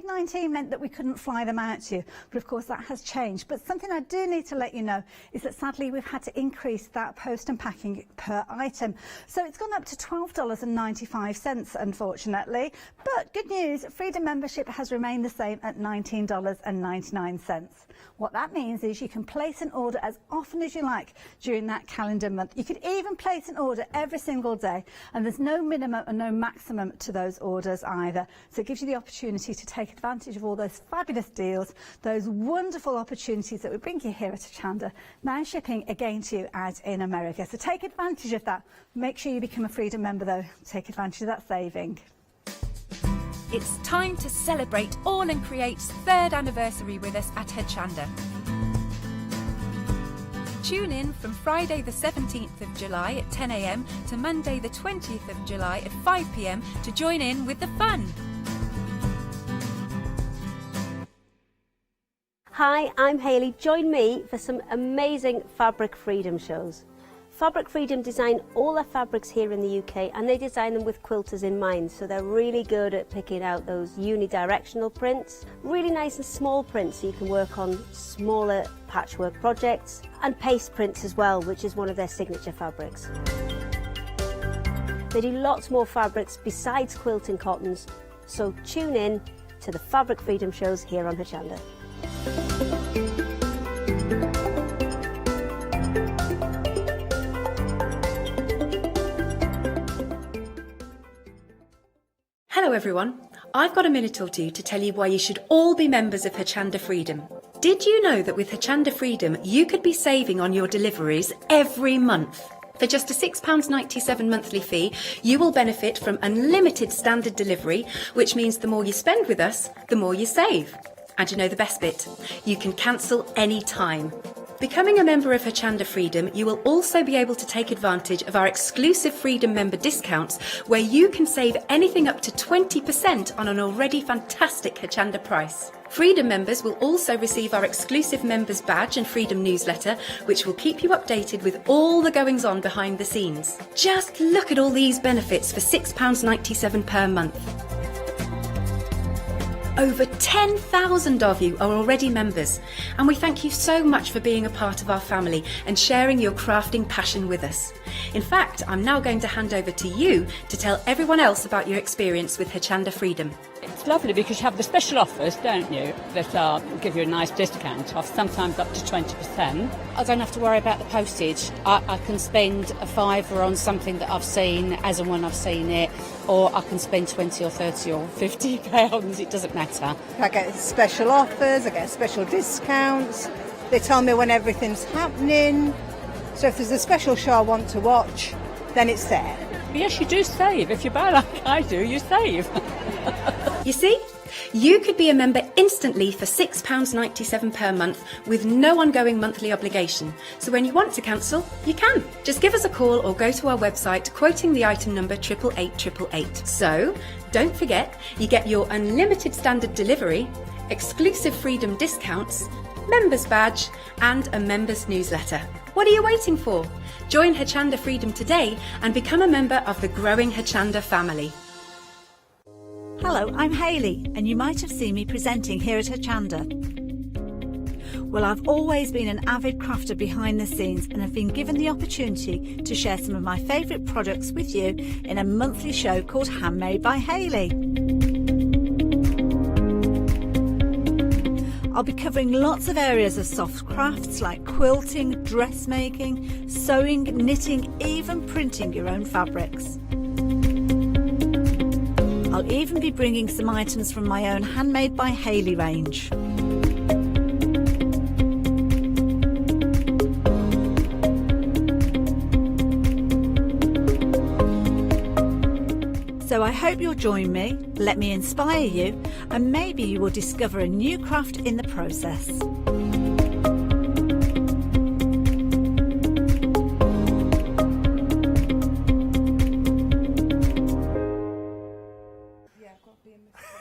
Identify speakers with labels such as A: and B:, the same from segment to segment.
A: COVID-19 meant that we couldn't fly them out to you, but of course that has changed. But something I do need to let you know is that sadly we've had to increase that post and packing per item. So it's gone up to $12.95, unfortunately. But good news, Freedom membership has remained the same at $19.99. What that means is you can place an order as often as you like during that calendar month. You could even place an order every single day, and there's no minimum and no maximum to those orders either. So it gives you the opportunity to take advantage of all those fabulous deals, those wonderful opportunities that we bring you here at Hochanda, now shipping again to you out in America. So take advantage of that. Make sure you become a Freedom member though. Take advantage of that saving.
B: It's time to celebrate All and Create's 3rd anniversary with us at Hochanda. Tune in from Friday the 17th of July at 10 a.m. to Monday the 20th of July at 5 p.m. to join in with the fun.
C: Hi, I'm Hayley. Join me for some amazing Fabric Freedom shows. Fabric Freedom design all their fabrics here in the UK, and they design them with quilters in mind, so they're really good at picking out those unidirectional prints, really nice and small prints so you can work on smaller patchwork projects, and paste prints as well, which is one of their signature fabrics. They do lots more fabrics besides quilting cottons, so tune in to the Fabric Freedom shows here on Hochanda.
D: Hello everyone, I've got a minute or two to tell you why you should all be members of Hochanda Freedom. Did you know that with Hochanda Freedom you could be saving on your deliveries every month? For just a £6.97 monthly fee, you will benefit from unlimited standard delivery, which means the more you spend with us, the more you save. And you know the best bit? You can cancel any time. Becoming a member of Hochanda Freedom, you will also be able to take advantage of our exclusive Freedom member discounts, where you can save anything up to 20% on an already fantastic Hochanda price. Freedom members will also receive our exclusive members badge and Freedom newsletter, which will keep you updated with all the goings on behind the scenes. Just look at all these benefits for £6.97 per month. Over 10,000 of you are already members, and we thank you so much for being a part of our family and sharing your crafting passion with us. In fact, I'm now going to hand over to you to tell everyone else about your experience with Hochanda Freedom.
E: It's lovely because you have the special offers, don't you, that give you a nice discount off, sometimes up to 20%.
F: I don't have to worry about the postage. I can spend a £5 on something that I've seen as and when I've seen it, or I can spend 20 or 30 or 50 pounds, it doesn't matter.
G: I get special offers, I get special discounts, they tell me when everything's happening, so if there's a special show I want to watch, then it's there.
E: Yes, you do save. If you buy like I do, you save.
D: You see? You could be a member instantly for £6.97 per month with no ongoing monthly obligation. So when you want to cancel, you can. Just give us a call or go to our website quoting the item number 88888. So don't forget, you get your unlimited standard delivery, exclusive Freedom discounts, members badge and a members newsletter. What are you waiting for? Join Hochanda Freedom today and become a member of the growing Hochanda family.
A: Hello, I'm Hayley, and you might have seen me presenting here at Hochanda. Well, I've always been an avid crafter behind the scenes and have been given the opportunity to share some of my favourite products with you in a monthly show called Handmade by Hayley. I'll be covering lots of areas of soft crafts like quilting, dressmaking, sewing, knitting, even printing your own fabrics. I'll even be bringing some items from my own Handmade by Hayley range. So I hope you'll join me, let me inspire you, and maybe you will discover a new craft in the process.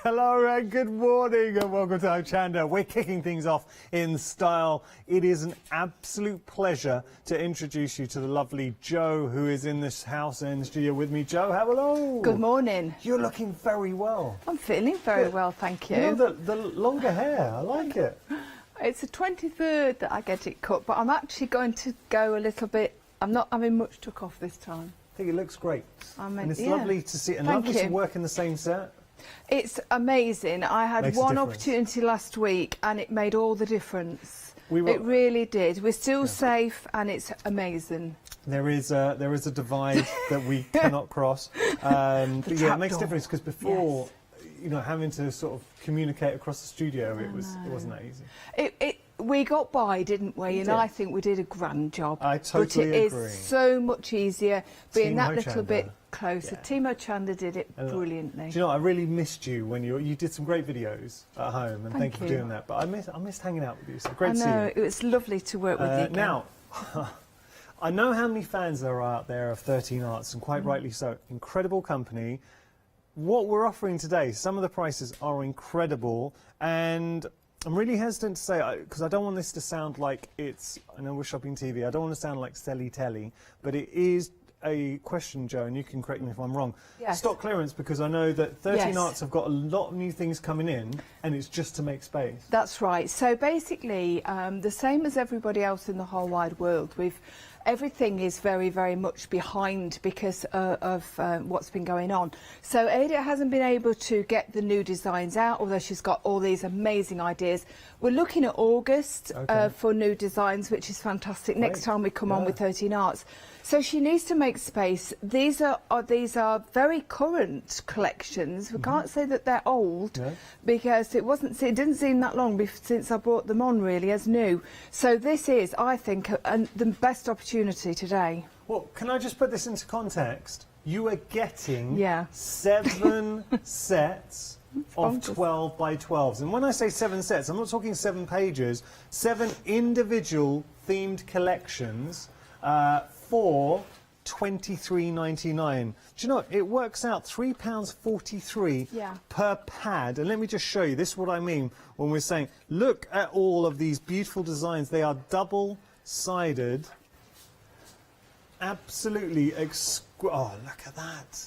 H: Hello Good morning and welcome to Hochanda. We're kicking things off in style. It is an absolute pleasure to introduce you to the lovely Jo, who is in this house and in the studio with me. Jo, hello.
I: Good morning.
H: You're looking very well.
I: I'm feeling very well, thank you.
H: You know, the longer hair, I like it.
I: It's the 23rd that I get it cut, but I'm actually going to go a little bit. I'm not having much took off this time.
H: I think it looks great. And it's
I: yeah.
H: lovely to see, and
I: Thank
H: lovely
I: you.
H: to work in the same set.
I: It's amazing. I had
H: Makes a
I: one
H: difference.
I: opportunity last week and it made all the difference.
H: We were-
I: It really did. We're still safe and it's amazing.
H: There is a divide that we cannot cross. But yeah, it makes a
I: trapdoor.
H: difference because before, you know, having to sort of communicate across the studio, it wasn't that easy.
I: We got by, didn't we? And
H: did.
I: I think we did a grand job.
H: I totally
I: But it
H: agree.
I: is so much easier being
H: Team
I: that little
H: Hochanda.
I: bit closer.
H: Yeah.
I: Team Hochanda did it
H: And,
I: brilliantly.
H: Do you know, I really missed you when you did some great videos at home, and thank you for
I: you.
H: doing that. But I missed hanging out with you. So great
I: I
H: to see
I: know,
H: you.
I: it was lovely to work with you again.
H: Now, I know how many fans there are out there of 13 Arts, and quite rightly so. Incredible company. What we're offering today, some of the prices are incredible, and I'm really hesitant to say, because I don't want this to sound like it's, I know we're shopping TV, I don't want to sound like selly telly, but it is a question, Jo, and you can correct me if I'm wrong.
I: Yes.
H: Stock clearance, because I know that 13
I: Yes.
H: Arts have got a lot of new things coming in, and it's just to make space.
I: That's right. So basically, the same as everybody else in the whole wide world, everything is very, very much behind because of what's been going on. So Ada hasn't been able to get the new designs out, although she's got all these amazing ideas. We're looking at August for new designs, which is fantastic. Next time we come on with 13 Arts. So she needs to make space. These are very current collections. We can't say that they're old because it didn't seem that long since I brought them on really as new. So this is, I think, the best opportunity today.
H: Well, can I just put this into context? You are getting 7 sets of 12 by 12s. And when I say 7 sets, I'm not talking 7 pages, 7 individual themed collections for £23.99. Do you know, it works out £3.43 per pad. And let me just show you, this is what I mean when we're saying, look at all of these beautiful designs. They are double-sided. Absolutely oh, look at that.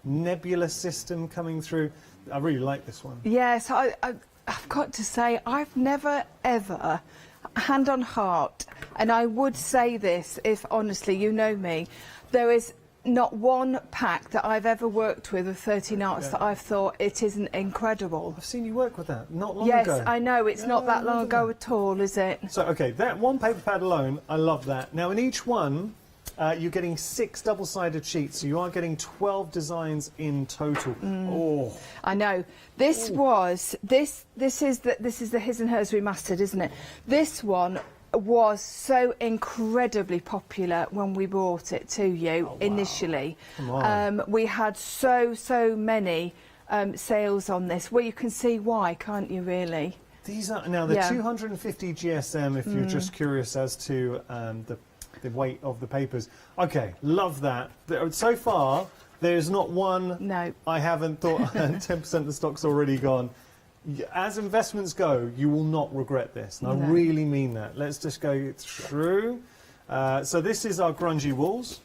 H: Nebula system coming through. I really like this one.
I: Yes, I've got to say, I've never, ever, hand on heart, and I would say this if honestly you know me, there is not one pack that I've ever worked with of 13 Arts that I've thought it isn't incredible.
H: I've seen you work with that not long ago.
I: Yes, I know, it's not that long ago at all, is it?
H: So, okay, that one paper pad alone, I love that. Now, in each one, you're getting 6 double-sided sheets, so you are getting 12 designs in total. Oh,
I: I know. This is the His and Hers remastered, isn't it? This one was so incredibly popular when we brought it to you initially.
H: Come on.
I: We had so many sales on this. Well, you can see why, can't you? Really.
H: These are now the 250 GSM. If you're just curious as to the weight of the papers. Okay, love that. So far, there's not one.
I: No.
H: I haven't thought. 10% of the stock's already gone. As investments go, you will not regret this. And I really mean that. Let's just go through. So this is our grungy walls.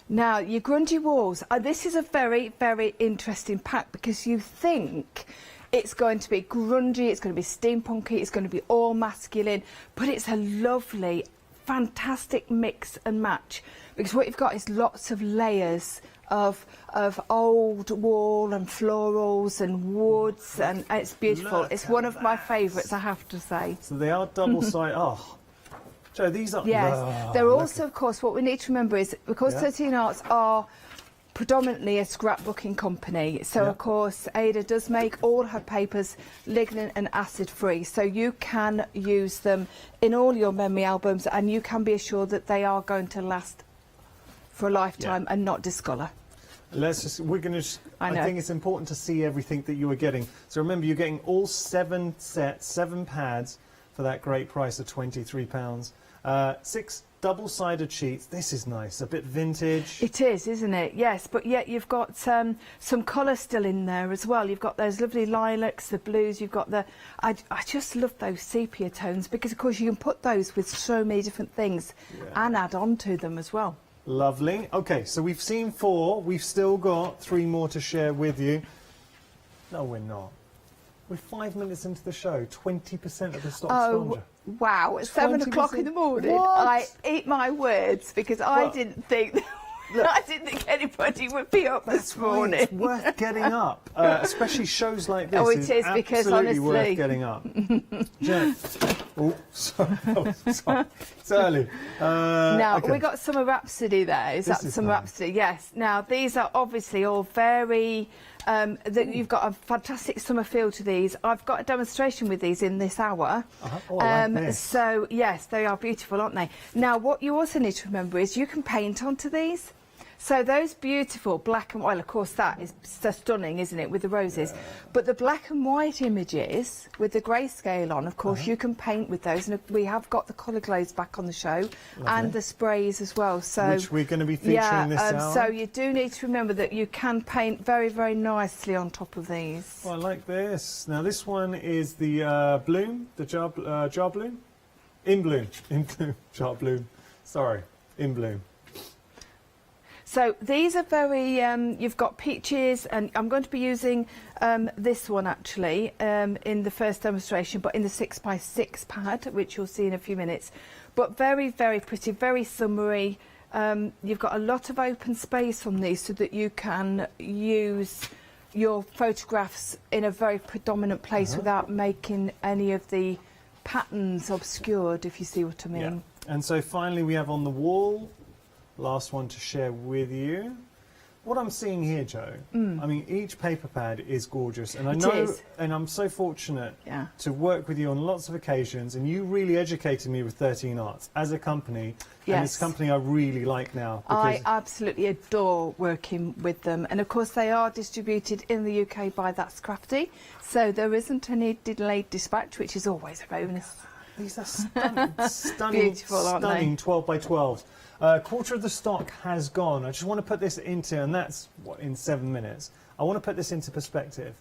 I: Now, your grungy walls. This is a very, very interesting pack because you think it's going to be grungy, it's going to be steampunky, it's going to be all masculine, but it's a lovely, fantastic mix and match because what you've got is lots of layers of old wall and florals and woods, and it's beautiful. It's one of my favourites, I have to say.
H: So they are double-sided. Oh, Jo, these are...
I: Yes,
H: oh,
I: they're also, of course, what we need to remember is because 13 Arts are predominantly a scrapbooking company, so of course Ada does make all her papers lignin and acid free, so you can use them in all your memory albums and you can be assured that they are going to last for a lifetime and not discolour.
H: Let's just, we're going to, I think it's important to see everything that you are getting. So remember, you're getting all 7 sets, 7 pads for that great price of £23. 6 double-sided sheets. This is nice, a bit vintage.
I: It is, isn't it? Yes, but yet you've got some colour still in there as well. You've got those lovely lilacs, the blues. You've got the... I just love those sepia tones because, of course, you can put those with so many different things and add on to them as well.
H: Lovely. Okay, so we've seen 4. We've still got 3 more to share with you. No, we're not. We're 5 minutes into the show. 20% of the stock's gone.
I: Wow, at 7 o'clock in the morning,
H: What?
I: I eat my words because I didn't think anybody would be up this morning.
H: It's worth getting up, especially shows like this.
I: Oh, it is, because
H: absolutely
I: honestly...
H: worth getting up. Jen. Oh, sorry. It's early.
I: Now,
H: okay.
I: we got Summer Rhapsody there. Is that Summer Rhapsody? Yes. Now, these are obviously all very... you've got a fantastic summer feel to these. I've got a demonstration with these in this hour.
H: Oh, I like this.
I: So, yes, they are beautiful, aren't they? Now, what you also need to remember is you can paint onto these. So those beautiful black and white, well, of course, that is so stunning, isn't it, with the roses? But the black and white images with the grayscale on, of course, you can paint with those. And we have got the colour glows back on the show and the sprays as well. So
H: which we're going to be featuring this hour.
I: So you do need to remember that you can paint very, very nicely on top of these.
H: Oh, I like this. Now, this one is the bloom, the jar bloom? In bloom, jar bloom. Sorry, in bloom.
I: So these are very, you've got peaches, and I'm going to be using this one actually in the first demonstration, but in the 6x6 pad, which you'll see in a few minutes. But very, very pretty, very summery. You've got a lot of open space on these so that you can use your photographs in a very predominant place without making any of the patterns obscured, if you see what I mean.
H: Yeah. And so finally we have on the wall, last one to share with you. What I'm seeing here, Jo, I mean, each paper pad is gorgeous, and I know, and I'm so fortunate to work with you on lots of occasions, and you really educated me with 13 Arts as a company, and it's a company I really like now.
I: I absolutely adore working with them, and of course they are distributed in the UK by That's Crafty, so there isn't any delayed dispatch, which is always a bonus.
H: These are stunning,
I: beautiful, aren't they?
H: Stunning 12x12s. Quarter of the stock has gone. I just want to put this into, and that's what, in 7 minutes. I want to put this into perspective.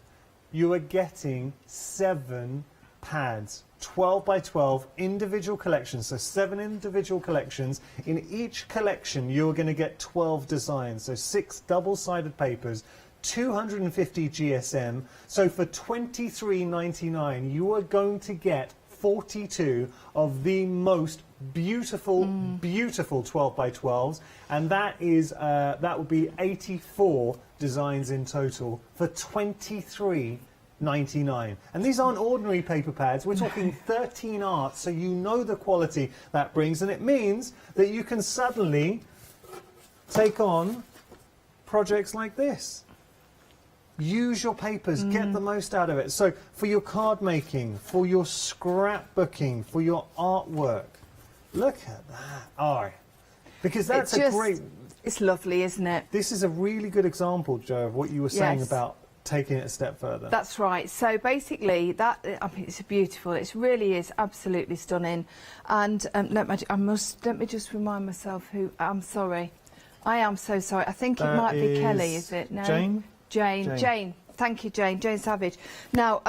H: You are getting 7 pads, 12x12 individual collections, so 7 individual collections. In each collection, you're going to get 12 designs, so 6 double-sided papers, 250 GSM. So for £23.99, you are going to get 42 of the most beautiful 12x12s, and that is that would be 84 designs in total for £23.99. And these aren't ordinary paper pads. We're talking 13 Arts, so you know the quality that brings, and it means that you can suddenly take on projects like this. Use your papers, get the most out of it. So for your card making, for your scrapbooking, for your artwork, look at that. Oh, because that's a great...
I: It's lovely, isn't it?
H: This is a really good example, Jo, of what you were saying about taking it a step further.
I: That's right. So basically, that, I mean, it's beautiful. It really is absolutely stunning. And let me just remind myself who... I'm sorry. I am so sorry. I think it might be Kelly, is it? No?
H: Jane?
I: Jane. Thank you, Jane. Jane Savage. Now,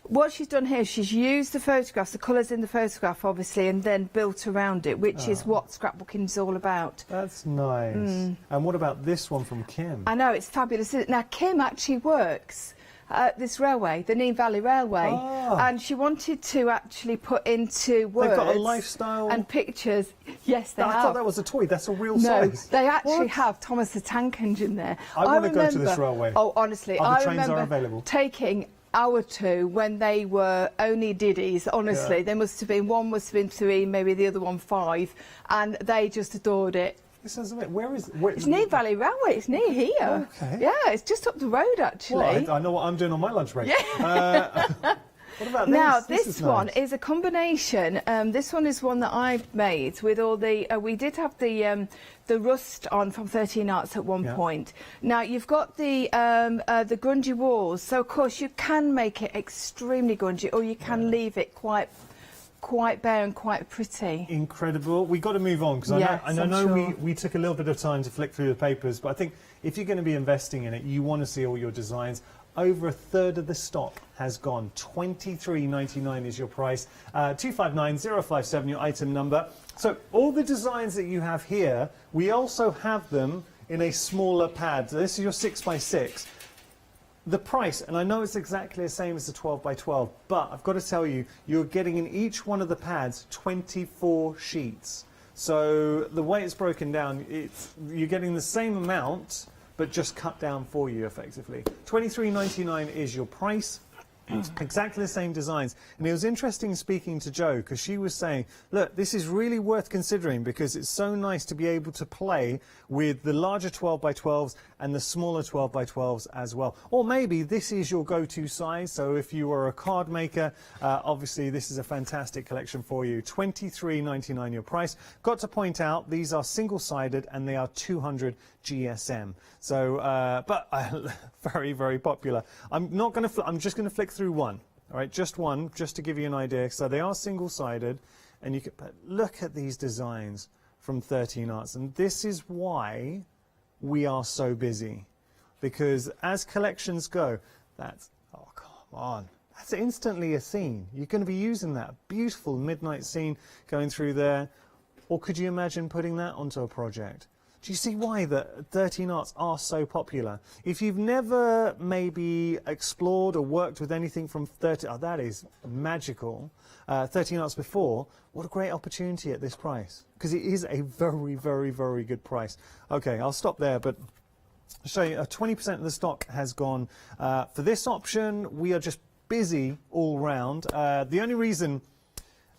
I: what she's done here, she's used the photographs, the colours in the photograph, obviously, and then built around it, which is what scrapbooking is all about.
H: That's nice. And what about this one from Kim?
I: I know, it's fabulous, isn't it? Now, Kim actually works at this railway, the Nene Valley Railway, and she wanted to actually put into words...
H: They've got a lifestyle...
I: and pictures. Yes, they have.
H: I thought that was a toy. That's a real size.
I: No, they actually have Thomas the Tank Engine there.
H: I want to go to this railway.
I: Oh, honestly,
H: the trains are available.
I: Taking our two when they were only diddies. Honestly, they must have been, one must have been 3, maybe the other one 5, and they just adored it.
H: This is a bit. Where is?
I: It's near Valley Railway. It's near here.
H: Okay.
I: Yeah, it's just up the road actually.
H: Well, I know what I'm doing on my lunch break.
I: Yeah.
H: What about
I: now,
H: this?
I: this one is a combination. This one is one that I've made with all the... we did have the rust on from 13 Arts at one point. Now, you've got the grungy walls. So, of course, you can make it extremely grungy, or you can leave it quite quite bare and quite pretty.
H: Incredible. We've got to move on because
I: Yes,
H: I
I: I'm
H: know
I: sure.
H: we took a little bit of time to flick through the papers, but I think if you're going to be investing in it, you want to see all your designs. Over a third of the stock has gone. $23.99 is your price. 259057 your item number. So all the designs that you have here, we also have them in a smaller pad. So this is your 6x6. The price, and I know it's exactly the same as the 12x12, but I've got to tell you, you're getting in each one of the pads 24 sheets. So the way it's broken down, you're getting the same amount, but just cut down for you effectively. $23.99 is your price. Exactly the same designs. And it was interesting speaking to Jo because she was saying, look, this is really worth considering because it's so nice to be able to play with the larger 12x12s and the smaller 12x12s as well. Or maybe this is your go-to size. So if you are a card maker, obviously this is a fantastic collection for you. $23.99 your price. Got to point out these are single-sided and they are 200 GSM. So, but very, very popular. I'm just going to flick through one. All right, just one, just to give you an idea. So they are single-sided, and you can look at these designs from 13 Arts, and this is why we are so busy, because as collections go, that's come on. That's instantly a scene. You're going to be using that beautiful midnight scene going through there, or could you imagine putting that onto a project? Do you see why the 13 Arts are so popular? If you've never maybe explored or worked with anything from 13, that is magical. 13 Arts before, what a great opportunity at this price. Because it is a very, very, very good price. Okay, I'll stop there, but I'll show you 20% of the stock has gone. For this option, we are just busy all round. The only reason,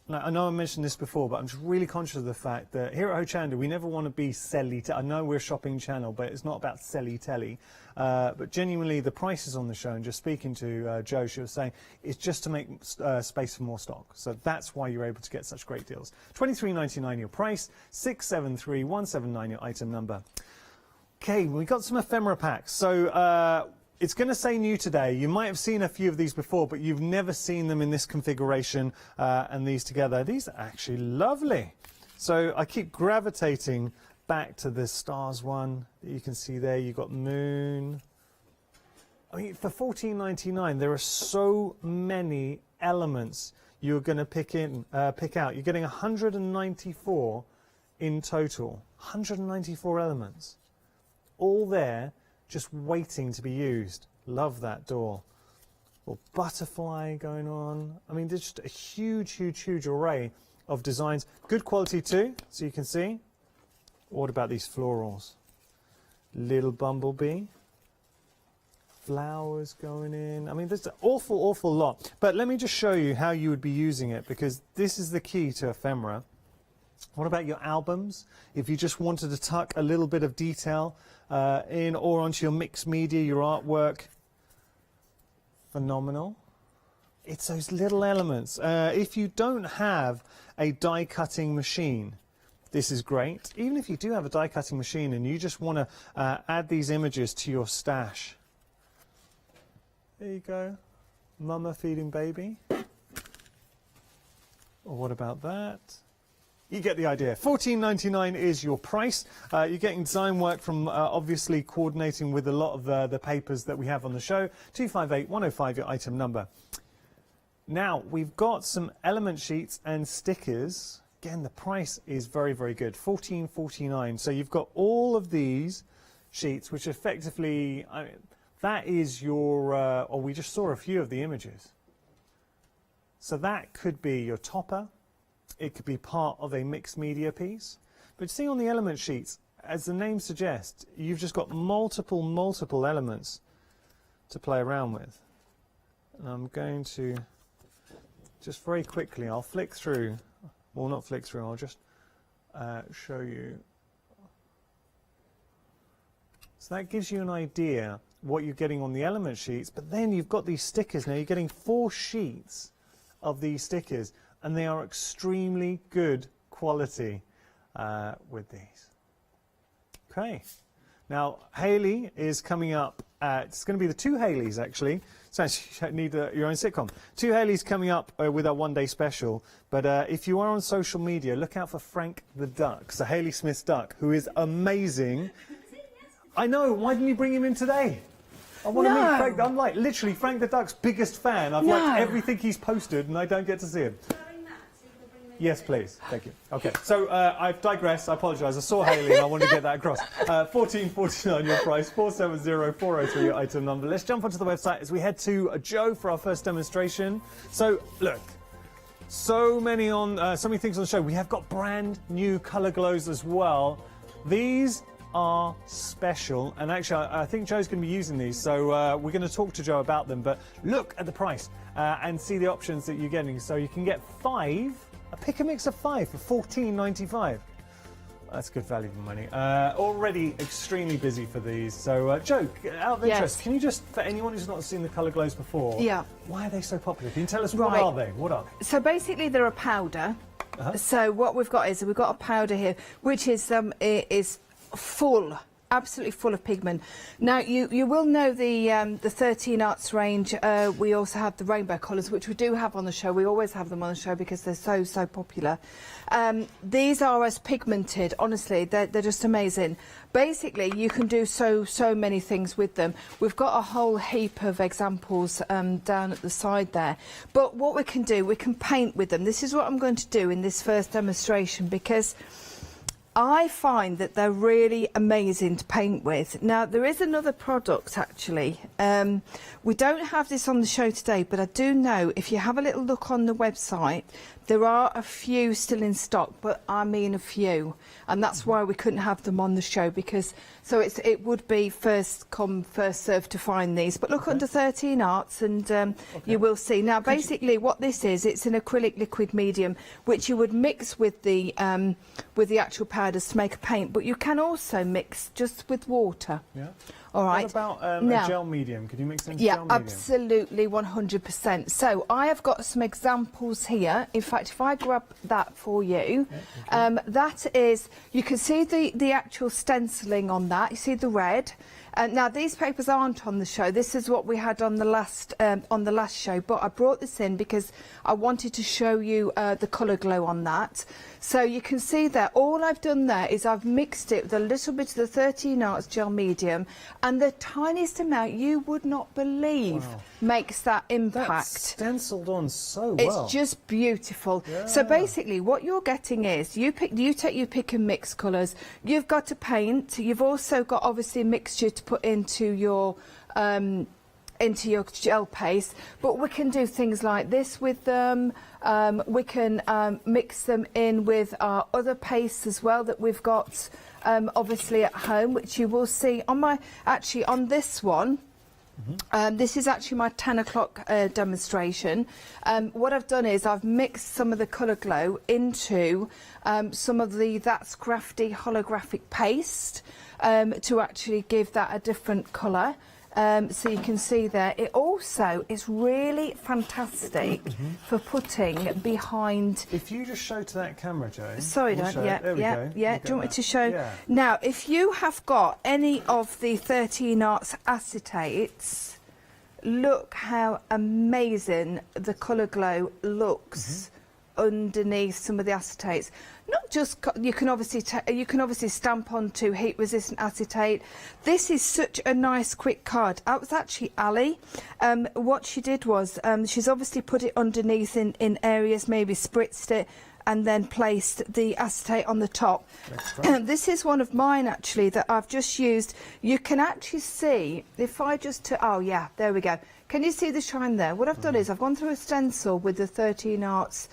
H: I know I mentioned this before, but I'm just really conscious of the fact that here at Hochanda, we never want to be selly. I know we're a shopping channel, but it's not about selly telly. But genuinely, the prices on the show, and just speaking to Jo, she was saying, it's just to make space for more stock. So that's why you're able to get such great deals. $23.99 your price, 673179 your item number. Okay, we got some ephemera packs. So it's going to say new today. You might have seen a few of these before, but you've never seen them in this configuration and these together. These are actually lovely. So I keep gravitating back to the stars one that you can see there. You've got moon. I mean, for $14.99, there are so many elements you're going to pick out. You're getting 194 in total. 194 elements. All there, just waiting to be used. Love that door. Or butterfly going on. I mean, there's just a huge, huge, huge array of designs. Good quality too, so you can see. What about these florals? Little bumblebee. Flowers going in. I mean, there's an awful, awful lot. But let me just show you how you would be using it, because this is the key to ephemera. What about your albums? If you just wanted to tuck a little bit of detail in or onto your mixed media, your artwork, phenomenal. It's those little elements. If you don't have a die cutting machine, this is great. Even if you do have a die cutting machine and you just want to add these images to your stash. There you go. Mama feeding baby. Or what about that? You get the idea. $14.99 is your price. You're getting design work from obviously coordinating with a lot of the papers that we have on the show. 258105 your item number. Now, we've got some element sheets and stickers. Again, the price is very, very good. $14.49. So you've got all of these sheets, which effectively, I mean, that is your, or we just saw a few of the images. So that could be your topper. It could be part of a mixed media piece. But see on the element sheets, as the name suggests, you've just got multiple elements to play around with. And I'm going to, just very quickly, I'll flick through, well not flick through, I'll just show you. So that gives you an idea what you're getting on the element sheets, but then you've got these stickers now. You're getting 4 sheets of these stickers, and they are extremely good quality with these. Okay, now Hayley is coming up. It's going to be the 2 Haleys actually. Sounds like you need your own sitcom. 2 Haleys coming up with our one-day special. But if you are on social media, look out for Frank the Duck, so Haley Smith's duck, who is amazing. I know. Why didn't you bring him in today? I want to meet Frank. I'm like literally Frank the Duck's biggest fan. I've liked everything he's posted, and I don't get to see him. Yes, please. Thank you. Okay, so I've digressed. I apologise. I saw Hayley and I wanted to get that across. $14.49 your price, 470-403 your item number. Let's jump onto the website as we head to Joe for our first demonstration. So, look, so many things on the show. We have got brand new colour glows as well. These are special, and actually I think Joe's going to be using these, so we're going to talk to Joe about them. But look at the price and see the options that you're getting. So you can get 5. Pick a mix of 5 for $14.95. That's good value for money. Already extremely busy for these. So, Joe, out of interest, can you just, for anyone who's not seen the colour glows before, why are they so popular? Can you tell us what are they? What are they?
I: So basically, they're a powder. So what we've got is we've got a powder here, which is full. Absolutely full of pigment. Now you will know the 13 Arts range. We also have the rainbow colours, which we do have on the show. We always have them on the show because they're so popular. These are as pigmented. Honestly, they're just amazing. Basically, you can do so many things with them. We've got a whole heap of examples down at the side there. But what we can do, we can paint with them. This is what I'm going to do in this first demonstration because I find that they're really amazing to paint with. Now, there is another product, actually. We don't have this on the show today, but I do know if you have a little look on the website, there are a few still in stock, but I mean a few. And that's why we couldn't have them on the show, because it would be first come, first served to find these. But look under 13 Arts and you will see. Now, basically what this is, it's an acrylic liquid medium, which you would mix with the actual powders to make a paint, but you can also mix just with water. Yeah. All right.
H: What about a gel medium? Could you mix in gel medium?
I: Yeah, absolutely, 100%. So I have got some examples here. In fact, if I grab that for you, that is, you can see the actual stenciling on that. You see the red. Now these papers aren't on the show. This is what we had on the last show. But I brought this in because I wanted to show you the colour glow on that. So you can see there, all I've done there is I've mixed it with a little bit of the 13 Arts gel medium, and the tiniest amount you would not believe makes that impact.
H: That's stenciled on so well.
I: It's just beautiful. Yeah. So basically what you're getting is you pick and mix colours. You've got to paint. You've also got obviously a mixture to put into your gel paste, but we can do things like this with them. We can mix them in with our other pastes as well that we've got obviously at home, which you will see on this one. This is actually my 10 o'clock demonstration. What I've done is I've mixed some of the colour glow into some of the That's Crafty holographic paste to actually give that a different colour. So you can see there, it also is really fantastic for putting behind.
H: If you just show to that camera, Joe.
I: Sorry,
H: Do you want
I: me to show? Yeah. Now, if you have got any of the 13 Arts acetates, look how amazing the colour glow looks underneath some of the acetates. Not just you can obviously stamp onto heat resistant acetate. This is such a nice quick card. That was actually Ali. What she did was she's obviously put it underneath in areas, maybe spritzed it and then placed the acetate on the top. This is one of mine actually that I've just used. You can actually see if I just there we go. Can you see the shine there? What I've done is I've gone through a stencil with the 13 Arts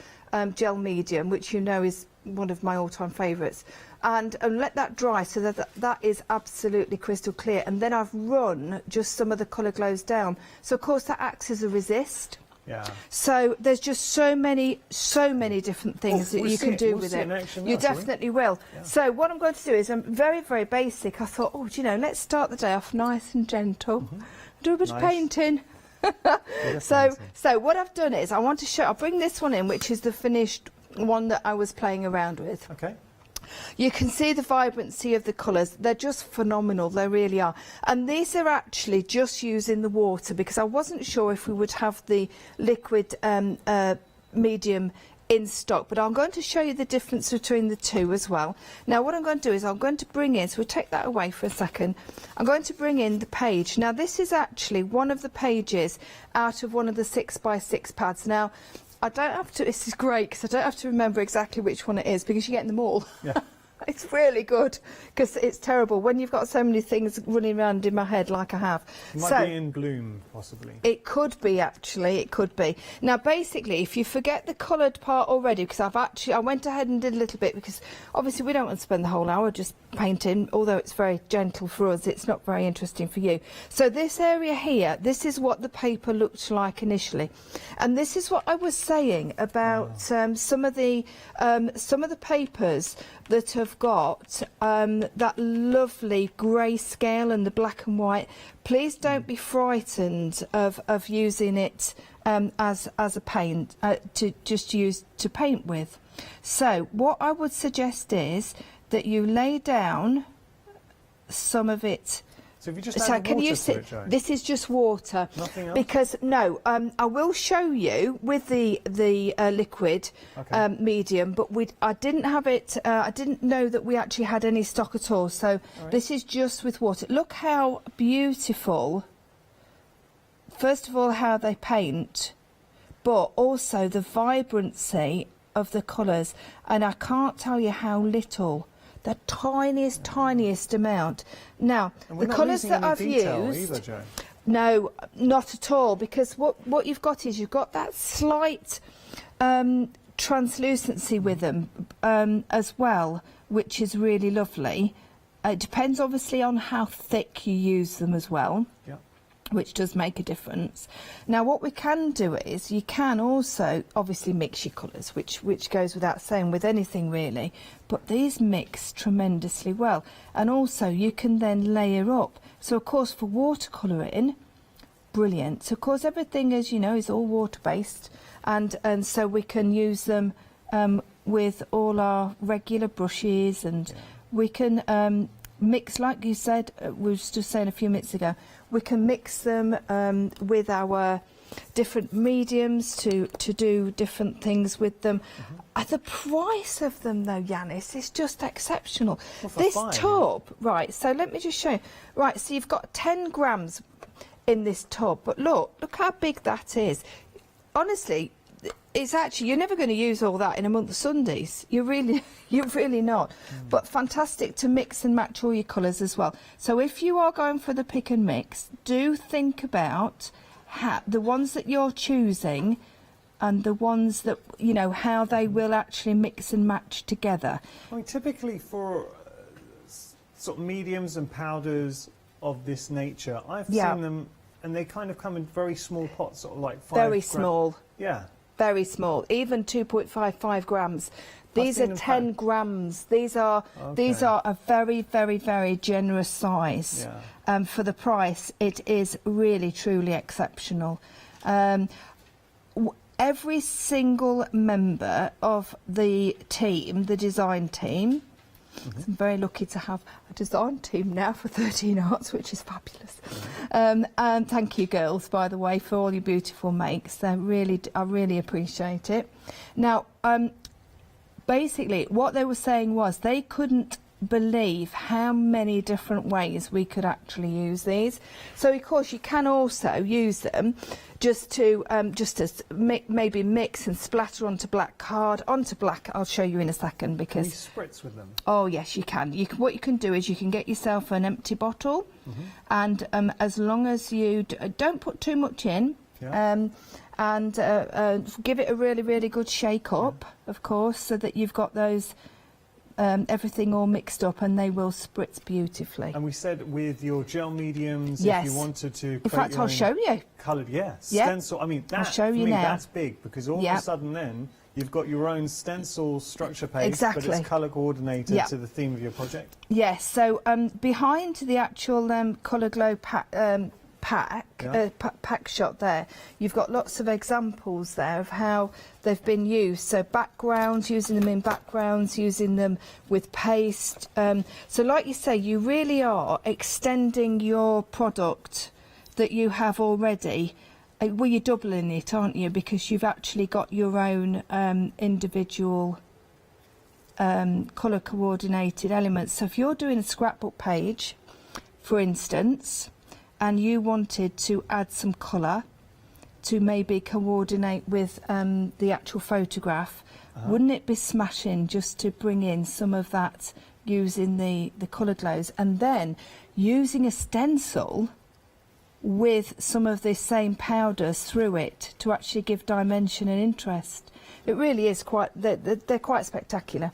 I: gel medium, which you know is one of my all-time favourites, and let that dry so that is absolutely crystal clear. And then I've run just some of the colour glows down. So of course that acts as a resist. Yeah. So there's just so many different things that you can do with it. You definitely will. Yeah. So what I'm going to do is I'm very, very basic. I thought, let's start the day off nice and gentle. Do a bit of painting. So what I've done is I want to show. I'll bring this one in, which is the finished one that I was playing around with.
H: Okay.
I: You can see the vibrancy of the colours. They're just phenomenal, they really are. And these are actually just using the water, because I wasn't sure if we would have the liquid medium in stock, but I'm going to show you the difference between the two as well. Now what I'm going to do is I'm going to bring in, so we'll take that away for a second, I'm going to bring in the page. Now this is actually one of the pages out of one of the 6x6 pads. Now I don't have to, this is great because I don't have to remember exactly which one it is, because you're getting them all.
H: Yeah.
I: It's really good, because it's terrible when you've got so many things running around in my head like I have.
H: It might be in bloom, possibly.
I: It could be, actually, it could be. Now, basically, if you forget the coloured part already, because I went ahead and did a little bit, because obviously we don't want to spend the whole hour just painting, although it's very gentle for us, it's not very interesting for you. So this area here, this is what the paper looked like initially. And this is what I was saying about some of the papers that have got that lovely grayscale and the black and white. Please don't be frightened of using it as a paint to just use to paint with. So what I would suggest is that you lay down some of it.
H: So if you just add the water to it, Jo?
I: This is just water.
H: Nothing else?
I: Because no, I will show you with the liquid medium, but I didn't have it. I didn't know that we actually had any stock at all. So this is just with water. Look how beautiful. First of all, how they paint, but also the vibrancy of the colours, and I can't tell you how little. The tiniest amount. Now, the colours that I've used,
H: either, Jo.
I: no, not at all, because what you've got is you've got that slight translucency with them as well, which is really lovely. It depends obviously on how thick you use them as well.
H: Yeah.
I: Which does make a difference. Now what we can do is you can also obviously mix your colours, which goes without saying with anything really, but these mix tremendously well, and also you can then layer up. So of course for watercolouring, brilliant. So of course everything, as you know, is all water based, and so we can use them with all our regular brushes, and we can mix, like you said, we were just saying a few minutes ago, we can mix them with our different mediums to do different things with them. The price of them though, Yanis, is just exceptional.
H: Well,
I: this
H: fine.
I: tub, right, so let me just show you. Right, so you've got 10 grams in this tub, but look how big that is. Honestly, it's actually, you're never going to use all that in a month of Sundays. You're really not. But fantastic to mix and match all your colours as well. So if you are going for the pick and mix, do think about the ones that you're choosing and the ones that, you know, how they will actually mix and match together.
H: I mean, typically for sort of mediums and powders of this nature, I've seen them, and they kind of come in very small pots, sort of like 5
I: Very small.
H: Yeah.
I: Very small, even 2.55 grams. These are 10 grams. These are a very, very, very generous size.
H: Yeah.
I: For the price, it is really, truly exceptional. Every single member of the team, the design team, I'm very lucky to have a design team now for 13 Arts, which is fabulous. And thank you, girls, by the way, for all your beautiful makes. I really appreciate it. Now, basically, what they were saying was they couldn't believe how many different ways we could actually use these. So, of course, you can also use them just to maybe mix and splatter onto black card, onto black. I'll show you in a second, because
H: Can you spritz with them?
I: Oh yes, you can. What you can do is you can get yourself an empty bottle, and as long as you don't put too much in, and give it a really, really good shake up, of course, so that you've got those everything all mixed up, and they will spritz beautifully.
H: And we said with your gel mediums,
I: yes.
H: if you wanted to create
I: in fact,
H: your
I: I'll
H: own
I: show you.
H: Coloured, stencil. I mean, that,
I: I'll show you
H: for me,
I: now.
H: that's big, because all of a sudden then you've got your own stencil structure paste, but it's colour coordinated to the theme of your project.
I: Yes, so behind the actual Colour Glow pack shot there, you've got lots of examples there of how they've been used. So backgrounds, using them in backgrounds, using them with paste. So like you say, you really are extending your product that you have already. Well, you're doubling it, aren't you? Because you've actually got your own individual colour coordinated elements. So if you're doing a scrapbook page, for instance, and you wanted to add some colour to maybe coordinate with the actual photograph, wouldn't it be smashing just to bring in some of that using the colour glows, and then using a stencil with some of the same powders through it to actually give dimension and interest? It really is quite, they're quite spectacular.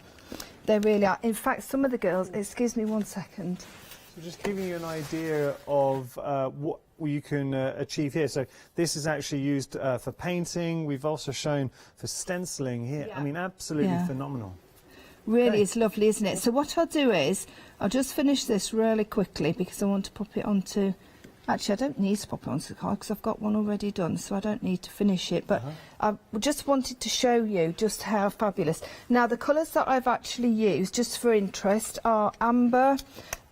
I: They really are. In fact, some of the girls, excuse me 1 second.
H: So just giving you an idea of what you can achieve here. So this is actually used for painting. We've also shown for stenciling here. I mean, absolutely phenomenal.
I: Really is lovely, isn't it? So what I'll do is, I'll just finish this really quickly because I want to pop it onto... Actually, I don't need to pop it onto the card because I've got one already done, so I don't need to finish it. But I just wanted to show you just how fabulous. Now, the colours that I've actually used, just for interest, are amber.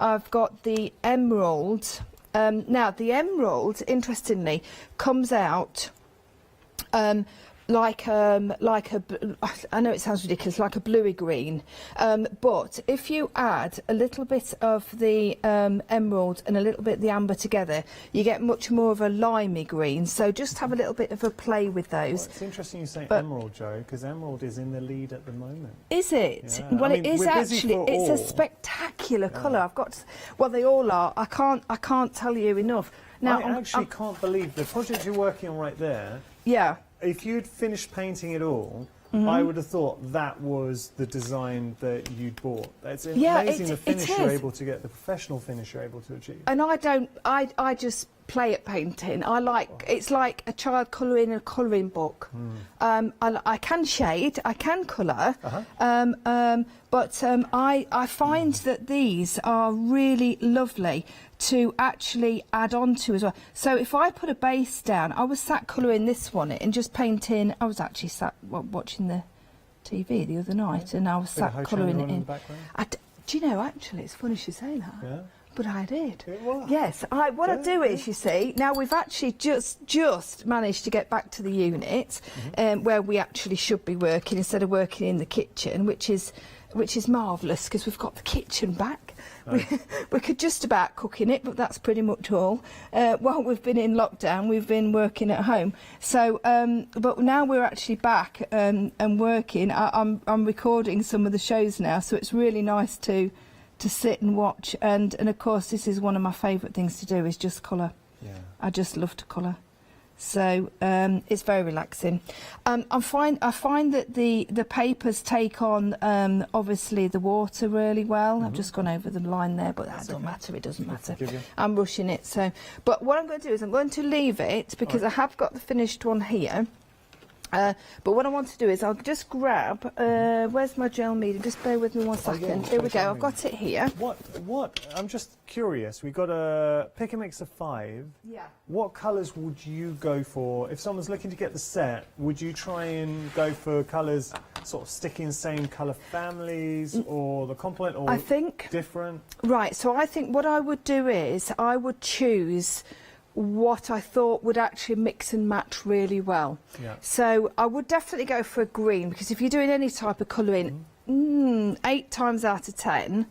I: I've got the emerald. Now, the emerald, interestingly, comes out like a, I know it sounds ridiculous, like a bluey green, but if you add a little bit of the emerald and a little bit of the amber together, you get much more of a limey green. So just have a little bit of a play with those.
H: Well, it's interesting you say emerald, Jo, because emerald is in the lead at the moment.
I: Is it?
H: Yeah.
I: Well,
H: I mean,
I: it is actually. It's a spectacular colour. I've got. Well, they all are. I can't tell you enough. Now,
H: I actually can't believe the project you're working on right there.
I: Yeah.
H: If you'd finished painting it all, I would have thought that was the design that you'd bought. It's amazing the finish you're able to get, the professional finish you're able to achieve.
I: And I just play at painting. It's like a child colouring a colouring book. I can shade, I can colour, but I find that these are really lovely to actually add on to as well. So if I put a base down, I was sat colouring this one and just painting. I was actually sat watching the TV the other night, and I was sat colouring it in. Do you know, actually, it's funny you say that.
H: Yeah.
I: But I did.
H: It was.
I: Yes. What I do is, you see, now we've actually just managed to get back to the unit where we actually should be working instead of working in the kitchen, which is marvellous because we've got the kitchen back. Right. We could just about cook in it, but that's pretty much all. While we've been in lockdown, we've been working at home. So, but now we're actually back and working. I'm recording some of the shows now, so it's really nice to sit and watch. And of course, this is one of my favourite things to do is just colour. Yeah. I just love to colour. So it's very relaxing. I find that the papers take on obviously the water really well. I've just gone over the line there, but that doesn't matter. It doesn't matter. I'm rushing it. So, but what I'm going to do is I'm going to leave it because I have got the finished one here. But what I want to do is I'll just grab, where's my gel medium? Just bear with me 1 second. Here we go, I've got it here.
H: What? I'm just curious. We've got a pick and mix of 5.
I: Yeah.
H: What colours would you go for? If someone's looking to get the set, would you try and go for colours sort of sticking same colour families or the complement, or
I: I think
H: different?
I: Right, so I think what I would do is I would choose what I thought would actually mix and match really well. Yeah. So I would definitely go for a green, because if you're doing any type of colouring, 8 times out of 10,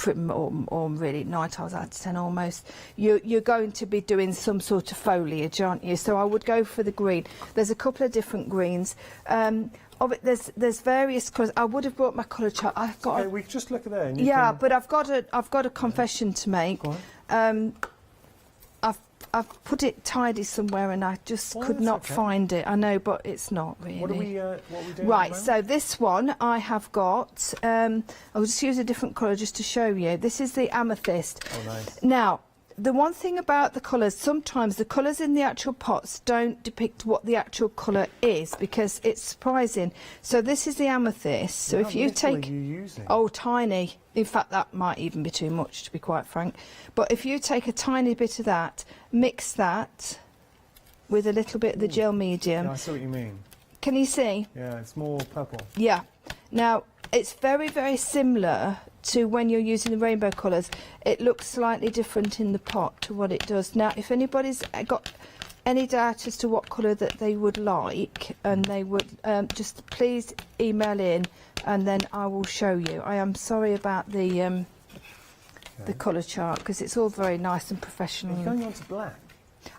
I: or really 9 times out of 10 almost, you're going to be doing some sort of foliage, aren't you? So I would go for the green. There's a couple of different greens. There's various colours. I would have brought my colour chart. I've got.
H: Okay, we can just look at that.
I: But I've got a confession to make.
H: Go on.
I: I've put it tidy somewhere and I just could not find it. I know, but it's not really.
H: What are we doing?
I: Right, so this one I have got. I'll just use a different colour just to show you. This is the amethyst.
H: Oh, nice.
I: Now, the one thing about the colours, sometimes the colours in the actual pots don't depict what the actual colour is, because it's surprising. So this is the amethyst. So if you take, oh, tiny. In fact, that might even be too much, to be quite frank. But if you take a tiny bit of that, mix that with a little bit of the gel medium.
H: Yeah, I see what you mean.
I: Can you see?
H: Yeah, it's more purple.
I: Yeah. Now, it's very, very similar to when you're using the rainbow colours. It looks slightly different in the pot to what it does. Now, if anybody's got any doubt as to what colour that they would like, and they would just please email in, and then I will show you. I am sorry about the colour chart, because it's all very nice and professional.
H: You're going on to black.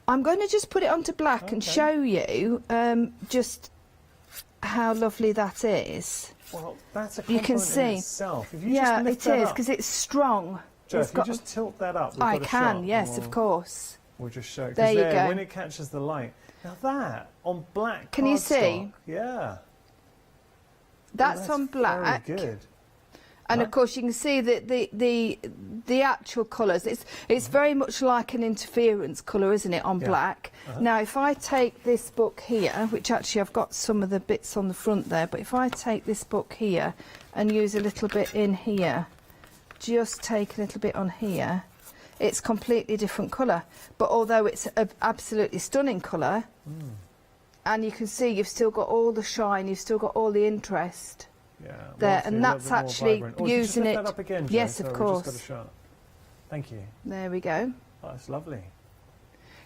I: I'm going to just put it onto black and show you just how lovely that is.
H: Well, that's a
I: you can
H: compliment
I: see.
H: in itself. If you
I: Yeah,
H: just lift
I: it
H: that
I: is,
H: up.
I: because it's strong.
H: Joe,
I: It's
H: if you just tilt that up, we've
I: I
H: got a
I: can,
H: shot,
I: yes,
H: and
I: of course.
H: We'll just show it.
I: There you go.
H: When it catches the light. Now that, on black
I: Can you
H: cardstock,
I: see?
H: Yeah.
I: That's on black.
H: Very good.
I: And of course you can see that the actual colours, it's very much like an interference colour, isn't it, on black. Now if I take this book here, which actually I've got some of the bits on the front there, but if I take this book here and use a little bit in here, just take a little bit on here, it's completely different colour. But although it's an absolutely stunning colour, and you can see you've still got all the shine, you've still got all the interest.
H: Yeah,
I: There, and that's actually using it.
H: That up again, Joe?
I: Yes,
H: Sorry,
I: of
H: we
I: course.
H: just got a shot. Thank you.
I: There we go.
H: Oh, that's lovely.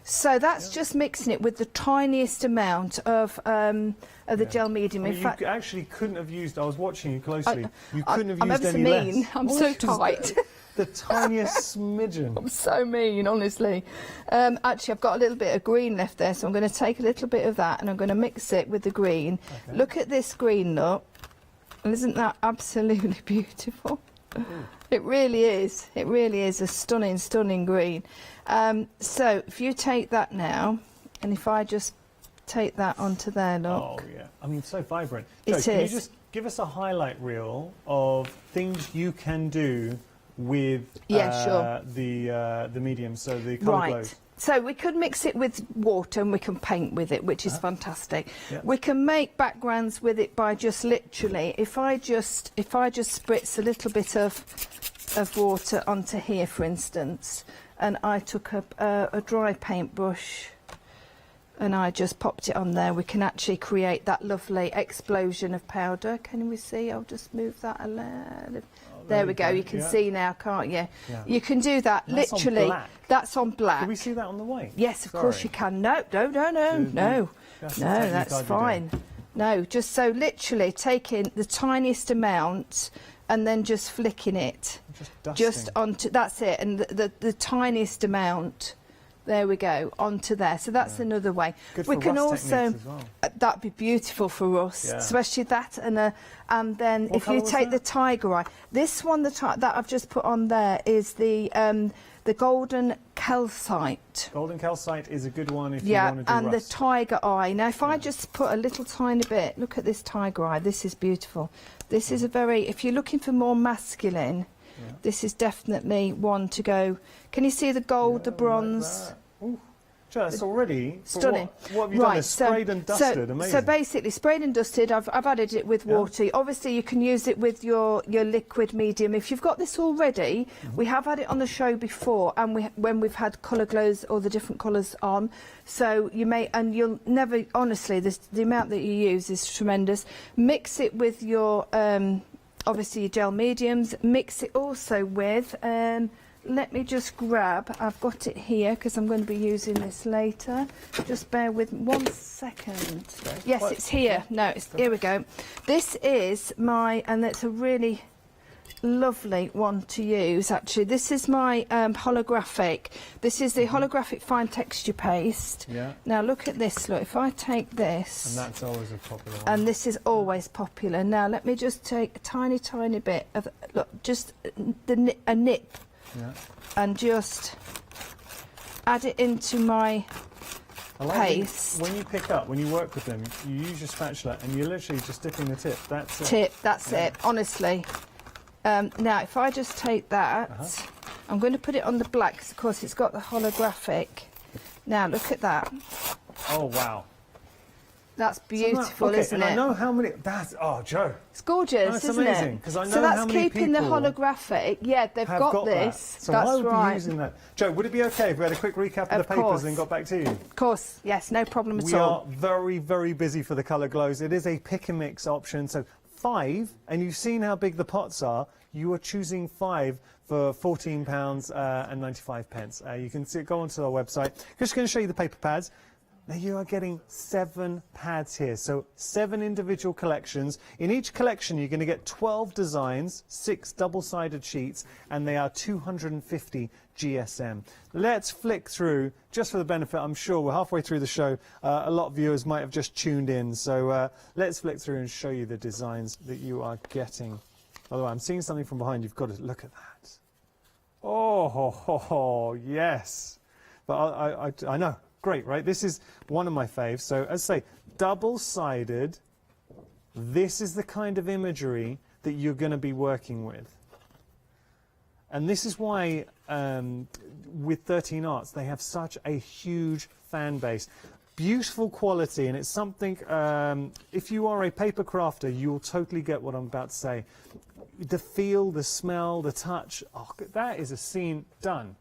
I: So that's just mixing it with the tiniest amount of the gel medium.
H: I mean,
I: In fact,
H: you actually couldn't have used. I was watching you closely. You couldn't have
I: I'm
H: used
I: ever so
H: any
I: mean.
H: less.
I: I'm
H: What
I: so
H: is
I: tight.
H: The tiniest smidgen.
I: I'm so mean, honestly. Actually, I've got a little bit of green left there, so I'm going to take a little bit of that and I'm going to mix it with the green.
H: Okay.
I: Look at this green, look. And isn't that absolutely beautiful? It really is. It really is a stunning, stunning green. So if you take that now, and if I just take that onto there, look.
H: Oh, yeah. I mean, so vibrant.
I: It
H: Joe, can you
I: is.
H: just give us a highlight reel of things you can do with the medium, so the colour glows?
I: So we could mix it with water and we can paint with it, which is fantastic.
H: Yeah.
I: We can make backgrounds with it by just literally, if I just spritz a little bit of water onto here, for instance, and I took a dry paintbrush and I just popped it on there, we can actually create that lovely explosion of powder. Can we see? I'll just move that a little. There we go. You can see now, can't you?
H: Yeah.
I: You can do that
H: That's
I: literally.
H: on black.
I: That's on black.
H: Can we see that on the white?
I: Yes, of course you can. No, that's fine. No, just so literally taking the tiniest amount and then just flicking it.
H: Just
I: onto, that's it, and the tiniest amount. There we go, onto there. So that's another way.
H: Good
I: we
H: for
I: can
H: rust
I: also,
H: techniques as well.
I: that'd be beautiful for rust, especially that. And then
H: What
I: if you
H: colour was
I: take the
H: that?
I: tiger eye, this one that I've just put on there is the golden calcite.
H: Golden calcite is a good one if you want to do
I: and
H: rust.
I: the tiger eye. Now, if I just put a little tiny bit, look at this tiger eye. This is beautiful. This is a very, if you're looking for more masculine, this is definitely one to go. Can you see the gold, the bronze?
H: Joe, that's already
I: Stunning.
H: What have you done? It's sprayed and dusted. Amazing.
I: So basically, sprayed and dusted. I've added it with water. Obviously, you can use it with your liquid medium. If you've got this already, we have had it on the show before, and when we've had colour glows or the different colours on. So you may, and you'll never. Honestly, the amount that you use is tremendous. Mix it with your obviously your gel mediums. Mix it also with. Let me just grab, I've got it here because I'm going to be using this later. Just bear with me 1 second. Yes, it's here. No, here we go. This is my, and it's a really lovely one to use actually. This is my holographic. This is the holographic fine texture paste.
H: Yeah.
I: Now look at this, look, if I take this.
H: And that's always a popular one.
I: And this is always popular. Now let me just take a tiny, tiny bit of, look, just a nip.
H: Yeah.
I: And just add it into my paste.
H: When you pick up, when you work with them, you use your spatula and you're literally just dipping the tip. That's it.
I: That's it, honestly. Now, if I just take that I'm going to put it on the black because, of course, it's got the holographic. Now, look at that.
H: Oh, wow.
I: That's beautiful,
H: okay,
I: isn't
H: and
I: it?
H: I know how many... That's... Oh, Joe.
I: It's gorgeous,
H: That's
I: isn't
H: amazing,
I: it?
H: 'cause I know
I: so that's
H: how many
I: keeping the
H: people
I: holographic. Yeah, they've got this.
H: That. So
I: that's
H: I would
I: right.
H: be using that. Joe, would it be okay if we had a quick recap of the papers
I: course.
H: and then got back to you?
I: Of course, yes, no problem at
H: We
I: all.
H: are very, very busy for the colour glows. It is a pick and mix option. So 5, and you've seen how big the pots are. You are choosing 5 for £14.95. You can go onto our website. Just going to show you the paper pads. Now you are getting 7 pads here, so 7 individual collections. In each collection you're going to get 12 designs, 6 double-sided sheets, and they are 250 GSM. Let's flick through, just for the benefit, I'm sure we're halfway through the show, a lot of viewers might have just tuned in, so let's flick through and show you the designs that you are getting. By the way, I'm seeing something from behind, you've got to look at that. Oh, yes. But I know. Great, right? This is one of my faves. So, as I say, double-sided. This is the kind of imagery that you're going to be working with. And this is why, with 13 Arts, they have such a huge fan base. Beautiful quality, and it's something, if you are a paper crafter, you'll totally get what I'm about to say. The feel, the smell, the touch, oh, that is a scene done.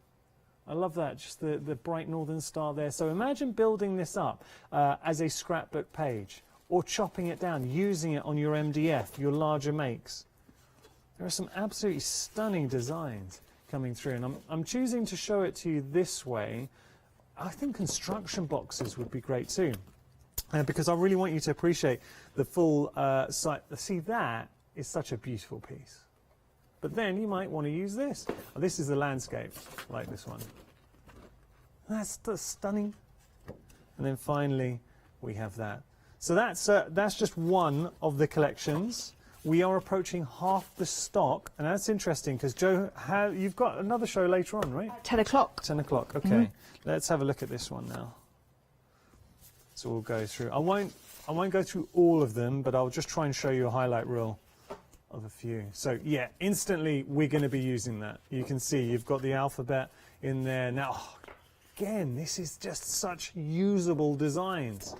H: I love that, just the bright northern star there. So imagine building this up as a scrapbook page, or chopping it down, using it on your MDF, your larger makes. There are some absolutely stunning designs coming through, and I'm choosing to show it to you this way. I think construction boxes would be great too, because I really want you to appreciate the full site. See, that is such a beautiful piece. But then you might want to use this. Oh, this is the landscape, like this one. That's stunning. And then finally, we have that. So that's just one of the collections. We are approaching half the stock, and that's interesting because Joe, you've got another show later on, right?
I: 10 o'clock.
H: 10 o'clock. Okay. Let's have a look at this one now. So we'll go through. I won't go through all of them, but I'll just try and show you a highlight reel of a few. So yeah, instantly we're going to be using that. You can see you've got the alphabet in there. Now, again, this is just such usable designs.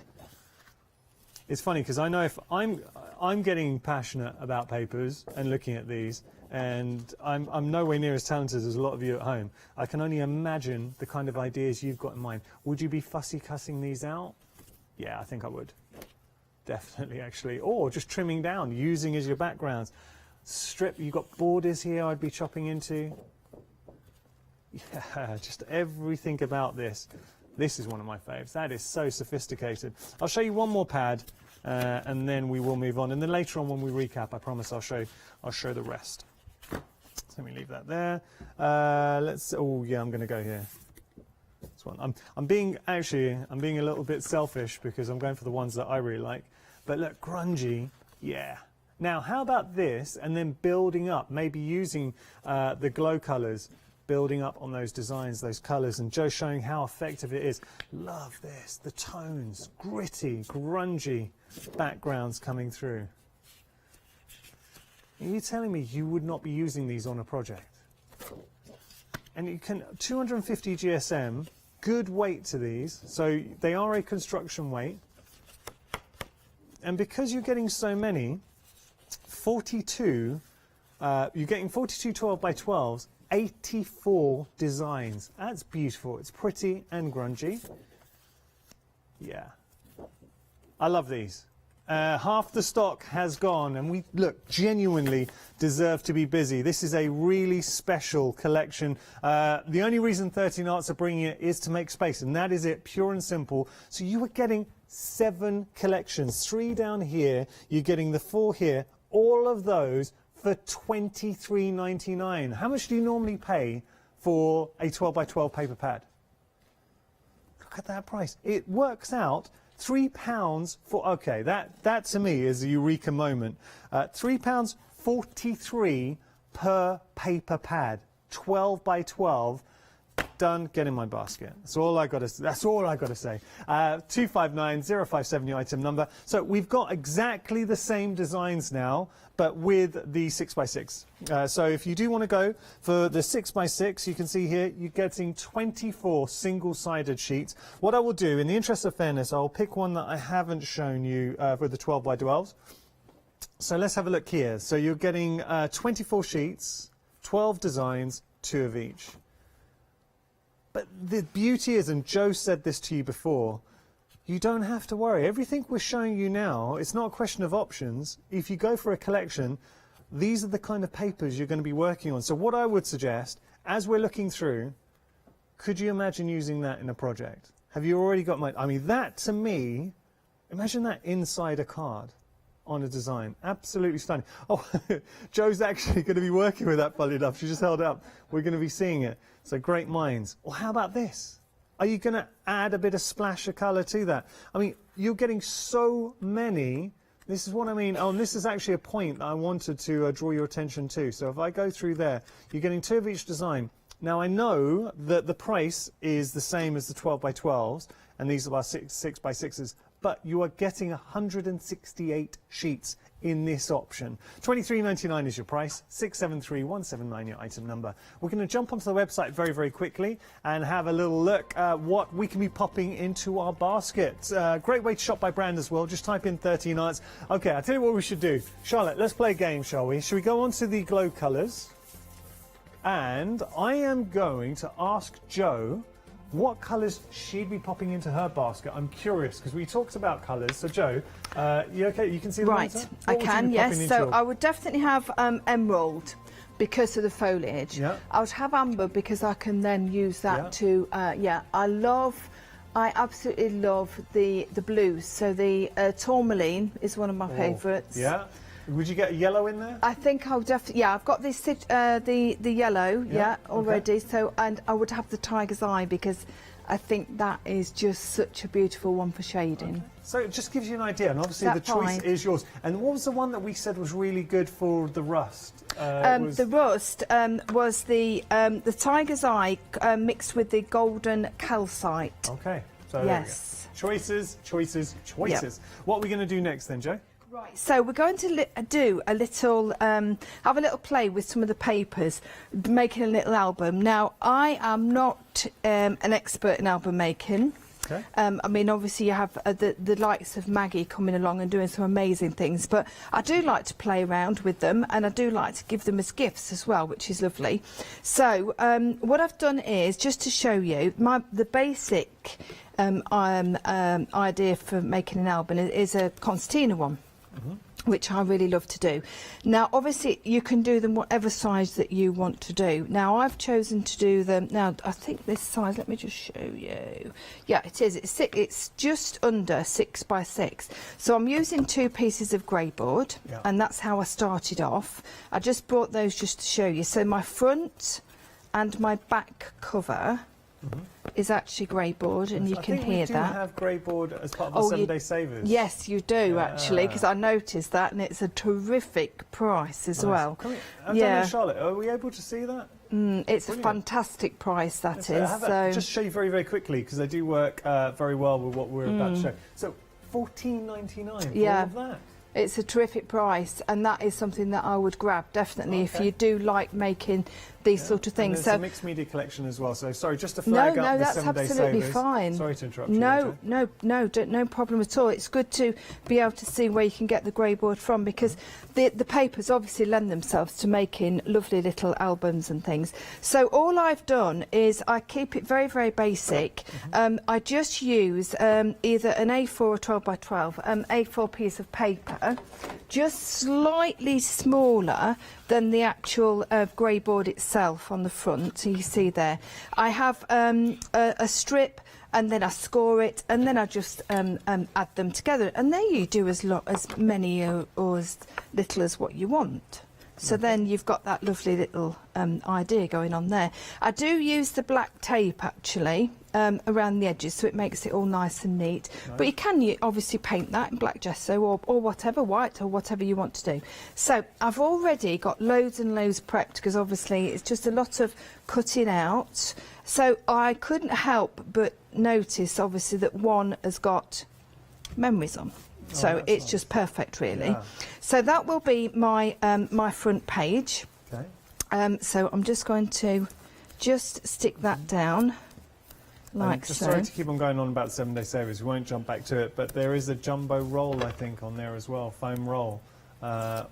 H: It's funny because I know if I'm getting passionate about papers and looking at these, and I'm nowhere near as talented as a lot of you at home. I can only imagine the kind of ideas you've got in mind. Would you be fussy cutting these out? Yeah, I think I would. Definitely, actually. Or just trimming down, using as your backgrounds. Strip, you've got borders here I'd be chopping into. Yeah, just everything about this. This is one of my faves. That is so sophisticated. I'll show you one more pad, and then we will move on. And then later on when we recap, I promise I'll show the rest. So let me leave that there. Oh yeah, I'm going to go here. This one. I'm being a little bit selfish because I'm going for the ones that I really like. But look, grungy, yeah. Now, how about this, and then building up, maybe using the glow colours, building up on those designs, those colours, and Joe showing how effective it is. Love this, the tones, gritty, grungy backgrounds coming through. Are you telling me you would not be using these on a project? And you can, 250 GSM, good weight to these, so they are a construction weight. And because you're getting so many, 42, you're getting 42 12 by 12s, 84 designs. That's beautiful. It's pretty and grungy. Yeah. I love these. Half the stock has gone, and we, look, genuinely deserve to be busy. This is a really special collection. The only reason 13 Arts are bringing it is to make space, and that is it, pure and simple. So you are getting 7 collections, 3 down here, you're getting the 4 here, all of those for $23.99. How much do you normally pay for a 12 by 12 paper pad? Look at that price. It works out £3 for, okay, that to me is a eureka moment. £3.43 per paper pad, 12 by 12. done, get in my basket. That's all I got to say. 259057, your item number. So we've got exactly the same designs now, but with the 6x6. So if you do want to go for the 6x6, you can see here you're getting 24 single-sided sheets. What I will do, in the interest of fairness, I'll pick one that I haven't shown you for the 12x12s. So let's have a look here. So you're getting 24 sheets, 12 designs, 2 of each. But the beauty is, and Joe said this to you before, you don't have to worry. Everything we're showing you now, it's not a question of options. If you go for a collection, these are the kind of papers you're going to be working on. So what I would suggest, as we're looking through, could you imagine using that in a project? Have you already got I mean, that to me, imagine that inside a card on a design. Absolutely stunning. Oh, Joe's actually going to be working with that, funny enough. She just held it up. We're going to be seeing it. So great minds. Or how about this? Are you going to add a bit of splash of colour to that? I mean, you're getting so many. This is what I mean. Oh, and this is actually a point that I wanted to draw your attention to. So if I go through there, you're getting 2 of each design. Now, I know that the price is the same as the 12x12s, and these are our 6x6s, but you are getting 168 sheets in this option. $23.99 is your price, 673179 your item number. We're going to jump onto the website very, very quickly and have a little look at what we can be popping into our basket. Great way to shop by brand as well. Just type in 13 Arts. Okay, I'll tell you what we should do. Charlotte, let's play a game, shall we? Should we go on to the glow colours? And I am going to ask Joe what colours she'd be popping into her basket. I'm curious, because we talked about colours. So, Joe, you okay? You can see the
I: Right,
H: answer?
I: I can, yes. So
H: your...
I: I would definitely have emerald because of the foliage.
H: Yeah.
I: I would have amber because I can then use that to, I absolutely love the blues. So the tourmaline is one of my favourites.
H: Yeah. Would you get a yellow in there?
I: I think I'll definitely, yeah, I've got this, the yellow, already. Okay. So, and I would have the tiger's eye because I think that is just such a beautiful one for shading.
H: Okay. So it just gives you an idea, and obviously the choice is yours. And what was the one that we said was really good for the rust?
I: The rust was the tiger's eye mixed with the golden calcite.
H: Okay, so
I: yes.
H: Choices. Yep. What are we going to do next then, Joe?
I: Right, so we're going to do a little, have a little play with some of the papers, making a little album. Now, I am not an expert in album making.
H: Okay.
I: I mean, obviously you have the likes of Maggie coming along and doing some amazing things, but I do like to play around with them, and I do like to give them as gifts as well, which is lovely. So what I've done is, just to show you, the basic idea for making an album is a concertina one. Which I really love to do. Now, obviously, you can do them whatever size that you want to do. Now, I've chosen to do them. Now, I think this size. Let me just show you. Yeah, it is. It's just under 6x6. So I'm using 2 pieces of grey board, and that's how I started off. I just brought those just to show you. So my front and my back cover is actually grey board, and you can hear that.
H: I do have grey board as part of the 7-day savers.
I: Yes, you do actually, because I noticed that, and it's a terrific price as well.
H: I don't know, Charlotte, are we able to see that?
I: It's a fantastic price, that is.
H: So just show you very, very quickly, because they do work very well with what we're about to show. So $14.99 for all of that.
I: It's a terrific price, and that is something that I would grab, definitely, if you do like making these sort of things.
H: And there's a mixed media collection as well, so sorry, just to flag up the 7-day savers. No, that's absolutely fine. Sorry to interrupt you.
I: No problem at all. It's good to be able to see where you can get the grey board from, because the papers obviously lend themselves to making lovely little albums and things. So all I've done is I keep it very, very basic. I just use either an A4 or 12x12, A4 piece of paper, just slightly smaller than the actual grey board itself on the front. So you see there, I have a strip, and then I score it, and then I just add them together, and there you do as many or as little as what you want. So then you've got that lovely little idea going on there. I do use the black tape actually around the edges, so it makes it all nice and neat. But you can obviously paint that in black gesso or whatever, white or whatever you want to do. So I've already got loads and loads prepped, because obviously it's just a lot of cutting out. So I couldn't help but notice, obviously, that one has got memories on. So it's just perfect, really.
H: Yeah.
I: So that will be my my front page.
H: Okay.
I: So I'm just going to stick that down like
H: just
I: so.
H: sorry to keep on going on about 7-day savers. We won't jump back to it, but there is a jumbo roll, I think, on there as well, foam roll.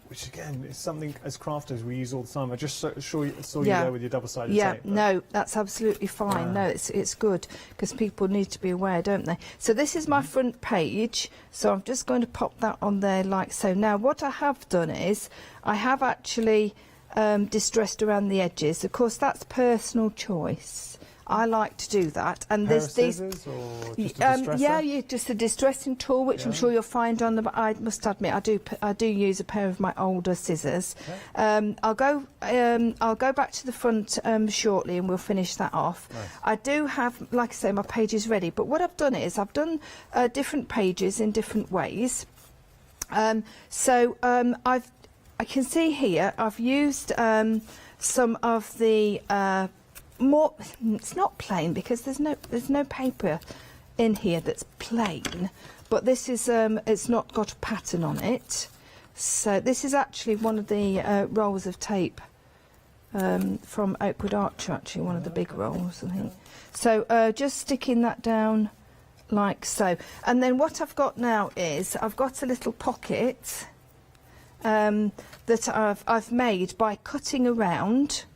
H: Which again is something as crafters we use all the time. I just saw you there with your double-sided tape.
I: No, that's absolutely fine. No, it's good because people need to be aware, don't they? So this is my front page. So I'm just going to pop that on there like so. Now what I have done is I have actually distressed around the edges. Of course, that's personal choice. I like to do that, and there's these.
H: Or just a distressor?
I: Yeah, just a distressing tool, which I'm sure you'll find on the. I must admit, I do use a pair of my older scissors. Okay. I'll go back to the front shortly, and we'll finish that off. Nice. I do have, like I say, my pages ready. But what I've done is I've done different pages in different ways. I can see here I've used some of the. More, it's not plain because there's no paper in here that's plain, but this is it's not got a pattern on it. So this is actually one of the rolls of tape from Oakwood Archer, actually one of the big rolls, I think. So just sticking that down like so, and then what I've got now is I've got a little pocket that I've made by cutting around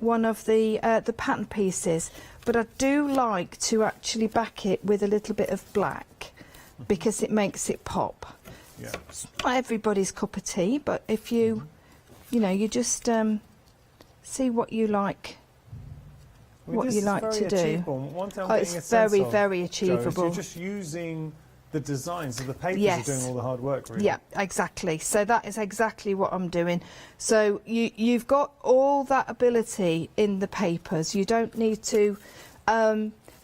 I: one of the pattern pieces, but I do like to actually back it with a little bit of black because it makes it pop.
H: Yeah.
I: It's not everybody's cup of tea, but if you you just see what you like. What you like to do.
H: One thing
I: it's very achievable.
H: Joe, you're just using the designs of the papers are doing all the hard work, really.
I: Yeah, exactly. So that is exactly what I'm doing. So you've got all that ability in the papers. You don't need to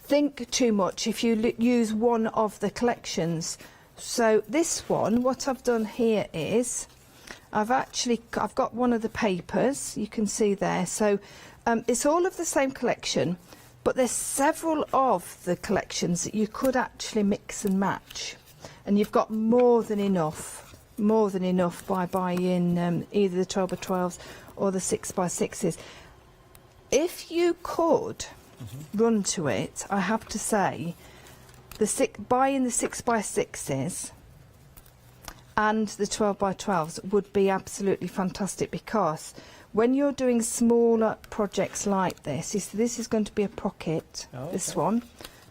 I: think too much if you use one of the collections. So this one, what I've done here is I've got one of the papers, you can see there. So it's all of the same collection, but there's several of the collections that you could actually mix and match, and you've got more than enough by buying either the 12x12s or the 6x6s. If you could run to it, I have to say, buying the 6x6s and the 12x12s would be absolutely fantastic, because when you're doing smaller projects like this is going to be a pocket, this one,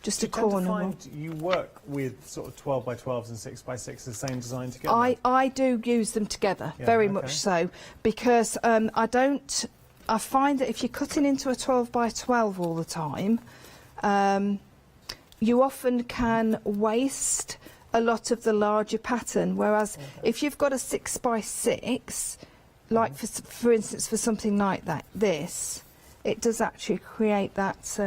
I: just a corner.
H: You work with sort of 12x12s and 6x6s, the same design together?
I: I do use them together, very much so, because I find that if you're cutting into a 12x12 all the time, you often can waste a lot of the larger pattern, whereas if you've got a 6x6, like for instance for something like this, it does actually create that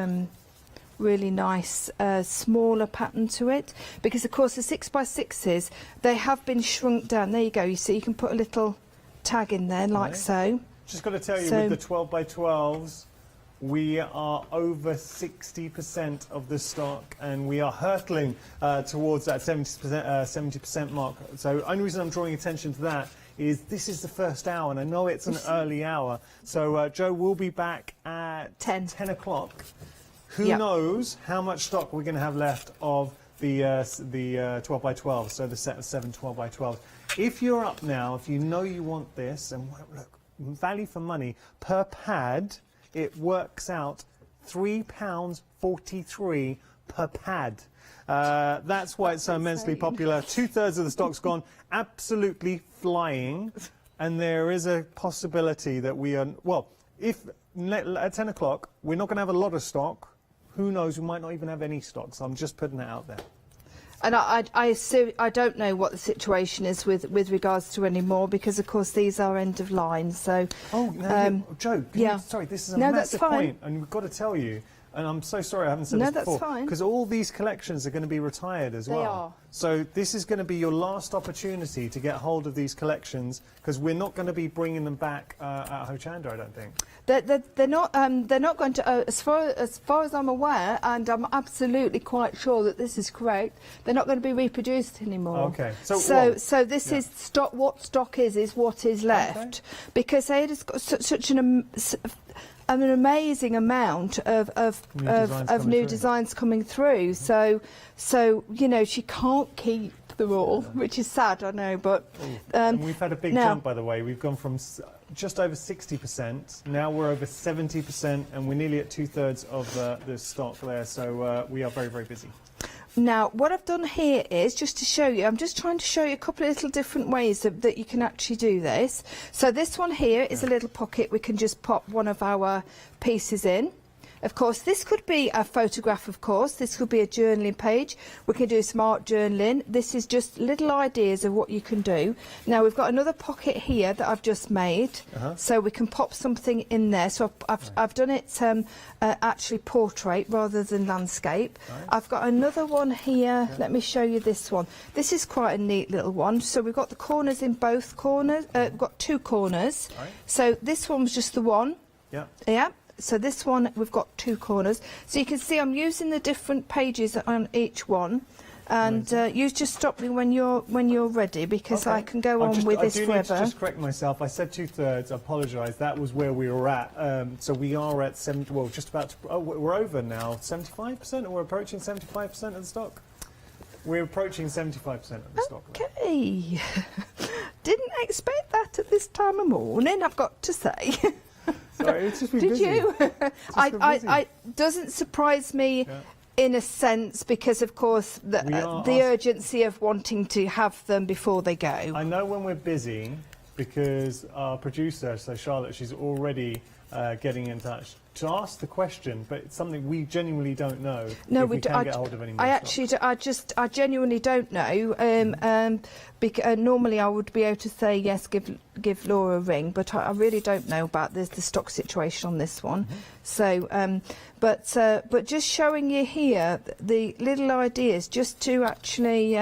I: really nice smaller pattern to it, because of course the 6x6s, they have been shrunk down. There you go, you see, you can put a little tag in there like so.
H: Just got to tell you, with the 12x12s, we are over 60% of the stock, and we are hurtling towards that 70% mark. So the only reason I'm drawing attention to that is this is the first hour, and I know it's an early hour. So Joe will be back at 10 o'clock. Who knows how much stock we're going to have left of the 12x12, so the set of 7 12x12s. If you're up now, if you know you want this, and look, value for money per pad, it works out £3.43 per pad. That's why it's so immensely popular. 2/3 of the stock's gone, absolutely flying, and there is a possibility that we are, well, if at 10 o'clock we're not going to have a lot of stock, who knows, we might not even have any stock, so I'm just putting that out there.
I: And I don't know what the situation is with regards to any more, because of course these are end of line. So
H: Joe, sorry, this is a massive point, and we've got to tell you, and I'm so sorry I haven't said
I: No,
H: this
I: that's
H: before,
I: fine.
H: because all these collections are going to be retired as well.
I: They are.
H: So this is going to be your last opportunity to get hold of these collections, because we're not going to be bringing them back at Hochanda, I don't think.
I: They're not going to, as far as I'm aware, and I'm absolutely quite sure that this is correct, they're not going to be reproduced anymore.
H: Okay. So
I: this is stock. What stock is what is left, because Ada's got such an amazing amount of new designs coming through. So you know, she can't keep them all, which is sad, I know, but
H: and we've had a big jump, by the way. We've gone from just over 60%, now we're over 70%, and we're nearly at 2/3 of the stock there, so we are very, very busy.
I: Now, what I've done here is, just to show you, I'm just trying to show you a couple of little different ways that you can actually do this. So this one here is a little pocket. We can just pop one of our pieces in. Of course, this could be a photograph, of course. This could be a journaling page. We can do some art journaling. This is just little ideas of what you can do. Now, we've got another pocket here that I've just made. So we can pop something in there. So I've done it actually portrait rather than landscape. I've got another one here. Let me show you this one. This is quite a neat little one. So we've got the corners in both corners. We've got two corners. So this one was just the one. Yeah. So this one, we've got two corners. So you can see I'm using the different pages on each one. And you just stop me when you're ready, because I can go on with this forever.
H: I do need to just correct myself. I said 2/3. I apologise. That was where we were at. So we are at 70. Well, just about. We're over now. 75%, or we're approaching 75% of the stock. We're approaching 75% of the stock.
I: Okay. Didn't expect that at this time of morning, I've got to say.
H: Sorry, it's just been
I: Did
H: busy.
I: you? I doesn't surprise me in a sense, because of course the urgency of wanting to have them before they go.
H: I know when we're busy, because our producer, so Charlotte, she's already getting in touch to ask the question, but it's something we genuinely don't know.
I: No,
H: we can't get hold of any more
I: I genuinely don't know. Normally I would be able to say yes, give Laura a ring, but I really don't know about the stock situation on this one. So, but just showing you here the little ideas, just to actually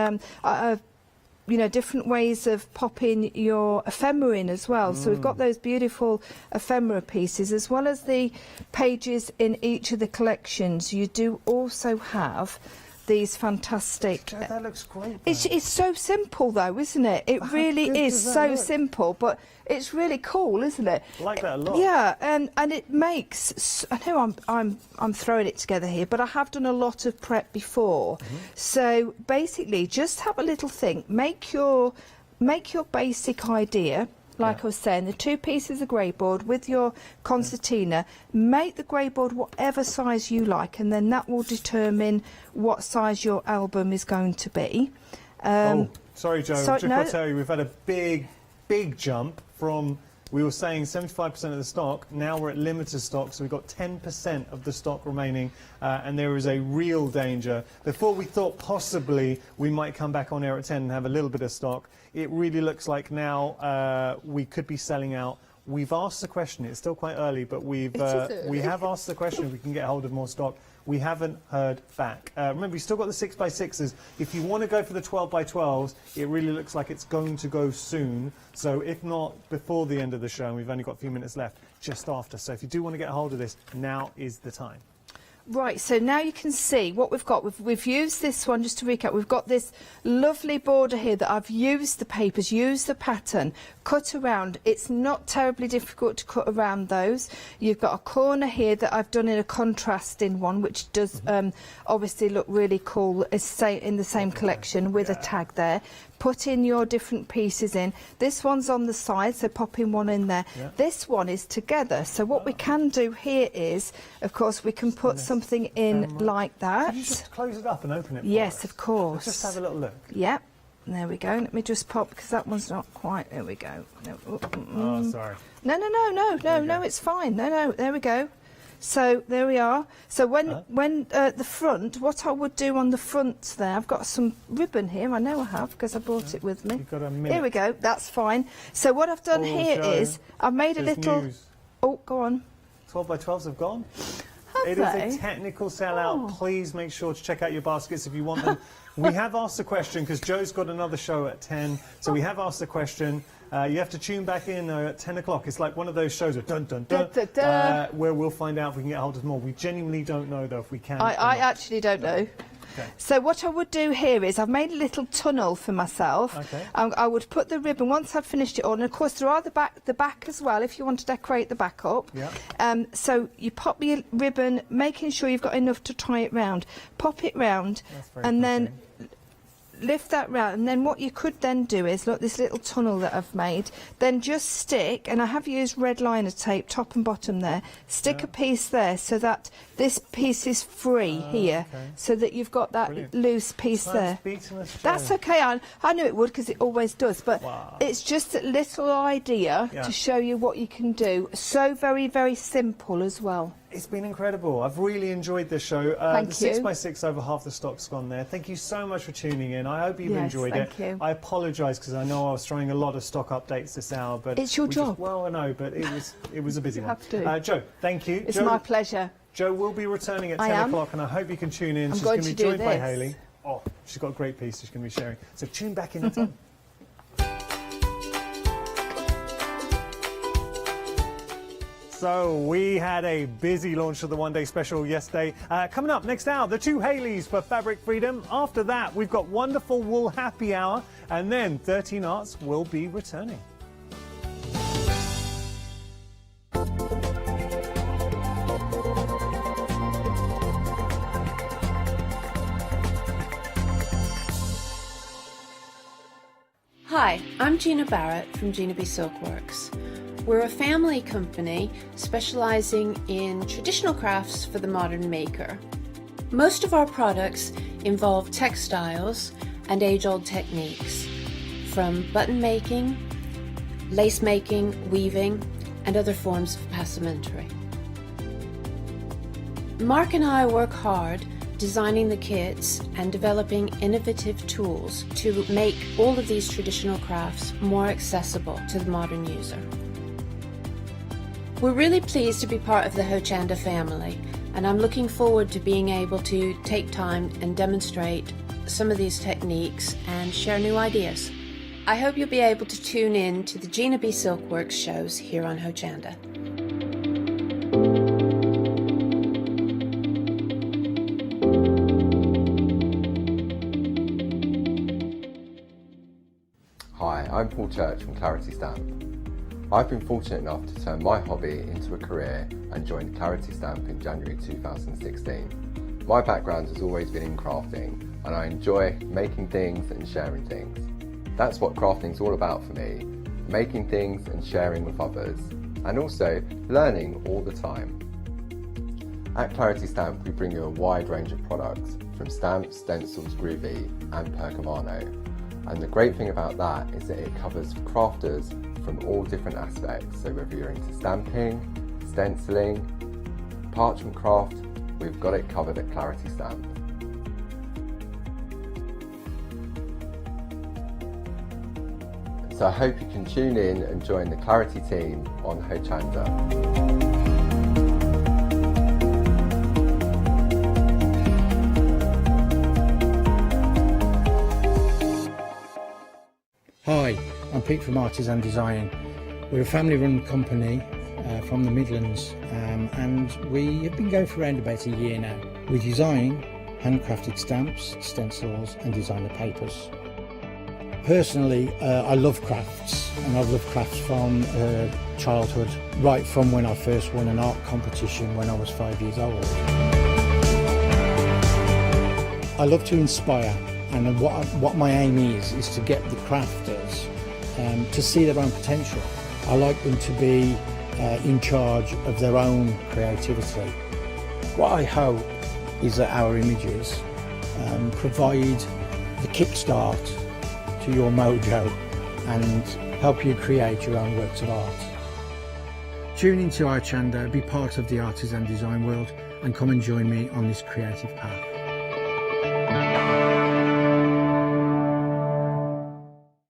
I: you know, different ways of popping your ephemera in as well. So we've got those beautiful ephemera pieces, as well as the pages in each of the collections. You do also have these fantastic...
H: That looks great.
I: It's so simple though, isn't it? It really is so simple, but it's really cool, isn't it?
H: I like that a lot.
I: Yeah, and it makes... I know I'm throwing it together here, but I have done a lot of prep before. So basically, just have a little think. Make your basic idea. Like I was saying, the two pieces of grey board with your concertina, make the grey board whatever size you like, and then that will determine what size your album is going to be.
H: Sorry, Joe, just got to tell you, we've had a big jump from, we were saying 75% of the stock, now we're at limited stock, so we've got 10% of the stock remaining, and there is a real danger. Before we thought possibly we might come back on air at 10 and have a little bit of stock, it really looks like now we could be selling out. We've asked the question, it's still quite early, but we have asked the question if we can get hold of more stock. We haven't heard back. Remember, you've still got the 6x6s. If you want to go for the 12x12s, it really looks like it's going to go soon. So if not before the end of the show, and we've only got a few minutes left, just after. So if you do want to get a hold of this, now is the time.
I: Right, so now you can see what we've got. We've used this one, just to recap, we've got this lovely border here that I've used the papers, used the pattern, cut around. It's not terribly difficult to cut around those. You've got a corner here that I've done in a contrasting one, which does obviously look really cool, in the same collection with a tag there. Put in your different pieces in. This one's on the side, so pop in one in there. This one is together. So what we can do here is, of course, we can put something in like that.
H: Could you just close it up and open it for
I: Yes,
H: us?
I: of course.
H: Let's just have a little look.
I: Yep. There we go. Let me just pop, because that one's not quite. There we go.
H: Oh, sorry.
I: No, it's fine. No, there we go. So there we are. So when the front, what I would do on the front there, I've got some ribbon here. I know I have, because I brought it with me.
H: You've got a minute.
I: Here we go. That's fine. So what I've done here is I've made a little.
H: News.
I: Oh, go on.
H: 12x12s have gone? It is a technical sellout. Please make sure to check out your baskets if you want them. We have asked the question, because Joe's got another show at 10, so we have asked the question. You have to tune back in at 10 o'clock. It's like one of those shows of dun dun dun, where we'll find out if we can get hold of more. We genuinely don't know, though, if we can.
I: I actually don't know.
H: Okay.
I: So what I would do here is I've made a little tunnel for myself.
H: Okay.
I: I would put the ribbon once I've finished it on, and of course there are the back as well if you want to decorate the back up.
H: Yeah.
I: So you pop your ribbon, making sure you've got enough to tie it round. Pop it round, and then lift that round, and then what you could then do is, look, this little tunnel that I've made, then just stick, and I have used red liner tape top and bottom there, stick a piece there so that this piece is free here, so that you've got that loose piece there. That's okay, I knew it would, because it always does, but it's just a little idea to show you what you can do. So very, very simple as well.
H: It's been incredible. I've really enjoyed this show.
I: Thank
H: the
I: you.
H: 6x6, over half the stock's gone there. Thank you so much for tuning in. I hope you've enjoyed it.
I: You.
H: I apologise, because I know I was throwing a lot of stock updates this hour, but
I: it's your job.
H: Well, I know, but it was a busy one.
I: Have to.
H: Joe, thank you.
I: It's
H: Joe,
I: my pleasure.
H: Joe will be returning at 10 o'clock, and I hope you can tune in. She's
I: going
H: to be
I: to
H: joined
I: do
H: by
I: this.
H: Hayley. Oh, she's got a great piece she's going to be sharing. So tune back in at 10. So we had a busy launch of the one-day special yesterday. Coming up next hour, the 2 Haleys for Fabric Freedom. After that, we've got Wonderful Wool Happy Hour, and then 13 Arts will be returning.
J: Hi, I'm Gina Barrett from Gina B Silkworks. We're a family company specialising in traditional crafts for the modern maker. Most of our products involve textiles and age-old techniques, from button making, lace making, weaving, and other forms of passementerie. Mark and I work hard designing the kits and developing innovative tools to make all of these traditional crafts more accessible to the modern user. We're really pleased to be part of the Hochanda family, and I'm looking forward to being able to take time and demonstrate some of these techniques and share new ideas. I hope you'll be able to tune in to the Gina B Silkworks shows here on Hochanda.
K: Hi, I'm Paul Church from Clarity Stamp. I've been fortunate enough to turn my hobby into a career and joined Clarity Stamp in January 2016. My background has always been in crafting, and I enjoy making things and sharing things. That's what crafting's all about for me, making things and sharing with others, and also learning all the time. At Clarity Stamp, we bring you a wide range of products, from stamps, stencils, groovy, and percamano. And the great thing about that is that it covers crafters from all different aspects. So whether you're into stamping, stenciling, parchment craft, we've got it covered at Clarity Stamp. So I hope you can tune in and join the Clarity team on Hochanda.
L: Hi, I'm Pete from Artisan Design. We're a family-run company from the Midlands, and we have been going for around about a year now. We design handcrafted stamps, stencils and designer papers. Personally, I love crafts, and I've loved crafts from childhood, right from when I first won an art competition when I was 5 years old. I love to inspire, and what my aim is to get the crafters to see their own potential. I like them to be in charge of their own creativity. What I hope is that our images provide the kickstart to your mojo and help you create your own works of art. Tune into Hochanda, be part of the artisan design world, and come and join me on this creative path.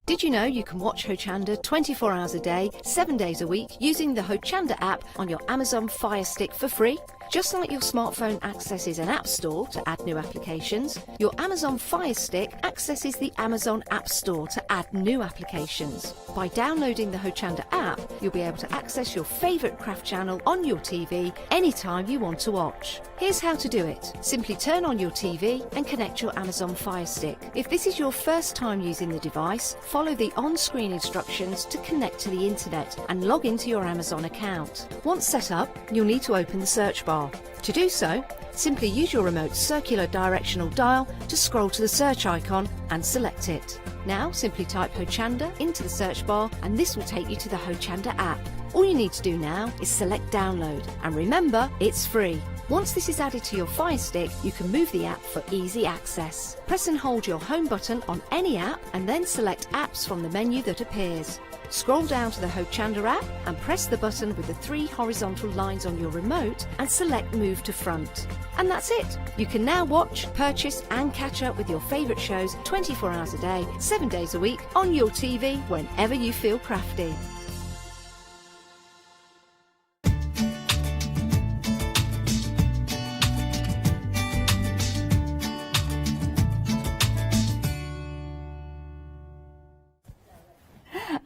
M: Did you know you can watch Hochanda 24 hours a day, 7 days a week using the Hochanda app on your Amazon Fire Stick for free? Just like your smartphone accesses an app store to add new applications, your Amazon Fire Stick accesses the Amazon App Store to add new applications. By downloading the Hochanda app, you'll be able to access your favourite craft channel on your TV anytime you want to watch. Here's how to do it. Simply turn on your TV and connect your Amazon Fire Stick. If this is your first time using the device, follow the on-screen instructions to connect to the internet and log into your Amazon account. Once set up, you'll need to open the search bar. To do so, simply use your remote circular directional dial to scroll to the search icon and select it. Now simply type Hochanda into the search bar and this will take you to the Hochanda app. All you need to do now is select download, and remember, it's free. Once this is added to your Fire Stick, you can move the app for easy access. Press and hold your home button on any app and then select apps from the menu that appears. Scroll down to the Hochanda app and press the button with the 3 horizontal lines on your remote and select Move to Front. And that's it. You can now watch, purchase and catch up with your favourite shows 24 hours a day, 7 days a week on your TV whenever you feel crafty.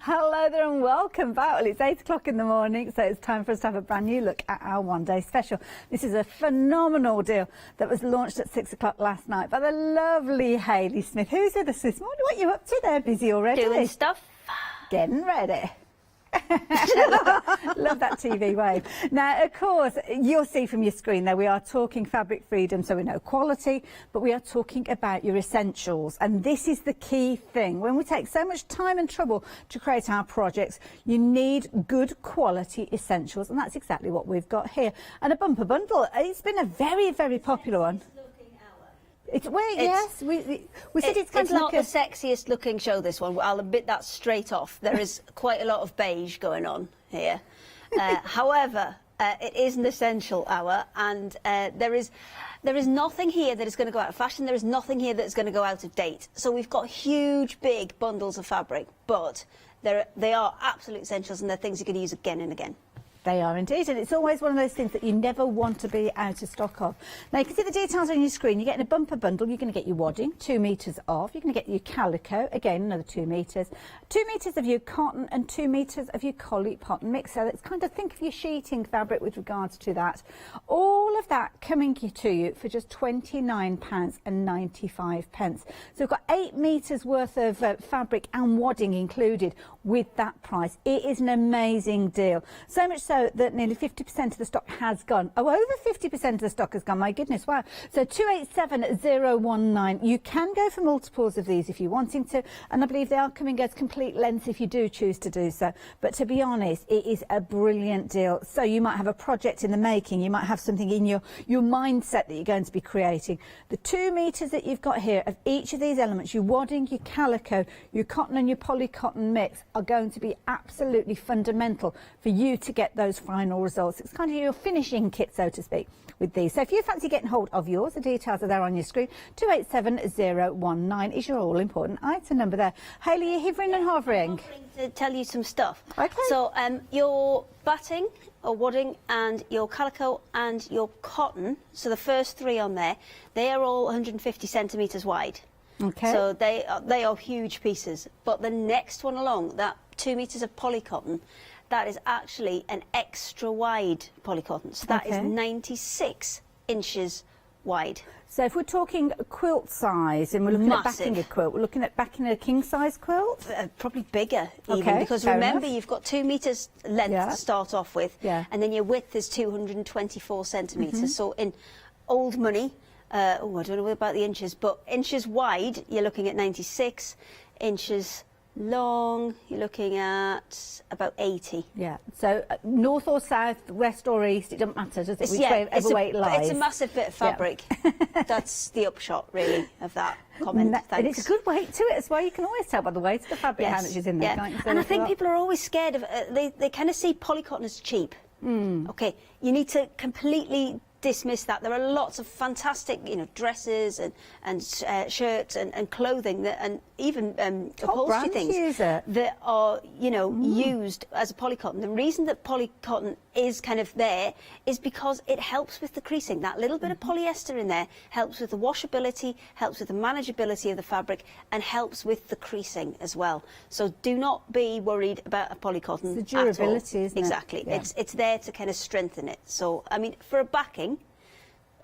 A: Hello there and welcome back. Well, it's 8 o'clock in the morning, so it's time for us to have a brand new look at our one-day special. This is a phenomenal deal that was launched at 6 o'clock last night by the lovely Hayley Smith. Who's with us this morning? What are you up to there? Busy already?
C: Doing stuff.
A: Getting ready. Love that TV wave. Now, of course, you'll see from your screen there we are talking fabric freedom, so we know quality, but we are talking about your essentials, and this is the key thing. When we take so much time and trouble to create our projects, you need good quality essentials, and that's exactly what we've got here. And a bumper bundle, it's been a very, very popular one. We said it's kind of
C: not
A: like
C: the sexiest looking show, this one. I'll admit that straight off. There is quite a lot of beige going on here. However, it is an essential hour, and there is nothing here that is going to go out of fashion. There is nothing here that is going to go out of date. So we've got huge, big bundles of fabric, but they are absolute essentials, and they're things you can use again and again.
A: They are indeed, and it's always one of those things that you never want to be out of stock of. Now, you can see the details on your screen. You're getting a bumper bundle. You're going to get your wadding, 2 metres of. You're going to get your calico, again, another 2 metres. 2 metres of your cotton and 2 metres of your collie cotton mix. So it's kind of, think of your sheeting fabric with regards to that. All of that coming to you for just £29.95. So we've got 8 metres worth of fabric and wadding included with that price. It is an amazing deal. So much so that nearly 50% of the stock has gone. Oh, over 50% of the stock has gone. My goodness, wow. So 287019. You can go for multiples of these if you're wanting to, and I believe they are coming as complete lengths if you do choose to do so. But to be honest, it is a brilliant deal. So you might have a project in the making. You might have something in your mindset that you're going to be creating. The 2 metres that you've got here of each of these elements, your wadding, your calico, your cotton and your polycotton mix, are going to be absolutely fundamental for you to get those final results. It's kind of your finishing kit, so to speak, with these. So if you fancy getting hold of yours, the details are there on your screen. 287019 is your all-important item number there. Hayley, you're hovering and hovering.
C: To tell you some stuff.
A: Okay.
C: So your batting or wadding and your calico and your cotton, so the first 3 on there, they are all 150 centimetres wide.
A: Okay.
C: So they are huge pieces. But the next one along, that 2 metres of polycotton, that is actually an extra wide polycotton. So that is 96 inches wide.
A: So if we're talking quilt size and we're looking at backing a quilt, we're looking at backing a king-size quilt?
C: Probably bigger even, because remember you've got 2 metres length to start off with, and then your width is 224 centimetres. So in old money, I don't know about the inches, but inches wide, you're looking at 96 inches. Long, you're looking at about 80.
A: Yeah. So north or south, west or east, it doesn't matter, does it?
C: It's
A: lies.
C: a massive bit of fabric. That's the upshot, really, of that comment.
A: And it's a good weight to it as well. You can always tell by the weight of the fabric how much is in there. Can't you? So
C: and I think people are always scared of they kind of see polycotton as cheap. Okay, you need to completely dismiss that. There are lots of fantastic, you know, dresses and shirts and clothing that, and even upholstery things that are, you know, used as a polycotton. The reason that polycotton is kind of there is because it helps with the creasing. That little bit of polyester in there helps with the washability, helps with the manageability of the fabric, and helps with the creasing as well. So do not be worried about a polycotton.
A: It's the durability, isn't it?
C: Exactly.
A: Yeah.
C: It's there to kind of strengthen it. So, I mean, for a backing,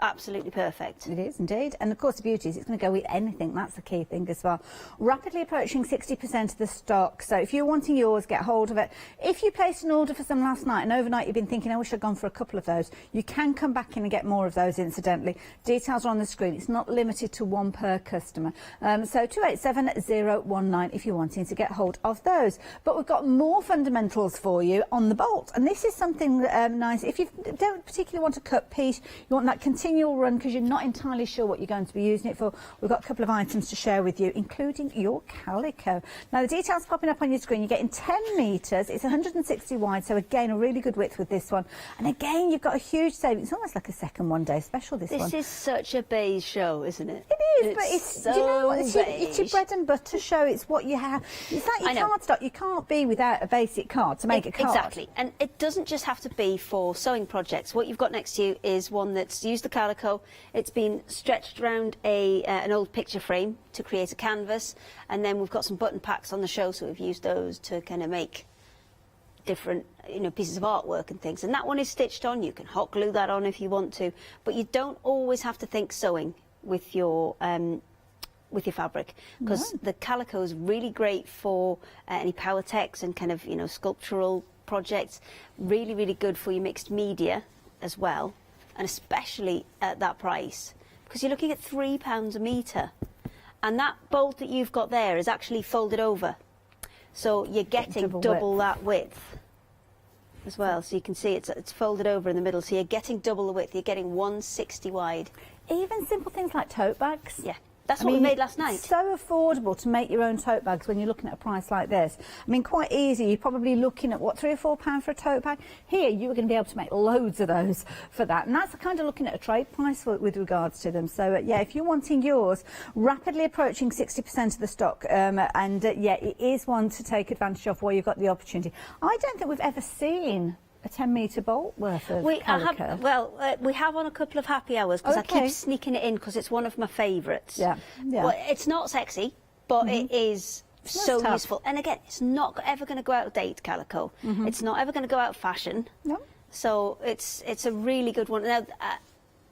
C: absolutely perfect.
A: It is indeed, and of course the beauty is it's going to go with anything. That's the key thing as well. Rapidly approaching 60% of the stock, so if you're wanting yours, get hold of it. If you placed an order for some last night and overnight you've been thinking, I wish I'd gone for a couple of those, you can come back in and get more of those incidentally. Details are on the screen. It's not limited to one per customer. So 287019 if you're wanting to get hold of those. But we've got more fundamentals for you on the bolt, and this is something nice. If you don't particularly want to cut piece, you want that continual run because you're not entirely sure what you're going to be using it for, we've got a couple of items to share with you, including your calico. Now the details popping up on your screen. You're getting 10 metres, it's 160 wide, so again a really good width with this one, and again you've got a huge saving. It's almost like a second one day special, this one.
C: This is such a beige show, isn't it?
A: It is, but it's,
C: so
A: do you know what, it's your
C: beige.
A: bread and butter show. It's what you have. It's like your card stock. You can't be without a basic card to make a card.
C: Exactly, and it doesn't just have to be for sewing projects. What you've got next to you is one that's used the calico. It's been stretched around an old picture frame to create a canvas, and then we've got some button packs on the show, so we've used those to kind of make different, you know, pieces of artwork and things. And that one is stitched on. You can hot glue that on if you want to, but you don't always have to think sewing with your fabric, because the calico is really great for any power techs and kind of, you know, sculptural projects. Really, really good for your mixed media as well, and especially at that price, because you're looking at £3 a metre, and that bolt that you've got there is actually folded over, so you're getting double that width as well. So you can see it's folded over in the middle, so you're getting double the width. You're getting 160 wide.
A: Even simple things like tote bags.
C: Yeah. That's what we made last night.
A: So affordable to make your own tote bags when you're looking at a price like this. I mean, quite easy. You're probably looking at, what, £3 or £4 for a tote bag? Here, you're going to be able to make loads of those for that. And that's kind of looking at a trade price with regards to them. So, yeah, if you're wanting yours, rapidly approaching 60% of the stock. Yeah, it is one to take advantage of while you've got the opportunity. I don't think we've ever seen a 10-metre bolt worth of calico.
C: We have on a couple of happy hours, because I keep sneaking it in because it's one of my favourites.
A: Yeah.
C: Well, it's not sexy, but it is so useful. And again, it's not ever going to go out of date, calico. It's not ever going to go out of fashion.
A: No.
C: So it's a really good one. Now,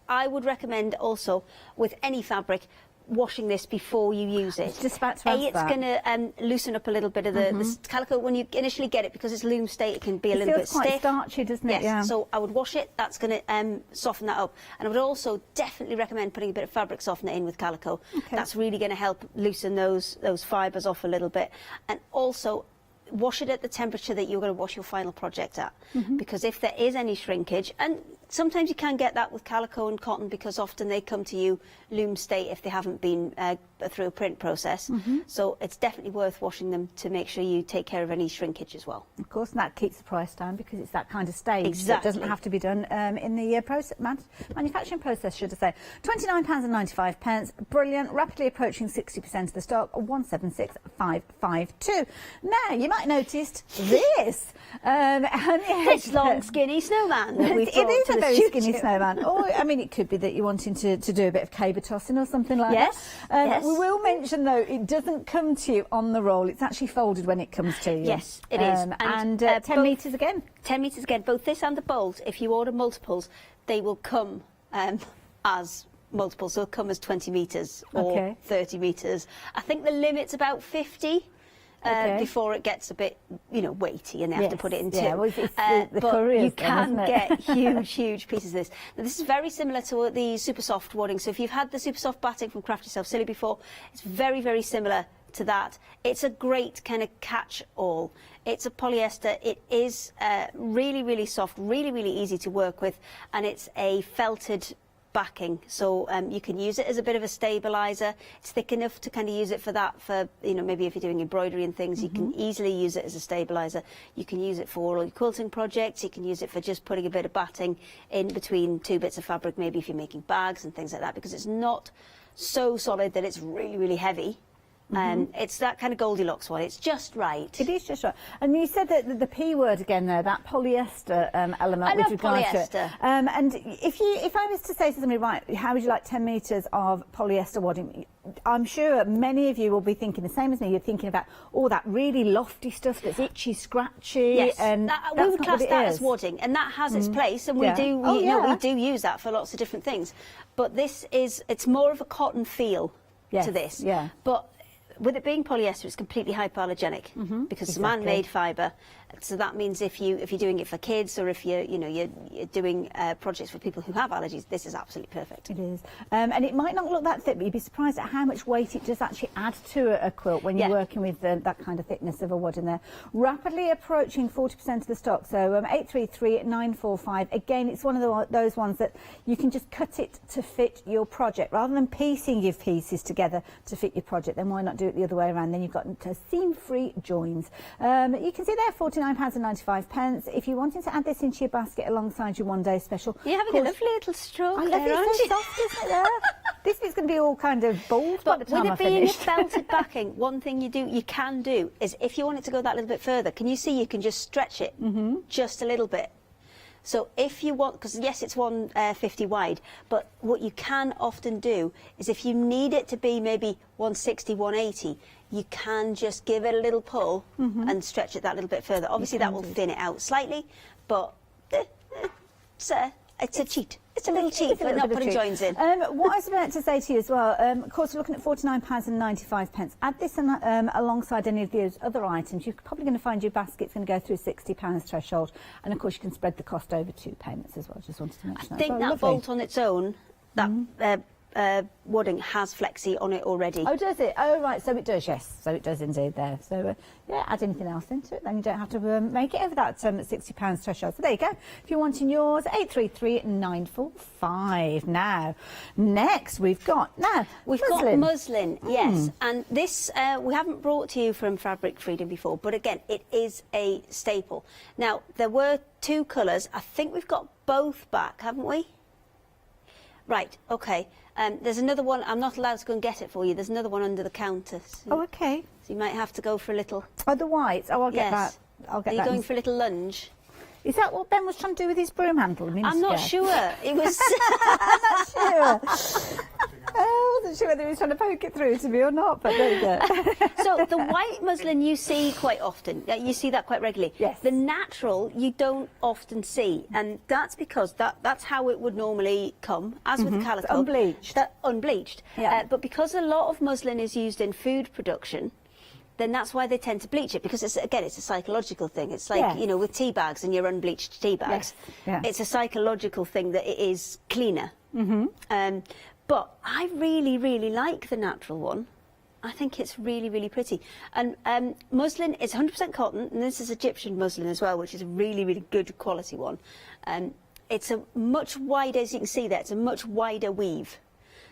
C: I would recommend also with any fabric, washing this before you use it.
A: Just about to
C: it's going to loosen up a little bit of the calico when you initially get it, because it's loom state. It can be a little bit stiff.
A: It feels quite starchy, doesn't it?
C: Yes. Yeah. So I would wash it. That's going to soften that up. And I would also definitely recommend putting a bit of fabric softener in with calico.
A: Okay.
C: That's really going to help loosen those fibres off a little bit. And also, wash it at the temperature that you're going to wash your final project at, because if there is any shrinkage, and sometimes you can get that with calico and cotton, because often they come to you loom state if they haven't been through a print process. So it's definitely worth washing them to make sure you take care of any shrinkage as well.
A: Of course, and that keeps the price down because it's that kind of stage.
C: Exactly.
A: That doesn't have to be done in the manufacturing process, should I say. £29.95. Brilliant. Rapidly approaching 60% of the stock. 176552. Now, you might have noticed this.
C: It's long, skinny snowman.
A: It is a very skinny snowman. Or, I mean, it could be that you're wanting to do a bit of caber tossing or something like that.
C: Yes.
A: We will mention, though, it doesn't come to you on the roll. It's actually folded when it comes to you.
C: Yes, it is.
A: And 10 metres again.
C: 10 metres again. Both this and the bolt, if you order multiples, they will come as multiples. They'll come as 20 metres or 30 metres. I think the limit's about 50. Before it gets a bit, you know, weighty, and they have to put it in two.
A: Yeah, well, the
C: but you can
A: get
C: huge pieces of this. Now, this is very similar to the super soft wadding. So if you've had the super soft batting from Craft Yourself Silly before, it's very, very similar to that. It's a great kind of catch-all. It's a polyester. It is really, really soft, really, really easy to work with, and it's a felted backing, so you can use it as a bit of a stabilizer. It's thick enough to kind of use it for that, for, you know, maybe if you're doing embroidery and things, you can easily use it as a stabilizer. You can use it for all your quilting projects. You can use it for just putting a bit of batting in between two bits of fabric, maybe if you're making bags and things like that, because it's not so solid that it's really, really heavy. It's that kind of Goldilocks one. It's just right.
A: It is just right. And you said that the P word again there, that polyester element.
C: I
A: with
C: love
A: regards
C: polyester.
A: To it. And if I was to say to somebody, right, how would you like 10 metres of polyester wadding? I'm sure many of you will be thinking the same as me. You're thinking about all that really lofty stuff that's itchy, scratchy.
C: Yes,
A: and
C: we would class that as wadding, and that has its place, and we do, you know, we do use that for lots of different things. But it's more of a cotton feel to this.
A: Yeah.
C: But with it being polyester, it's completely hypoallergenic because it's a man-made fibre. So that means if you're doing it for kids, or if you're doing projects for people who have allergies, this is absolutely perfect.
A: It is, and it might not look that thick, but you'd be surprised at how much weight it does actually add to a quilt when you're working with that kind of thickness of a wadding there. Rapidly approaching 40% of the stock, so 833-945. Again, it's one of those ones that you can just cut it to fit your project rather than piecing your pieces together to fit your project. Then why not do it the other way around? Then you've got seam-free joins. You can see there, £49.95. If you're wanting to add this into your basket alongside your one-day special,
C: you're having a lovely little stroke.
A: I love it. It's so soft, isn't it? There? This is going to be all kind of bald by the time I finish.
C: With it being a belted backing, one thing you can do is, if you want it to go that little bit further, can you see you can just stretch it just a little bit? So if you want, because yes, it's 150 wide, but what you can often do is, if you need it to be maybe 160, 180, you can just give it a little pull and stretch it that little bit further. Obviously, that will thin it out slightly, but it's a cheat. It's a little cheat for not putting joins in.
A: What I was about to say to you as well, of course, we're looking at £49.95. Add this alongside any of those other items. You're probably going to find your basket's going to go through a £60 threshold, and of course you can spread the cost over 2 payments as well. Just wanted to mention that.
C: I think that bolt on its own, that wadding has flexi on it already.
A: Oh, does it? Oh, right. So it does, yes. So it does indeed there. So, yeah, add anything else into it, then you don't have to make it over that £60 threshold. So there you go. If you're wanting yours, 833-945. Now, next we've got
C: muslin, yes. And this we haven't brought to you from Fabric Freedom before, but again, it is a staple. Now, there were 2 colours. I think we've got both back, haven't we? Right, okay. There's another one. I'm not allowed to go and get it for you. There's another one under the counter.
A: Oh, okay.
C: So you might have to go for a little...
A: Oh, the white. Oh, I'll get that. I'll get that.
C: Are you going for a little lunge?
A: Is that what Ben was trying to do with his broom handle?
C: I'm not sure. It was...
A: I'm not sure. I wasn't sure whether he was trying to poke it through to me or not, but there you go.
C: So the white muslin you see quite often. You see that quite regularly.
A: Yes.
C: The natural you don't often see, and that's because that's how it would normally come, as with calico.
A: Unbleached.
C: Unbleached.
A: Yeah.
C: But because a lot of muslin is used in food production, then that's why they tend to bleach it, because it's a psychological thing. It's like, you know, with tea bags and your unbleached tea bags.
A: Yes. Yeah.
C: It's a psychological thing that it is cleaner. But I really, really like the natural one. I think it's really, really pretty. And muslin is 100% cotton, and this is Egyptian muslin as well, which is a really, really good quality one. It's a much wider, as you can see there, it's a much wider weave.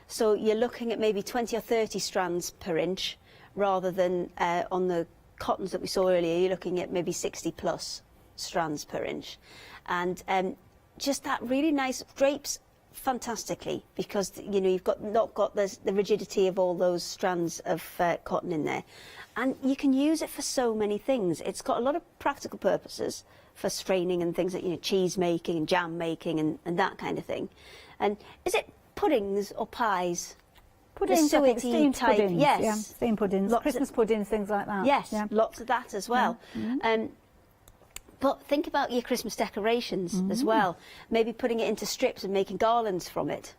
C: So you're looking at maybe 20 or 30 strands per inch, rather than on the cottons that we saw earlier, you're looking at maybe 60 plus strands per inch. And just that really nice drapes fantastically, because you know you've not got the rigidity of all those strands of cotton in there, and you can use it for so many things. It's got a lot of practical purposes for straining and things like, you know, cheese making and jam making and that kind of thing. And is it puddings or pies?
A: Puddings, I think, steamed
C: type,
A: puddings.
C: yes.
A: Yeah, steamed puddings, Christmas puddings, things like that.
C: Yes,
A: yeah.
C: Lots of that as well. But think about your Christmas decorations as well. Maybe putting it into strips and making garlands from it.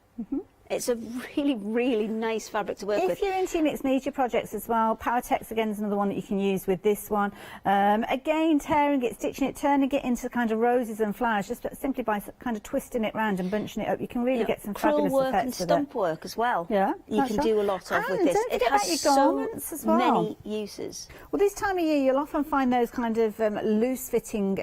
C: It's a really, really nice fabric to work with.
A: If you're into mixed media projects as well, Powertex again is another one that you can use with this one. Again, tearing it, stitching it, turning it into kind of roses and flowers, just simply by kind of twisting it round and bunching it up, you can really get some fabulous
C: work and
A: effects with
C: stump work as well.
A: Yeah,
C: you can do a lot of with
A: and
C: this.
A: Don't
C: It
A: forget
C: has
A: about your
C: so
A: garments as well.
C: many uses.
A: Well, this time of year, you'll often find those kind of loose-fitting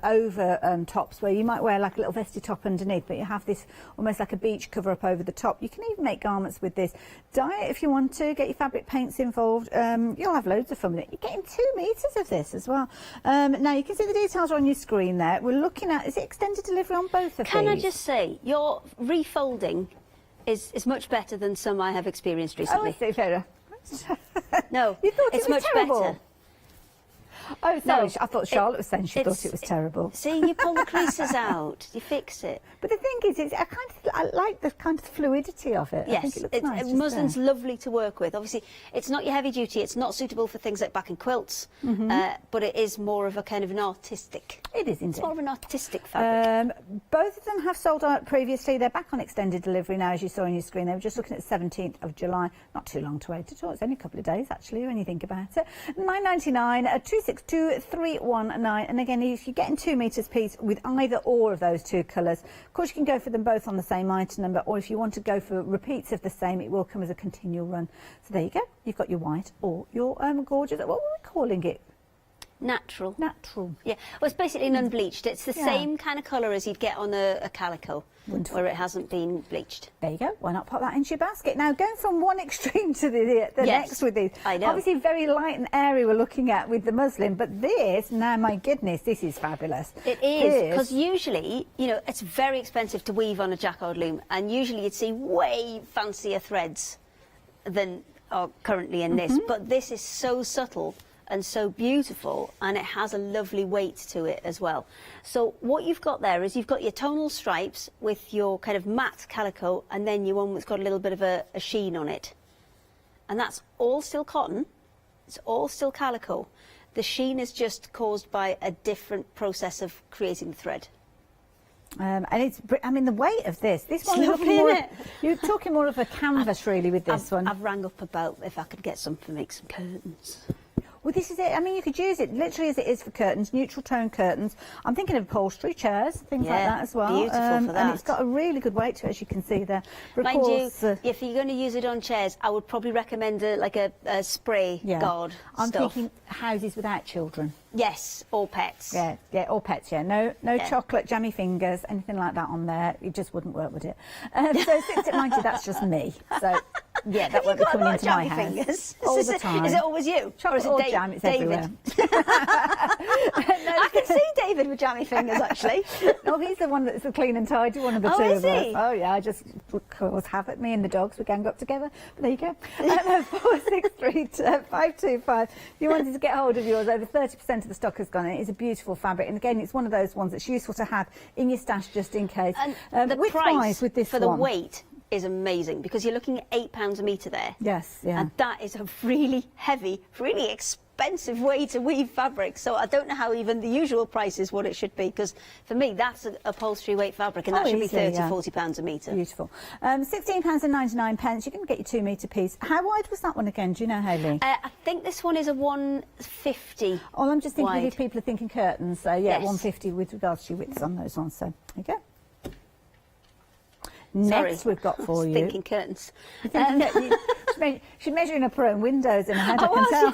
A: over tops where you might wear like a little vesty top underneath, but you have this almost like a beach cover up over the top. You can even make garments with this. Dye it if you want to, get your fabric paints involved. You'll have loads of fun with it. You're getting 2 metres of this as well. Now, you can see the details are on your screen there. We're looking at, is it extended delivery on both of these?
C: Can I just say, your refolding is much better than some I have experienced recently.
A: Oh, I see, Farah.
C: No,
A: You thought
C: it's
A: it was
C: much
A: terrible?
C: better.
A: Oh, sorry,
C: No,
A: I thought Charlotte was saying she thought
C: it's-
A: it was terrible.
C: See, you pull the creases out, you fix it.
A: But the thing is, I like the kind of fluidity of it. I
C: Yes,
A: think it looks nice. just
C: muslin's
A: there.
C: lovely to work with. Obviously, it's not your heavy duty. It's not suitable for things like back and quilts, but it is more of a kind of an artistic.
A: It is,
C: It's more of an artistic fabric.
A: Both of them have sold out previously. They're back on extended delivery now, as you saw on your screen. They were just looking at the 17th of July. Not too long to wait at all. It's only a couple of days, actually, when you think about it. £9.99, 262319. And again, if you're getting 2 metres piece with either or of those two colours, of course, you can go for them both on the same item number, or if you want to go for repeats of the same, it will come as a continual run. So there you go. You've got your white or your gorgeous, what were we calling it?
C: Natural.
A: Natural.
C: Yeah, well, it's basically an unbleached. It's the
A: Yeah.
C: same kind of colour as you'd get on a calico,
A: Wonderful.
C: where it hasn't been bleached.
A: There you go. Why not pop that into your basket? Now, going from one extreme to the
C: Yes,
A: next with these.
C: I know.
A: Obviously, very light and airy we're looking at with the muslin, but this, now, my goodness, this is fabulous.
C: It is, because usually, you know, it's very expensive to weave on a jacquard loom, and usually you'd see way fancier threads than are currently in this, but this is so subtle and so beautiful, and it has a lovely weight to it as well. So what you've got there is you've got your tonal stripes with your kind of matte calico, and then your one that's got a little bit of a sheen on it. And that's all still cotton, it's all still calico. The sheen is just caused by a different process of creating the thread.
A: And it's, I mean, the weight of this one,
C: lovely,
A: more,
C: isn't it?
A: you're talking more of a canvas, really, with this one.
C: I've rang up about if I could get some to make some curtains.
A: Well, this is it. I mean, you could use it literally as it is for curtains, neutral tone curtains. I'm thinking of upholstery chairs, things like that as well.
C: Beautiful for that.
A: And it's got a really good weight to it, as you can see there. But of
C: Mind
A: course,
C: you, if you're going to use it on chairs, I would probably recommend a spray guard
A: I'm
C: stuff.
A: thinking houses without children.
C: Yes, or pets.
A: Yeah, or pets, yeah. No chocolate, jammy fingers, anything like that on there. It just wouldn't work, would it? So 6 at 90, that's just me. So, yeah, that won't be coming into my house.
C: Fingers?
A: All the time.
C: Is it always you?
A: Chocolate
C: or is it
A: jam, it's
C: David?
A: everywhere.
C: I can see David with jammy fingers, actually.
A: No, he's the one that's the clean and tidy one of the
C: Oh,
A: two
C: is
A: of us.
C: he?
A: Oh, yeah, I just cause havoc. Me and the dogs, we gang up together. But there you go. 463-525. If you wanted to get hold of yours, over 30% of the stock has gone in. It's a beautiful fabric. And again, it's one of those ones that's useful to have in your stash just in case.
C: And the price
A: with this
C: for the
A: one.
C: weight is amazing, because you're looking at £8 a metre there.
A: Yes, yeah.
C: And that is a really heavy, really expensive way to weave fabric. So I don't know how even the usual price is what it should be, because for me that's an upholstery weight fabric, and that should be
A: easily,
C: £30–40 a metre.
A: Beautiful. £16.99. You can get your 2 metre piece. How wide was that one again? Do you know, Hayley?
C: I think this one is a 150.
A: Oh, I'm just thinking
C: wide.
A: if people are thinking curtains. So, yeah,
C: Yes.
A: 150 with regards to your widths on those ones. So, there you go.
C: Sorry.
A: Next we've got for you.
C: Thinking curtains.
A: She's measuring up her own windows in her head, I can tell.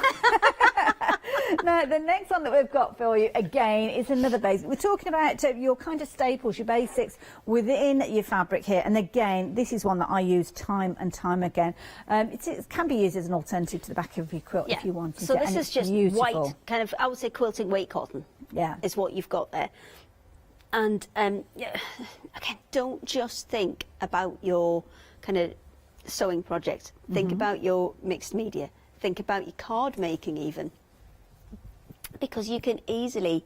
A: Now, the next one that we've got for you, again, is another basic. We're talking about your kind of staples, your basics within your fabric here. And again, this is one that I use time and time again. It can be used as an alternative to the back of your quilt if you want.
C: So this is just
A: beautiful.
C: white, kind of, I would say quilting weight cotton.
A: Yeah.
C: Is what you've got there. And again, don't just think about your kind of sewing project. Think about your mixed media. Think about your card making even. Because you can easily,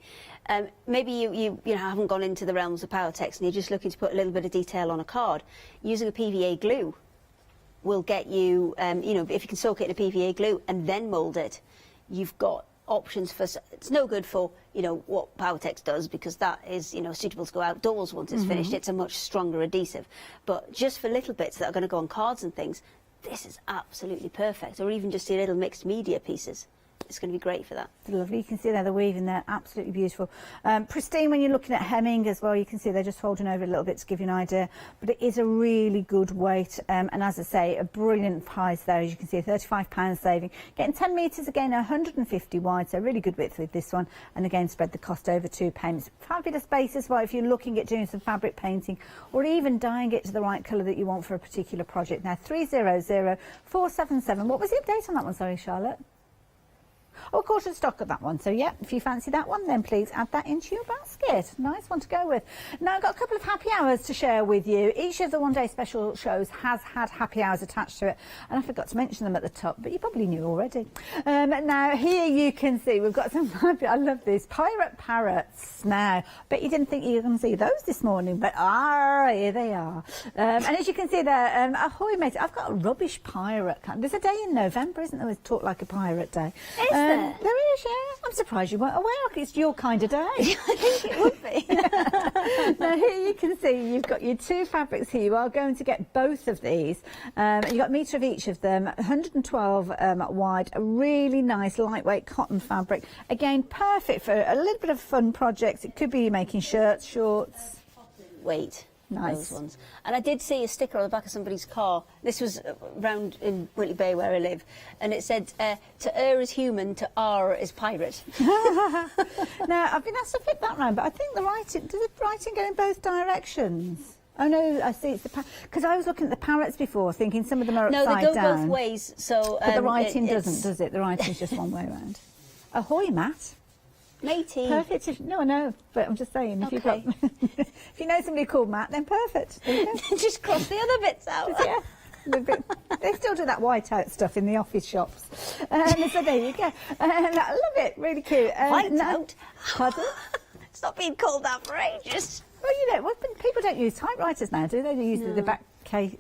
C: maybe you haven't gone into the realms of Powertex and you're just looking to put a little bit of detail on a card. Using a PVA glue will get you, if you can soak it in a PVA glue and then mould it, you've got options for. It's no good for what Powertex does, because that is suitable to go outdoors once it's finished. It's a much stronger adhesive. But just for little bits that are going to go on cards and things, this is absolutely perfect. Or even just your little mixed media pieces. It's going to be great for that.
A: Lovely. You can see there the weaving there, absolutely beautiful. Pristine when you're looking at hemming as well. You can see they're just folding over a little bit to give you an idea. But it is a really good weight. And as I say, a brilliant price there. As you can see, a £35 saving. Getting 10 metres again, 150 wide. So really good width with this one. And again, spread the cost over 2 payments. Fabulous base as well if you're looking at doing some fabric painting or even dyeing it to the right colour that you want for a particular project. Now, 300477. What was the update on that one? Sorry, Charlotte. Oh, of course, stock of that one. So, yeah, if you fancy that one, then please add that into your basket. Nice one to go with. Now, I've got a couple of happy hours to share with you. Each of the one-day special shows has had happy hours attached to it, and I forgot to mention them at the top, but you probably knew already. Now, here you can see we've got some, I love these, pirate parrots. Now, bet you didn't think you were going to see those this morning, but here they are. And as you can see there, ahoy, mate, I've got a rubbish pirate. There's a day in November, isn't there, with Talk Like a Pirate Day?
C: Is there?
A: There is, yeah. I'm surprised you weren't aware. It's your kind of day.
C: I think it would be.
A: Now, here you can see you've got your 2 fabrics here. You are going to get both of these. You've got a metre of each of them, 112 wide, a really nice lightweight cotton fabric. Again, perfect for a little bit of fun projects. It could be making shirts, shorts.
C: Wait.
A: Nice.
C: Those ones. And I did see a sticker on the back of somebody's car. This was round in Whitley Bay where I live, and it said, to err is human, to R is pirate.
A: Now, I've been asked to flip that round, but I think the writing, does the writing go in both directions? Oh no, I see it's the because I was looking at the parrots before, thinking some of them are upside down.
C: No, they go both ways. So,
A: but the writing doesn't, does it? The writing's just one way around. Ahoy, Matt.
C: Matey.
A: Perfect. No, I know, but I'm just saying, if,
C: okay.
A: if you know somebody called Matt, then perfect. There you go.
C: Just cross the other bits out.
A: Yeah. They still do that whiteout stuff in the office shops. So there you go. I love it. Really cute.
C: Whiteout?
A: Pardon?
C: It's not been called that for ages.
A: Well, people don't use typewriters now, do they? They use the back key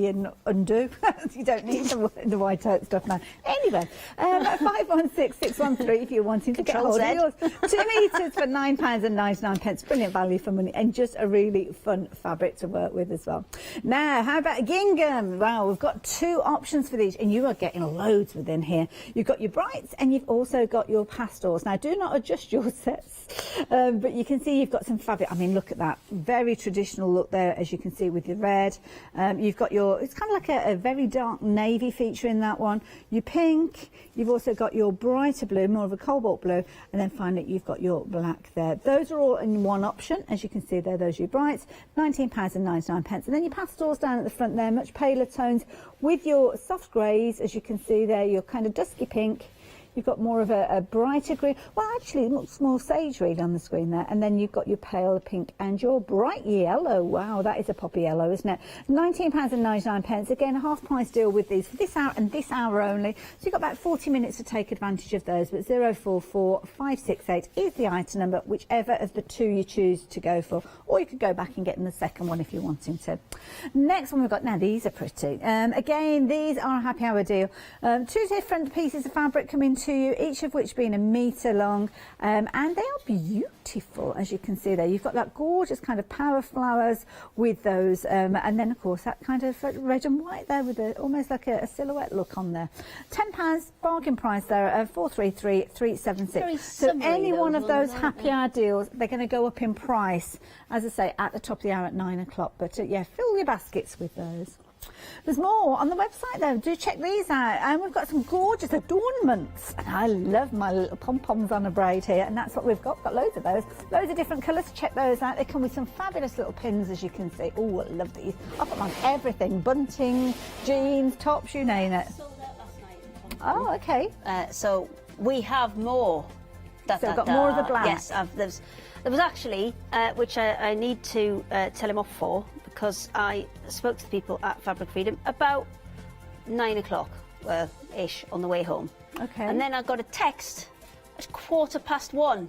A: and undo. You don't need the whiteout stuff now. Anyway, 516613 if you're wanting to get hold of yours. 2 metres for £9.99. Brilliant value for money, and just a really fun fabric to work with as well. Now, how about a gingham? Wow, we've got 2 options for these, and you are getting loads within here. You've got your brights, and you've also got your pastels. Now, do not adjust your sets, but you can see you've got some fabric. I mean, look at that. Very traditional look there, as you can see, with your red. You've got it's kind of like a very dark navy feature in that one. Your pink, you've also got your brighter blue, more of a cobalt blue, and then finally you've got your black there. Those are all in one option, as you can see there, those are your brights, £19.99. And then your pastels down at the front there, much paler tones, with your soft greys, as you can see there, your kind of dusky pink. You've got more of a brighter green. Well, actually, it looks more sage really on the screen there. And then you've got your pale pink and your bright yellow. Wow, that is a poppy yellow, isn't it? £19.99. Again, a half price deal with these for this hour and this hour only. So you've got about 40 minutes to take advantage of those. But 044568 is the item number, whichever of the 2 you choose to go for. Or you could go back and get in the second one if you're wanting to. Next one we've got, now these are pretty. Again, these are a happy hour deal. 2 different pieces of fabric come into you, each of which being a metre long, and they are beautiful, as you can see there. You've got that gorgeous kind of power flowers with those, and then of course that kind of red and white there with almost like a silhouette look on there. £10 bargain price there, 433376. So any one of those happy hour deals, they're going to go up in price, as I say, at the top of the hour at 9 o'clock. But yeah, fill your baskets with those. There's more on the website though, do check these out. And we've got some gorgeous adornments. And I love my little pom-poms on a braid here, and that's what we've got. Got loads of those. Loads of different colours, check those out. They come with some fabulous little pins, as you can see. Oh, I love these. I've got them on everything, bunting, jeans, tops, you name it. Oh, okay.
C: So we have more.
A: So we've got more of the black.
C: Yes, there was actually, which I need to tell him off for, because I spoke to the people at Fabric Freedom about 9 o'clock, ish, on the way home.
A: Okay.
C: And then I got a text at 1:15.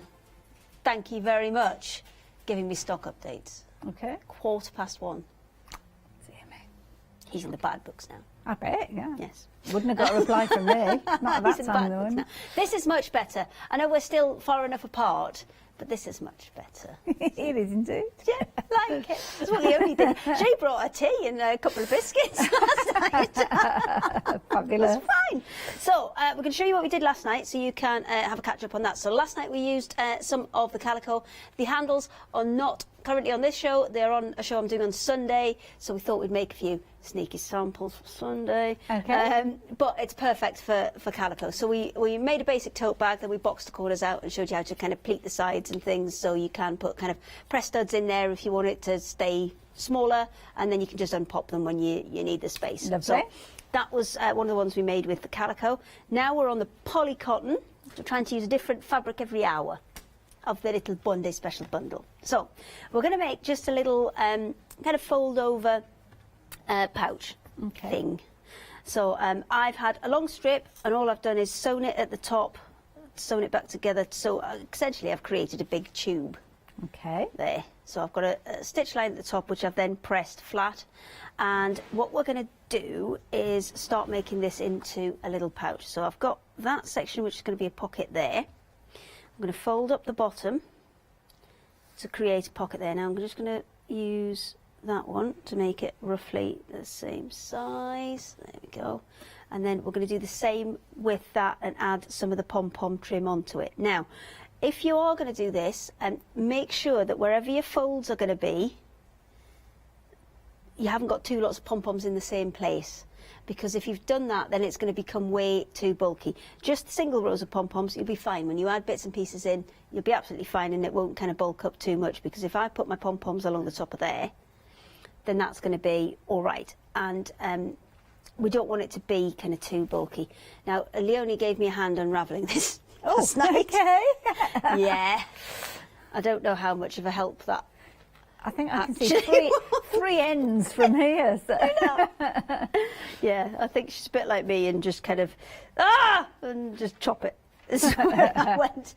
C: Thank you very much, giving me stock updates.
A: Okay.
C: 1:15. He's in the bad books now.
A: I bet, yeah.
C: Yes.
A: Wouldn't have got a reply from me. Not at
C: He's
A: that
C: in the
A: time,
C: bad
A: though.
C: books
A: wouldn't
C: now. This is much better. I know we're still far enough apart, but this is much better.
A: It is indeed.
C: Yeah, like it. That's what Leonie did. She brought a tea and a couple of biscuits last night.
A: Fabulous.
C: It's fine. So we're going to show you what we did last night so you can have a catch up on that. So last night we used some of the calico. The handles are not currently on this show. They're on a show I'm doing on Sunday. So we thought we'd make a few sneaky samples for Sunday.
A: Okay.
C: But it's perfect for calico. So we made a basic tote bag, then we boxed the corners out and showed you how to kind of pleat the sides and things, so you can put kind of press studs in there if you want it to stay smaller, and then you can just unpop them when you need the space.
A: Lovely.
C: So that was one of the ones we made with the calico. Now we're on the poly cotton. We're trying to use a different fabric every hour of the little Bunday special bundle. So we're going to make just a little kind of fold over pouch thing. So I've had a long strip, and all I've done is sewn it at the top, sewn it back together. So essentially I've created a big tube.
A: Okay.
C: There. So I've got a stitch line at the top, which I've then pressed flat. And what we're going to do is start making this into a little pouch. So I've got that section, which is going to be a pocket there. I'm going to fold up the bottom to create a pocket there. Now I'm just going to use that one to make it roughly the same size. There we go. And then we're going to do the same with that and add some of the pom-pom trim onto it. Now, if you are going to do this, make sure that wherever your folds are going to be, you haven't got two lots of pom-poms in the same place. Because if you've done that, then it's going to become way too bulky. Just single rows of pom-poms, you'll be fine. When you add bits and pieces in, you'll be absolutely fine, and it won't kind of bulk up too much. Because if I put my pom-poms along the top of there, then that's going to be all right. And we don't want it to be kind of too bulky. Now, Leonie gave me a hand unravelling this last night.
A: Okay.
C: Yeah. I don't know how much of a help that.
A: I think I can see three ends from here. So.
C: Yeah, I think she's a bit like me and just kind of, and just chop it. Is where I went.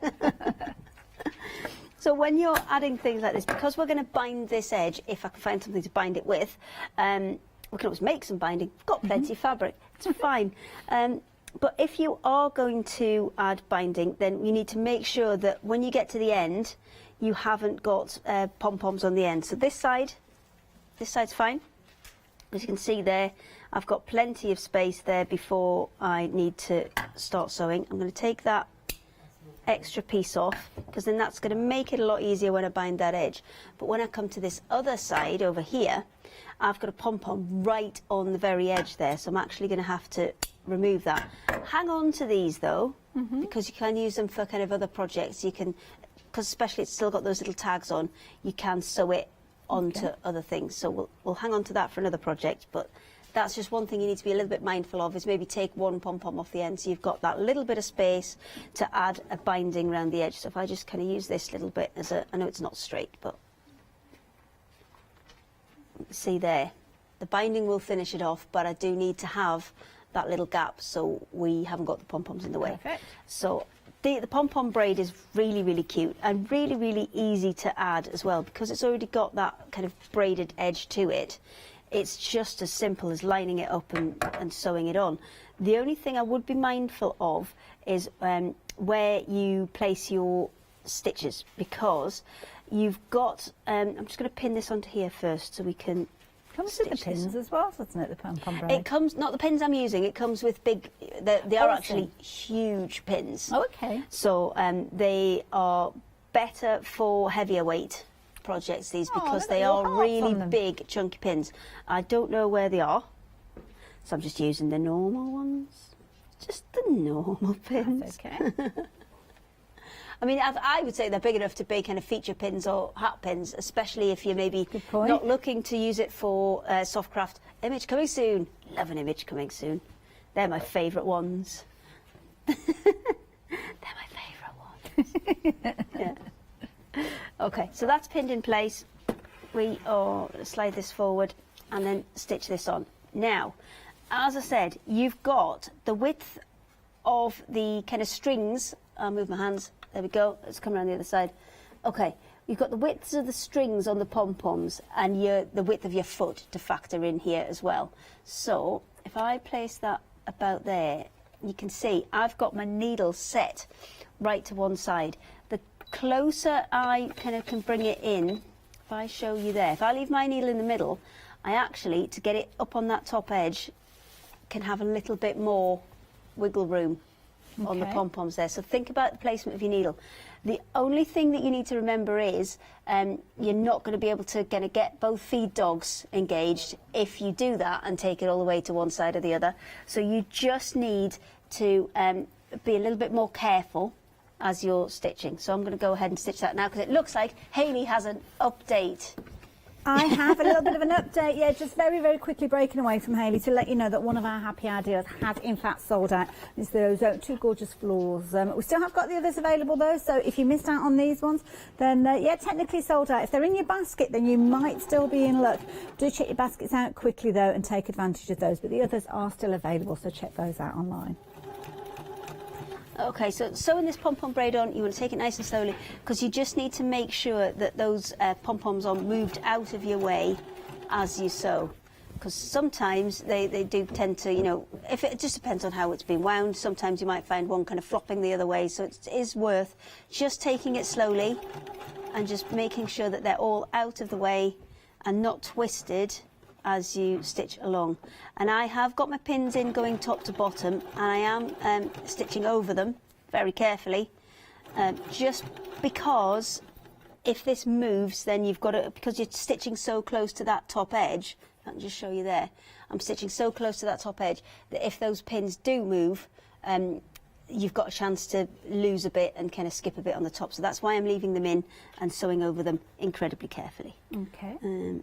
C: So when you're adding things like this, because we're going to bind this edge, if I can find something to bind it with, we can always make some binding. We've got plenty of fabric. It's fine. But if you are going to add binding, then you need to make sure that when you get to the end, you haven't got pom-poms on the end. So this side's fine. As you can see there, I've got plenty of space there before I need to start sewing. I'm going to take that extra piece off, because then that's going to make it a lot easier when I bind that edge. But when I come to this other side over here, I've got a pom-pom right on the very edge there, so I'm actually going to have to remove that. Hang on to these though, because you can use them for kind of other projects. You can, because especially it's still got those little tags on, you can sew it onto other things. So we'll hang on to that for another project, but that's just one thing you need to be a little bit mindful of, is maybe take one pom-pom off the end so you've got that little bit of space to add a binding around the edge. So if I just kind of use this little bit as a, I know it's not straight, but see there, the binding will finish it off, but I do need to have that little gap so we haven't got the pom-poms in the way.
A: Perfect.
C: So the pom-pom braid is really, really cute and really, really easy to add as well, because it's already got that kind of braided edge to it. It's just as simple as lining it up and sewing it on. The only thing I would be mindful of is where you place your stitches, because you've got, I'm just going to pin this onto here first so we can
A: Comes with the pins as well, doesn't it, the pom-pom braid?
C: It comes, not the pins I'm using, it comes with big, they are actually huge pins.
A: Oh, okay.
C: So they are better for heavier weight projects, these, because they are really big, chunky pins. I don't know where they are, so I'm just using the normal ones. Just the normal pins.
A: That's okay.
C: I mean, I would say they're big enough to be kind of feature pins or hat pins, especially if you're maybe not looking to use it for soft craft. Image coming soon. Love an image coming soon. They're my favourite ones. They're my favourite ones. Yeah. Okay, so that's pinned in place. We are slide this forward and then stitch this on. Now, as I said, you've got the width of the kind of strings. I'll move my hands. There we go. Let's come around the other side. Okay, you've got the widths of the strings on the pom-poms and the width of your foot to factor in here as well. So if I place that about there, you can see I've got my needle set right to one side. The closer I kind of can bring it in, if I show you there, if I leave my needle in the middle, I actually, to get it up on that top edge, can have a little bit more wiggle room on the pom-poms there. So think about the placement of your needle. The only thing that you need to remember is you're not going to be able to kind of get both feed dogs engaged if you do that and take it all the way to one side or the other. So you just need to be a little bit more careful as you're stitching. So I'm going to go ahead and stitch that now because it looks like Hayley has an update.
A: I have a little bit of an update, yeah, just very, very quickly breaking away from Hayley to let you know that one of our happy ideas has in fact sold out. It's those two gorgeous floors. We still have got the others available though, so if you missed out on these ones, then yeah, technically sold out. If they're in your basket, then you might still be in luck. Do check your baskets out quickly though and take advantage of those, but the others are still available, so check those out online.
C: Okay, so sewing this pom-pom braid on, you want to take it nice and slowly because you just need to make sure that those pom-poms are moved out of your way as you sew. Because sometimes they do tend to, you know, if it just depends on how it's been wound, sometimes you might find one kind of flopping the other way. So it is worth just taking it slowly and just making sure that they're all out of the way and not twisted as you stitch along. And I have got my pins in going top to bottom and I am stitching over them very carefully just because if this moves then you've got to, because you're stitching so close to that top edge, I can just show you there, I'm stitching so close to that top edge that if those pins do move you've got a chance to lose a bit and kind of skip a bit on the top, so that's why I'm leaving them in and sewing over them incredibly carefully.
A: Okay.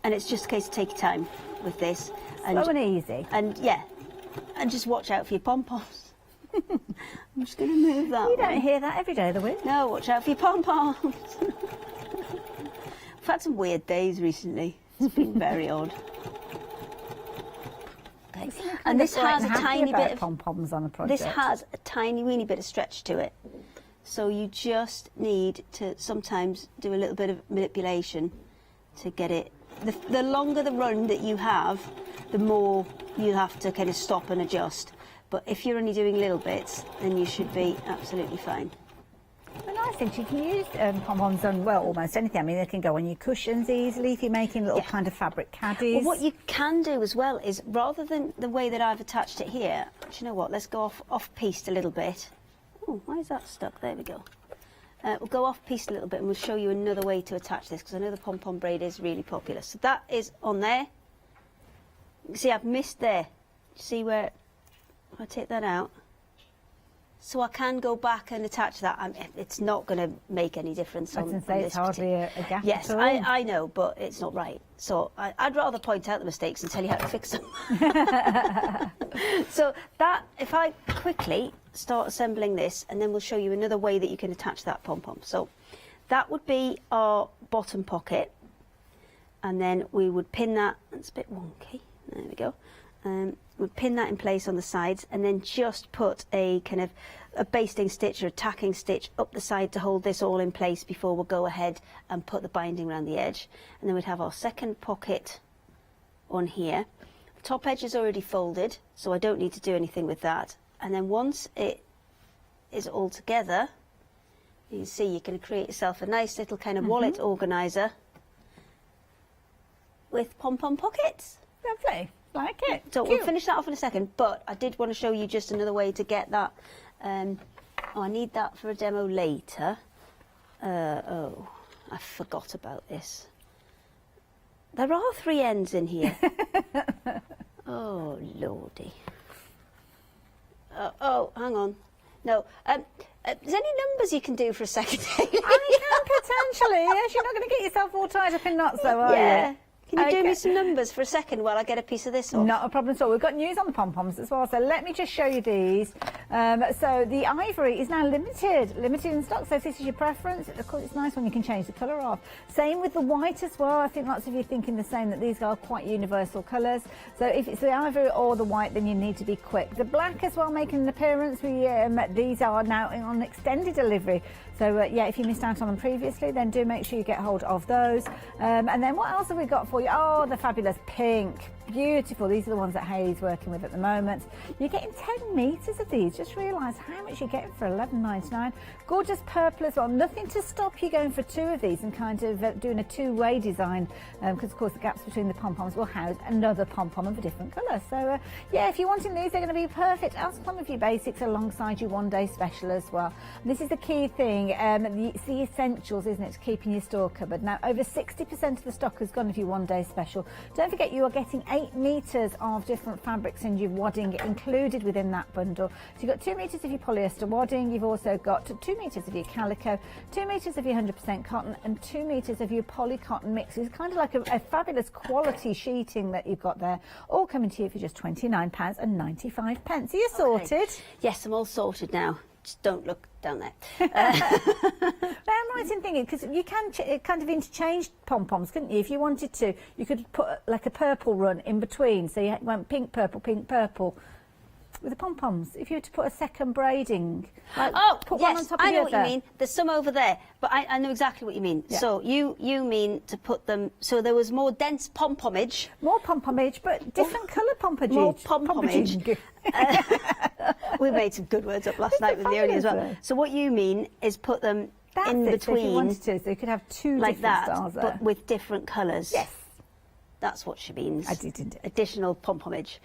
C: And it's just a case of take your time with this.
A: Slow and easy.
C: And yeah, and just watch out for your pom-poms. I'm just going to move that.
A: You don't hear that every day of the week.
C: No, watch out for your pom-poms. We've had some weird days recently. It's been very odd. Okay. And this has a tiny bit of
A: pom-poms on a project.
C: This has a tiny weeny bit of stretch to it. So you just need to sometimes do a little bit of manipulation to get it. The longer the run that you have, the more you have to kind of stop and adjust. But if you're only doing little bits, then you should be absolutely fine.
A: The nice thing, you can use pom-poms on, well, almost anything. I mean, they can go on your cushions easily if you're making little kind of fabric caddies.
C: Well, what you can do as well is, rather than the way that I've attached it here, do you know what, let's go off-piste a little bit. Oh, why is that stuck? There we go. We'll go off-piste a little bit and we'll show you another way to attach this because I know the pom-pom braid is really popular. So that is on there. You can see I've missed there. See where I take that out? So I can go back and attach that. It's not going to make any difference on this.
A: It's hardly a gap.
C: Yes, I know, but it's not right. So I'd rather point out the mistakes and tell you how to fix them. So that, if I quickly start assembling this, and then we'll show you another way that you can attach that pom-pom. So that would be our bottom pocket, and then we would pin that. It's a bit wonky. There we go. We'd pin that in place on the sides, and then just put a kind of a basting stitch or a tacking stitch up the side to hold this all in place before we'll go ahead and put the binding around the edge. And then we'd have our second pocket on here. The top edge is already folded, so I don't need to do anything with that. And then once it is all together, you can see you can create yourself a nice little kind of wallet organiser with pom-pom pockets.
A: Lovely. Like it.
C: So we'll finish that off in a second, but I did want to show you just another way to get that. Oh, I need that for a demo later. Oh, I forgot about this. There are 3 ends in here. Oh, lordy. Oh, hang on. No. There's any numbers you can do for a second?
A: I can potentially. Yes, you're not going to get yourself all tied up in knots, though, are you?
C: Can you do me some numbers for a second while I get a piece of this off?
A: Not a problem at all. We've got news on the pom-poms as well, so let me just show you these. So the ivory is now limited in stock, so if this is your preference, of course it's nice when you can change the colour of. Same with the white as well. I think lots of you are thinking the same, that these are quite universal colours. So if it's the ivory or the white, then you need to be quick. The black as well making an appearance. These are now on extended delivery. So yeah, if you missed out on them previously, then do make sure you get hold of those. And then what else have we got for you? Oh, the fabulous pink. Beautiful. These are the ones that Hayley's working with at the moment. You're getting 10 metres of these. Just realise how much you're getting for $11.99. Gorgeous purple as well. Nothing to stop you going for 2 of these and kind of doing a two-way design, because of course the gaps between the pom-poms will house another pom-pom of a different colour. So yeah, if you're wanting these, they're going to be perfect as some of your basics alongside your one-day special as well. And this is the key thing. It's the essentials, isn't it, to keeping your store covered. Now, over 60% of the stock has gone if your one-day special. Don't forget, you are getting 8 metres of different fabrics in your wadding included within that bundle. So you've got 2 metres of your polyester wadding, you've also got 2 metres of your calico, 2 metres of your 100% cotton, and 2 metres of your poly cotton mix. It's kind of like a fabulous quality sheeting that you've got there, all coming to you for just £29.95. Are you sorted?
C: Yes, I'm all sorted now. Just don't look down there.
A: But I'm right in thinking, because you can kind of interchange pom-poms, couldn't you? If you wanted to, you could put like a purple run in between, so you went pink, purple with the pom-poms. If you were to put a second braiding, like put one on top of the other.
C: I know what you mean. There's some over there, but I know exactly what you mean. Yeah. So you mean to put them, so there was more dense pom-pomage.
A: More pom-pomage, but different colour pom-pomage.
C: More pom-pomage. We made some good words up last night with Leonie as well. So what you mean is put them in between.
A: So if you wanted to, so you could have 2
C: like
A: different
C: that,
A: styles there.
C: but with different colours.
A: Yes.
C: That's what she means.
A: I didn't.
C: Additional pom-pomage.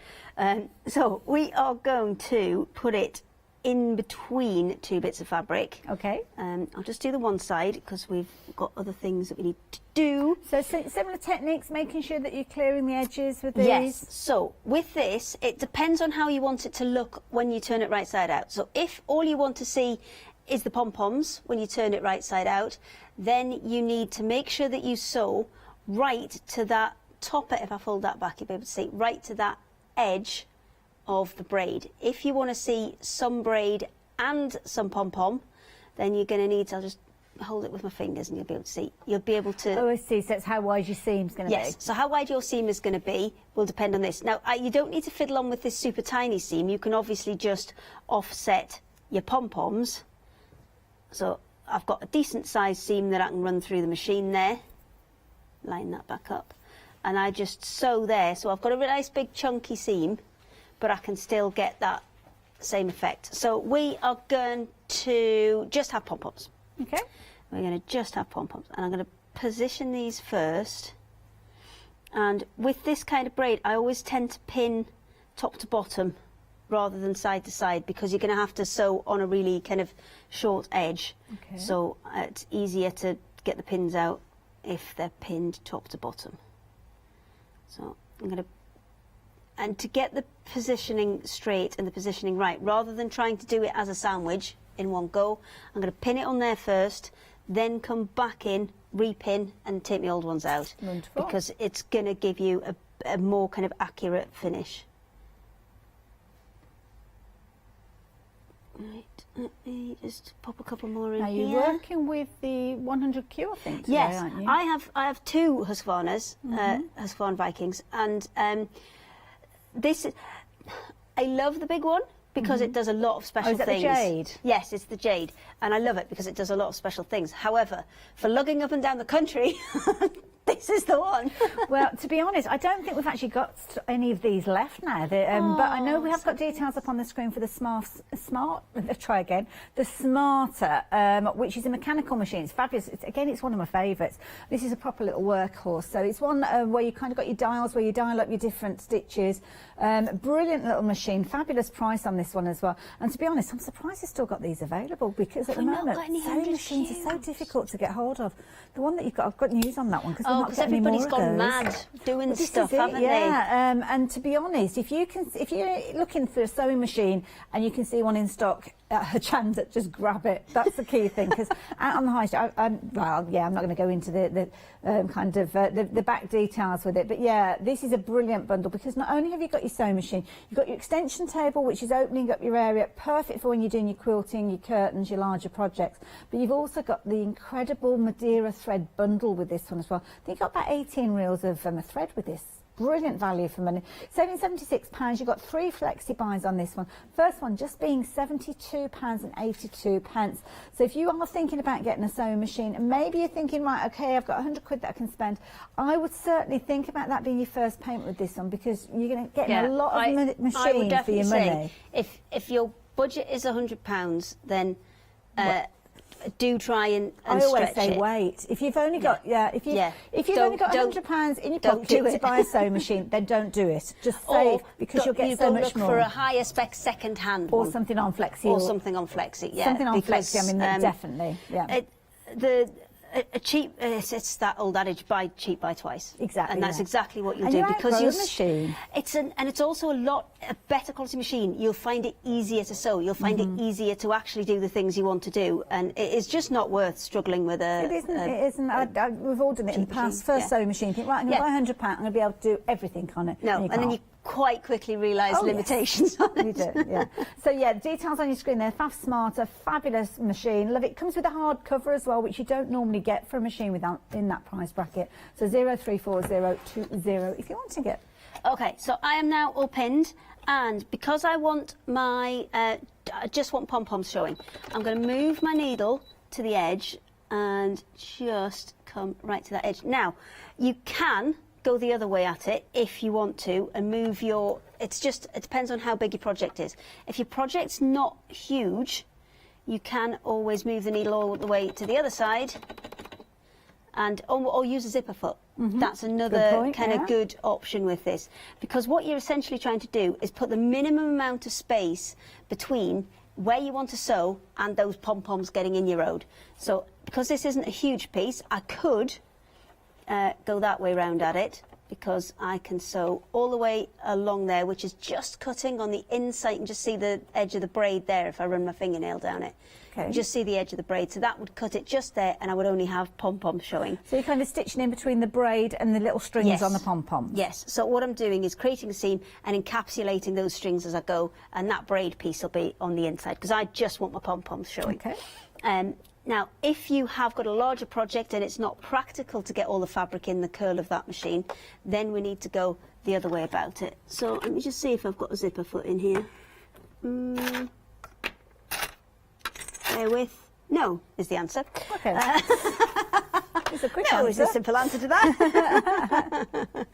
C: So we are going to put it in between 2 bits of fabric.
A: Okay.
C: I'll just do the one side because we've got other things that we need to do.
A: So similar techniques, making sure that you're clearing the edges with these?
C: Yes. So with this, it depends on how you want it to look when you turn it right side out. So if all you want to see is the pom-poms when you turn it right side out, then you need to make sure that you sew right to that top, if I fold that back, you'll be able to see right to that edge of the braid. If you want to see some braid and some pom-pom, then you're going to need to, I'll just hold it with my fingers and you'll be able to see. You'll be able to...
A: Oh, I see. So that's how wide your seam's going to be.
C: Yes. So how wide your seam is going to be will depend on this. Now, you don't need to fiddle on with this super tiny seam. You can obviously just offset your pom-poms. So I've got a decent sized seam that I can run through the machine there. Line that back up. And I just sew there. So I've got a really nice big chunky seam, but I can still get that same effect. So we are going to just have pom-poms.
A: Okay.
C: We're going to just have pom-poms. And I'm going to position these first. And with this kind of braid, I always tend to pin top to bottom rather than side to side, because you're going to have to sew on a really kind of short edge.
A: Okay.
C: So it's easier to get the pins out if they're pinned top to bottom. So I'm going to, and to get the positioning straight and the positioning right, rather than trying to do it as a sandwich in one go, I'm going to pin it on there first, then come back in, repin and take the old ones out.
A: Wonderful.
C: Because it's going to give you a more kind of accurate finish. Right, let me just pop a couple more in here.
A: Are you working with the 100Q, I think, today,
C: yes,
A: aren't you?
C: I have 2 Husqvarnas, Husqvarna Vikings, and this is, I love the big one because it does a lot of special things.
A: Is that the jade?
C: Yes, it's the jade, and I love it because it does a lot of special things. However, for lugging up and down the country, this is the one.
A: Well, to be honest, I don't think we've actually got any of these left now. But I know we have got details up on the screen for the the Smarter, which is a mechanical machine. It's fabulous. It's one of my favourites. This is a proper little workhorse. So it's one where you kind of got your dials, where you dial up your different stitches. Brilliant little machine. Fabulous price on this one as well. And to be honest, I'm surprised they've still got these available, because at the moment, sewing machines are so difficult to get hold of. The one that you've got, I've got news on that one, because
C: because everybody's gone mad doing stuff, haven't they?
A: Yeah, and to be honest, if you're looking for a sewing machine and you can see one in stock at Hochanda, just grab it. That's the key thing, because out on the high street, I'm not going to go into the back details with it, but yeah, this is a brilliant bundle, because not only have you got your sewing machine, you've got your extension table, which is opening up your area, perfect for when you're doing your quilting, your curtains, your larger projects, but you've also got the incredible Madeira thread bundle with this one as well. I think you've got about 18 reels of thread with this brilliant value for money. Saving £76, you've got 3 flexi buys on this one. First one just being £72.82. So if you are thinking about getting a sewing machine, and maybe you're thinking, right, okay, I've got 100 quid that I can spend, I would certainly think about that being your first payment with this one, because you're going to get a lot of machines
C: I would definitely
A: for your money.
C: Say, if your budget is £100, then do try and
A: I always
C: stretch
A: say
C: it.
A: wait. If you've only got if you've only got £100 in your pocket to buy a sewing machine, then don't do it. Just save, because you'll get so much more.
C: For a higher spec second hand
A: or
C: one.
A: something on flexi,
C: or something on flexi. Yeah,
A: something on flexi. I mean, definitely. Yeah.
C: A cheap, it's that old adage, buy cheap, buy twice.
A: Exactly,
C: and that's exactly what you'll
A: and
C: do,
A: you
C: because
A: outgrow the machine.
C: It's also a better quality machine. You'll find it easier to sew. You'll find it easier to actually do the things you want to do, and it is just not worth struggling with a.
A: It isn't. We've all done it in the past. First sewing machine, think, right, I'm going to buy £100. I'm going to be able to do everything on it.
C: No, and then you quite quickly realise limitations on it.
A: You do, yeah. So yeah, details on your screen there. Faf Smarter, fabulous machine. Love it. It comes with a hard cover as well, which you don't normally get for a machine without in that price bracket. So 034020 if you want to get.
C: Okay, so I am now all pinned, and because I want my, I just want pom-poms showing, I'm going to move my needle to the edge and just come right to that edge. Now, you can go the other way at it if you want to and move your, it depends on how big your project is. If your project's not huge, you can always move the needle all the way to the other side and or use a zipper foot. That's another kind of good option with this, because what you're essentially trying to do is put the minimum amount of space between where you want to sew and those pom-poms getting in your road. So because this isn't a huge piece, I could go that way round at it, because I can sew all the way along there, which is just cutting on the inside. You can just see the edge of the braid there if I run my fingernail down it. Okay. You just see the edge of the braid, so that would cut it just there, and I would only have pom-poms showing.
A: So you're kind of stitching in between the braid and the little strings on the pom-poms?
C: Yes, so what I'm doing is creating a seam and encapsulating those strings as I go, and that braid piece will be on the inside, because I just want my pom-poms showing.
A: Okay.
C: Now, if you have got a larger project and it's not practical to get all the fabric in the curl of that machine, then we need to go the other way about it. So let me just see if I've got a zipper foot in here. Bear with. No, is the answer.
A: Okay. It's a quick
C: answer.
A: answer.
C: Is a simple answer to that.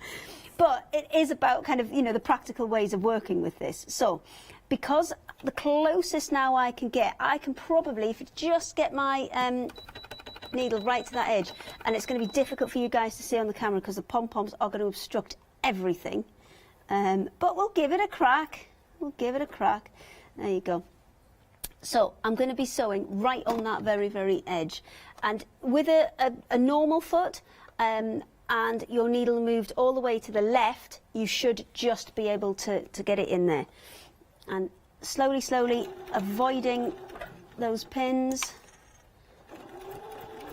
C: But it is about kind of, the practical ways of working with this. So, because the closest now I can get, I can probably, if you just get my needle right to that edge, and it's going to be difficult for you guys to see on the camera because the pom-poms are going to obstruct everything. But we'll give it a crack. We'll give it a crack. There you go. So I'm going to be sewing right on that very, very edge. And with a normal foot, and your needle moved all the way to the left, you should just be able to get it in there. And slowly, slowly avoiding those pins.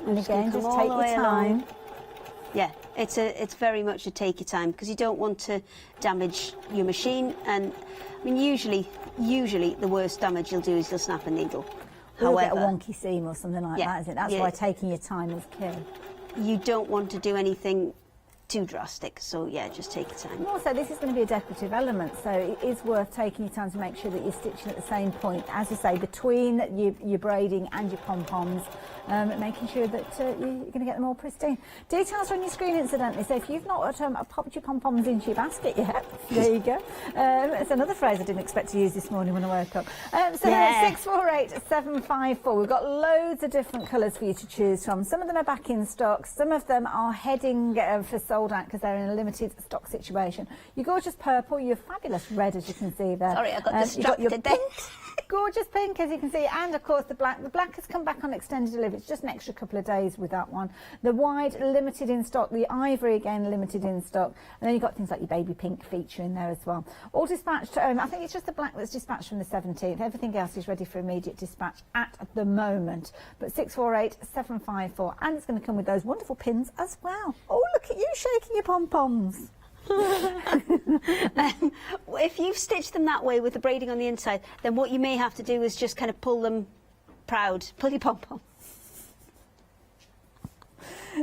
A: And again, just take your time.
C: Yeah, it's very much a take your time, because you don't want to damage your machine. And I mean, usually the worst damage you'll do is you'll snap a needle.
A: However, get a wonky seam or something like that, isn't it? That's why taking your time is key.
C: You don't want to do anything too drastic, so yeah, just take your time.
A: And also, this is going to be a decorative element, so it is worth taking your time to make sure that you're stitching at the same point, as you say, between your braiding and your pom-poms, making sure that you're going to get them all pristine. Details are on your screen, incidentally, so if you've not popped your pom-poms into your basket yet, there you go. It's another phrase I didn't expect to use this morning when I woke up. So 648754, we've got loads of different colours for you to choose from. Some of them are back in stock, some of them are heading for sold out because they're in a limited stock situation. Your gorgeous purple, your fabulous red, as you can see there.
C: Sorry, I got distracted.
A: You've got your pink, gorgeous pink, as you can see, and of course the black. The black has come back on extended delivery. It's just an extra couple of days with that one. The white, limited in stock. The ivory, again, limited in stock. And then you've got things like your baby pink feature in there as well. All dispatched. I think it's just the black that's dispatched from the 17th. Everything else is ready for immediate dispatch at the moment. But 648754, and it's going to come with those wonderful pins as well. Oh, look at you shaking your pom-poms.
C: If you've stitched them that way with the braiding on the inside, then what you may have to do is just kind of pull them proud. Pull your pom-pom.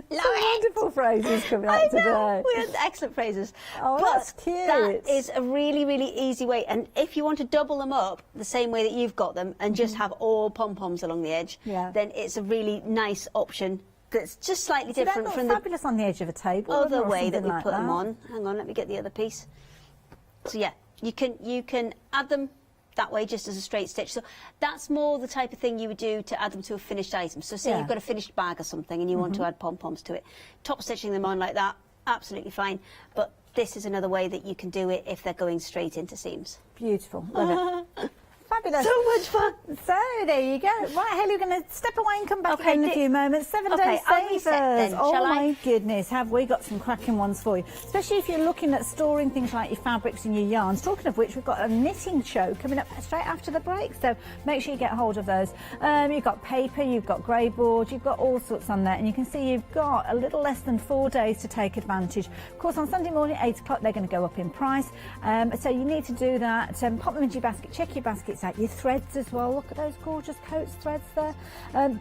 A: Wonderful phrases coming out today.
C: We had excellent phrases.
A: Oh,
C: but
A: that's cute.
C: That is a really, really easy way. And if you want to double them up the same way that you've got them and just have all pom-poms along the edge, then it's a really nice option that's just slightly different from the
A: fabulous on the edge of a table.
C: other way that we
A: like
C: put them on. Hang on, let me get the other piece. So yeah, you can add them that way just as a straight stitch. So that's more the type of thing you would do to add them to a finished item. So say you've got a finished bag or something and you want to add pom-poms to it. Top stitching them on like that, absolutely fine. But this is another way that you can do it if they're going straight into seams.
A: Beautiful. Love it. Fabulous.
C: So much fun.
A: So there you go. Right, Hayley, we're going to step away and come back
C: Okay,
A: in a few moments. 7 day
C: I'll reset
A: savers.
C: then,
A: Oh
C: shall
A: my
C: I?
A: goodness, have we got some cracking ones for you. Especially if you're looking at storing things like your fabrics and your yarns. Talking of which, we've got a knitting show coming up straight after the break, so make sure you get hold of those. You've got paper, you've got grey board, you've got all sorts on there, and you can see you've got a little less than 4 days to take advantage. Of course, on Sunday morning, 8 o'clock, they're going to go up in price. So you need to do that. Pop them into your basket, check your baskets out, your threads as well. Look at those gorgeous coats threads there.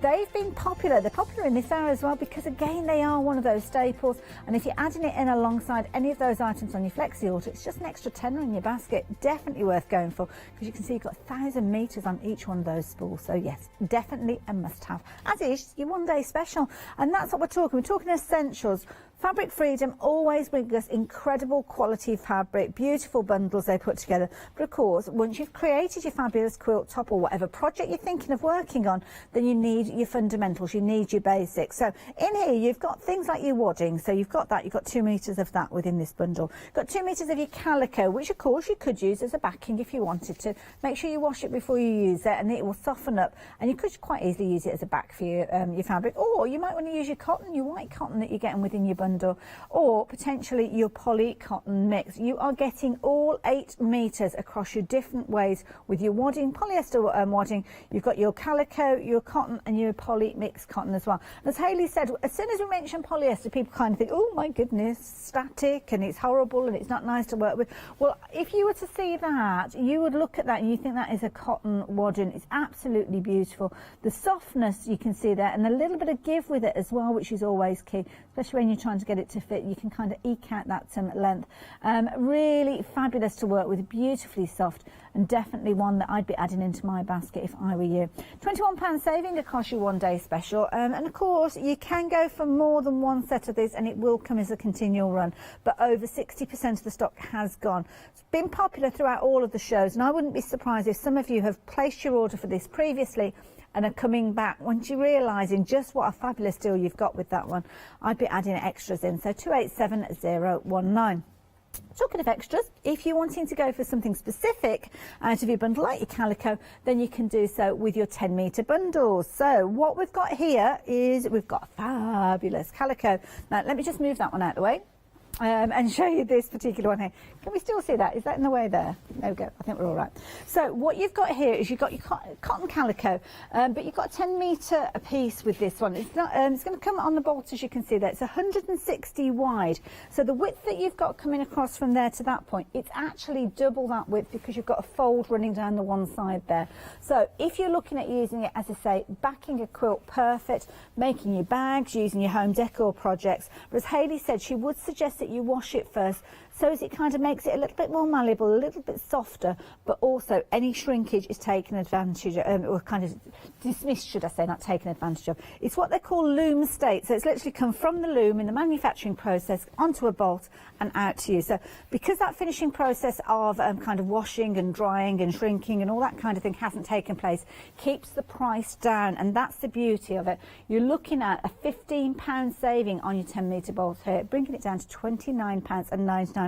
A: They've been popular. They're popular in this hour as well because, again, they are one of those staples. And if you're adding it in alongside any of those items on your flexi order, it's just an extra tenner in your basket. Definitely worth going for because you can see you've got 1,000 metres on each one of those spools. So, yes, definitely a must-have. As is your one-day special. And that's what we're talking. We're talking essentials. Fabric Freedom always brings us incredible quality fabric, beautiful bundles they put together. But of course, once you've created your fabulous quilt top or whatever project you're thinking of working on, then you need your fundamentals, you need your basics. So in here, you've got things like your wadding. So you've got that, you've got 2 metres of that within this bundle. You've got 2 metres of your calico, which of course you could use as a backing if you wanted to. Make sure you wash it before you use it and it will soften up. And you could quite easily use it as a back for your fabric. Or you might want to use your cotton, your white cotton that you're getting within your bundle, or potentially your poly cotton mix. You are getting all 8 metres across your different ways with your wadding, polyester wadding. You've got your calico, your cotton and your poly mixed cotton as well. And as Hayley said, as soon as we mention polyester, people kind of think, oh my goodness, static and it's horrible and it's not nice to work with. Well, if you were to see that, you would look at that and you think that is a cotton wadding. It's absolutely beautiful. The softness you can see there and a little bit of give with it as well, which is always key, especially when you're trying to get it to fit. You can kind of eke out that length. Really fabulous to work with, beautifully soft, and definitely one that I'd be adding into my basket if I were you. £21 saving across your one-day special, and of course you can go for more than one set of these and it will come as a continual run, but over 60% of the stock has gone. It's been popular throughout all of the shows, and I wouldn't be surprised if some of you have placed your order for this previously and are coming back once you're realising just what a fabulous deal you've got with that one. I'd be adding extras in, so 287019. Talking of extras, if you're wanting to go for something specific out of your bundle, like your calico, then you can do so with your 10 metre bundles. So what we've got here is we've got a fabulous calico. Now, let me just move that one out of the way. And show you this particular one here. Can we still see that? Is that in the way there? There we go. I think we're all right. So what you've got here is you've got your cotton calico, but you've got 10 metre a piece with this one. It's not. It's going to come on the bolt, as you can see there. It's 160 wide. So the width that you've got coming across from there to that point, it's actually double that width because you've got a fold running down the one side there. So if you're looking at using it, as I say, backing a quilt, perfect, making your bags, using your home decor projects. But as Hayley said, she would suggest that you wash it first, so as it kind of makes it a little bit more malleable, a little bit softer, but also any shrinkage is taken advantage of, or kind of dismissed, should I say, not taken advantage of. It's what they call loom state, so it's literally come from the loom in the manufacturing process onto a bolt and out to you. So because that finishing process of kind of washing and drying and shrinking and all that kind of thing hasn't taken place, keeps the price down, and that's the beauty of it. You're looking at a £15 saving on your 10 metre bolt here, bringing it down to £29.99.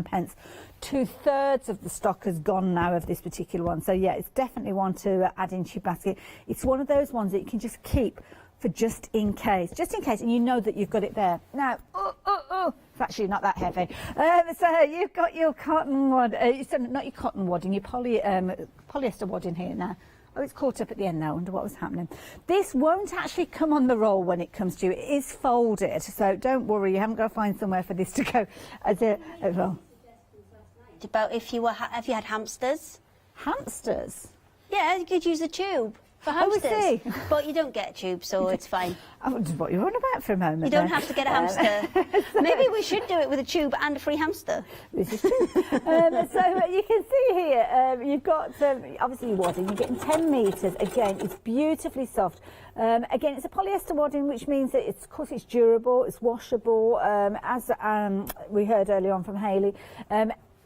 A: 2/3 of the stock has gone now of this particular one. So yeah, it's definitely one to add into your basket. It's one of those ones that you can just keep for just in case, and you know that you've got it there. Now, it's actually not that heavy. So you've got your cotton not your cotton wadding, your polyester wadding here now. Oh, it's caught up at the end now. I wonder what was happening. This won't actually come on the roll when it comes to you. It is folded, so don't worry. You haven't got to find somewhere for this to go as well.
C: About if you had hamsters.
A: Hamsters?
C: Yeah, you could use a tube. For
A: Oh, we
C: hamsters.
A: see.
C: But you don't get a tube, so it's fine.
A: I wondered what you were on about for a moment.
C: You don't
A: there.
C: have to get a hamster. Maybe we should do it with a tube and a free hamster.
A: This is true. So you can see here, you've got, obviously your wadding, you're getting 10 metres. Again, it's beautifully soft. Again, it's a polyester wadding, which means that it's, of course, it's durable, it's washable, as we heard earlier on from Hayley.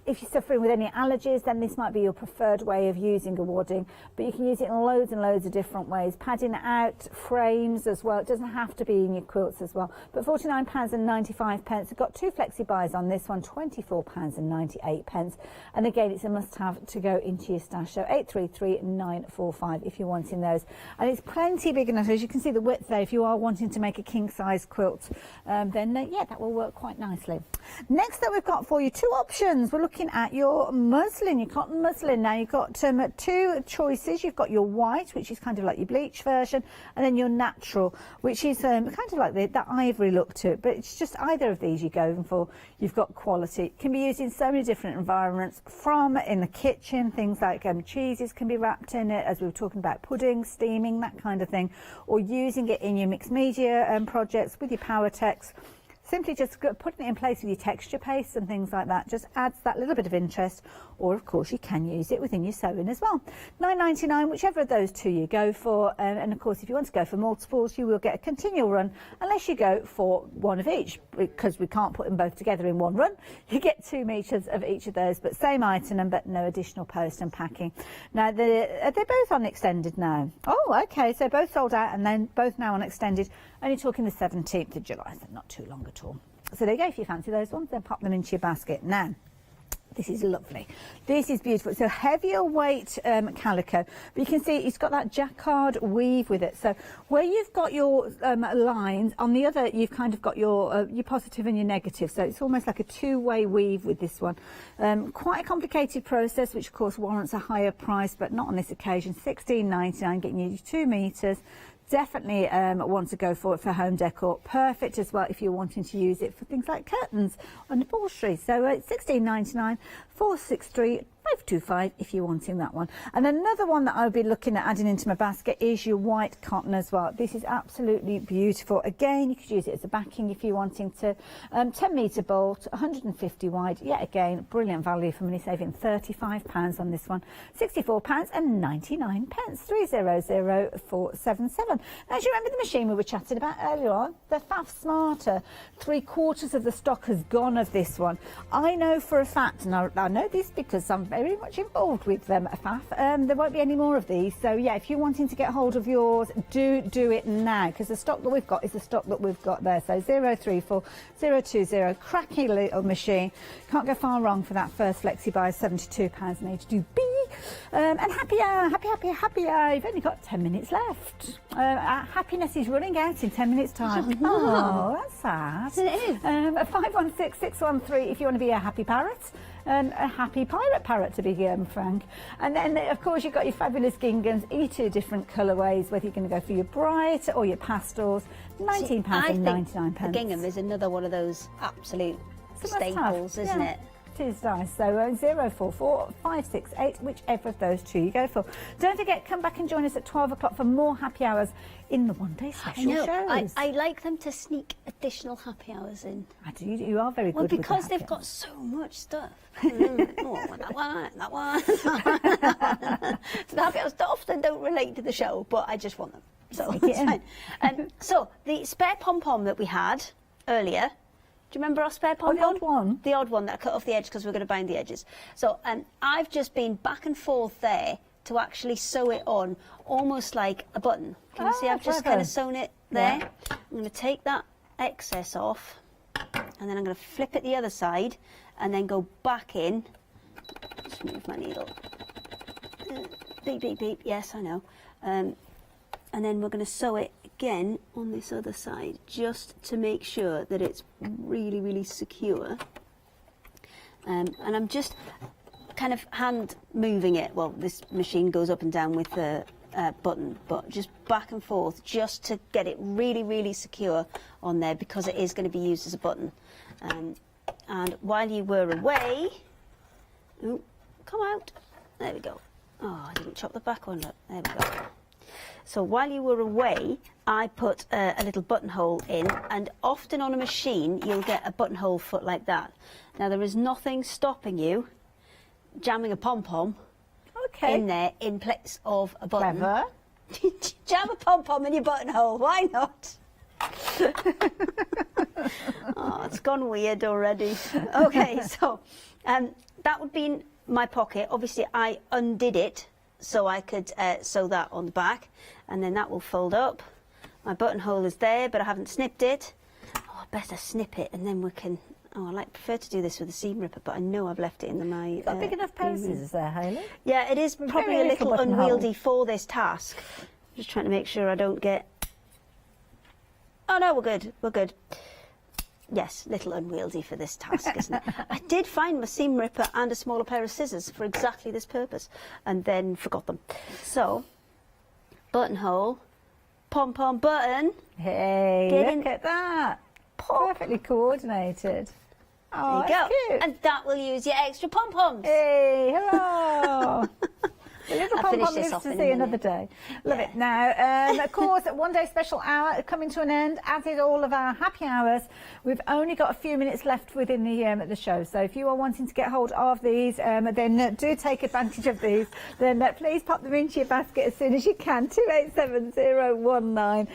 A: If you're suffering with any allergies, then this might be your preferred way of using a wadding, but you can use it in loads and loads of different ways. Padding it out, frames as well. It doesn't have to be in your quilts as well. But £49.95. We've got 2 flexi buys on this one, £24.98. And again, it's a must-have to go into your stash. So 833-945 if you're wanting those. And it's plenty big enough, as you can see the width there. If you are wanting to make a king-size quilt, then yeah, that will work quite nicely. Next up, we've got for you 2 options. We're looking at your muslin, your cotton muslin. Now you've got 2 choices. You've got your white, which is kind of like your bleach version, and then your natural, which is kind of like that ivory look to it. But it's just either of these you're going for. You've got quality. It can be used in so many different environments, from in the kitchen, things like cheeses can be wrapped in it, as we were talking about pudding, steaming, that kind of thing, or using it in your mixed media projects with your power text. Simply just putting it in place with your texture paste and things like that just adds that little bit of interest. Or, of course, you can use it within your sewing as well. £9.99, whichever of those 2 you go for. And, of course, if you want to go for multiples, you will get a continual run, unless you go for one of each, because we can't put them both together in one run. You get 2 metres of each of those, but same item number, no additional post and packing. Now, are they both on extended now? Oh, OK, so both sold out and then both now on extended. Only talking the 17th of July, so not too long at all. So there you go. If you fancy those ones, then pop them into your basket. Now, this is lovely. This is beautiful. It's a heavier weight calico, but you can see it's got that jacquard weave with it. So where you've got your lines, on the other you've kind of got your positive and your negative. So it's almost like a 2-way weave with this one. Quite a complicated process, which of course warrants a higher price, but not on this occasion. £16.99, getting you 2 metres. Definitely want to go for it for home decor. Perfect as well if you're wanting to use it for things like curtains and upholstery. So it's £16.99, 463 525 if you're wanting that one. And another one that I'll be looking at adding into my basket is your white cotton as well. This is absolutely beautiful. Again, you could use it as a backing if you're wanting to. 10 metre bolt, 150 wide. Yet again, brilliant value for money, saving £35 on this one. £64.99, 300477. Now, do you remember the machine we were chatting about earlier on? The Faf Smarter. 3/4 of the stock has gone of this one. I know for a fact, and I know this because I'm very much involved with them at Faf. There won't be any more of these. So yeah, if you're wanting to get hold of yours, do it now, because the stock that we've got is the stock that we've got there. So 034 020, cracking little machine. Can't go far wrong for that first flexi buy, £72.82. And happy hour. You've only got 10 minutes left. Happiness is running out in 10 minutes time. Oh, that's sad.
C: It is.
A: 516 613 if you want to be a happy parrot. And a happy pirate parrot, to be frank. And then, of course, you've got your fabulous ginghams, each 2 different colourways, whether you're going to go for your bright or your pastels. £19.99.
C: The gingham is another one of those absolute staples, isn't it?
A: It is nice. So 044 568, whichever of those 2 you go for. Don't forget, come back and join us at 12 o'clock for more happy hours in the one-day special shows.
C: I like them to sneak additional happy hours in.
A: I do. You are very good
C: with because
A: the
C: they've got so much stuff. That one. So the happy hours often don't relate to the show, but I just want them. So it's fine. So the spare pom-pom that we had earlier. Do you remember our spare pom-pom?
A: The odd one.
C: The odd one that I cut off the edge because we're going to bind the edges. So I've just been back and forth there to actually sew it on, almost like a button. Can you see? I've just kind of sewn it there. Yeah. I'm going to take that excess off, and then I'm going to flip it the other side, and then go back in. Just move my needle. Beep, beep, beep. Yes, I know. And then we're going to sew it again on this other side, just to make sure that it's really, really secure. And I'm just kind of hand moving it. Well, this machine goes up and down with the button, but just back and forth, just to get it really, really secure on there, because it is going to be used as a button. And while you were away, oh, come out. There we go. Oh, I didn't chop the back one. Look, there we go. So while you were away, I put a little buttonhole in, and often on a machine you'll get a buttonhole foot like that. Now there is nothing stopping you jamming a pom-pom in there in place of a button.
A: Clever.
C: Jam a pom-pom in your buttonhole, why not? Oh, it's gone weird already. Okay, so that would be in my pocket. Obviously I undid it so I could sew that on the back, and then that will fold up. My buttonhole is there, but I haven't snipped it. Oh, I better snip it, and then we can... Oh, I prefer to do this with a seam ripper, but I know I've left it in my...
A: Got a big enough pair of scissors there, Hayley?
C: Yeah, it is probably a little unwieldy for this task. Just trying to make sure I don't get... Oh no, we're good, we're good. Yes, little unwieldy for this task, isn't it? I did find my seam ripper and a smaller pair of scissors for exactly this purpose, and then forgot them. So, buttonhole, pom-pom button.
A: Hey, look at that. Perfectly coordinated. Oh,
C: there you go.
A: Cute.
C: And that will use your extra pom-poms.
A: Hey, hurrah! The little
C: I'll finish
A: pom-pom
C: this
A: lives
C: off
A: to
C: in a
A: see
C: minute.
A: another day. Love it. Now, of course, one day special hour coming to an end, as is all of our happy hours. We've only got a few minutes left within the show, so if you are wanting to get hold of these, then do take advantage of these. Then please pop them into your basket as soon as you can. 287019.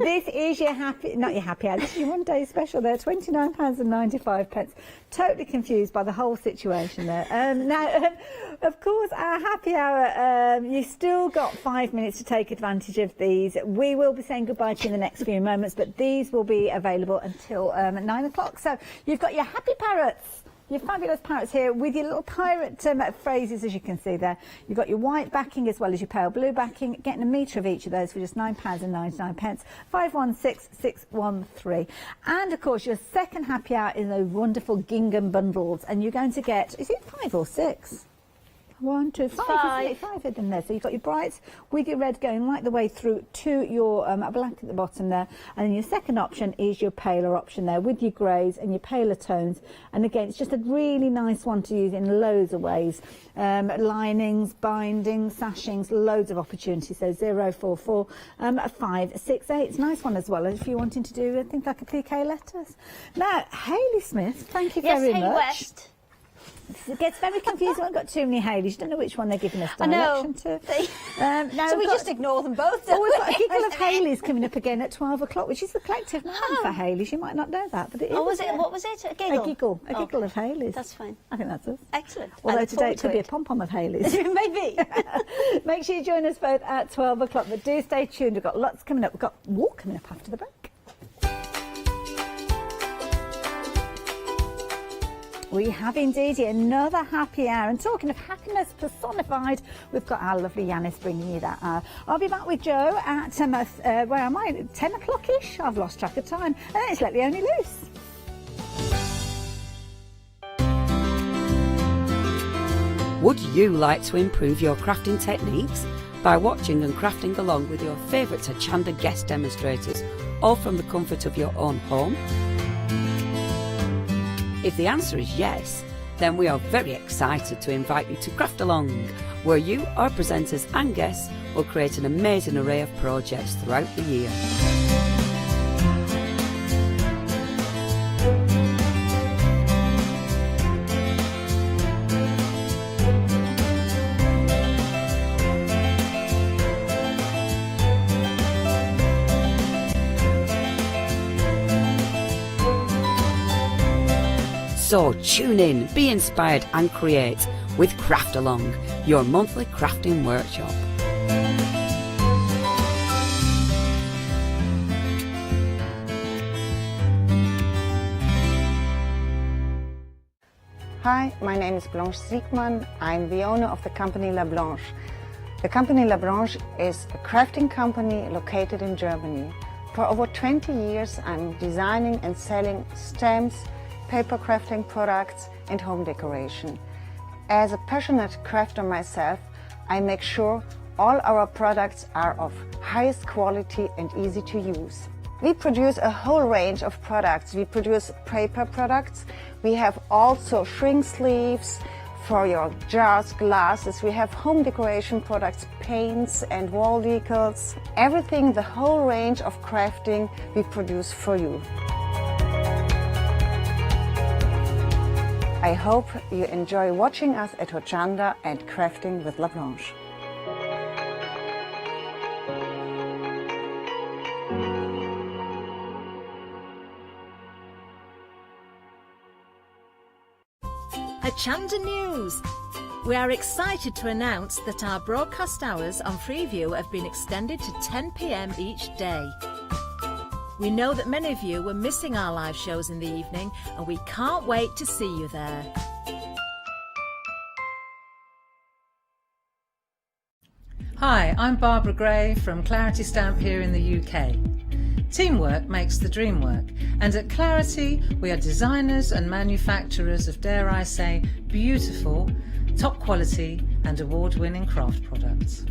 A: This is your not your happy hour. This is your one day special. There, £29.95. Totally confused by the whole situation there. Now, of course, our happy hour, you still got 5 minutes to take advantage of these. We will be saying goodbye to you in the next few moments, but these will be available until 9 o'clock. So you've got your happy parrots. Your fabulous parrots here with your little pirate phrases, as you can see there. You've got your white backing as well as your pale blue backing, getting a metre of each of those for just £9.99. 516613. And of course, your second happy hour is those wonderful gingham bundles, and you're going to get, is it 5 or 6? 1, 2, 5. Isn't it? 5 in there. So you've got your brights with your red going right the way through to your black at the bottom there. And then your second option is your paler option there with your greys and your paler tones. And again, it's just a really nice one to use in loads of ways. Linings, bindings, sashings, loads of opportunities. So 044 568. It's a nice one as well if you're wanting to do things like applique letters. Now, Hayley Smith, thank you very much.
C: West.
A: It gets very confusing. I've got too many Haleys. You don't know which one they're giving us direction to. Now
C: so we just ignore them both.
A: We've got a giggle of Haleys coming up again at 12 o'clock, which is the collective name for Haleys. You might not know that, but it is.
C: Oh, was it? What was it? A giggle?
A: A giggle of Haleys.
C: That's fine.
A: I think that's us.
C: Excellent.
A: Although today it could be a pom-pom of Haleys.
C: Maybe.
A: Make sure you join us both at 12 o'clock, but do stay tuned. We've got lots coming up. We've got more coming up after the break. We have indeed another happy hour, and talking of happiness personified, we've got our lovely Yanis bringing you that hour. I'll be back with Joe at where am I? 10 o'clock-ish. I've lost track of time, and then it's Let Leonie Loose.
N: Would you like to improve your crafting techniques by watching and crafting along with your favourite Hochanda guest demonstrators, all from the comfort of your own home? If the answer is yes, then we are very excited to invite you to Craft Along, where you, our presenters and guests, will create an amazing array of projects throughout the year. So tune in, be inspired and create with Craft Along, your monthly crafting workshop.
O: Hi, my name is Blanche Siegmann. I'm the owner of the company La Blanche. The company La Blanche is a crafting company located in Germany. For over 20 years I'm designing and selling stamps, paper crafting products and home decoration. As a passionate crafter myself, I make sure all our products are of highest quality and easy to use. We produce a whole range of products. We produce paper products. We have also shrink sleeves, for your jars, glasses. We have home decoration products, paints and wall decals. Everything, the whole range of crafting we produce for you. I hope you enjoy watching us at Hochanda and crafting with La Blanche.
P: Hochanda News. We are excited to announce that our broadcast hours on Freeview have been extended to 10 p.m. each day. We know that many of you were missing our live shows in the evening, and we can't wait to see you there.
Q: Hi, I'm Barbara Gray from Clarity Stamp here in the UK. Teamwork makes the dream work, and at Clarity we are designers and manufacturers of, dare I say, beautiful, top quality and award-winning craft products.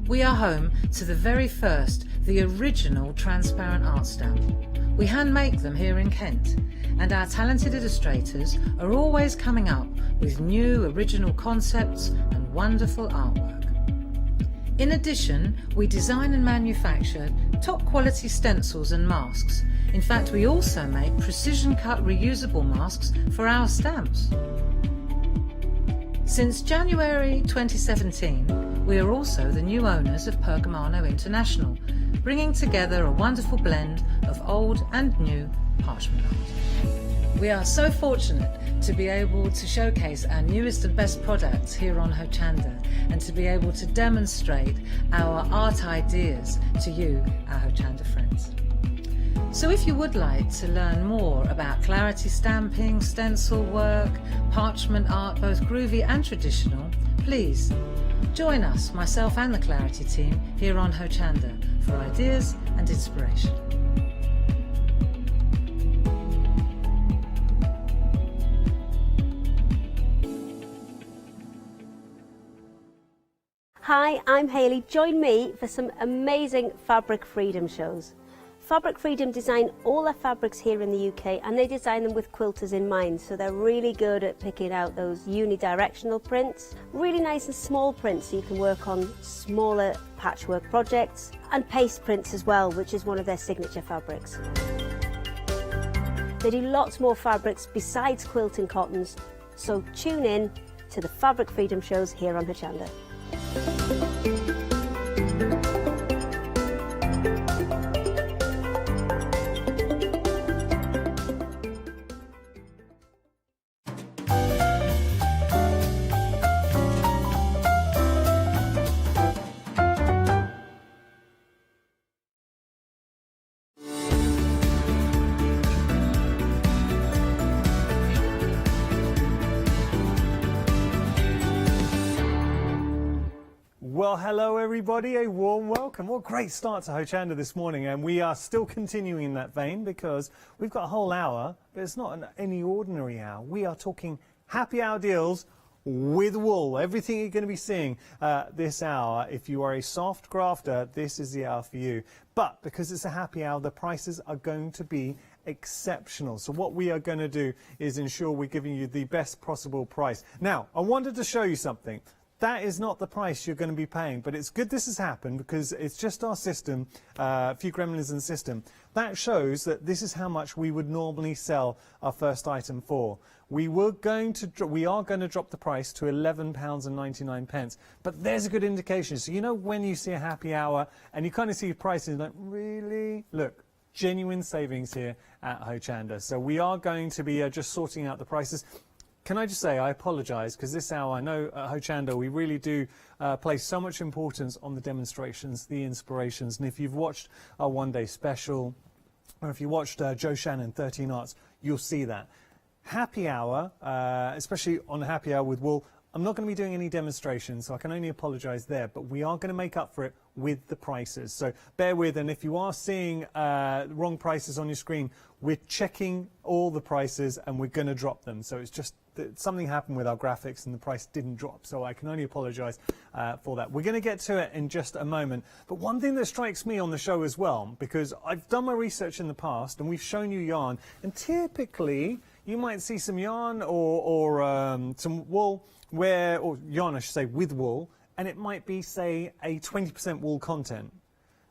Q: We are home to the very first, the original transparent art stamp. We hand make them here in Kent, and our talented illustrators are always coming up with new original concepts and wonderful artwork. In addition, we design and manufacture top quality stencils and masks. In fact, we also make precision cut reusable masks for our stamps. Since January 2017, we are also the new owners of Pergamano International, bringing together a wonderful blend of old and new parchment art. We are so fortunate to be able to showcase our newest and best products here on Hochanda, and to be able to demonstrate our art ideas to you, our Hochanda friends. So if you would like to learn more about Clarity stamping, stencil work, parchment art, both groovy and traditional, please join us, myself and the Clarity team, here on Hochanda for ideas and inspiration.
C: Hi, I'm Hayley. Join me for some amazing Fabric Freedom shows. Fabric Freedom design all their fabrics here in the UK, and they design them with quilters in mind, so they're really good at picking out those unidirectional prints, really nice and small prints so you can work on smaller patchwork projects, and paste prints as well, which is one of their signature fabrics. They do lots more fabrics besides quilt and cottons, so tune in to the Fabric Freedom shows here on Hochanda.
H: Well, hello everybody, a warm welcome. What a great start to Hochanda this morning, and we are still continuing in that vein because we've got a whole hour, but it's not any ordinary hour. We are talking happy hour deals with wool. Everything you're going to be seeing this hour, if you are a soft grafter, this is the hour for you. But because it's a happy hour, the prices are going to be exceptional. So what we are going to do is ensure we're giving you the best possible price. Now, I wanted to show you something. That is not the price you're going to be paying, but it's good this has happened because it's just our system, a few gremlins in the system. That shows that this is how much we would normally sell our first item for. We are going to drop the price to £11.99, but there's a good indication. So you know when you see a happy hour and you kind of see prices like, really? Look, genuine savings here at Hochanda. So we are going to be just sorting out the prices. Can I just say, I apologise, because this hour, I know at Hochanda, we really do place so much importance on the demonstrations, the inspirations. And if you've watched our one-day special, or if you watched Joe Shannon, 13 Arts, you'll see that. Happy hour, especially on a happy hour with wool, I'm not going to be doing any demonstrations, so I can only apologise there, but we are going to make up for it with the prices. So bear with, and if you are seeing wrong prices on your screen, we're checking all the prices and we're going to drop them. So it's just that something happened with our graphics and the price didn't drop, so I can only apologise for that. We're going to get to it in just a moment, but one thing that strikes me on the show as well, because I've done my research in the past and we've shown you yarn, and typically you might see some yarn or some wool or yarn I should say, with wool, and it might be, say, a 20% wool content.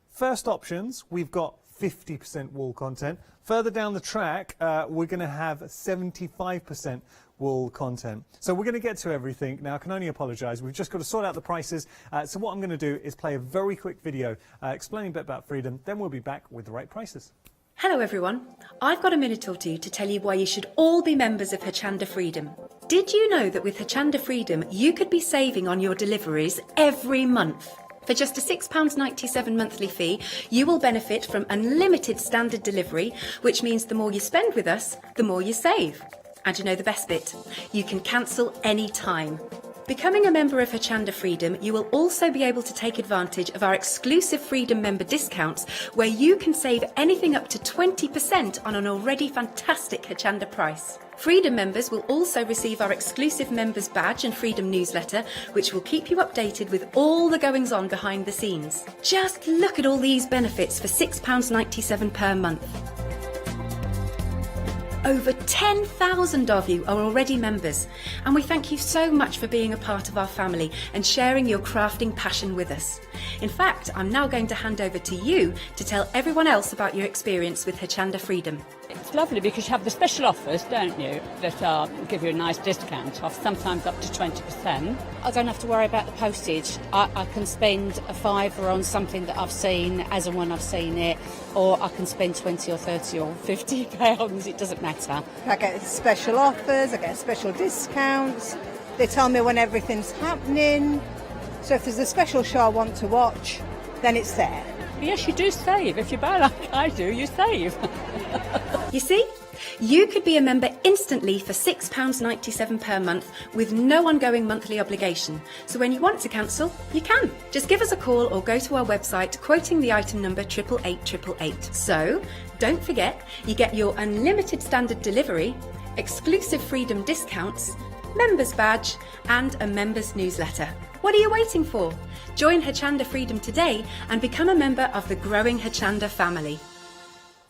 H: First options, we've got 50% wool content. Further down the track, we're going to have 75% wool content. So we're going to get to everything. Now, I can only apologise. We've just got to sort out the prices. So what I'm going to do is play a very quick video explaining a bit about Freedom. Then we'll be back with the right prices.
D: Hello everyone, I've got a minute or two to tell you why you should all be members of Hochanda Freedom. Did you know that with Hochanda Freedom you could be saving on your deliveries every month? For just a £6.97 monthly fee, you will benefit from unlimited standard delivery, which means the more you spend with us, the more you save. And you know the best bit? You can cancel any time. Becoming a member of Hochanda Freedom, you will also be able to take advantage of our exclusive Freedom member discounts, where you can save anything up to 20% on an already fantastic Hochanda price. Freedom members will also receive our exclusive members badge and Freedom newsletter, which will keep you updated with all the goings on behind the scenes. Just look at all these benefits for £6.97 per month. Over 10,000 of you are already members, and we thank you so much for being a part of our family and sharing your crafting passion with us. In fact, I'm now going to hand over to you to tell everyone else about your experience with Hochanda Freedom.
E: It's lovely because you have the special offers, don't you, that give you a nice discount off, sometimes up to 20%.
F: I don't have to worry about the postage. I can spend a fiver on something that I've seen as and when I've seen it, or I can spend 20 or 30 or 50 pounds, it doesn't matter.
G: I get special offers, I get special discounts. They tell me when everything's happening. So if there's a special show I want to watch, then it's there.
E: Yes, you do save. If you buy like I do, you save.
D: You see? You could be a member instantly for £6.97 per month with no ongoing monthly obligation. So when you want to cancel, you can. Just give us a call or go to our website quoting the item number 88888. So don't forget, you get your unlimited standard delivery, exclusive Freedom discounts, members badge and a members newsletter. What are you waiting for? Join Hochanda Freedom today and become a member of the growing Hochanda family.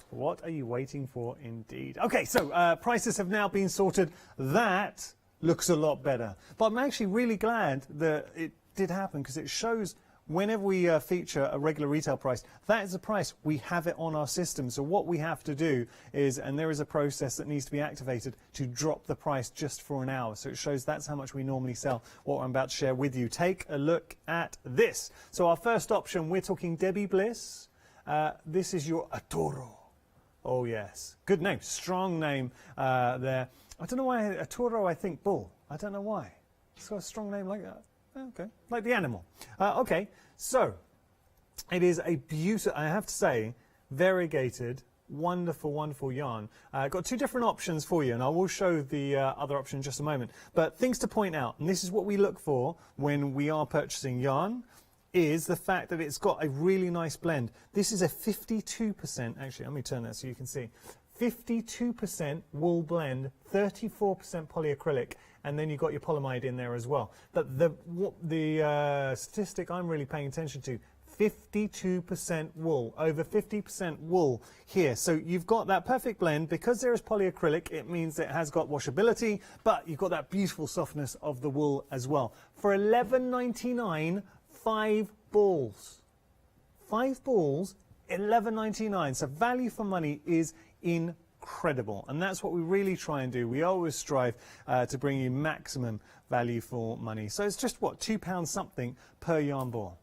H: What are you waiting for indeed? Okay, so prices have now been sorted. That looks a lot better. But I'm actually really glad that it did happen, because it shows whenever we feature a regular retail price, that is the price. We have it on our system. So what we have to do is, and there is a process that needs to be activated to drop the price just for an hour. So it shows that's how much we normally sell, what I'm about to share with you. Take a look at this. So our first option, we're talking Debbie Bliss. This is your Atoro. Oh yes, good name, strong name there. I don't know why a toro, I think bull. I don't know why. It's got a strong name like that. Okay, like the animal. Okay, so it is a beautiful, I have to say, variegated, wonderful, wonderful yarn. Got two different options for you, and I will show the other option in just a moment. But things to point out, and this is what we look for when we are purchasing yarn, is the fact that it's got a really nice blend. This is a 52%, actually, let me turn that so you can see. 52% wool blend, 34% polyacrylic, and then you've got your polyamide in there as well. But the statistic I'm really paying attention to, 52% wool, over 50% wool here. So you've got that perfect blend. Because there is polyacrylic, it means it has got washability, but you've got that beautiful softness of the wool as well. For $11.99, 5 balls. 5 balls, $11.99. So value for money is incredible, and that's what we really try and do. We always strive to bring you maximum value for money. So it's just, what, £2 something per yarn ball.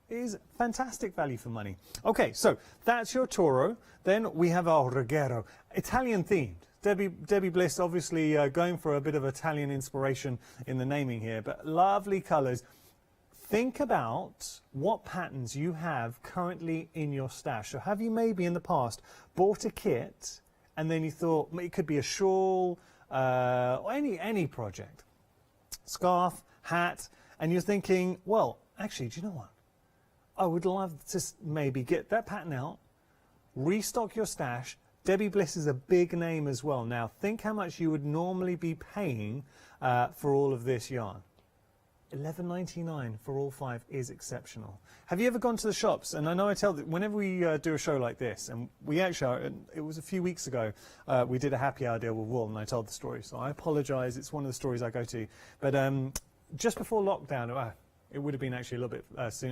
H: It is fantastic value for money. Okay, so that's your Toro. Then we have our Ruggero, Italian themed. Debbie Bliss obviously going for a bit of Italian inspiration in the naming here, but lovely colours. Think about what patterns you have currently in your stash. So have you maybe in the past bought a kit and then you thought it could be a shawl or any project, scarf, hat, and you're thinking, well, actually, do you know what? I would love to maybe get that pattern out, restock your stash. Debbie Bliss is a big name as well. Now think how much you would normally be paying for all of this yarn. $11.99 for all 5 is exceptional. Have you ever gone to the shops? And I know I tell that whenever we do a show like this, and we actually, it was a few weeks ago, we did a happy hour deal with wool, and I told the story. So I apologise. It's one of the stories I go to. But just before lockdown, it would have been actually a little bit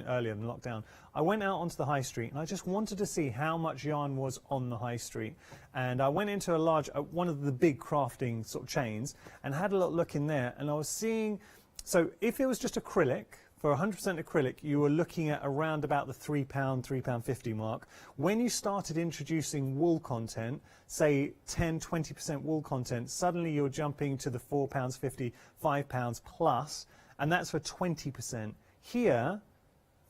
H: earlier than lockdown, I went out onto the high street and I just wanted to see how much yarn was on the high street. And I went into one of the big crafting sort of chains and had a little look in there, and I was seeing, so if it was just acrylic, for 100% acrylic, you were looking at around about the £3, £3.50 mark. When you started introducing wool content, say 10, 20% wool content, suddenly you're jumping to the £4.50, £5 plus, and that's for 20%. Here,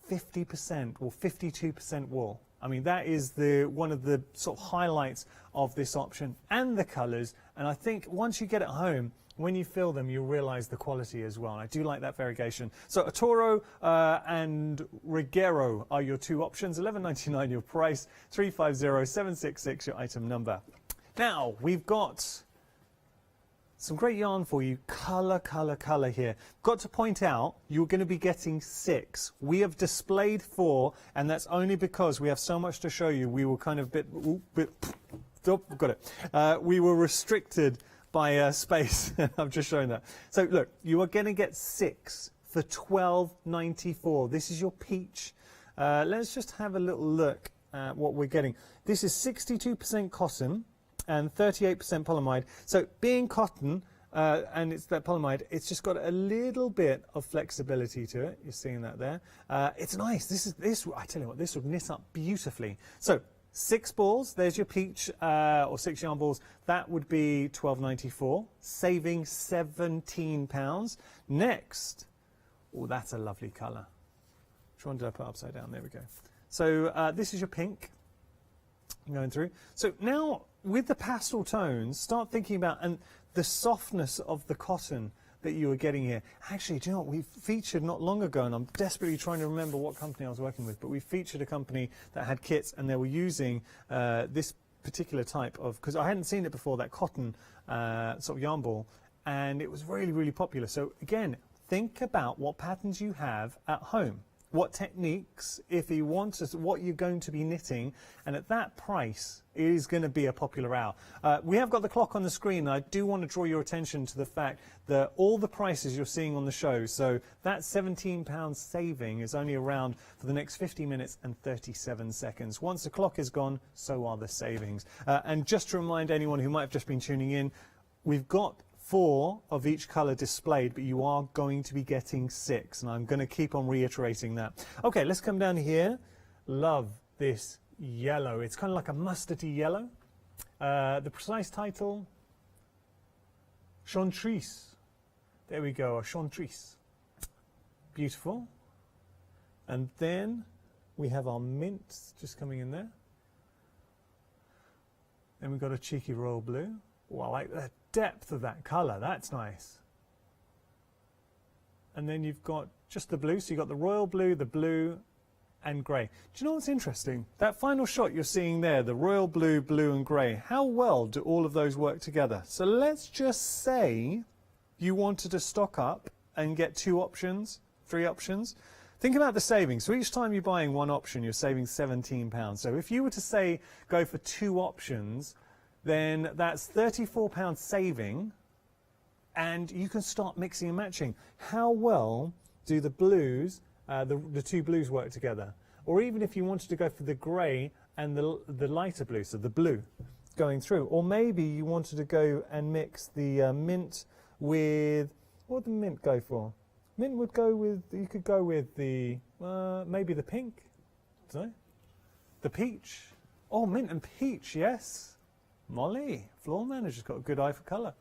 H: 50% or 52% wool. I mean, that is one of the sort of highlights of this option, and the colours. And I think once you get it home, when you feel them, you'll realise the quality as well. And I do like that variegation. So Toro and Rigero are your 2 options. $11.99 your price, 350766 your item number. Now, we've got some great yarn for you, colour here. Got to point out, you're going to be getting 6. We have displayed 4, and that's only because we have so much to show you. We were kind of got it. We were restricted by space. I'm just showing that. So look, you are going to get 6 for $12.94. This is your peach. Let's just have a little look at what we're getting. This is 62% cotton and 38% polyamide. So being cotton and it's that polyamide, it's just got a little bit of flexibility to it. You're seeing that there. It's nice. This I tell you what, this would knit up beautifully. So 6 balls, there's your peach, or 6 yarn balls. That would be $12.94, saving £17. Next, oh, that's a lovely colour. Which one did I put upside down? There we go. So this is your pink going through. So now, with the pastel tones, start thinking about and the softness of the cotton that you are getting here. Actually, do you know what? We featured not long ago, and I'm desperately trying to remember what company I was working with, but we featured a company that had kits, and they were using this particular type of, because I hadn't seen it before, that cotton sort of yarn ball, and it was really, really popular. So again, think about what patterns you have at home. What techniques, if you want to, what you're going to be knitting, and at that price, it is going to be a popular hour. We have got the clock on the screen, and I do want to draw your attention to the fact that all the prices you're seeing on the show, so that £17 saving is only around for the next 50 minutes and 37 seconds. Once the clock is gone, so are the savings. And just to remind anyone who might have just been tuning in, we've got 4 of each colour displayed, but you are going to be getting 6, and I'm going to keep on reiterating that. Okay, let's come down here. Love this yellow. It's kind of like a mustardy yellow. The precise title, Chantrice. There we go, a Chantrice. Beautiful. And then we have our mints just coming in there. Then we've got a cheeky royal blue. Oh, I like the depth of that colour, that's nice. And then you've got just the blue, so you've got the royal blue, the blue and grey. Do you know what's interesting? That final shot you're seeing there, the royal blue, blue and grey, how well do all of those work together? So let's just say you wanted to stock up and get 2 options, 3 options. Think about the savings. So each time you're buying 1 option, you're saving £17. So if you were to say go for 2 options, then that's £34 saving, and you can start mixing and matching. How well do the blues, the 2 blues work together? Or even if you wanted to go for the grey and the lighter blue, so the blue going through. Or maybe you wanted to go and mix the mint with, what would the mint go for? Mint would go with, you could go with the, maybe the pink, so the peach. Oh, mint and peach, yes. Molly, floor manager's got a good eye for colour.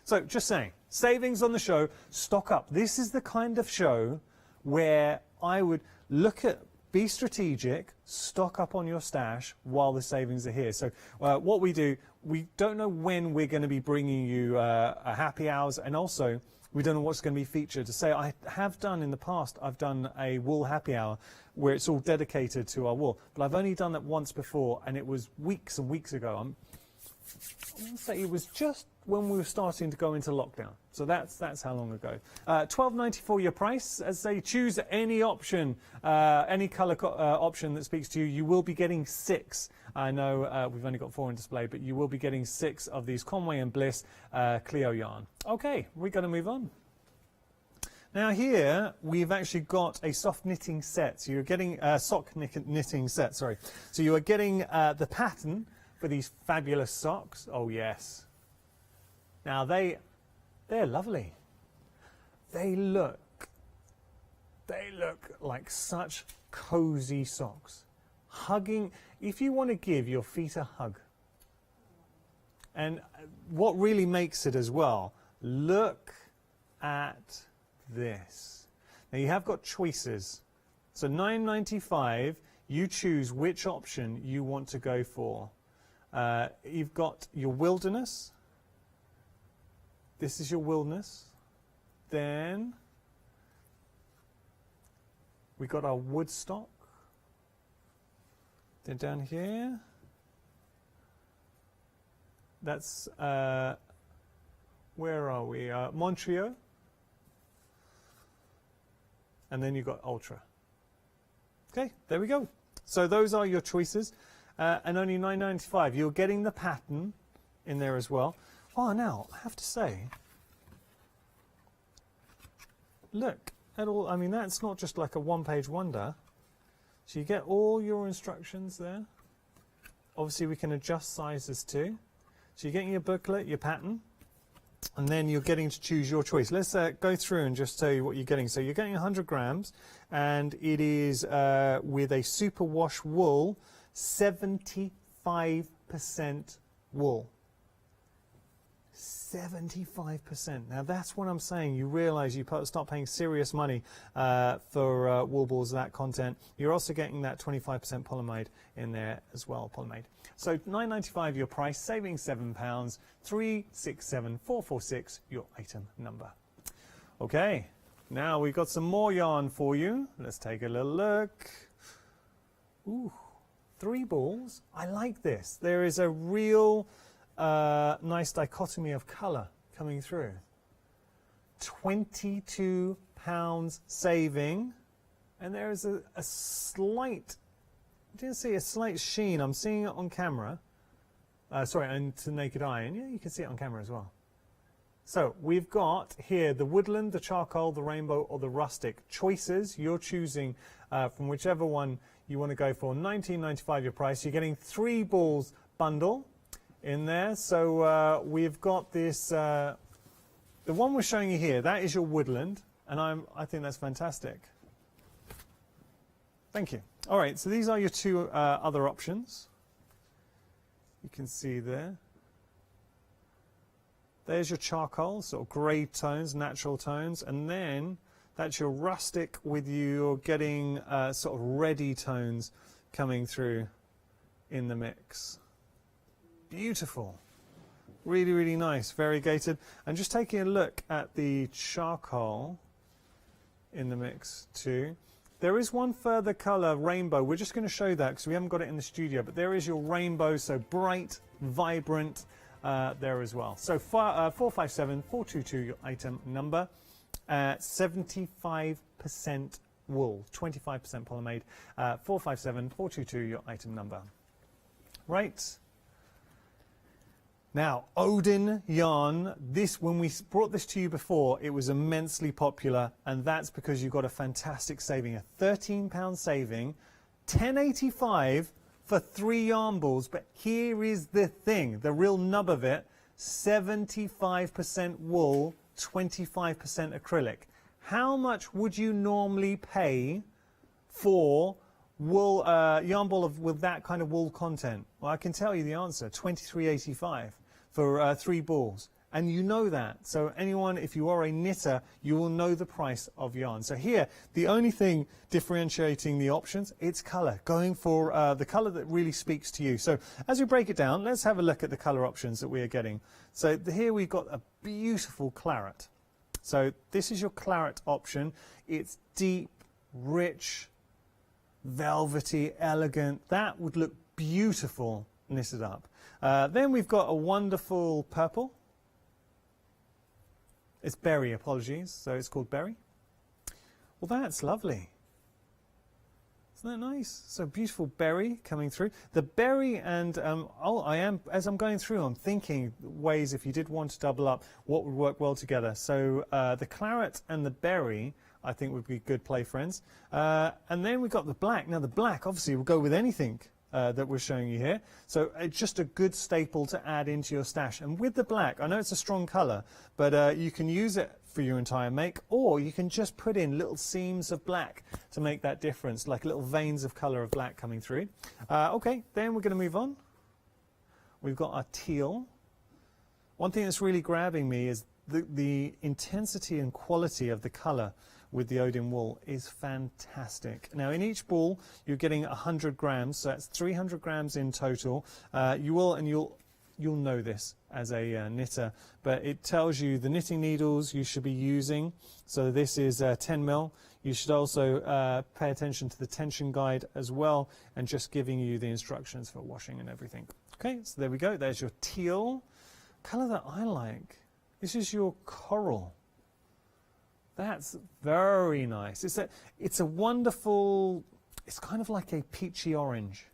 H: So just saying, savings on the show, stock up. This is the kind of show where I would look at, be strategic, stock up on your stash while the savings are here. So what we do, we don't know when we're going to be bringing you a happy hours, and also we don't know what's going to be featured. To say, I have done in the past, I've done a wool happy hour where it's all dedicated to our wool, but I've only done that once before, and it was weeks and weeks ago. I'm I want to say it was just when we were starting to go into lockdown. So that's how long ago. $12.94 your price. As I say, choose any option, any colour option that speaks to you. You will be getting 6. I know we've only got 4 on display, but you will be getting 6 of these Conway and Bliss Clio yarn. Okay, we're going to move on. Now here we've actually got a soft knitting set. So you're getting a sock knitting set. Sorry. So you are getting the pattern for these fabulous socks. Oh yes. Now they're lovely. They look like such cozy socks. Hugging. If you want to give your feet a hug. And what really makes it as well, look at this. Now you have got choices. So $9.95, you choose which option you want to go for. You've got your wilderness. This is your wilderness. Then we got our Woodstock. Then down here, that's where are we? Montreal. And then you've got Ultra. Okay, there we go. So those are your choices, and only $9.95. You're getting the pattern in there as well. Oh, now I have to say, look at all. I mean, that's not just like a one-page wonder. So you get all your instructions there. Obviously, we can adjust sizes too. So you're getting your booklet, your pattern. And then you're getting to choose your choice. Let's go through and just tell you what you're getting. So you're getting 100 grams, and it is with a superwash wool, 75% wool. 75%. Now that's what I'm saying. You realise you start paying serious money for wool balls of that content. You're also getting that 25% polyamide in there as well, polyamide. So $9.95 your price, saving £7, 367446 your item number. Okay, now we've got some more yarn for you. Let's take a little look. Ooh, 3 balls. I like this. There is a real nice dichotomy of colour coming through. £22 saving, and there is a slight, I didn't see a slight sheen. I'm seeing it on camera. Sorry, and to naked eye, and yeah, you can see it on camera as well. So we've got here the woodland, the charcoal, the rainbow, or the rustic. Choices, you're choosing from whichever one you want to go for. $19.95 your price. You're getting 3 balls bundle in there. So we've got this, the one we're showing you here, that is your woodland, and I think that's fantastic. Thank you. All right, so these are your 2 other options. You can see there. There's your charcoal, sort of grey tones, natural tones, and then that's your rustic with you're getting sort of reddy tones coming through in the mix. Beautiful. Really, really nice, variegated. And just taking a look at the charcoal in the mix too. There is one further colour, rainbow. We're just going to show that because we haven't got it in the studio, but there is your rainbow, so bright, vibrant there as well. So 457422 your item number, 75% wool, 25% polyamide, 457422 your item number. Right. Now, Odin yarn, when we brought this to you before, it was immensely popular, and that's because you got a fantastic saving, a £13 saving, $10.85 for 3 yarn balls. But here is the thing, the real nub of it, 75% wool, 25% acrylic. How much would you normally pay for wool yarn ball with that kind of wool content? Well, I can tell you the answer, $23.85 for 3 balls. And you know that. So anyone, if you are a knitter, you will know the price of yarn. So here, the only thing differentiating the options, it's colour. Going for the colour that really speaks to you. So as we break it down, let's have a look at the colour options that we are getting. So here we've got a beautiful claret. So this is your claret option. It's deep, rich, velvety, elegant. That would look beautiful knitted up. Then we've got a wonderful purple. It's berry, apologies, so it's called berry. Well, that's lovely. Isn't that nice? So beautiful berry coming through. The berry and, as I'm going through, I'm thinking ways if you did want to double up, what would work well together. So the claret and the berry, I think would be good play friends. And then we've got the black. Now the black obviously will go with anything that we're showing you here. So it's just a good staple to add into your stash. And with the black, I know it's a strong colour, but you can use it for your entire make, or you can just put in little seams of black to make that difference, like little veins of colour of black coming through. Okay, then we're going to move on. We've got our teal. One thing that's really grabbing me is the intensity and quality of the colour with the Odin wool is fantastic. Now in each ball you're getting 100 grams, so that's 300 grams in total. You'll know this as a knitter, but it tells you the knitting needles you should be using. So this is 10 mil. You should also pay attention to the tension guide as well, and just giving you the instructions for washing and everything. Okay, so there we go. There's your teal. Colour that I like. This is your coral. That's very nice. It's a wonderful, it's kind of like a peachy orange.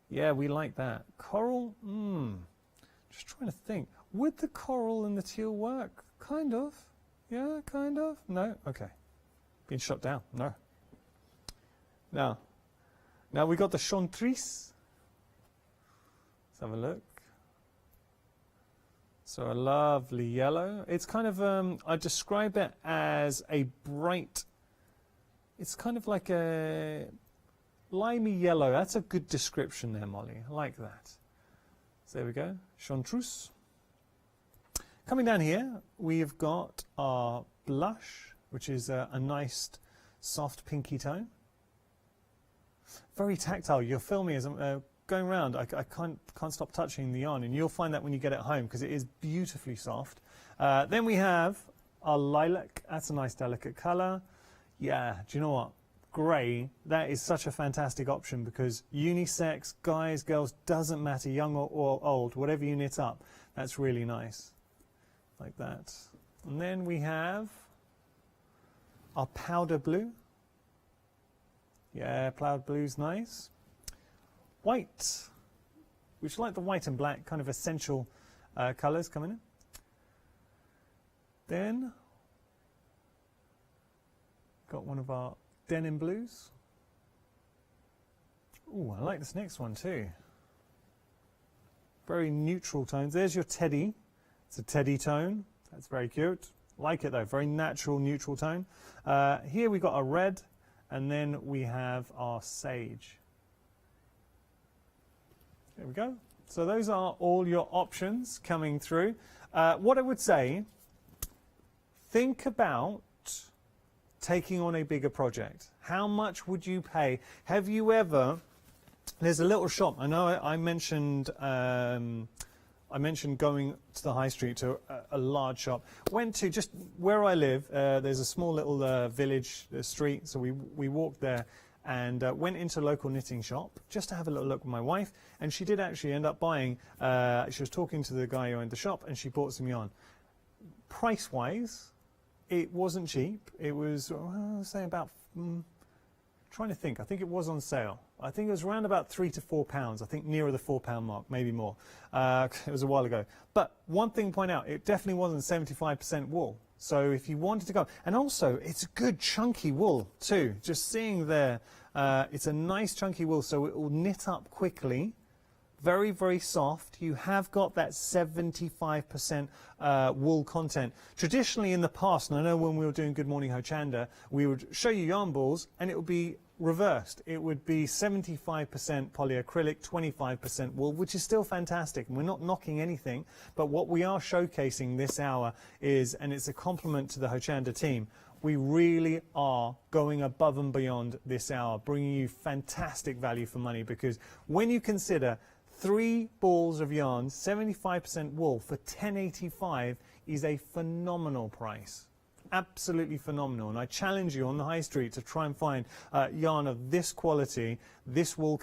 H: Yeah, we like that. Coral, just trying to think. Would the coral and the teal work? Kind of. Yeah, kind of. No? Okay. Being shut down. No. Now we got the chantrice. Let's have a look. So a lovely yellow. It's kind of, I describe it as a bright, it's kind of like a limey yellow. That's a good description there, Molly. I like that. So there we go. Chartreuse. Coming down here, we've got our blush, which is a nice soft pinky tone. Very tactile. You'll feel me as I'm going around. I can't stop touching the yarn, and you'll find that when you get it home because it is beautifully soft. Then we have our lilac. That's a nice delicate colour. Yeah, do you know what? Grey, that is such a fantastic option because unisex, guys, girls, doesn't matter, young or old, whatever you knit up, that's really nice. Like that. And then we have our powder blue. Yeah, powder blue's nice. White, which like the white and black, kind of essential colours coming in. Then got one of our denim blues. Ooh, I like this next one too. Very neutral tones. There's your teddy. It's a teddy tone. That's very cute. Like it though, very natural neutral tone. Here we got our red, and then we have our sage. There we go. So those are all your options coming through. What I would say, think about taking on a bigger project. How much would you pay? Have you ever, there's a little shop, I know I mentioned going to the high street to a large shop. Went to just where I live, there's a small little village street, so we walked there and went into a local knitting shop just to have a little look with my wife, and she did actually end up buying, she was talking to the guy who owned the shop and she bought some yarn. Price-wise, it wasn't cheap. It was, say about, trying to think, I think it was on sale. I think it was around about £3 to £4, I think nearer the £4 mark, maybe more. It was a while ago. But one thing to point out, it definitely wasn't 75% wool. So if you wanted to go, and also it's a good chunky wool too. Just seeing there, it's a nice chunky wool, so it will knit up quickly. Very, very soft. You have got that 75% wool content. Traditionally in the past, and I know when we were doing Good Morning Hochanda, we would show you yarn balls and it would be reversed. It would be 75% polyacrylic, 25% wool, which is still fantastic. And we're not knocking anything, but what we are showcasing this hour is, and it's a compliment to the Hochanda team, we really are going above and beyond this hour, bringing you fantastic value for money, because when you consider 3 balls of yarn, 75% wool for $10.85 is a phenomenal price. absolutely phenomenal, and I challenge you on the high street to try and find yarn of this quality, this wool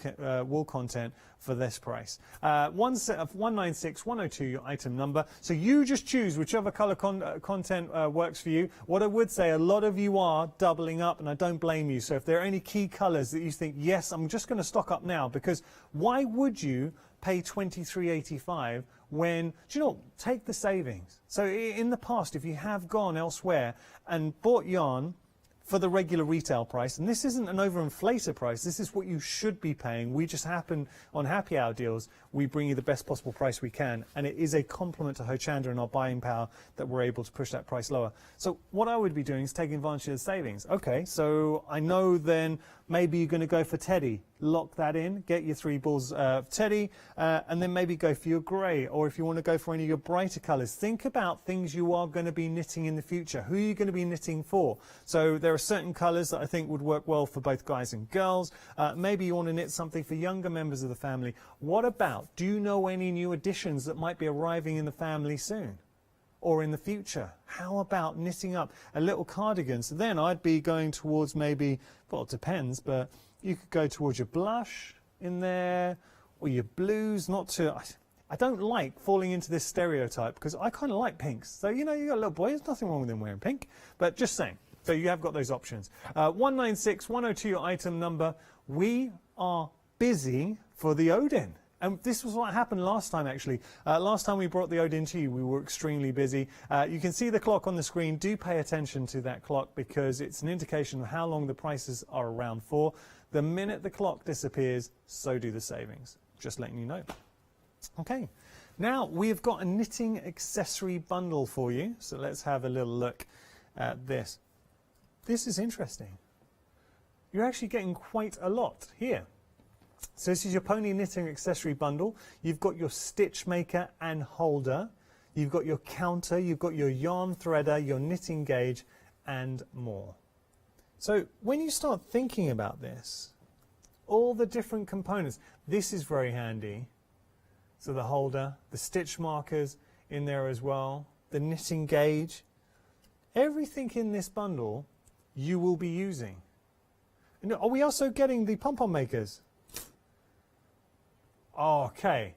H: content for this price. One set of 196102, your item number. So you just choose whichever colour content works for you. What I would say, a lot of you are doubling up, and I don't blame you. So if there are any key colours that you think, yes, I'm just going to stock up now, because why would you pay $23.85 when, do you know what, take the savings. So in the past, if you have gone elsewhere and bought yarn for the regular retail price, and this isn't an overinflated price, this is what you should be paying. We just happen, on happy hour deals, we bring you the best possible price we can, and it is a compliment to Hochanda and our buying power that we're able to push that price lower. So what I would be doing is taking advantage of the savings. Okay, so I know then maybe you're going to go for Teddy. Lock that in, get your 3 balls of Teddy, and then maybe go for your grey, or if you want to go for any of your brighter colours, think about things you are going to be knitting in the future. Who are you going to be knitting for? So there are certain colours that I think would work well for both guys and girls. Maybe you want to knit something for younger members of the family. What about, do you know any new additions that might be arriving in the family soon? Or in the future? How about knitting up a little cardigan? So then I'd be going towards maybe, well, it depends, but you could go towards your blush in there, or your blues, not to, I don't like falling into this stereotype, because I kind of like pinks. So, you know, you got a little boy, there's nothing wrong with him wearing pink, but just saying. So you have got those options. 196102, your item number. We are busy for the Odin. And this was what happened last time, actually. Last time we brought the Odin to you, we were extremely busy. You can see the clock on the screen. Do pay attention to that clock, because it's an indication of how long the prices are around for. The minute the clock disappears, so do the savings. Just letting you know. Okay, now we've got a knitting accessory bundle for you. So let's have a little look at this. This is interesting. You're actually getting quite a lot here. So this is your pony knitting accessory bundle. You've got your stitch maker and holder. You've got your counter. You've got your yarn threader, your knitting gauge, and more. So when you start thinking about this, all the different components, this is very handy. So the holder, the stitch markers in there as well, the knitting gauge, everything in this bundle you will be using. And are we also getting the pom-pom makers? Okay.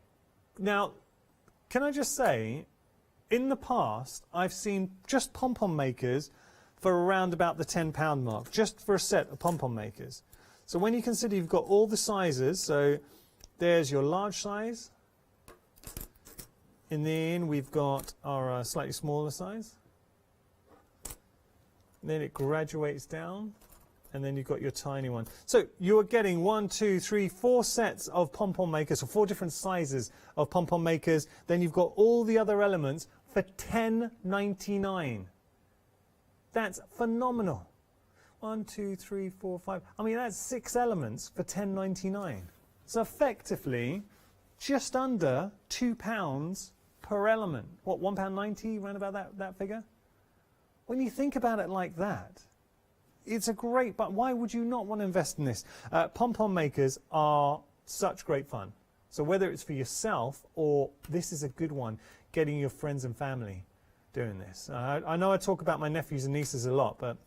H: Now, can I just say, in the past, I've seen just pom-pom makers for around about the £10 mark, just for a set of pom-pom makers. So when you consider you've got all the sizes, so there's your large size, and then we've got our slightly smaller size. And then it graduates down, and then you've got your tiny one. So you're getting 1, 2, 3, 4 sets of pom-pom makers, or 4 different sizes of pom-pom makers. Then you've got all the other elements for $10.99. That's phenomenal. 1, 2, 3, 4, 5. I mean, that's 6 elements for $10.99. So effectively, just under £2 per element. What, £1.90, round about that figure? When you think about it like that, it's a great, but why would you not want to invest in this? Pom-pom makers are such great fun. So whether it's for yourself, or this is a good one, getting your friends and family doing this. I know I talk about my nephews and nieces a lot, but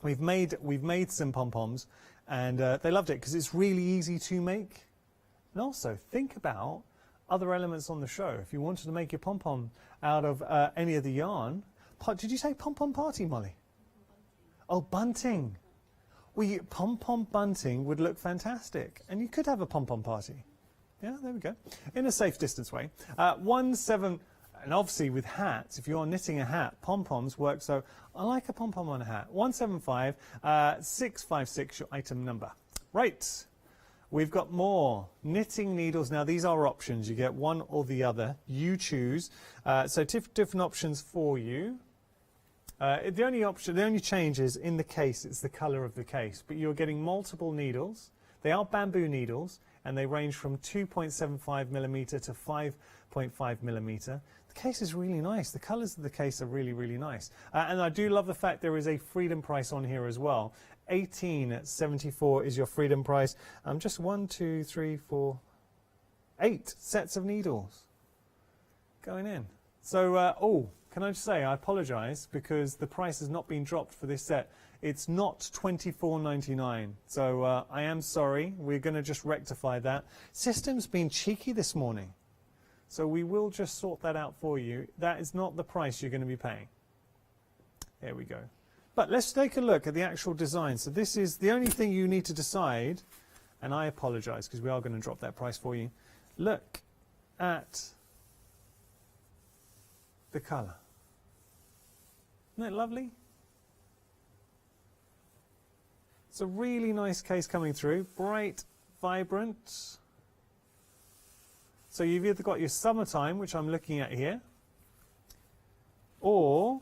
H: we've made some pom-poms, and they loved it because it's really easy to make. And also think about other elements on the show. If you wanted to make your pom-pom out of any of the yarn, did you say pom-pom party, Molly? Oh, bunting. Well, pom-pom bunting would look fantastic, and you could have a pom-pom party. Yeah, there we go. In a safe distance way. 17, and obviously with hats, if you're knitting a hat, pom-poms work, so I like a pom-pom on a hat. 175 656, your item number. Right, we've got more knitting needles. Now these are options. You get one or the other. You choose. So different options for you. The only change is in the case, it's the colour of the case, but you're getting multiple needles. They are bamboo needles, and they range from 2.75mm to 5.5mm. The case is really nice. The colours of the case are really, really nice. And I do love the fact there is a freedom price on here as well. $18.74 is your freedom price. Just 1, 2, 3, 4, 8 sets of needles going in. So, can I just say I apologise because the price has not been dropped for this set. It's not $24.99, so I am sorry. We're going to just rectify that. System's been cheeky this morning, so we will just sort that out for you. That is not the price you're going to be paying. There we go. But let's take a look at the actual design. So this is the only thing you need to decide, and I apologise because we are going to drop that price for you. Look at the colour. Isn't that lovely? It's a really nice case coming through, bright, vibrant. So you've either got your summertime, which I'm looking at here, or,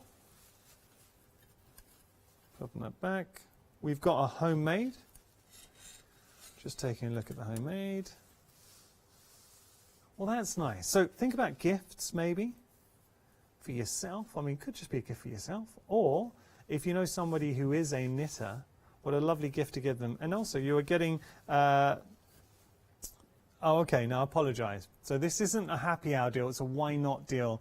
H: popping that back, we've got a homemade. Just taking a look at the homemade. Well, that's nice. So think about gifts maybe for yourself. I mean, it could just be a gift for yourself. Or if you know somebody who is a knitter, what a lovely gift to give them. And also you are getting, oh, okay, now I apologise. So this isn't a happy hour deal, it's a why not deal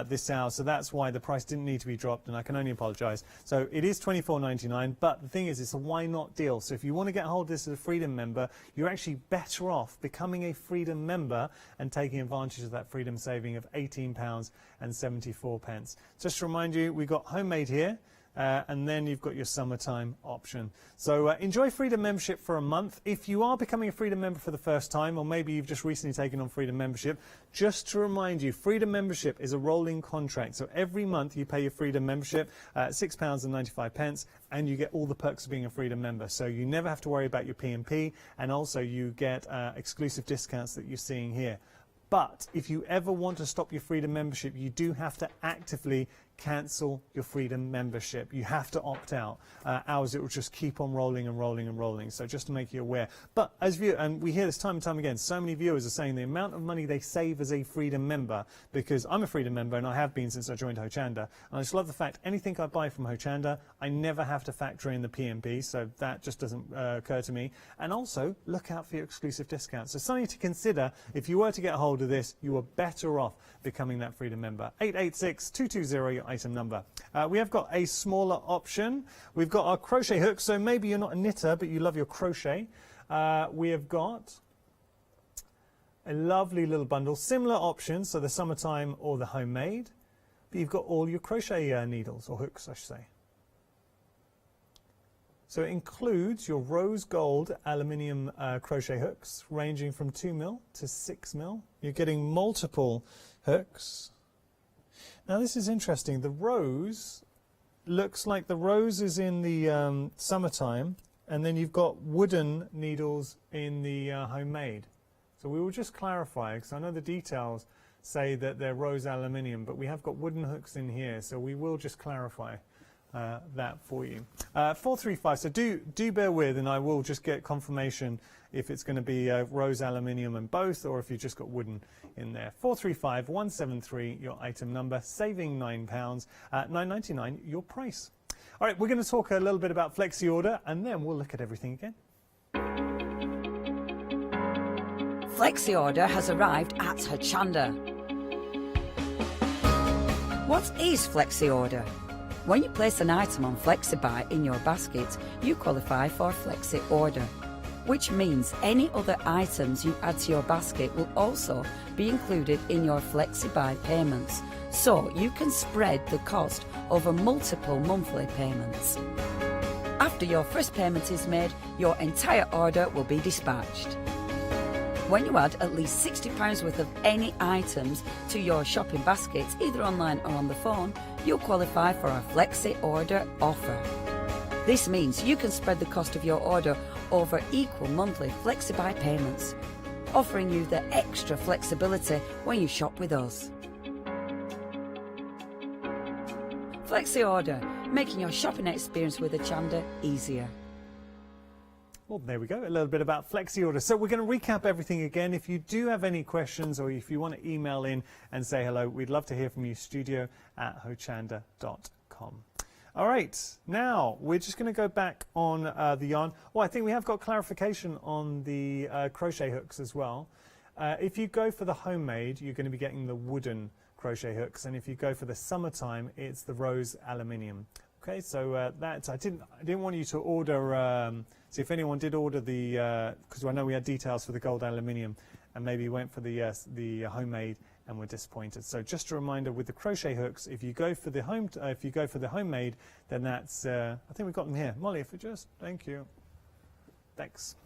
H: this hour. So that's why the price didn't need to be dropped, and I can only apologise. So it is $24.99, but the thing is, it's a why not deal. So if you want to get hold of this as a Freedom member, you're actually better off becoming a Freedom member and taking advantage of that Freedom saving of £18.74. Just to remind you, we've got homemade here. And then you've got your summertime option. So enjoy Freedom membership for a month. If you are becoming a Freedom member for the first time, or maybe you've just recently taken on Freedom membership, just to remind you, Freedom membership is a rolling contract. So every month you pay your Freedom membership £6.95, and you get all the perks of being a Freedom member. So you never have to worry about your P&P, and also you get exclusive discounts that you're seeing here. But if you ever want to stop your Freedom membership, you do have to actively cancel your Freedom membership. You have to opt out. Ours, it will just keep on rolling and rolling and rolling. So just to make you aware. But as and we hear this time and time again, so many viewers are saying the amount of money they save as a Freedom member, because I'm a Freedom member and I have been since I joined Hochanda. And I just love the fact anything I buy from Hochanda, I never have to factor in the P&P, so that just doesn't occur to me. And also, look out for your exclusive discounts. So something to consider, if you were to get a hold of this, you are better off becoming that Freedom member. 886-220, your item number. We have got a smaller option. We've got our crochet hooks, so maybe you're not a knitter, but you love your crochet. We have got a lovely little bundle, similar options, so the summertime or the homemade, but you've got all your crochet needles, or hooks, I should say. So it includes your rose gold aluminium crochet hooks, ranging from 2mm to 6mm. You're getting multiple hooks. Now this is interesting. The rose looks like the rose is in the summertime, and then you've got wooden needles in the homemade. So we will just clarify, because I know the details say that they're rose aluminium, but we have got wooden hooks in here, so we will just clarify that for you. 435, so do bear with, and I will just get confirmation if it's going to be rose aluminium and both, or if you've just got wooden in there. 435-173, your item number, saving £9, $9.99 your price. All right, we're going to talk a little bit about flexi order, and then we'll look at everything again.
N: Flexi order has arrived at Hochanda. What is flexi order? When you place an item on FlexiBuy in your basket, you qualify for flexi order, which means any other items you add to your basket will also be included in your FlexiBuy payments, so you can spread the cost over multiple monthly payments. After your first payment is made, your entire order will be dispatched. When you add at least £60 worth of any items to your shopping baskets, either online or on the phone, you'll qualify for our Flexi Order offer. This means you can spread the cost of your order over equal monthly FlexiBuy payments, offering you the extra flexibility when you shop with us. Flexi Order, making your shopping experience with Hochanda easier.
H: Well, there we go, a little bit about flexi order. So we're going to recap everything again. If you do have any questions, or if you want to email in and say hello, we'd love to hear from you, studio@hochanda.com. All right, now we're just going to go back on the yarn. Oh, I think we have got clarification on the crochet hooks as well. If you go for the homemade, you're going to be getting the wooden crochet hooks, and if you go for the summertime, it's the rose aluminium. Okay, so I didn't want you to order. See if anyone did order the, because I know we had details for the gold aluminium, and maybe went for the homemade and were disappointed. So just a reminder with the crochet hooks, if you go for the homemade, then that's. I think we've got them here. Molly, if you just, thank you. Thanks.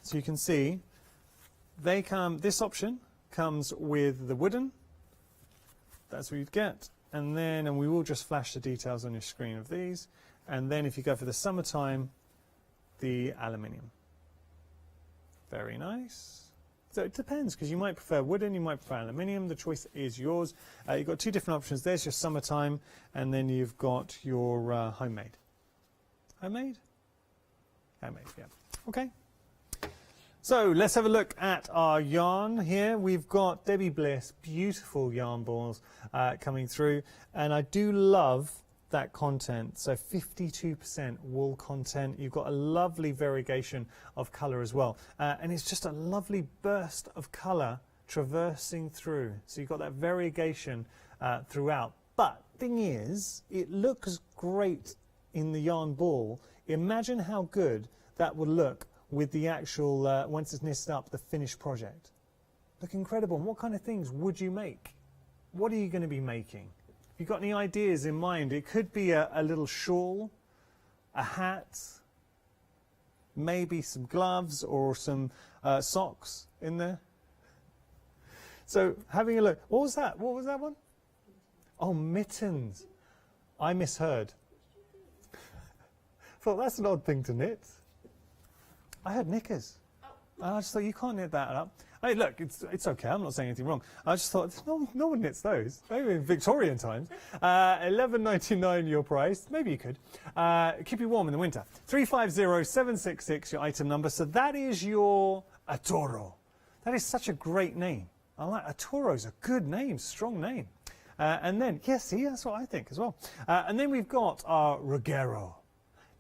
H: So you can see, they come. This option comes with the wooden. That's what you'd get. And we will just flash the details on your screen of these. And then if you go for the summertime, the aluminium. Very nice. So it depends, because you might prefer wooden, you might prefer aluminium. The choice is yours. You've got two different options. There's your summertime, and then you've got your homemade. Homemade? Homemade, yeah. Okay. So let's have a look at our yarn here. We've got Debbie Bliss, beautiful yarn balls coming through. And I do love that content. So 52% wool content. You've got a lovely variegation of colour as well. And it's just a lovely burst of colour traversing through. So you've got that variegation throughout. But thing is, it looks great in the yarn ball. Imagine how good that would look with the actual, once it's knitted up, the finished project. Look incredible. And what kind of things would you make? What are you going to be making? If you've got any ideas in mind, it could be a little shawl, a hat, maybe some gloves or some socks in there. So having a look. What was that? What was that one? Oh, mittens. I misheard. Thought that's an odd thing to knit. I heard knickers. I just thought, you can't knit that up. Hey, look, it's okay. I'm not saying anything wrong. I just thought, no one knits those. Maybe in Victorian times. $11.99 your price. Maybe you could. Keep you warm in the winter. 350766 your item number. So that is your Atoro. That is such a great name. I like Atoro's a good name, strong name. And then, yes, see, that's what I think as well. And then we've got our Ruggero.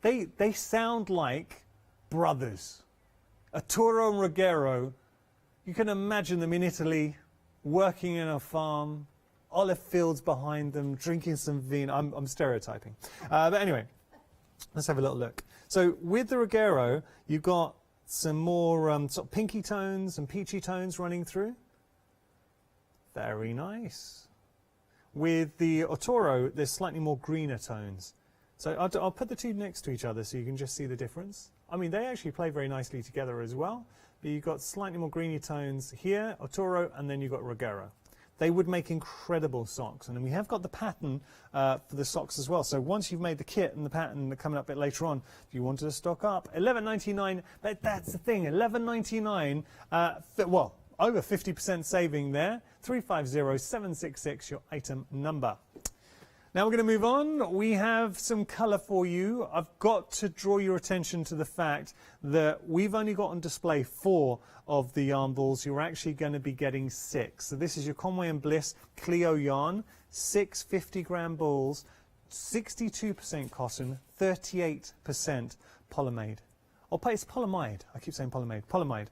H: They sound like brothers. Arturo and Ruggero, you can imagine them in Italy, working in a farm, olive fields behind them, drinking some vino. I'm stereotyping. But anyway, let's have a little look. So with the Ruggero, you've got some more sort of pinky tones and peachy tones running through. Very nice. With the Arturo, there's slightly more greener tones. So I'll put the two next to each other so you can just see the difference. I mean, they actually play very nicely together as well. But you've got slightly more greeny tones here, Arturo, and then you've got Ruggero. They would make incredible socks. And then we have got the pattern for the socks as well. So once you've made the kit and the pattern coming up a bit later on, if you wanted to stock up, $11.99. But that's the thing, $11.99. Well, over 50% saving there. 350766, your item number. Now we're going to move on. We have some colour for you. I've got to draw your attention to the fact that we've only got on display 4 of the yarn balls. You're actually going to be getting 6. So this is your Conway & Bliss Clio yarn, 6 50-gram balls, 62% cotton, 38% polyamide. Oh, it's polyamide. I keep saying polyamide. Polyamide.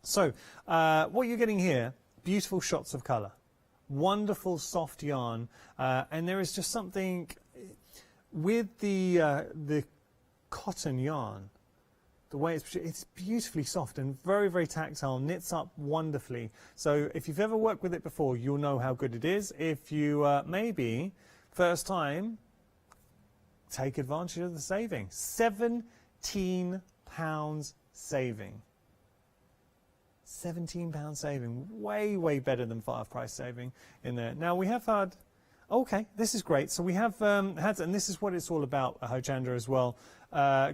H: So what you're getting here, beautiful shots of colour. Wonderful soft yarn, and there is just something with the cotton yarn, the way it's beautifully soft and very, very tactile, knits up wonderfully. So if you've ever worked with it before, you'll know how good it is. If you maybe first time, take advantage of the saving. £17 saving. £17 saving, way better than half price saving in there. Now we have had, okay, this is great. So we have had, and this is what it's all about, Hochanda as well.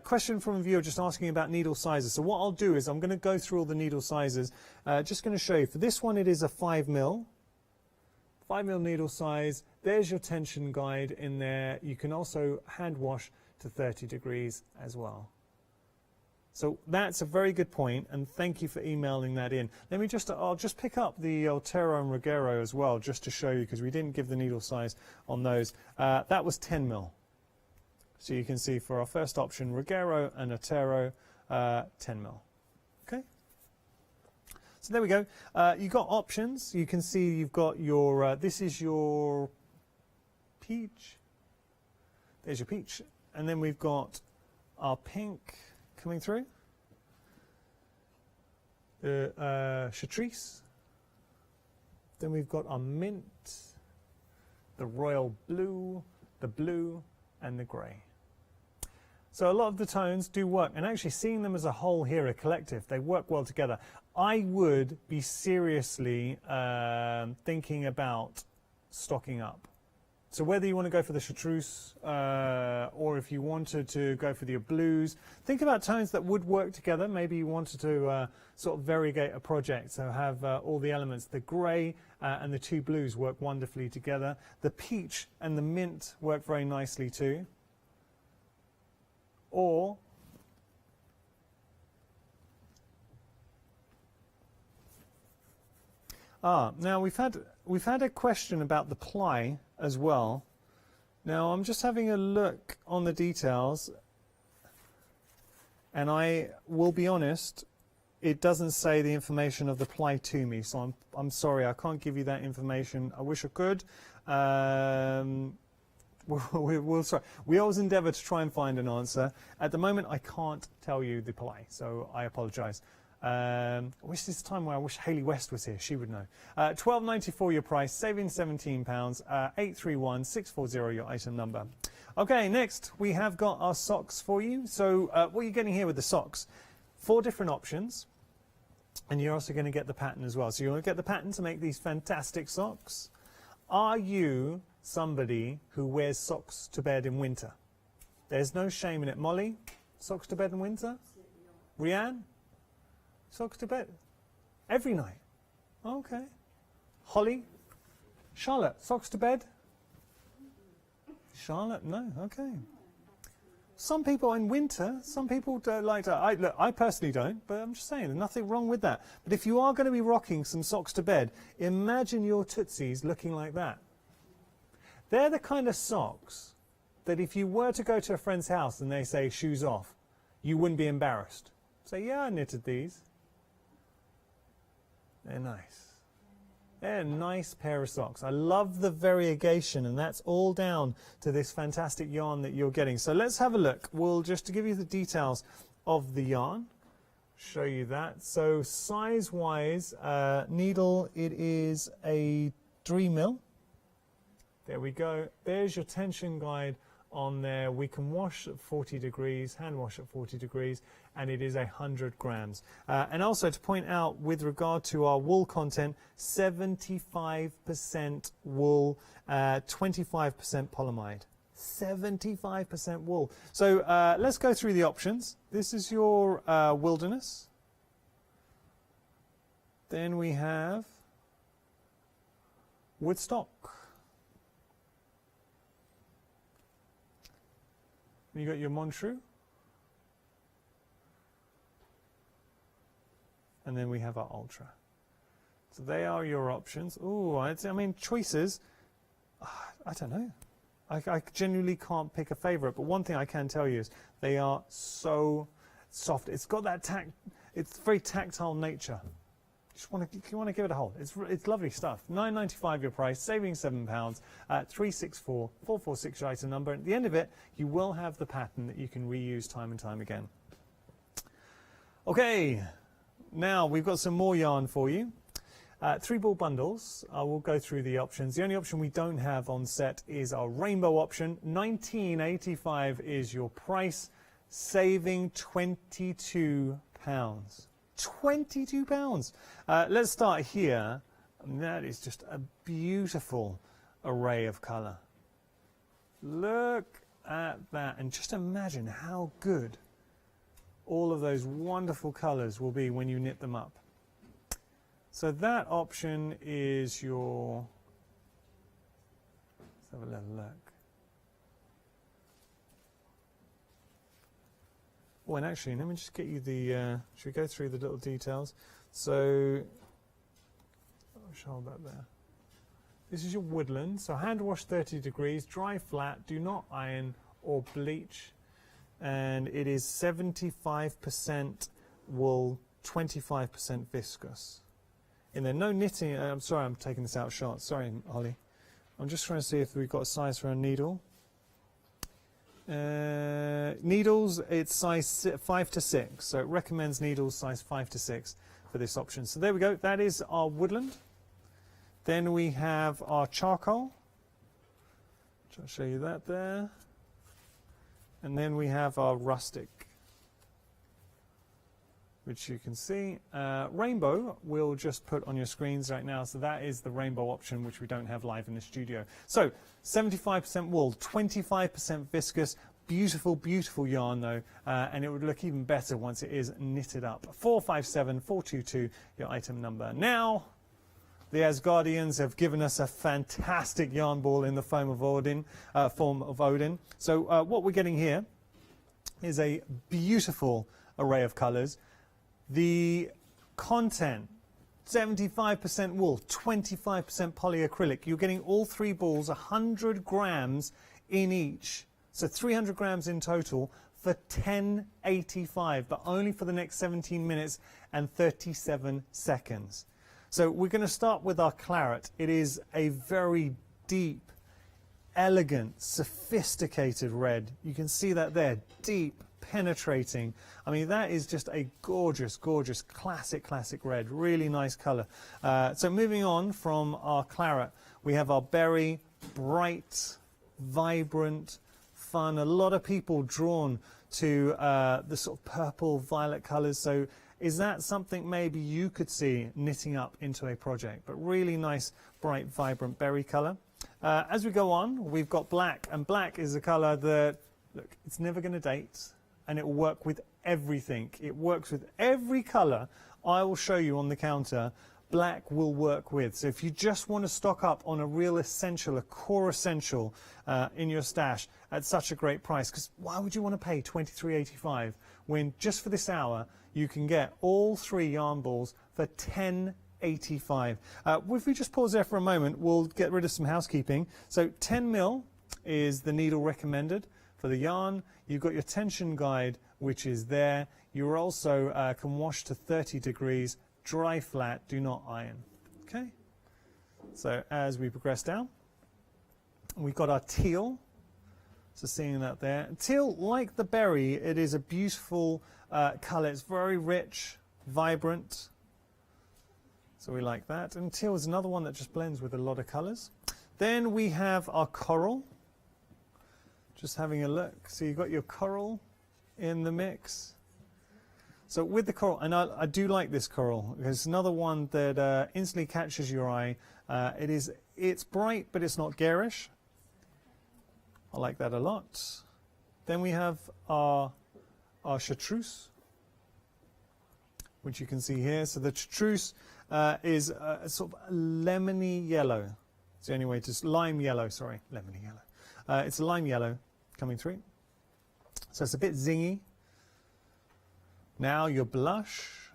H: Question from a viewer just asking about needle sizes. So what I'll do is I'm going to go through all the needle sizes. Just going to show you. For this one, it is a 5mm. 5mm needle size. There's your tension guide in there. You can also hand wash to 30 degrees as well. So that's a very good point, and thank you for emailing that in. Let me just, I'll just pick up the Altero and Ruggero as well, just to show you, because we didn't give the needle size on those. That was 10mm. So you can see for our first option, Ruggero and Altero, 10mm. Okay? So there we go. You've got options. You can see you've got your, this is your peach. There's your peach. And then we've got our pink coming through. The chartreuse. Then we've got our mint, the royal blue, the blue, and the grey. So a lot of the tones do work, and actually seeing them as a whole here, a collective, they work well together. I would be seriously thinking about stocking up. So whether you want to go for the chartreuse or if you wanted to go for the blues, think about tones that would work together. Maybe you wanted to sort of variegate a project, so have all the elements. The grey and the two blues work wonderfully together. The peach and the mint work very nicely too. Or now we've had a question about the ply as well. Now I'm just having a look on the details, and I will be honest, it doesn't say the information of the ply to me, so I'm sorry, I can't give you that information. I wish I could. We always endeavour to try and find an answer. At the moment, I can't tell you the ply, so I apologise. I wish this time where I wish Hayley West was here. She would know. £12.94 your price, saving £17. 831-640 your item number. Okay, next we have got our socks for you. So what are you getting here with the socks? 4 different options, and you're also going to get the pattern as well. So you're going to get the pattern to make these fantastic socks. Are you somebody who wears socks to bed in winter? There's no shame in it. Molly, socks to bed in winter? Rianne? Socks to bed? Every night? Okay. Holly? Charlotte, socks to bed? Charlotte, no, okay. Some people in winter, some people don't like to. Look, I personally don't, but I'm just saying, there's nothing wrong with that. But if you are going to be rocking some socks to bed, imagine your tootsies looking like that. They're the kind of socks that if you were to go to a friend's house and they say shoes off, you wouldn't be embarrassed. Say, yeah, I knitted these. They're nice. They're a nice pair of socks. I love the variegation, and that's all down to this fantastic yarn that you're getting. So let's have a look. We'll just to give you the details of the yarn, show you that. So size-wise, needle, it is a 3mm. There we go. There's your tension guide on there. We can wash at 40 degrees, hand wash at 40 degrees, and it is 100 grams. And also to point out with regard to our wool content, 75% wool, 25% polyamide. 75% wool. So let's go through the options. This is your wilderness. Then we have Woodstock. You got your Montreux. And then we have our Ultra. So they are your options. Oh, I mean, choices, I don't know. I genuinely can't pick a favourite, but one thing I can tell you is they are so soft. It's got that it's very tactile nature. You want to give it a hold. It's lovely stuff. £9.95 your price, saving £7. 364-446 your item number. At the end of it, you will have the pattern that you can reuse time and time again. Okay, now we've got some more yarn for you. 3 ball bundles. I will go through the options. The only option we don't have on set is our rainbow option. £19.85 is your price, saving £22. £22. Let's start here. That is just a beautiful array of colour. Look at that, and just imagine how good all of those wonderful colours will be when you knit them up. So that option is your, let's have a little look. Oh, and actually, let me just get you the, should we go through the little details? So, I'll hold that there. This is your woodland. So hand wash 30 degrees, dry flat, do not iron or bleach. And it is 75% wool, 25% viscose. in there. No knitting. I'm sorry, I'm taking this out of shot. Sorry, Holly. I'm just trying to see if we've got a size for a needle. Needles, it's size 5 to 6, so it recommends needles size 5 to 6 for this option. So there we go, that is our woodland. Then we have our charcoal. I'll show you that there. And then we have our rustic, which you can see. Rainbow we'll just put on your screens right now. So that is the rainbow option, which we don't have live in the studio. So 75% wool, 25% viscose, beautiful, beautiful yarn though, and it would look even better once it is knitted up. 457422, your item number. Now, the Asgardians have given us a fantastic yarn ball in the form of Odin. So what we're getting here is a beautiful array of colours. The content, 75% wool, 25% polyacrylic. You're getting all three balls, 100 grams in each. So 300 grams in total for $10.85, but only for the next 17 minutes and 37 seconds. So we're going to start with our claret. It is a very deep, elegant, sophisticated red. You can see that there, deep, penetrating. I mean, that is just a gorgeous, gorgeous, classic red. Really nice colour. So moving on from our claret, we have our berry, bright, vibrant, fun. A lot of people drawn to the sort of purple, violet colours. So is that something maybe you could see knitting up into a project? But really nice, bright, vibrant berry colour. As we go on, we've got black, and black is a colour that, look, it's never going to date, and it will work with everything. It works with every colour I will show you on the counter. Black will work with. So if you just want to stock up on a real essential, a core essential in your stash at such a great price, because why would you want to pay $23.85 when just for this hour you can get all three yarn balls for $10.85. If we just pause there for a moment, we'll get rid of some housekeeping. So 10 mil is the needle recommended for the yarn. You've got your tension guide, which is there. You also can wash to 30 degrees, dry flat, do not iron. Okay? So as we progress down, we've got our teal. So seeing that there. Teal, like the berry, it is a beautiful colour. It's very rich, vibrant. So we like that. And teal is another one that just blends with a lot of colours. Then we have our coral. Just having a look. So you've got your coral in the mix. So with the coral, and I do like this coral. It's another one that instantly catches your eye. It's bright, but it's not garish. I like that a lot. Then we have our chartreuse, which you can see here. So the chartreuse is a sort of lemony yellow. It's the only way to, lime yellow, sorry, lemony yellow. It's a lime yellow coming through. So it's a bit zingy. Now your blush,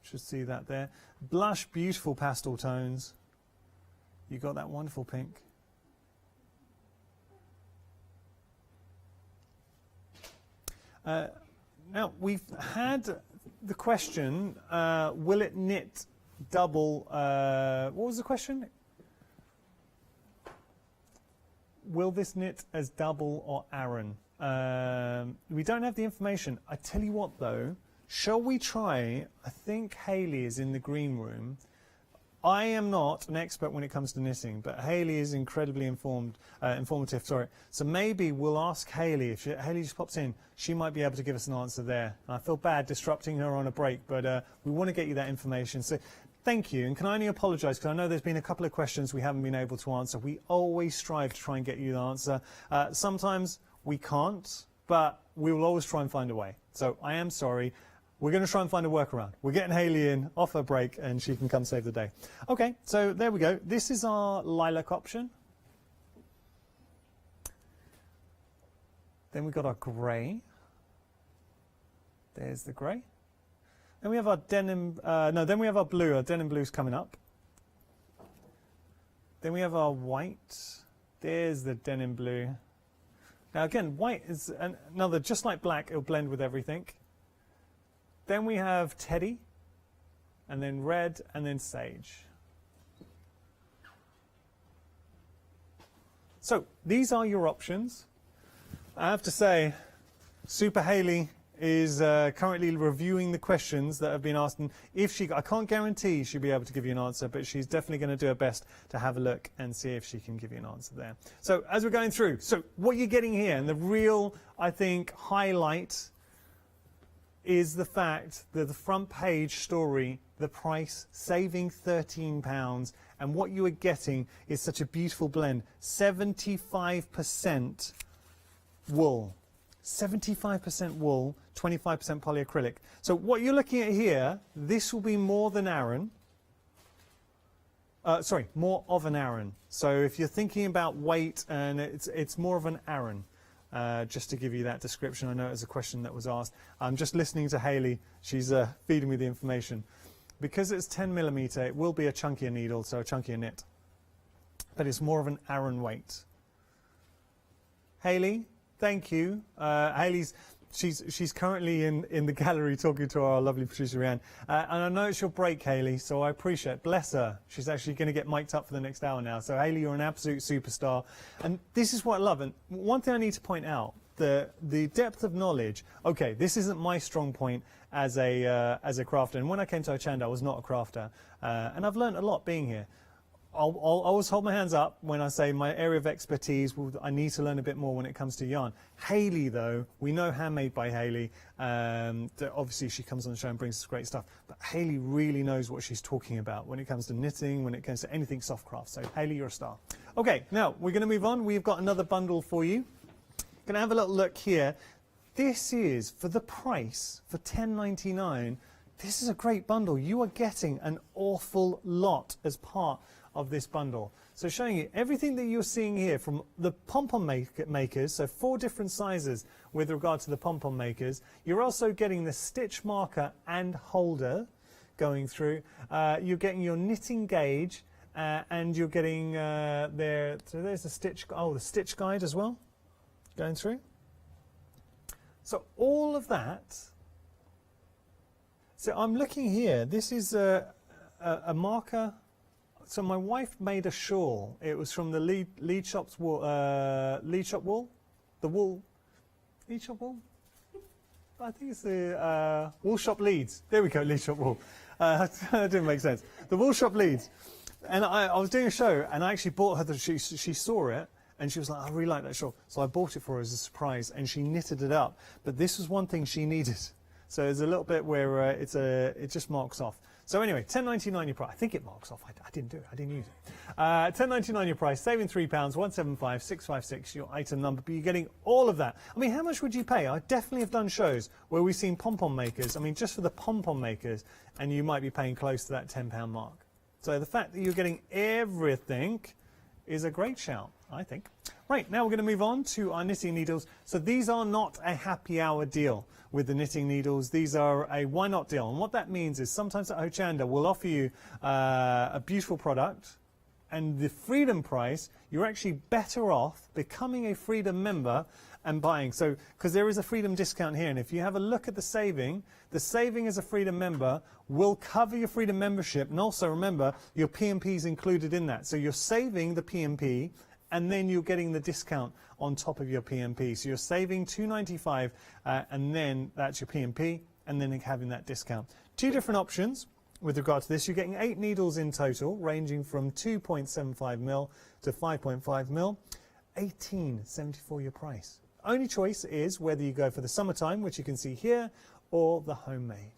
H: should see that there. Blush, beautiful pastel tones. You got that wonderful pink. Now we've had the question, will it knit double, what was the question? Will this knit as double or Aran? We don't have the information. I tell you what though, shall we try, I think Hayley is in the green room. I am not an expert when it comes to knitting, but Hayley is incredibly informative, sorry. So maybe we'll ask Hayley, if Hayley just pops in, she might be able to give us an answer there. And I feel bad disrupting her on a break, but we want to get you that information. So thank you, and can I only apologise, because I know there's been a couple of questions we haven't been able to answer. We always strive to try and get you the answer. Sometimes we can't, but we will always try and find a way. So I am sorry. We're going to try and find a workaround. We're getting Hayley in off her break and she can come save the day. Okay, so there we go. This is our lilac option. Then we've got our grey. There's the grey. Then we have our denim, then we have our blue. Our denim blue's coming up. Then we have our white. There's the denim blue. Now again, white is another, just like black, it'll blend with everything. Then we have Teddy. and then red, and then sage. So these are your options. I have to say, Super Hayley is currently reviewing the questions that have been asked, and I can't guarantee she'll be able to give you an answer, but she's definitely going to do her best to have a look and see if she can give you an answer there. So as we're going through, so what you're getting here, and the real, I think, highlight is the fact that the front page story, the price, saving £13, and what you are getting is such a beautiful blend. 75% wool. 75% wool, 25% polyacrylic. So what you're looking at here, this will be more than Aran. Sorry, more of an Aran. So if you're thinking about weight, and it's more of an Aran. Just to give you that description, I know it was a question that was asked. I'm just listening to Hayley. She's feeding me the information. Because it's 10mm, it will be a chunkier needle, so a chunkier knit. But it's more of an Aran weight. Hayley, thank you. Hayley's she's currently in the gallery talking to our lovely producer Rhiannon. And I know it's your break, Hayley, so I appreciate it. Bless her. She's actually going to get mic'd up for the next hour now. So Hayley, you're an absolute superstar. And this is what I love. And one thing I need to point out, the depth of knowledge. Okay, this isn't my strong point as a crafter. And when I came to Hochanda, I was not a crafter. And I've learned a lot being here. I'll always hold my hands up when I say my area of expertise, well, I need to learn a bit more when it comes to yarn. Hayley, though, we know Handmade by Hayley. Obviously, she comes on the show and brings us great stuff. But Hayley really knows what she's talking about when it comes to knitting, when it comes to anything soft craft. So, Hayley, you're a star. Okay, now, we're going to move on. We've got another bundle for you. Going to have a little look here. This is, for the price, for $10.99, this is a great bundle. You are getting an awful lot as part of this bundle. So showing you everything that you're seeing here from the pom-pom makers, so 4 different sizes with regard to the pom-pom makers. You're also getting the stitch marker and holder going through. You're getting your knitting gauge, and you're getting so there's the stitch, the stitch guide as well going through. So all of that. So I'm looking here, this is a marker. So my wife made a shawl. It was from the Lead Shop wool. The wool. Lead Shop wool? I think it's the Wool Shop Leeds. There we go, Lead Shop wool. That didn't make sense. The Wool Shop Leeds. And I was doing a show, and I actually bought her, she saw it, and she was like, I really like that shawl. So I bought it for her as a surprise, and she knitted it up. But this was one thing she needed. So there's a little bit where it just marks off. So anyway, $10.99 your price. I think it marks off. I didn't do it. I didn't use it. $10.99 your price, saving £3, 175,656 your item number. But you're getting all of that. I mean, how much would you pay? I definitely have done shows where we've seen pom-pom makers. I mean, just for the pom-pom makers, and you might be paying close to that £10 mark. So the fact that you're getting everything is a great shout, I think. Right, now we're going to move on to our knitting needles. So these are not a happy hour deal with the knitting needles. These are a why not deal. And what that means is sometimes at Hochanda we'll offer you a beautiful product, and the Freedom price, you're actually better off becoming a Freedom member and buying. So, because there is a Freedom discount here, and if you have a look at the saving as a Freedom member will cover your Freedom membership, and also remember your P&P is included in that. So you're saving the P&P, and then you're getting the discount on top of your P&P. So you're saving $2.95, and then that's your P&P, and then having that discount. 2 different options with regard to this. You're getting 8 needles in total, ranging from 2.75mm to 5.5mm. $18.74 your price. Only choice is whether you go for the summertime, which you can see here, or the homemade.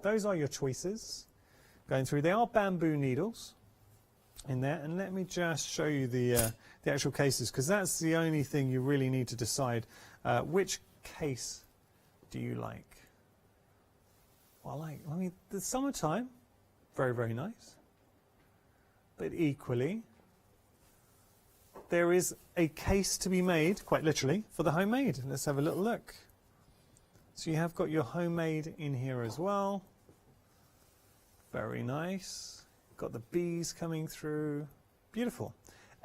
H: Those are your choices. Going through, they are bamboo needles in there, and let me just show you the actual cases, because that's the only thing you really need to decide. Which case do you like? Well, I mean, the summertime, very, very nice. But equally, there is a case to be made, quite literally, for the homemade. Let's have a little look. So you have got your homemade in here as well. Very nice. Got the bees coming through. Beautiful.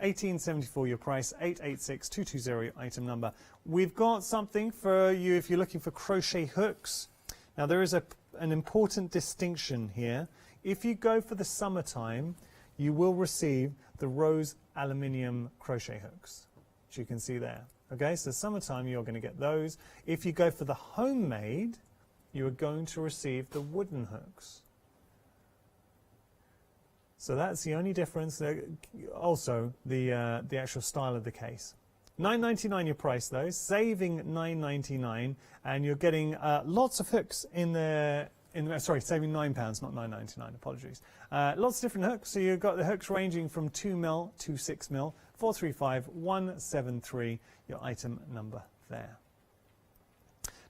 H: $18.74 your price, 886220 your item number. We've got something for you if you're looking for crochet hooks. Now there is a an important distinction here. If you go for the summertime, you will receive the rose aluminium crochet hooks, which you can see there. Okay, so summertime you're going to get those. If you go for the homemade, you are going to receive the wooden hooks. So that's the only difference. Also, the actual style of the case. $9.99 your price though, saving $9.99, and you're getting lots of hooks in the. Sorry, saving £9, not $9.99. Apologies. Lots of different hooks. So you've got the hooks ranging from 2mm to 6mm. 435173. Your item number there.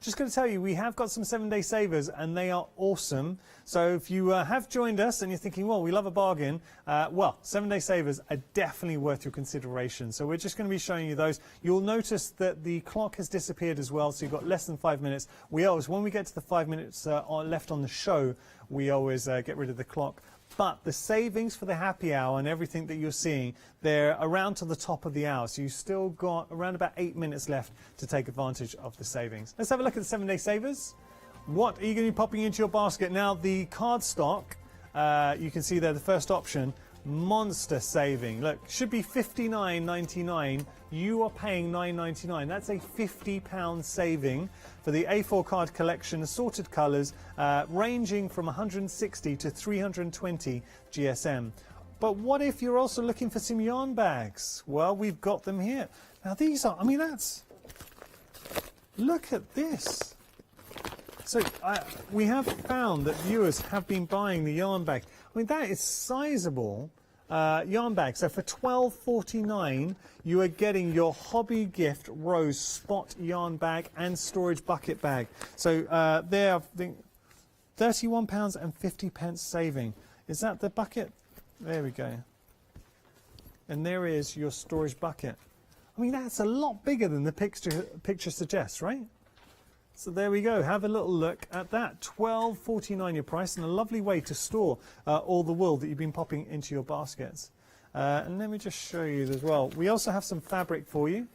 H: Just going to tell you, we have got some 7-day savers, and they are awesome. So if you have joined us and you're thinking, well, we love a bargain, well, 7-day savers are definitely worth your consideration. So we're just going to be showing you those. You'll notice that the clock has disappeared as well, so you've got less than 5 minutes. We always, when we get to the 5 minutes left on the show, we always get rid of the clock. But the savings for the happy hour and everything that you're seeing, they're around to the top of the hour. So you've still got around about 8 minutes left to take advantage of the savings. Let's have a look at the 7-day savers. What are you going to be popping into your basket? Now, the cardstock, you can see there the first option, monster saving. Look, should be $59.99. You are paying $9.99. That's a £50 saving for the A4 card collection, assorted colours, ranging from 160 to 320 GSM. But what if you're also looking for some yarn bags? Well, we've got them here. Now these are, I mean, that's, look at this. So we have found that viewers have been buying the yarn bag. I mean, that is sizable. Yarn bag. So for $12.49, you are getting your hobby gift rose spot yarn bag and storage bucket bag. So there, I think, £31.50 saving. Is that the bucket? There we go. And there is your storage bucket. I mean, that's a lot bigger than the picture suggests, right? So there we go. Have a little look at that. $12.49 your price, and a lovely way to store all the wool that you've been popping into your baskets. And let me just show you as well. We also have some fabric for you.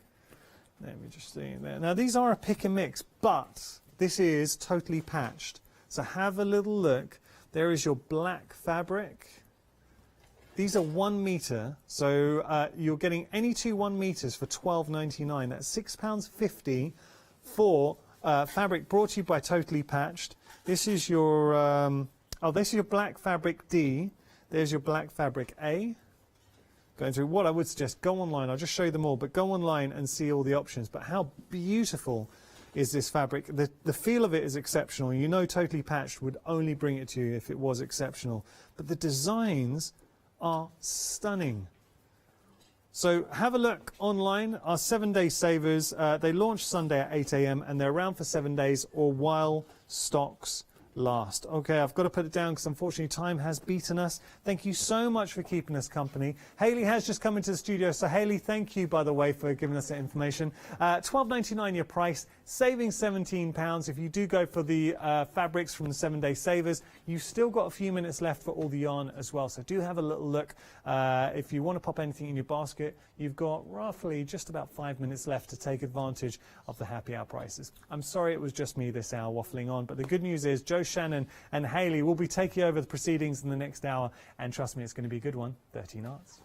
H: Let me just see there. Now these are a pick and mix, but this is totally patched. So have a little look. There is your black fabric. These are 1 metre, so you're getting any 2 1 metres for $12.99. That's £6.50 for fabric brought to you by Totally Patched. This is your this is your black fabric D. There's your black fabric A. Going through what I would suggest, go online. I'll just show you them all, but go online and see all the options. But how beautiful is this fabric? The feel of it is exceptional. You know Totally Patched would only bring it to you if it was exceptional. But the designs are stunning. So have a look online. Our 7-day savers, they launch Sunday at 8 AM and they're around for 7 days or while stocks last. Okay, I've got to put it down because unfortunately time has beaten us. Thank you so much for keeping us company. Hayley has just come into the studio, so Hayley, thank you, by the way, for giving us that information. $12.99 your price, saving £17. If you do go for the fabrics from the 7-day savers, you've still got a few minutes left for all the yarn as well, so do have a little look. If you want to pop anything in your basket, you've got roughly just about 5 minutes left to take advantage of the happy hour prices. I'm sorry it was just me this hour waffling on, but the good news is Joe Shannon and Hayley will be taking over the proceedings in the next hour, and trust me, it's going to be a good one. 13 Arts.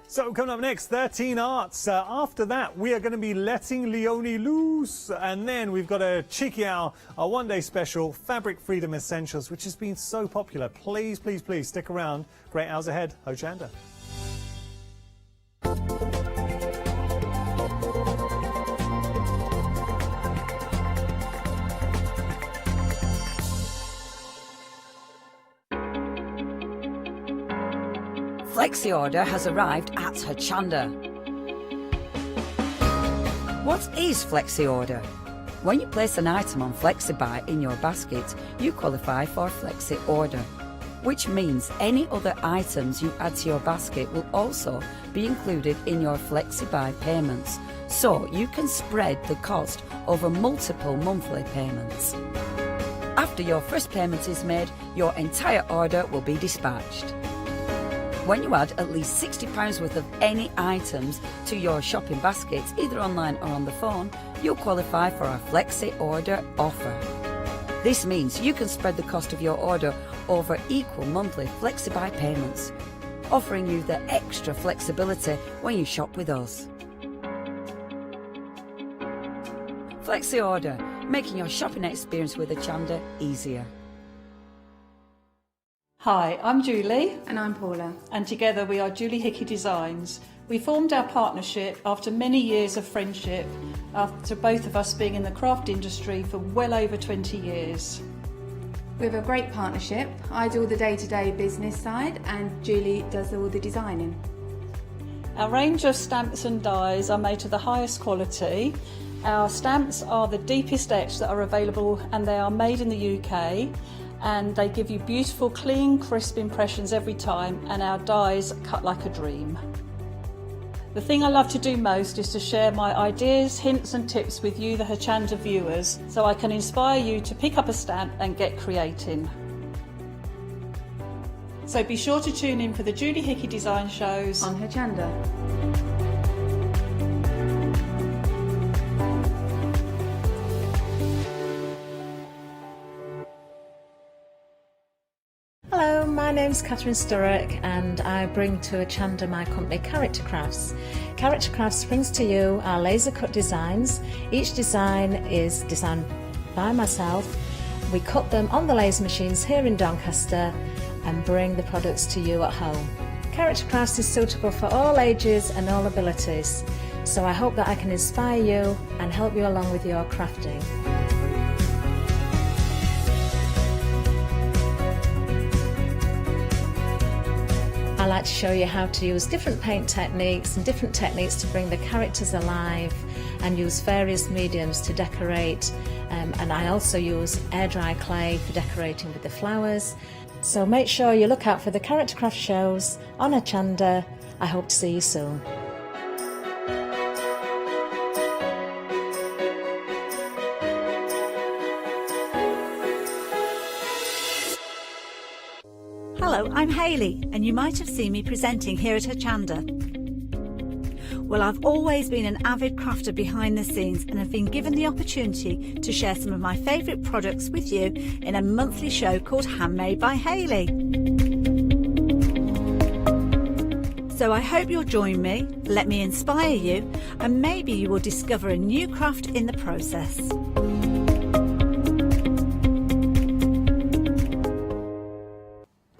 H: So coming up next, 13 Arts. After that, we are going to be letting Leonie loose, and then we've got a cheeky hour, a one-day special, Fabric Freedom Essentials, which has been so popular. Please, please, please stick around. Great hours ahead. Hochanda.
N: Flexi order has arrived at Hochanda. What is Flexi order? When you place an item on FlexiBuy in your basket, you qualify for Flexi order, which means any other items you add to your basket will also be included in your FlexiBuy payments, so you can spread the cost over multiple monthly payments. After your first payment is made, your entire order will be dispatched. When you add at least £60 worth of any items to your shopping baskets, either online or on the phone, you'll qualify for our Flexi Order offer. This means you can spread the cost of your order over equal monthly Flexi-buy payments, offering you the extra flexibility when you shop with us. Flexi Order, making your shopping experience with Hochanda easier.
R: Hi, I'm Julie.
B: And I'm Paula.
R: And together we are Julie Hickey Designs. We formed our partnership after many years of friendship, after both of us being in the craft industry for well over 20 years.
B: We have a great partnership. I do all the day-to-day business side and Julie does all the designing.
R: Our range of stamps and dies are made to the highest quality. Our stamps are the deepest etch that are available and they are made in the UK, and they give you beautiful, clean, crisp impressions every time, and our dies cut like a dream. The thing I love to do most is to share my ideas, hints and tips with you, the Hochanda viewers, so I can inspire you to pick up a stamp and get creating. So be sure to tune in for the Julie Hickey Design shows
B: on Hochanda.
P: Hello, my name's Catherine Sturrock and I bring to Hochanda my company Character Crafts. Character Crafts brings to you our laser cut designs. Each design is designed by myself. We cut them on the laser machines here in Doncaster and bring the products to you at home. Character Crafts is suitable for all ages and all abilities, so I hope that I can inspire you and help you along with your crafting. I like to show you how to use different paint techniques and different techniques to bring the characters alive, and use various mediums to decorate, and I also use air dry clay for decorating with the flowers. So make sure you look out for the Character Craft shows on Hochanda. I hope to see you soon.
A: Hello, I'm Hayley, and you might have seen me presenting here at Hochanda. Well, I've always been an avid crafter behind the scenes and have been given the opportunity to share some of my favourite products with you in a monthly show called Handmade by Hayley. So I hope you'll join me, let me inspire you, and maybe you will discover a new craft in the process.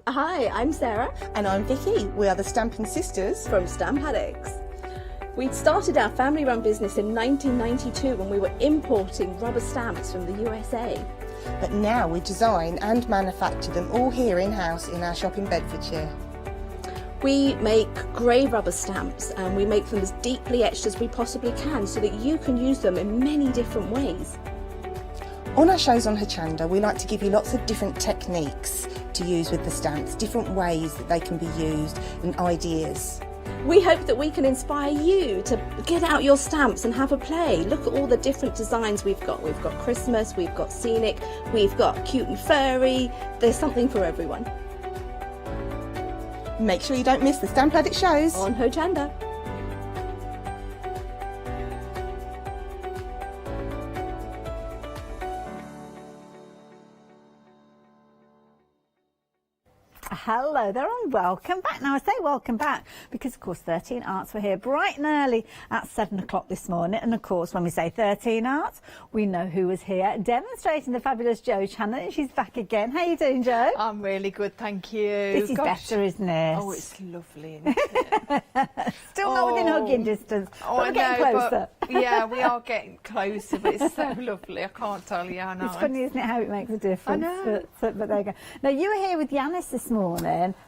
S: Hi, I'm Sarah. And I'm Vicky. We are the Stamping Sisters from Stamp Addicts. We started our family-run business in 1992 when we were importing rubber stamps from the USA.
T: But now we design and manufacture them all here in-house in our shop in Bedfordshire.
S: We make grey rubber stamps and we make them as deeply etched as we possibly can so that you can use them in many different ways.
T: On our shows on Hochanda, we like to give you lots of different techniques to use with the stamps, different ways that they can be used and ideas.
S: We hope that we can inspire you to get out your stamps and have a play. Look at all the different designs we've got. We've got Christmas, we've got scenic, we've got cute and furry. There's something for everyone.
T: Make sure you don't miss the Stamp Addict shows
S: on Hochanda.
A: Hello there and welcome back. Now I say welcome back because of course 13 Arts were here bright and early at 7 o'clock this morning, and of course when we say 13 Arts we know who was here demonstrating the fabulous Jo Chandler. She's back again. How you doing, Jo?
I: I'm really good, thank you.
A: This is better, isn't it?
I: Oh, it's lovely, isn't it?
A: Still not within hugging distance, but we're getting closer.
I: Yeah, we are getting closer, but it's so lovely. I can't tell you how nice.
A: It's funny, isn't it, how it makes a difference?
I: I know.
A: But there you go. Now you were here with Yanis this morning.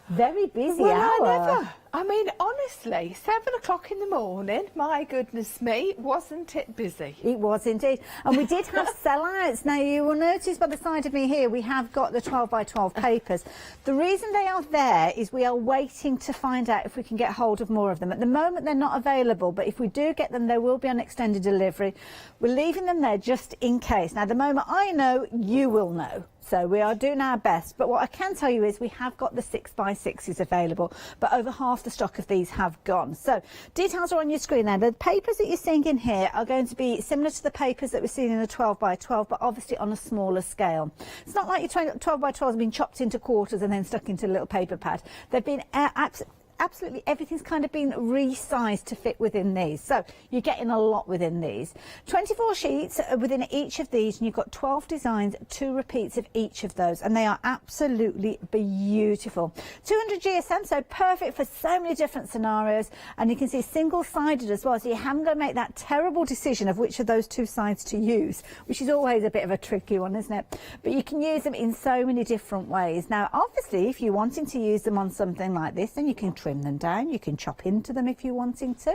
A: Very busy
I: hour. I mean, honestly, 7 o'clock in the morning, my goodness me, wasn't it busy?
A: It was indeed. And we did have sellouts. Now, you will notice by the side of me here, we have got the 12 by 12 papers. The reason they are there is we are waiting to find out if we can get hold of more of them. At the moment, they're not available, but if we do get them, they will be on extended delivery. We're leaving them there just in case. Now, the moment I know, you will know. So we are doing our best, but what I can tell you is we have got the 6x6s available, but over half the stock of these have gone. So details are on your screen there. The papers that you're seeing in here are going to be similar to the papers that we're seeing in the 12x12, but obviously on a smaller scale. It's not like your 12x12 have been chopped into quarters and then stuck into a little paper pad. They've been absolutely everything's kind of been resized to fit within these, so you're getting a lot within these. 24 sheets within each of these, and you've got 12 designs, 2 repeats of each of those, and they are absolutely beautiful. 200 GSM, so perfect for so many different scenarios, and you can see single-sided as well, so you haven't got to make that terrible decision of which of those 2 sides to use, which is always a bit of a tricky one, isn't it? But you can use them in so many different ways. Now obviously if you're wanting to use them on something like this, then you can trim them down, you can chop into them if you're wanting to,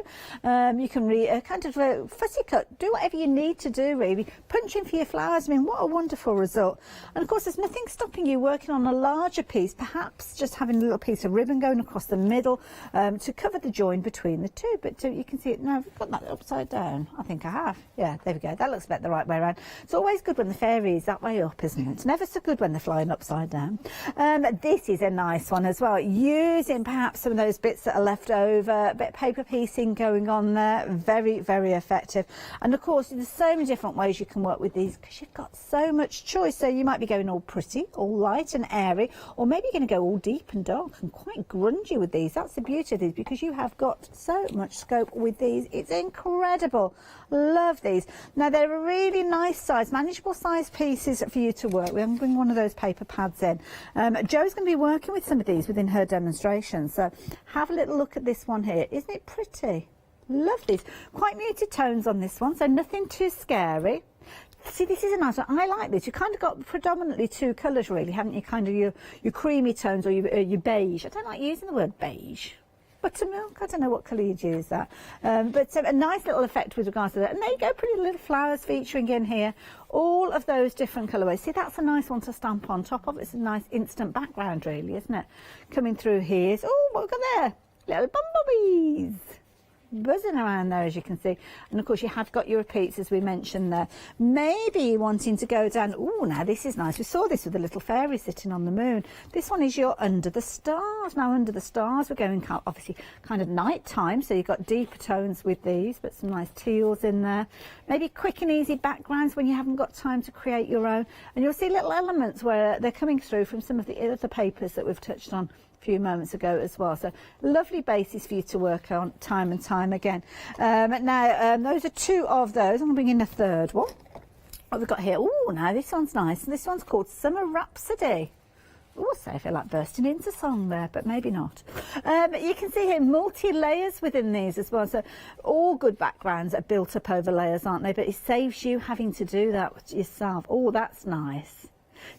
A: you can kind of fussy cut, do whatever you need to do really, punch in for your flowers. I mean, what a wonderful result. And of course there's nothing stopping you working on a larger piece, perhaps just having a little piece of ribbon going across the middle to cover the join between the two. But you can see it now, I've got that upside down. I think I have. Yeah, there we go. That looks about the right way around. It's always good when the fairy is that way up, isn't it? It's never so good when they're flying upside down. This is a nice one as well, using perhaps some of those bits that are left over, a bit of paper piecing going on there, very, very effective. And of course there's so many different ways you can work with these because you've got so much choice. So you might be going all pretty, all light and airy, or maybe you're going to go all deep and dark and quite grungy with these. That's the beauty of these, because you have got so much scope with these. It's incredible. Love these. Now they're a really nice size, manageable size pieces for you to work with. I'm going to bring one of those paper pads in. Jo's going to be working with some of these within her demonstration, so have a little look at this one here. Isn't it pretty? Lovely. Quite muted tones on this one, so nothing too scary. See, this is a nice one. I like this. You've kind of got predominantly 2 colours really, haven't you? Kind of your creamy tones or your beige. I don't like using the word beige. Buttermilk, I don't know what colour you'd use that. But a nice little effect with regards to that. And there you go, pretty little flowers featuring in here. All of those different colourways. See, that's a nice one to stamp on top of. It's a nice instant background really, isn't it? Coming through here. Oh, what have we got there? Little bumblebees. Buzzing around there, as you can see. And of course you have got your repeats, as we mentioned there. Maybe wanting to go down, oh, now this is nice. We saw this with the little fairy sitting on the moon. This one is your Under the Stars. Now Under the Stars, we're going obviously kind of night time, so you've got deeper tones with these, but some nice teals in there. Maybe quick and easy backgrounds when you haven't got time to create your own. And you'll see little elements where they're coming through from some of the other papers that we've touched on few moments ago as well. So lovely basis for you to work on time and time again. Now those are 2 of those. I'm going to bring in a third one. What we've got here, oh, now this one's nice. This one's called Summer Rhapsody. Oh, so I feel like bursting into song there, but maybe not. You can see here multi-layers within these as well. So all good backgrounds are built up over layers, aren't they? But it saves you having to do that yourself. Oh, that's nice.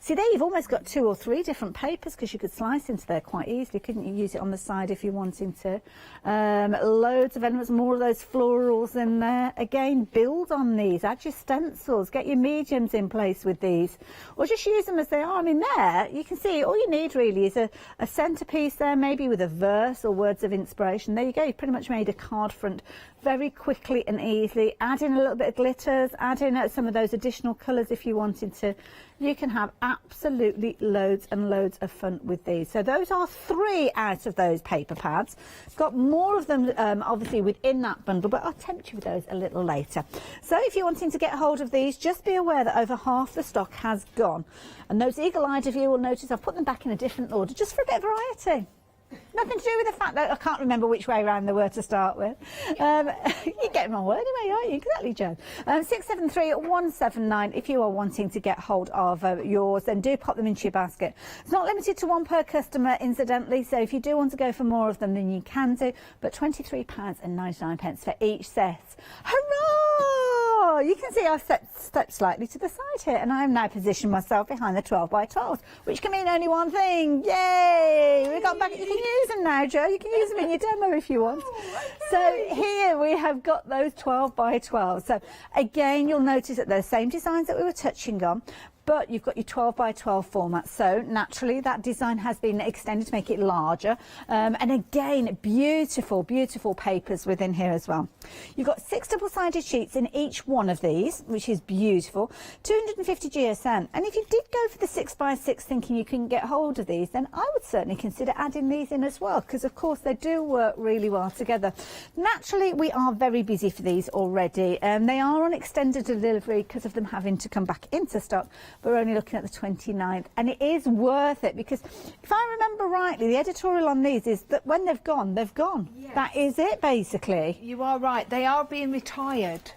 A: See there, you've almost got 2 or 3 different papers, because you could slice into there quite easily, couldn't you? Use it on the side if you're wanting to. Loads of elements, more of those florals in there. Again, build on these, add your stencils, get your mediums in place with these, or just use them as they are. I mean, there you can see all you need really is a centerpiece there, maybe with a verse or words of inspiration. There you go, you've pretty much made a card front very quickly and easily. Add in a little bit of glitters, add in some of those additional colours if you wanted to. You can have absolutely loads and loads of fun with these. So those are 3 out of those paper pads. Got more of them obviously within that bundle, but I'll tempt you with those a little later. So if you're wanting to get hold of these, just be aware that over half the stock has gone. And those eagle-eyed of you will notice I've put them back in a different order, just for a bit of variety. Nothing to do with the fact that I can't remember which way around they were to start with. You get them on word anyway, aren't you? Exactly, Jo. 673-179 if you are wanting to get hold of yours, then do pop them into your basket. It's not limited to 1 per customer, incidentally, so if you do want to go for more of them, then you can do, but £23.99 for each set. Hurrah! You can see I've stepped slightly to the side here, and I have now positioned myself behind the 12x12s, which can mean only one thing. Yay! We got back. You can use them now, Jo. You can use them in your demo if you want. So here we have got those 12x12. So again, you'll notice that they're the same designs that we were touching on, but you've got your 12 by 12 format. So naturally that design has been extended to make it larger. And again, beautiful, beautiful papers within here as well. You've got 6 double-sided sheets in each one of these, which is beautiful. 250 GSM. And if you did go for the 6 by 6 thinking you can get hold of these, then I would certainly consider adding these in as well, because of course they do work really well together. Naturally, we are very busy for these already. They are on extended delivery because of them having to come back into stock. But we're only looking at the 29th, and it is worth it, because if I remember rightly, the editorial on these is that when they've gone, they've gone. Yes. That is it, basically.
I: You are right. They are being retired.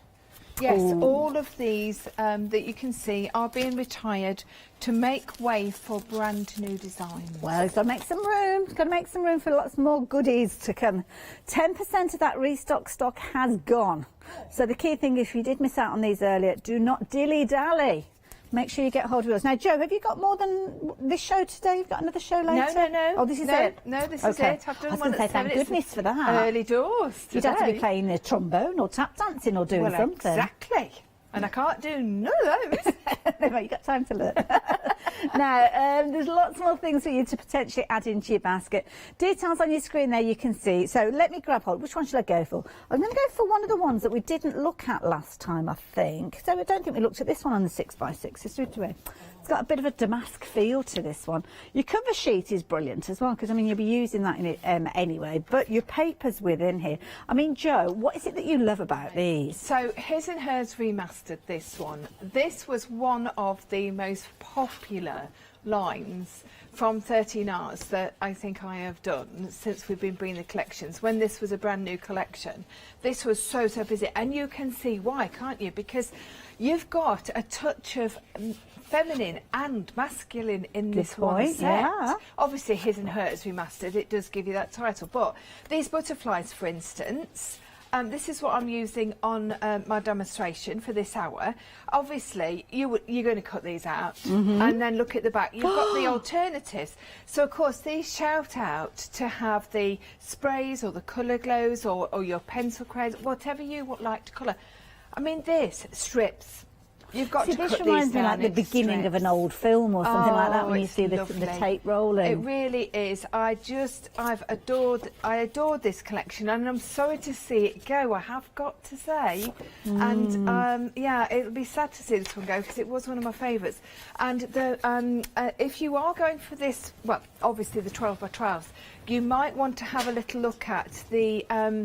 I: Yes,
A: Ooh.
I: all of these that you can see are being retired to make way for brand new designs.
A: Well, it's got to make some room. It's got to make some room for lots more goodies to come. 10% of that restock stock has gone. So the key thing is, if you did miss out on these earlier, do not dilly-dally. Make sure you get hold of yours. Now, Jo, have you got more than this show today? You've got another show later?
I: No.
A: Oh, this is it?
I: No, this is it. I've done one at 7.
A: Thank goodness for that.
I: Early doors today.
A: You'd have to be playing the trombone or tap dancing or doing something.
I: Exactly. And I can't do none of those.
A: No, you've got time to learn. Now, there's lots more things for you to potentially add into your basket. Details on your screen there you can see. So let me grab hold. Which one should I go for? I'm going to go for one of the ones that we didn't look at last time, I think. So I don't think we looked at this one on the 6 by 6. It's got a bit of a damask feel to this one. Your cover sheet is brilliant as well, because I mean you'll be using that in it anyway. But your papers within here. I mean, Jo, what is it that you love about these?
I: So His and Hers remastered this one. This was one of the most popular lines from 13 Arts that I think I have done since we've been bringing the collections. When this was a brand new collection, this was so busy, and you can see why, can't you? Because you've got a touch of feminine and masculine in this one set.
A: Yeah.
I: Obviously His and Hers remastered, it does give you that title, but these butterflies, for instance, this is what I'm using on my demonstration for this hour. Obviously, you're going to cut these out and then look at the back. You've got the alternatives. So, of course, these shout out to have the sprays or the colour glows or your pencil crayons, whatever you would like to colour. I mean, this strips. You've got to cut these down.
A: This reminds me like the beginning of an old film or something like that, when you see the tape rolling.
I: It really is. I adored this collection, and I'm sorry to see it go, I have got to say. And yeah, it'll be sad to see this one go, because it was one of my favourites. And the if you are going for this, well, obviously the 12 by 12s, you might want to have a little look at the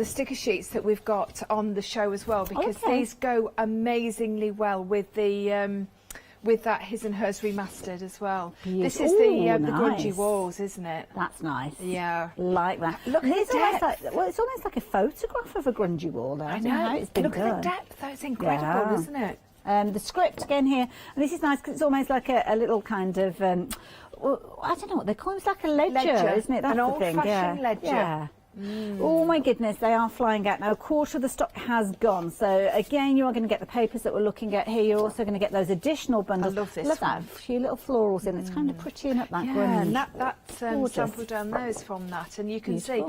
I: sticker sheets that we've got on the show as well, because these go amazingly well with the with that His and Hers remastered as well. This is the grungy walls, isn't it?
A: That's nice.
I: Yeah,
A: like that.
I: Look at the depth.
A: Well, it's almost like a photograph of a grungy wall there.
I: I know.
A: How it's been
I: Look
A: done.
I: at the depth. That's incredible, isn't it?
A: The script again here, and this is nice because it's almost like a little kind of well, I don't know what they call it. It's like a ledger, isn't it? That's
I: an
A: the thing.
I: old-fashioned ledger.
A: Yeah. Oh my goodness, they are flying out now. A quarter of the stock has gone, so again you are going to get the papers that we're looking at here. You're also going to get those additional bundles.
I: I love this
A: one.
I: one.
A: That few little florals in. It's kind of prettying up that grunge.
I: And that's sample down there is from that, and you can see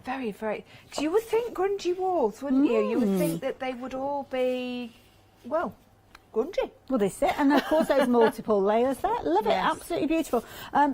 I: very, because you would think grungy walls, wouldn't you? You would think that they would all be, well, grungy.
A: Well, this is it, and of course those multiple layers there. Love it, absolutely beautiful.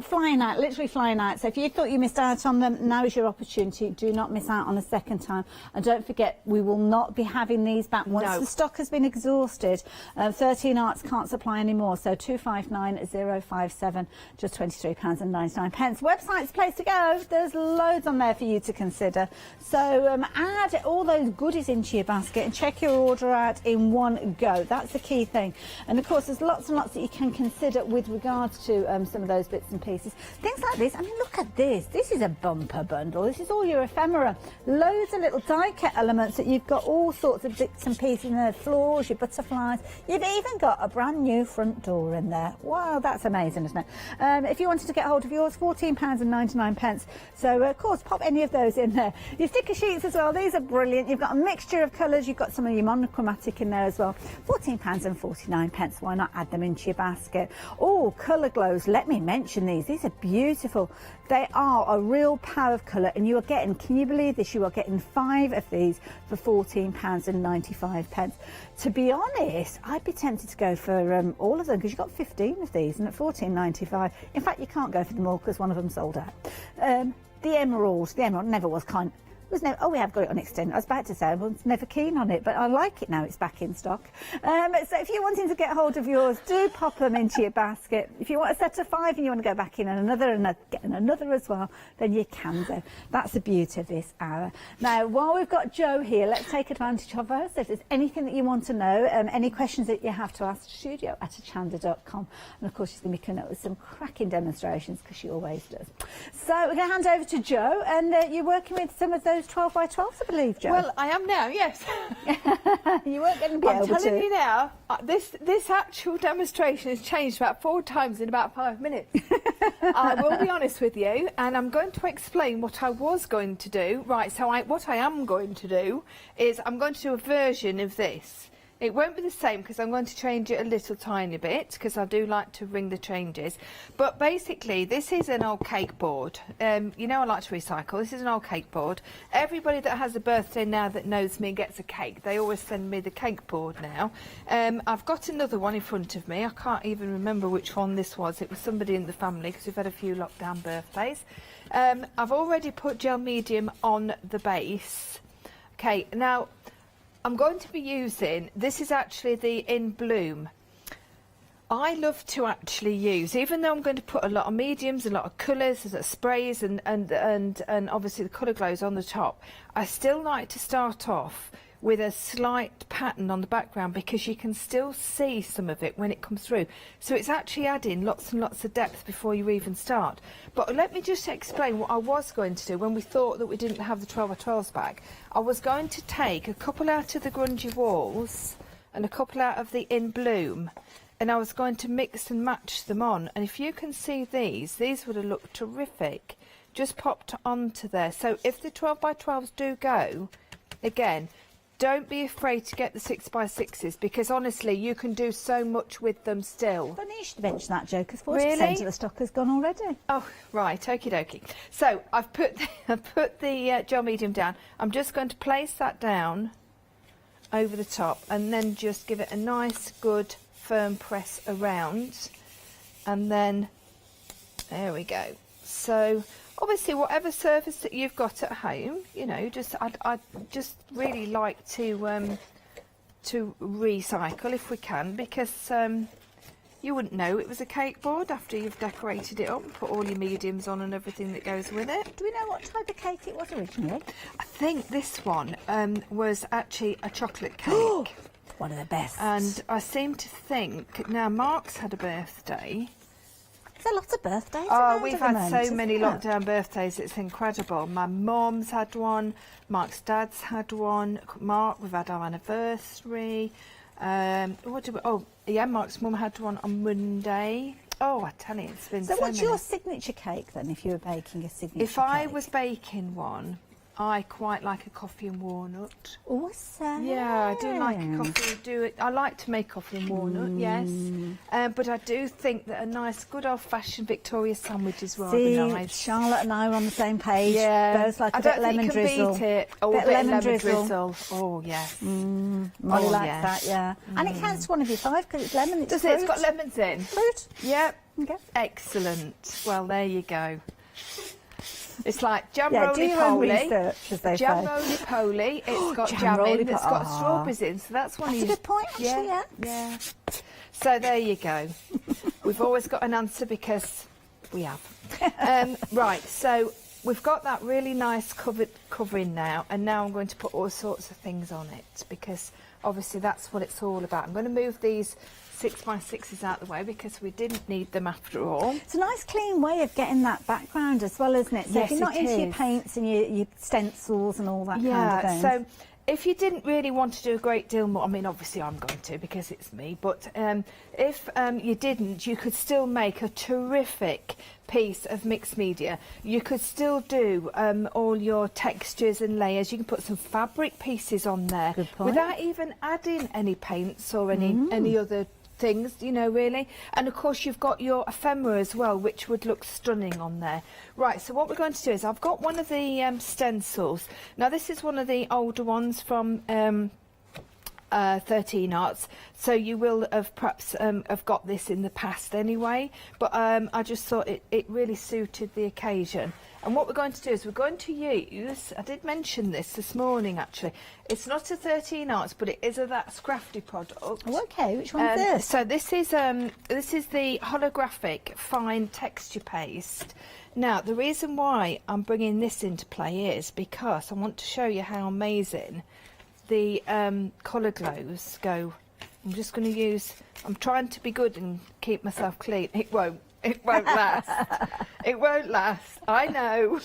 A: Flying out, literally flying out. So if you thought you missed out on them, now is your opportunity. Do not miss out on a second time. And don't forget, we will not be having these back once the stock has been exhausted. 13 Arts can't supply anymore, so 259057, just £23.99. Website's the place to go. There's loads on there for you to consider. So add all those goodies into your basket and check your order out in one go. That's the key thing. And of course there's lots and lots that you can consider with regards to some of those bits and pieces. Things like this. I mean, look at this. This is a bumper bundle. This is all your ephemera. Loads of little die-cut elements that you've got all sorts of bits and pieces in there. Floors, your butterflies. You've even got a brand new front door in there. Wow, that's amazing, isn't it? If you wanted to get hold of yours, £14.99. So of course pop any of those in there. Your sticker sheets as well. These are brilliant. You've got a mixture of colours. You've got some of your monochromatic in there as well. £14.50. £1.49. Why not add them into your basket? Oh, colour glows. Let me mention these. These are beautiful. They are a real power of colour, and you are getting, can you believe this? You are getting 5 of these for £14.95. To be honest, I'd be tempted to go for all of them, because you've got 15 of these, and at £14.95. In fact, you can't go for them all because one of them sold out. The emerald never was kind. Oh, we have got it on extended. I was about to say I was never keen on it, but I like it now it's back in stock. So if you're wanting to get hold of yours, do pop them into your basket. If you want a set of 5 and you want to go back in another and get another as well, then you can do. That's the beauty of this hour. Now, while we've got Jo here, let's take advantage of her. So if there's anything that you want to know, any questions that you have to ask, studio@hochanda.com. And of course, she's going to be coming up with some cracking demonstrations, because she always does. So we're going to hand over to Jo, and you're working with some of those 12 by 12s, I believe, Jo.
I: Well, I am now, yes.
A: You weren't going to be able to.
I: I'm telling you now, this actual demonstration has changed about 4 times in about 5 minutes. I will be honest with you, and I'm going to explain what I was going to do. Right, so what I am going to do is I'm going to do a version of this. It won't be the same, because I'm going to change it a little tiny bit, because I do like to ring the changes. But basically, this is an old cake board. You know I like to recycle. This is an old cake board. Everybody that has a birthday now that knows me gets a cake. They always send me the cake board now. I've got another one in front of me. I can't even remember which one this was. It was somebody in the family, because we've had a few lockdown birthdays. I've already put gel medium on the base. Okay, now I'm going to be using, this is actually the In Bloom. I love to actually use, even though I'm going to put a lot of mediums, a lot of colours, sprays and obviously the colour glows on the top, I still like to start off with a slight pattern on the background, because you can still see some of it when it comes through. So it's actually adding lots and lots of depth before you even start. But let me just explain what I was going to do when we thought that we didn't have the 12 by 12s back. I was going to take a couple out of the grungy walls and a couple out of the In Bloom, and I was going to mix and match them on. And if you can see these would have looked terrific, just popped onto there. So if the 12 by 12s do go, again, don't be afraid to get the 6 by 6s, because honestly, you can do so much with them still.
A: Funny you should mention that, Jo, because 40% of the stock has gone already.
I: Oh, right, okie dokie. So I've put the gel medium down. I'm just going to place that down over the top, and then just give it a nice, good, firm press around, and then there we go. So obviously, whatever surface that you've got at home, you know, I just really like to recycle if we can, because you wouldn't know it was a cake board after you've decorated it up and put all your mediums on and everything that goes with it.
A: Do we know what type of cake it was originally?
I: I think this one was actually a chocolate cake.
A: One of the best.
I: And I seem to think, now Mark's had a birthday.
A: There's a lot of birthdays.
I: Oh, we've had so many lockdown birthdays, it's incredible. My mum's had one, Mark's dad's had one, Mark, we've had our anniversary. Mark's mum had one on Monday. Oh, I tell you, it's been so
A: what's
I: many.
A: your signature cake then, if you were baking a signature cake?
I: If I was baking one, I quite like a coffee and walnut.
A: Awesome.
I: Yeah, I do like a coffee. I like to make coffee and walnut, yes. But I do think that a nice, good old-fashioned Victoria sandwich is rather nice.
A: Charlotte and I were on the same page.
I: Yeah.
A: Both like a bit lemon drizzle.
I: Beat it. Oh, a bit lemon drizzle. Oh, yes.
A: Molly likes that, yeah. And it counts one of your 5 because it's lemon.
I: Does it? It's got lemons in.
A: Fruit.
I: Yep.
A: Okay.
I: Excellent. Well, there you go. It's like jam
A: do
I: roly
A: your own
I: poly.
A: research, as they
I: Jam
A: say.
I: roly poly. It's got
A: Jam
I: jam in.
A: roly
I: It's got strawberries in. So that's one.
A: That's a good point, actually.
I: Yeah. So there you go. We've always got an answer because we have. Right. So we've got that really nice covering now, and now I'm going to put all sorts of things on it, because obviously that's what it's all about. I'm going to move these 6 by 6s out the way because we didn't need them after all.
A: It's a nice clean way of getting that background as well, isn't it? So
I: Yes,
A: if you're not
I: it
A: into your
I: is.
A: paints and your stencils and all that kind of thing.
I: So if you didn't really want to do a great deal more, I mean, obviously I'm going to because it's me, but if you didn't, you could still make a terrific piece of mixed media. You could still do all your textures and layers. You can put some fabric pieces on there without even adding any paints or any other things, you know, really. And of course you've got your ephemera as well, which would look stunning on there. Right, so what we're going to do is I've got one of the stencils. Now this is one of the older ones from 13 Arts, so you will have perhaps have got this in the past anyway, but I just thought it really suited the occasion. And what we're going to do is we're going to use, I did mention this morning actually, it's not a 13 Arts, but it is a That's Crafty product.
A: Oh, okay, which one's this?
I: So this is the holographic fine texture paste. Now the reason why I'm bringing this into play is because I want to show you how amazing the colour glows go. I'm just going to use, I'm trying to be good and keep myself clean. It won't last. It won't last. I know.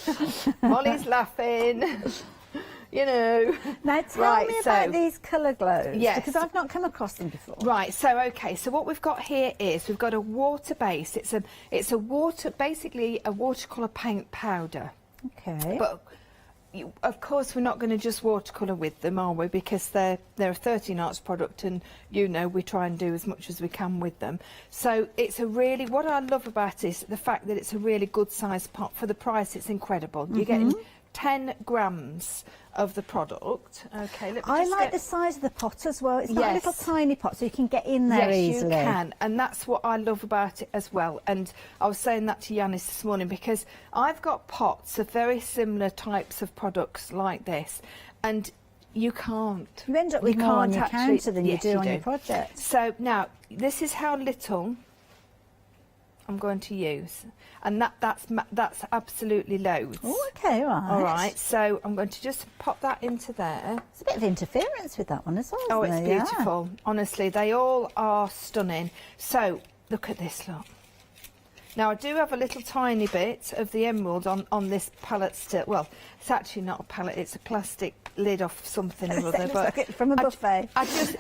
I: Molly's laughing. You know.
A: Now tell me about these colour glows.
I: Yes.
A: Because I've not come across them before.
I: Right, so okay, so what we've got here is we've got a water base. It's a water, basically a watercolour paint powder.
A: Okay.
I: But of course we're not going to just watercolour with them, are we? Because they're a 13 Arts product, and you know we try and do as much as we can with them. So it's a really, what I love about it is the fact that it's a really good size pot. For the price, it's incredible. You're getting 10 grams of the product. Okay, let me
A: I
I: just
A: like the size of the pot as well. It's not a
I: Yes.
A: little tiny pot, so you can get in there easily.
I: Yes, you can, and that's what I love about it as well. And I was saying that to Yanis this morning because I've got pots of very similar types of products like this, and you can't.
A: You end up with more on your counter than you do on your project.
I: So now, this is how little I'm going to use, and that's absolutely loads.
A: Oh, okay, right.
I: All right, so I'm going to just pop that into there.
A: It's a bit of interference with that one as well,
I: Oh,
A: isn't
I: it's
A: there?
I: beautiful. Honestly, they all are stunning. So, look at this, look. Now, I do have a little tiny bit of the emerald on this palette still. Well, it's actually not a palette, it's a plastic lid off something or other.
A: But like from a buffet.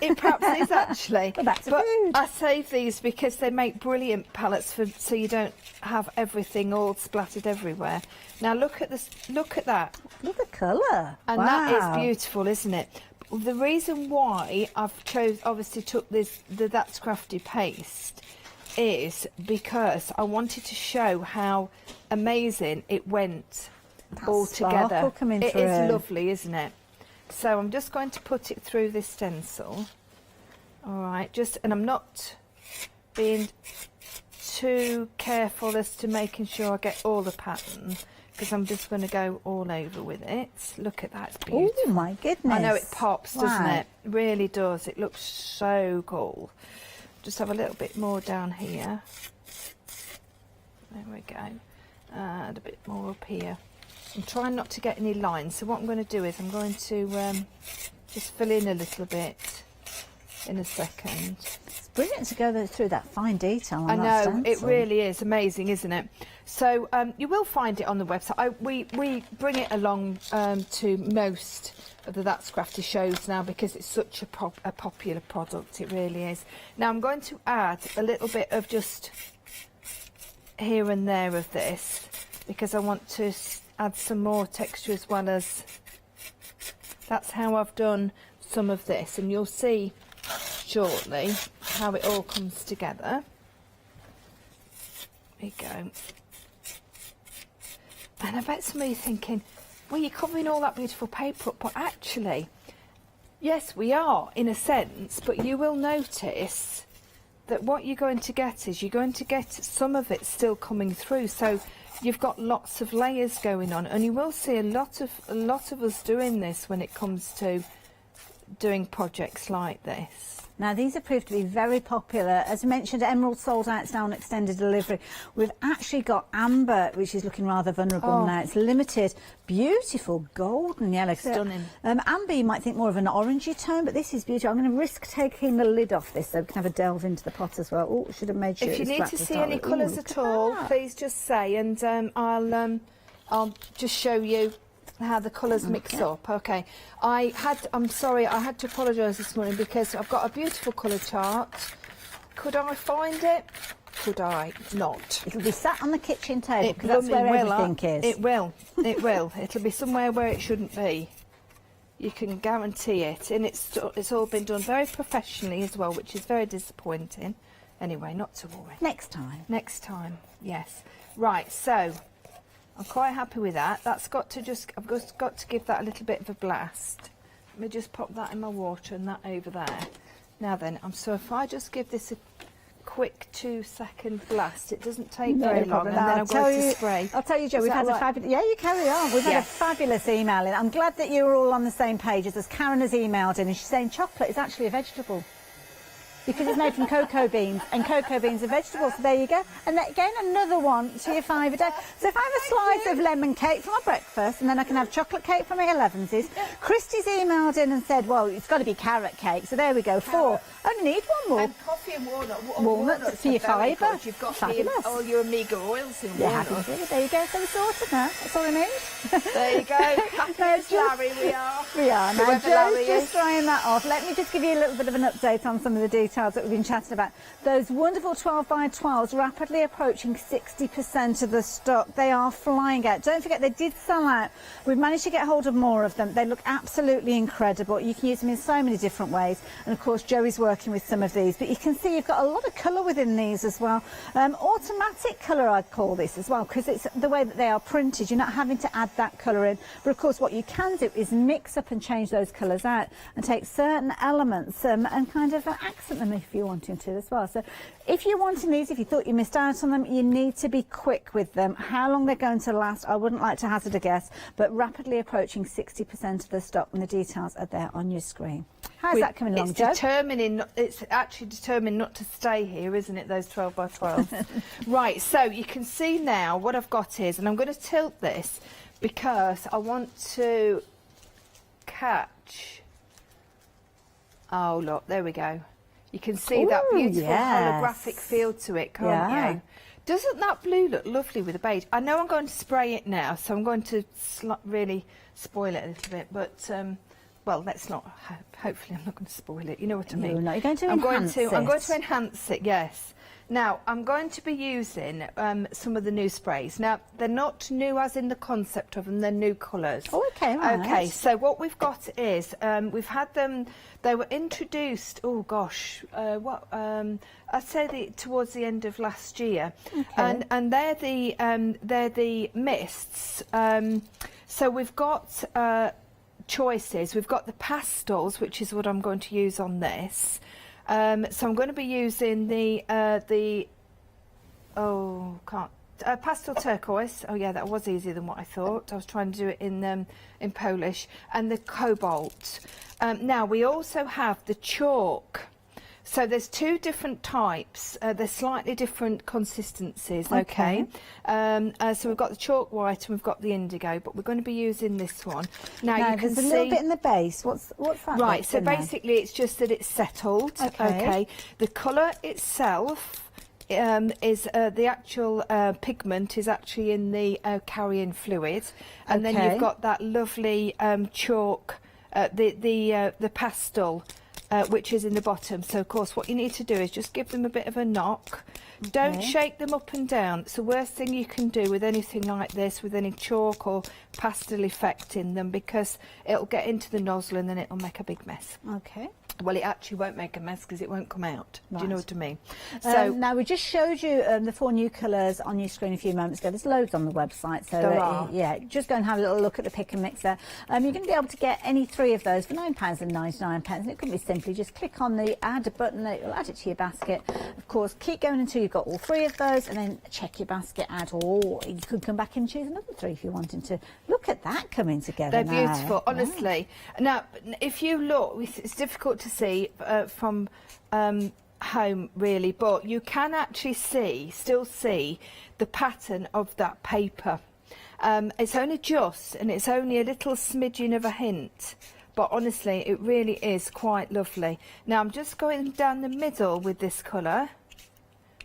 I: It perhaps is actually.
A: Go back to
I: but
A: food.
I: I save these because they make brilliant palettes so you don't have everything all splattered everywhere. Now, look at this. Look at that.
A: Look at the colour.
I: And that is beautiful, isn't it? The reason why I've obviously took the That's Crafty paste is because I wanted to show how amazing it went all together. It is lovely, isn't it? So I'm just going to put it through this stencil. All right, and I'm not being too careful as to making sure I get all the pattern, because I'm just going to go all over with it. Look at that, it's beautiful.
A: Oh my goodness.
I: I know it pops, doesn't
A: Wow.
I: it? It really does. It looks so cool. Just have a little bit more down here. There we go. And a bit more up here. I'm trying not to get any lines, so what I'm going to do is I'm going to just fill in a little bit in a second.
A: It's brilliant to go through that fine detail on
I: I
A: that
I: know, it
A: stencil.
I: really is amazing, isn't it? So you will find it on the website. We bring it along to most of the That's Crafty shows now because it's such a popular product. It really is. Now I'm going to add a little bit of just here and there of this because I want to add some more texture as well as. That's how I've done some of this, and you'll see shortly how it all comes together. There you go. And I bet somebody's thinking, well, you're covering all that beautiful paper up, but actually, yes, we are, in a sense, but you will notice that what you're going to get is you're going to get some of it still coming through, so you've got lots of layers going on, and you will see a lot of us doing this when it comes to doing projects like this.
A: Now, these have proved to be very popular. As I mentioned, Emerald sold out, it's now on extended delivery. We've actually got Amber, which is looking rather vulnerable now. It's limited. Beautiful golden yellow.
I: Stunning.
A: Amber, you might think more of an orangey tone, but this is beautiful. I'm going to risk taking the lid off this so we can have a delve into the pot as well. Oh, should have made sure
I: If you
A: it was
I: need
A: flat
I: to
A: to
I: see
A: start
I: any
A: with.
I: colours
A: Ooh,
I: at
A: look
I: all,
A: that.
I: please just say, and I'll just show you how the colours mix up. Okay, I'm sorry, I had to apologise this morning because I've got a beautiful colour chart. Could I find it? Could I not?
A: It'll be sat on the kitchen table because that's where everything is.
I: It will. It will. It'll be somewhere where it shouldn't be. You can guarantee it, and it's all been done very professionally as well, which is very disappointing. Anyway, not to worry.
A: Next time.
I: Next time. Yes. Right. So I'm quite happy with that. That's got to I've just got to give that a little bit of a blast. Let me just pop that in my water and that over there. Now then, so if I just give this a quick 2-second blast, it doesn't take very long, and then I'll go to spray.
A: I'll tell you, Jo, we've had a fabulous... Yeah, you carry on. We've had a fabulous email in. I'm glad that you're all on the same page as Karen has emailed in, and she's saying chocolate is actually a vegetable. Because it's made from cocoa beans, and cocoa beans are vegetables. So there you go. And then, again, another one to your 5 a day. So if I have a slice of lemon cake for my breakfast, and then I can have chocolate cake for my 11s. Christy's emailed in and said, well, it's got to be carrot cake. So there we go, 4. Only need one more.
I: And coffee and
A: walnuts for your fibre.
I: You've got
A: fabulous.
I: All your omega oils in walnuts.
A: There you go. So we're sorted now. That's all I need.
I: There you go. Happy as Larry we are.
A: We are. Now, Jo's just drying that off. Let me just give you a little bit of an update on some of the details that we've been chatting about. Those wonderful 12 by 12s rapidly approaching 60% of the stock. They are flying out. Don't forget, they did sell out. We've managed to get hold of more of them. They look absolutely incredible. You can use them in so many different ways. And of course, Jo is working with some of these. But you can see you've got a lot of colour within these as well. Automatic colour, I'd call this as well, because it's the way that they are printed. You're not having to add that colour in. But of course, what you can do is mix up and change those colours out and take certain elements and kind of accent them if you're wanting to as well. So if you're wanting these, if you thought you missed out on them, you need to be quick with them. How long they're going to last, I wouldn't like to hazard a guess, but rapidly approaching 60% of the stock, and the details are there on your screen. How's that coming along, Jo?
I: It's actually determined not to stay here, isn't it, those 12 by 12s? Right, so you can see now what I've got is, and I'm going to tilt this because I want to catch... Oh, look, there we go. You can see that beautiful holographic feel to it, can't you? Doesn't that blue look lovely with the beige? I know I'm going to spray it now, so I'm going to really spoil it a little bit, but... well, let's not. Hopefully, I'm not going to spoil it. You know what I mean?
A: No, you're going to enhance it.
I: I'm going to enhance it. Yes. Now, I'm going to be using some of the new sprays. Now, they're not new as in the concept of them. They're new colours.
A: Oh, okay. Right.
I: Okay. So what we've got is we've had them. They were introduced. Oh gosh, I'd say towards the end of last year. Okay. And they're the mists. So we've got. Choices. We've got the pastels, which is what I'm going to use on this. So I'm going to be using the pastel turquoise. Oh yeah, that was easier than what I thought. I was trying to do it in Polish, and the cobalt. Now we also have the chalk. So there's 2 different types. They're slightly different consistencies. Okay. So we've got the chalk white and we've got the indigo, but we're going to be using this one. Now you can
A: see
I: a
A: little bit in the base. What's that?
I: Right. So basically, it's just that it's settled. Okay. The colour itself is the actual pigment is actually in the carrying fluid, and then you've got that lovely chalk, the pastel. Which is in the bottom. So of course what you need to do is just give them a bit of a knock. Don't shake them up and down. It's the worst thing you can do with anything like this, with any chalk or pastel effect in them, because it'll get into the nozzle and then it'll make a big mess.
A: Okay.
I: Well, it actually won't make a mess because it won't come out.
A: Right.
I: Do you know what I mean? So
A: now we just showed you the 4 new colours on your screen a few moments ago. There's loads on the website, so
I: there are.
A: Yeah, just go and have a little look at the pick and mix there. You're going to be able to get any 3 of those for £9.99, and it could be simply just click on the add button. It'll add it to your basket. Of course, keep going until you've got all 3 of those, and then check your basket out. Or you could come back and choose another 3 if you're wanting to. Look at that coming together.
I: They're beautiful, honestly. Now, if you look, it's difficult to see from home really, but you can actually still see the pattern of that paper. It's only just, and it's only a little smidgen of a hint, but honestly it really is quite lovely. Now I'm just going down the middle with this colour,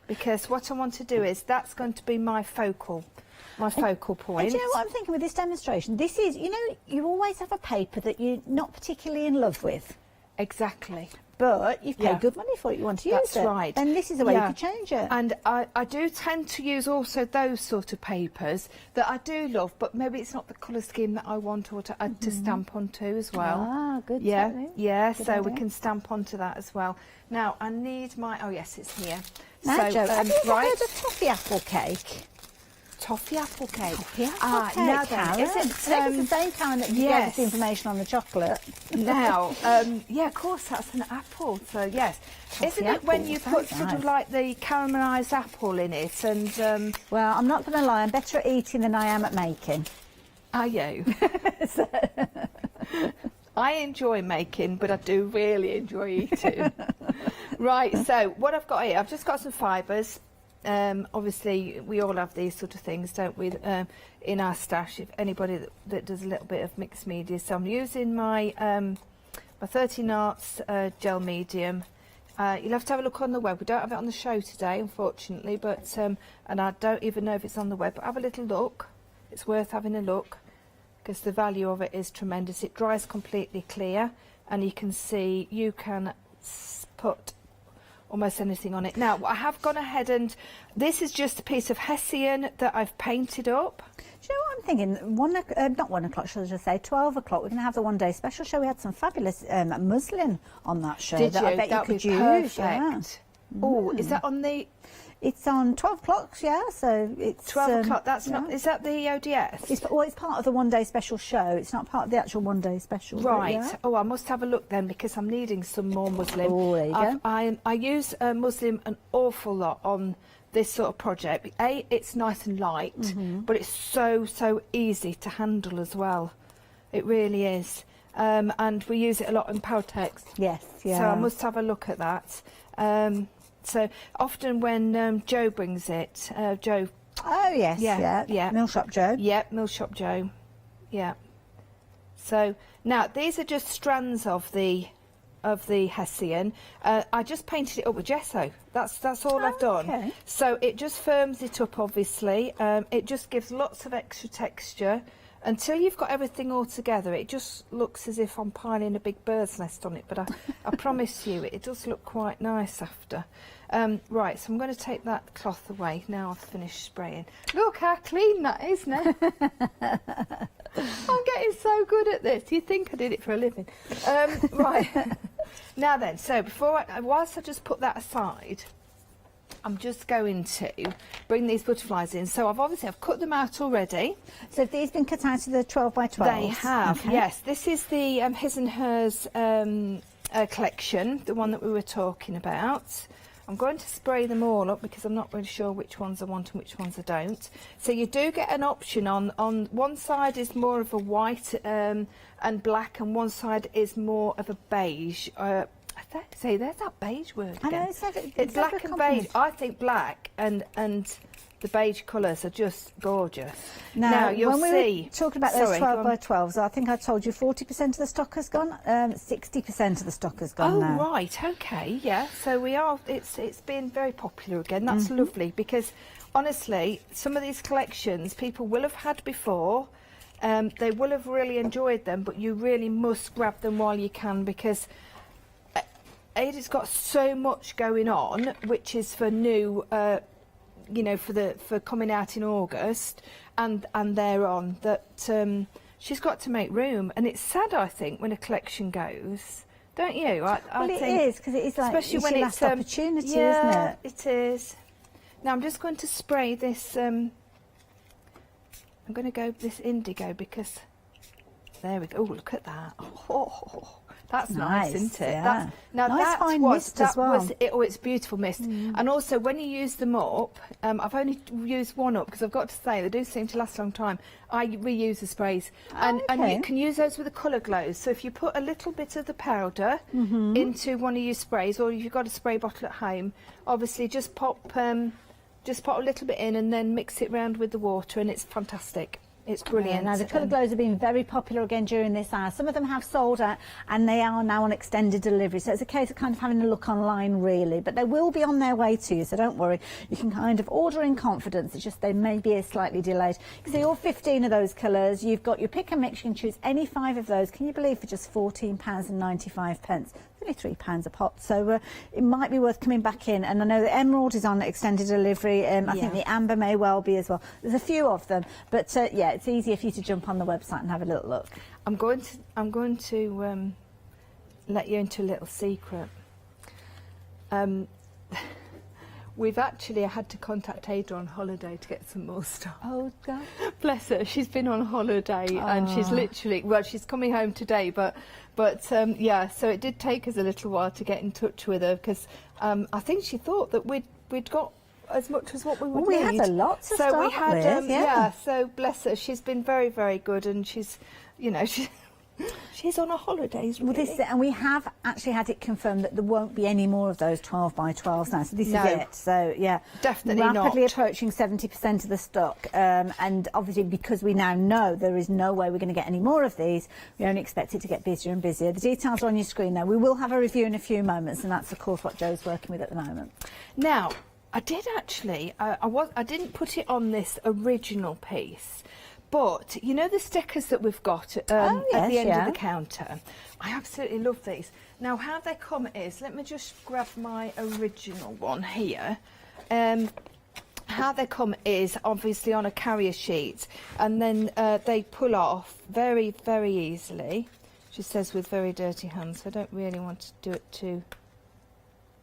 I: because what I want to do is that's going to be my focal. my focal point.
A: And do you know what I'm thinking with this demonstration? This is, you know, you always have a paper that you're not particularly in love with.
I: Exactly.
A: But you've paid good money for it, you want to use it.
I: That's right.
A: And this is the way you could change it.
I: And I do tend to use also those sort of papers that I do love, but maybe it's not the colour scheme that I want or to add to stamp onto as well.
A: Ah, good.
I: Yeah,
A: technique.
I: yeah,
A: Good
I: so
A: idea.
I: we can stamp onto that as well. Now, I need my, oh yes, it's here.
A: Now,
I: so,
A: Jo, have you ever
I: right.
A: heard of toffee apple cake?
I: Toffee apple cake.
A: Toffee apple cake,
I: now then,
A: Karen.
I: is it,
A: It's the same Karen that you gave us the information on the chocolate.
I: Now, yeah, of course, that's an apple. So yes, isn't it
A: apple,
I: when you put
A: sounds
I: sort of
A: nice.
I: like the caramelised apple in it? And
A: well, I'm not going to lie, I'm better at eating than I am at making.
I: Are you? I enjoy making, but I do really enjoy eating. Right. So what I've got here, I've just got some fibres. Obviously, we all have these sort of things, don't we, in our stash, if anybody that does a little bit of mixed media. So I'm using my my 13 Arts gel medium. You'll have to have a look on the web. We don't have it on the show today, unfortunately, but and I don't even know if it's on the web, but have a little look. It's worth having a look because the value of it is tremendous. It dries completely clear, and you can see you can put almost anything on it. Now, I have gone ahead and this is just a piece of Hessian that I've painted up.
A: Do you know what I'm thinking? Not 1 o'clock, shall I just say, 12 o'clock, we're going to have the one-day special show. We had some fabulous muslin on that show.
I: Did
A: that
I: you?
A: I bet
I: That
A: you
I: would
A: could
I: be
A: use.
I: perfect.
A: Yeah.
I: Oh, is that on the...
A: It's on 12 o'clock, yeah, so it's...
I: 12 o'clock, that's not... Is that the ODS?
A: It's part of the one-day special show. It's not part of the actual one-day special.
I: Right.
A: Yeah.
I: Oh, I must have a look then because I'm needing some more muslin.
A: Oh, there you go.
I: I use muslin an awful lot on this sort of project. A, it's nice and light, but it's so easy to handle as well. It really is. And we use it a lot in Powtex.
A: Yes, yeah.
I: So I must have a look at that. So often when Joe brings it, Joe...
A: Oh, yes, yeah. Mill Shop Joe.
I: Yeah, Mill Shop Joe. Yeah. So now these are just strands of the Hessian. I just painted it up with gesso. That's all I've done.
A: Okay.
I: So it just firms it up, obviously. It just gives lots of extra texture. Until you've got everything all together, it just looks as if I'm piling a big bird's nest on it, but I promise you, it does look quite nice after. Right, so I'm going to take that cloth away now I've finished spraying. Look how clean that is now. I'm getting so good at this. You'd think I did it for a living. Right, now then, so whilst I just put that aside, I'm just going to bring these butterflies in. So I've cut them out already.
A: So have these been cut out of the 12 by 12?
I: They have,
A: okay.
I: yes. This is the His and Hers collection, the one that we were talking about. I'm going to spray them all up because I'm not really sure which ones I want and which ones I don't. So you do get an option on one side is more of a white and black, and one side is more of a beige. See, there's that beige word again.
A: I know,
I: it's black and beige. I think black and the beige colours are just gorgeous.
A: Now
I: you'll
A: when
I: see.
A: we were talking about those 12 by 12s, I think I told you 40% of the stock has gone, 60% of the stock has gone now.
I: Oh, right, okay, yeah. So we are, it's been very popular again. That's lovely because, honestly, some of these collections people will have had before. They will have really enjoyed them, but you really must grab them while you can because Ada's got so much going on, which is for new, you know, for coming out in August and thereon, that she's got to make room. And it's sad, I think, when a collection goes, don't you? I
A: Well, it
I: think,
A: is, because it is like
I: especially
A: it's
I: when
A: your
I: it's
A: last opportunity,
I: yeah,
A: isn't it?
I: it is. Now I'm just going to spray this. I'm going to go this indigo because there we go. Oh, look at that. Oh, that's nice, isn't it?
A: Yeah.
I: Now
A: Nice
I: that
A: fine
I: was
A: mist
I: that
A: as well.
I: was it. Oh, it's beautiful mist. And also when you use them up, I've only used one up because I've got to say they do seem to last a long time. I reuse the sprays, and you can use those with the colour glows. So if you put a little bit of the powder into one of your sprays, or if you've got a spray bottle at home, obviously just pop a little bit in and then mix it round with the water, and it's fantastic. It's brilliant.
A: Now the colour glows have been very popular again during this hour. Some of them have sold out and they are now on extended delivery. So it's a case of kind of having a look online really, but they will be on their way to you, so don't worry. You can kind of order in confidence. It's just they may be slightly delayed. You can see all 15 of those colours. You've got your pick and mix. You can choose any 5 of those. Can you believe, for just £14.95? Only £3 a pot, so it might be worth coming back in. And I know the emerald is on extended delivery. I think the amber may well be as well. There's a few of them, but yeah, it's easier for you to jump on the website and have a little look.
I: I'm going to let you into a little secret. We've actually had to contact Ada on holiday to get some more stuff.
A: Oh, God.
I: Bless her. She's been on holiday and she's literally, well, she's coming home today, but yeah, so it did take us a little while to get in touch with her because I think she thought that we'd got as much as what we would need.
A: We had a lot to start
I: we had,
A: with,
I: yeah, so bless her. She's been very, very good and she's, you know, she's on her holidays, really.
A: Well, and we have actually had it confirmed that there won't be any more of those 12 by 12s now. So this is it. So yeah,
I: definitely
A: rapidly
I: not.
A: approaching 70% of the stock. And obviously, because we now know there is no way we're going to get any more of these, we only expect it to get busier and busier. The details are on your screen now. We will have a review in a few moments, and that's of course what Joe's working with at the moment.
I: Now, I did actually. I didn't put it on this original piece. But, you know the stickers that we've got at the end of the counter? I absolutely love these. Now, how they come is, let me just grab my original one here. How they come is obviously on a carrier sheet, and then they pull off very, very easily. She says with very dirty hands, so I don't really want to do it too...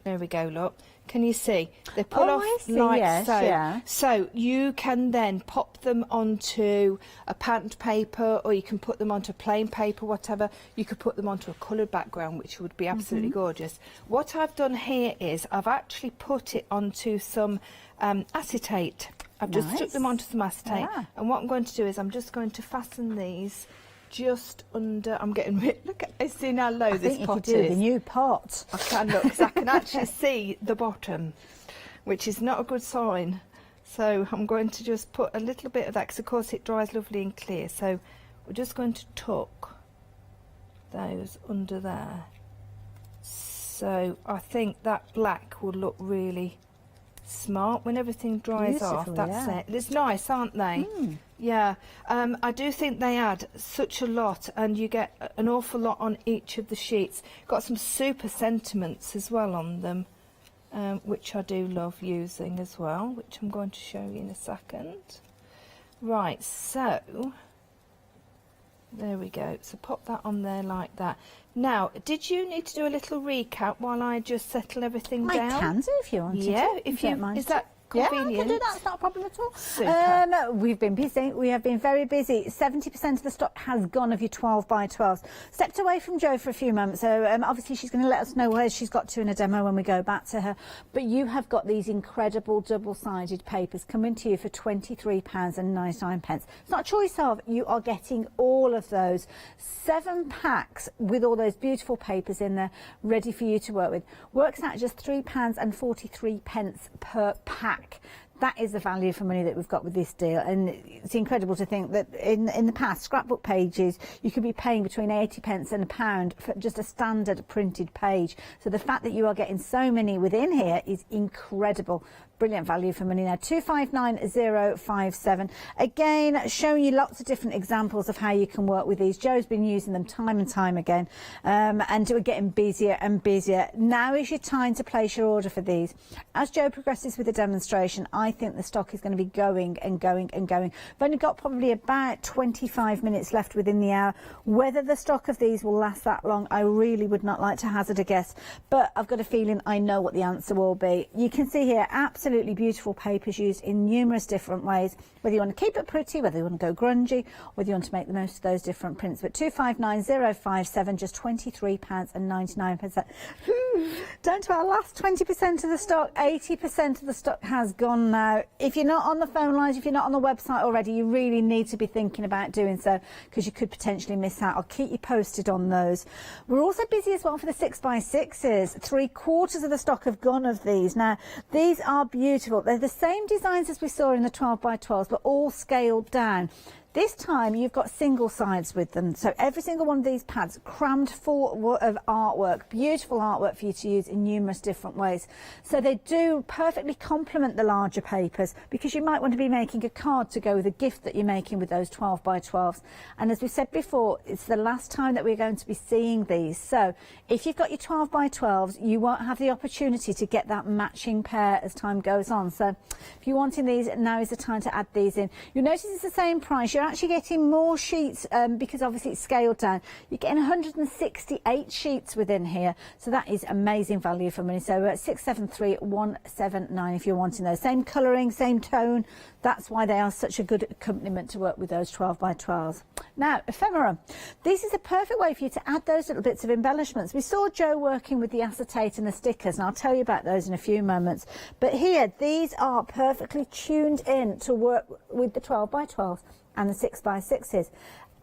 I: There we go, look. Can you see? They pull off like so.
A: Yeah.
I: So you can then pop them onto a patterned paper, or you can put them onto plain paper, whatever. You could put them onto a coloured background, which would be absolutely gorgeous. What I've done here is I've actually put it onto some acetate. I've just stuck them onto some acetate. And what I'm going to do is I'm just going to fasten these just under. I'm getting look at, I see how low this pot is.
A: I think you could do the new pot.
I: I can look, because I can actually see the bottom, which is not a good sign. So I'm going to just put a little bit of that, because of course it dries lovely and clear. So we're just going to tuck those under there. So I think that black will look really smart when everything dries off. That's it. It's nice, aren't they? Yeah, I do think they add such a lot, and you get an awful lot on each of the sheets. Got some super sentiments as well on them, which I do love using as well, which I'm going to show you in a second. Right, so there we go. So pop that on there like that. Now, did you need to do a little recap while I just settle everything down?
A: I can do if you want to.
I: Yeah, if you
A: don't mind.
I: Is that convenient?
A: Yeah, I can do that. It's not a problem at all.
I: Super.
A: We've been busy. We have been very busy. 70% of the stock has gone of your 12 by 12s. Stepped away from Jo for a few moments, so obviously she's going to let us know where she's got to in a demo when we go back to her. But you have got these incredible double-sided papers coming to you for £23.99. It's not a choice of. You are getting all of those. 7 packs with all those beautiful papers in there, ready for you to work with. Works out just £3.43 per pack. That is the value for money that we've got with this deal, and it's incredible to think that in the past, scrapbook pages, you could be paying between 80p and £1 for just a standard printed page. So the fact that you are getting so many within here is incredible. Brilliant value for money now. 259057. Again, showing you lots of different examples of how you can work with these. Jo's been using them time and time again, and we're getting busier and busier. Now is your time to place your order for these. As Jo progresses with the demonstration, I think the stock is going to be going and going and going. We've only got probably about 25 minutes left within the hour. Whether the stock of these will last that long, I really would not like to hazard a guess, but I've got a feeling I know what the answer will be. You can see here, absolutely beautiful papers used in numerous different ways, whether you want to keep it pretty, whether you want to go grungy, whether you want to make the most of those different prints. But 259057, just £23.99. Down to our last 20% of the stock. 80% of the stock has gone now. If you're not on the phone lines, if you're not on the website already, you really need to be thinking about doing so, because you could potentially miss out. I'll keep you posted on those. We're also busy as well for the 6x6s. 3/4 of the stock have gone of these. Now, these are beautiful. They're the same designs as we saw in the 12 by 12s, but all scaled down. This time you've got single sides with them, so every single one of these pads crammed full of artwork, beautiful artwork for you to use in numerous different ways. So they do perfectly complement the larger papers, because you might want to be making a card to go with a gift that you're making with those 12 by 12s. And as we said before, it's the last time that we're going to be seeing these. So if you've got your 12 by 12s, you won't have the opportunity to get that matching pair as time goes on. So if you're wanting these, now is the time to add these in. You'll notice it's the same price. You're actually getting more sheets because obviously it's scaled down. You're getting 168 sheets within here, so that is amazing value for money. So 673179 if you're wanting those. Same colouring, same tone. That's why they are such a good accompaniment to work with those 12 by 12s. Now, ephemera. This is a perfect way for you to add those little bits of embellishments. We saw Joe working with the acetate and the stickers, and I'll tell you about those in a few moments. But here, these are perfectly tuned in to work with the 12 by 12s and the 6 by 6s.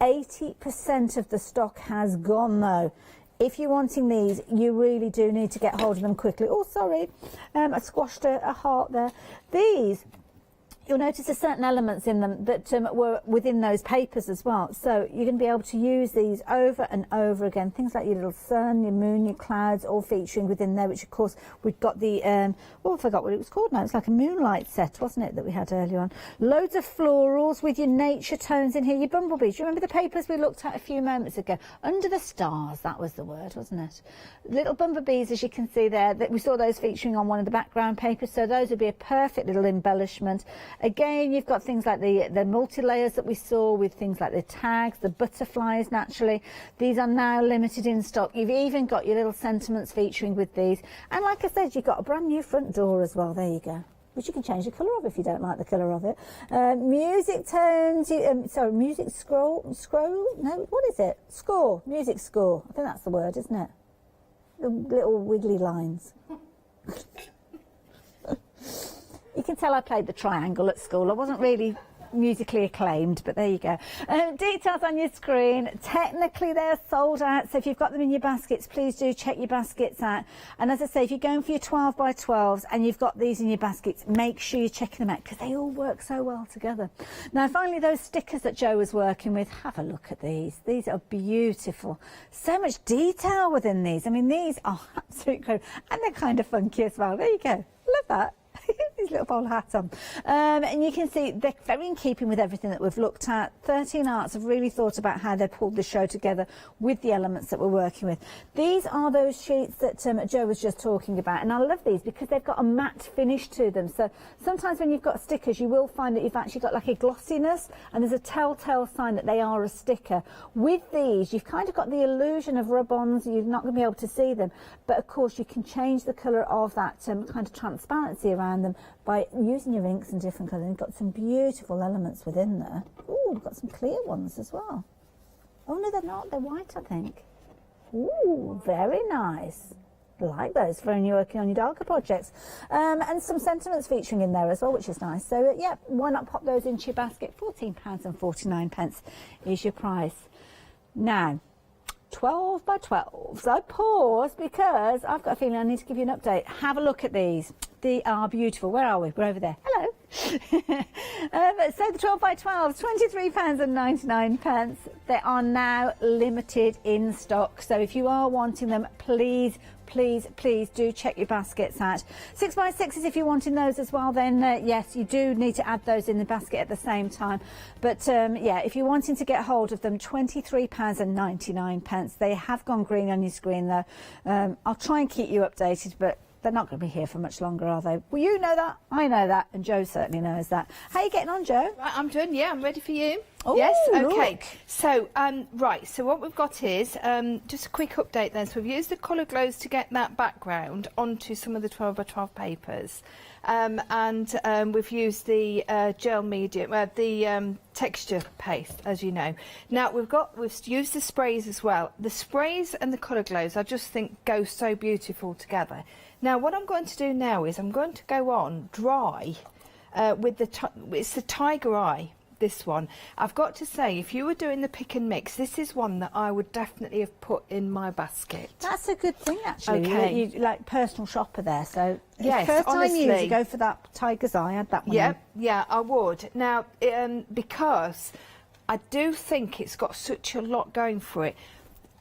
A: 80% of the stock has gone though. If you're wanting these, you really do need to get hold of them quickly. Oh, sorry, I squashed a heart there. These, you'll notice there's certain elements in them that were within those papers as well. So you're going to be able to use these over and over again. Things like your little sun, your moon, your clouds, all featuring within there, which of course we've got the, I forgot what it was called now. It's like a moonlight set, wasn't it, that we had earlier on. Loads of florals with your nature tones in here, your bumblebees. Do you remember the papers we looked at a few moments ago? Under the stars, that was the word, wasn't it? Little bumblebees, as you can see there, that we saw those featuring on one of the background papers. So those would be a perfect little embellishment. Again, you've got things like the multi-layers that we saw with things like the tags, the butterflies naturally. These are now limited in stock. You've even got your little sentiments featuring with these. And like I said, you've got a brand new front door as well. There you go. Which you can change the colour of if you don't like the colour of it. Music tones, sorry, music scroll, no, what is it? Score, music score. I think that's the word, isn't it? The little wiggly lines. You can tell I played the triangle at school. I wasn't really musically acclaimed, but there you go. Details on your screen. Technically they're sold out, so if you've got them in your baskets, please do check your baskets out. And as I say, if you're going for your 12 by 12s and you've got these in your baskets, make sure you're checking them out, because they all work so well together. Now finally, those stickers that Joe was working with, have a look at these. These are beautiful. So much detail within these. I mean, these are absolutely incredible, and they're kind of funky as well. There you go. Love that. His little bowler hat on. And you can see they're very in keeping with everything that we've looked at. 13 Arts have really thought about how they pulled the show together with the elements that we're working with. These are those sheets that Joe was just talking about, and I love these because they've got a matte finish to them. So sometimes when you've got stickers, you will find that you've actually got like a glossiness, and there's a telltale sign that they are a sticker. With these, you've kind of got the illusion of rub-ons. You're not going to be able to see them, but of course you can change the colour of that kind of transparency around them by using your inks in different colours. You've got some beautiful elements within there. Oh, we've got some clear ones as well. Oh no, they're not, they're white, I think. Ooh, very nice. I like those for when you're working on your darker projects. And some sentiments featuring in there as well, which is nice. So yeah, why not pop those into your basket? £14.49 is your price. Now, 12 by 12s. I pause because I've got a feeling I need to give you an update. Have a look at these. They are beautiful. Where are we? We're over there. Hello. So the 12 by 12s, £23.99. They are now limited in stock. So if you are wanting them, please do check your baskets out. 6 by 6s, if you're wanting those as well, then yes, you do need to add those in the basket at the same time. But yeah, if you're wanting to get hold of them, £23.99. They have gone green on your screen though. I'll try and keep you updated, but they're not going to be here for much longer, are they? Well, you know that, I know that, and Joe certainly knows that. How are you getting on, Joe?
I: Right, I'm done, yeah, I'm ready for you.
A: Oh,
I: yes, okay.
A: Look.
I: So, right, so what we've got is, just a quick update then. So we've used the colour glows to get that background onto some of the 12 by 12 papers. And we've used the gel medium, the texture paste, as you know. Now we've used the sprays as well. The sprays and the colour glows, I just think go so beautiful together. Now what I'm going to do now is I'm going to go on dry with it's the Tiger Eye. This one, I've got to say, if you were doing the pick and mix, this is one that I would definitely have put in my basket.
A: That's a good thing, actually.
I: Okay.
A: You like personal shopper there, so
I: yes,
A: first
I: honestly,
A: time you go for that Tiger's Eye. Add that one.
I: Yeah, yeah, I would. Now, because I do think it's got such a lot going for it.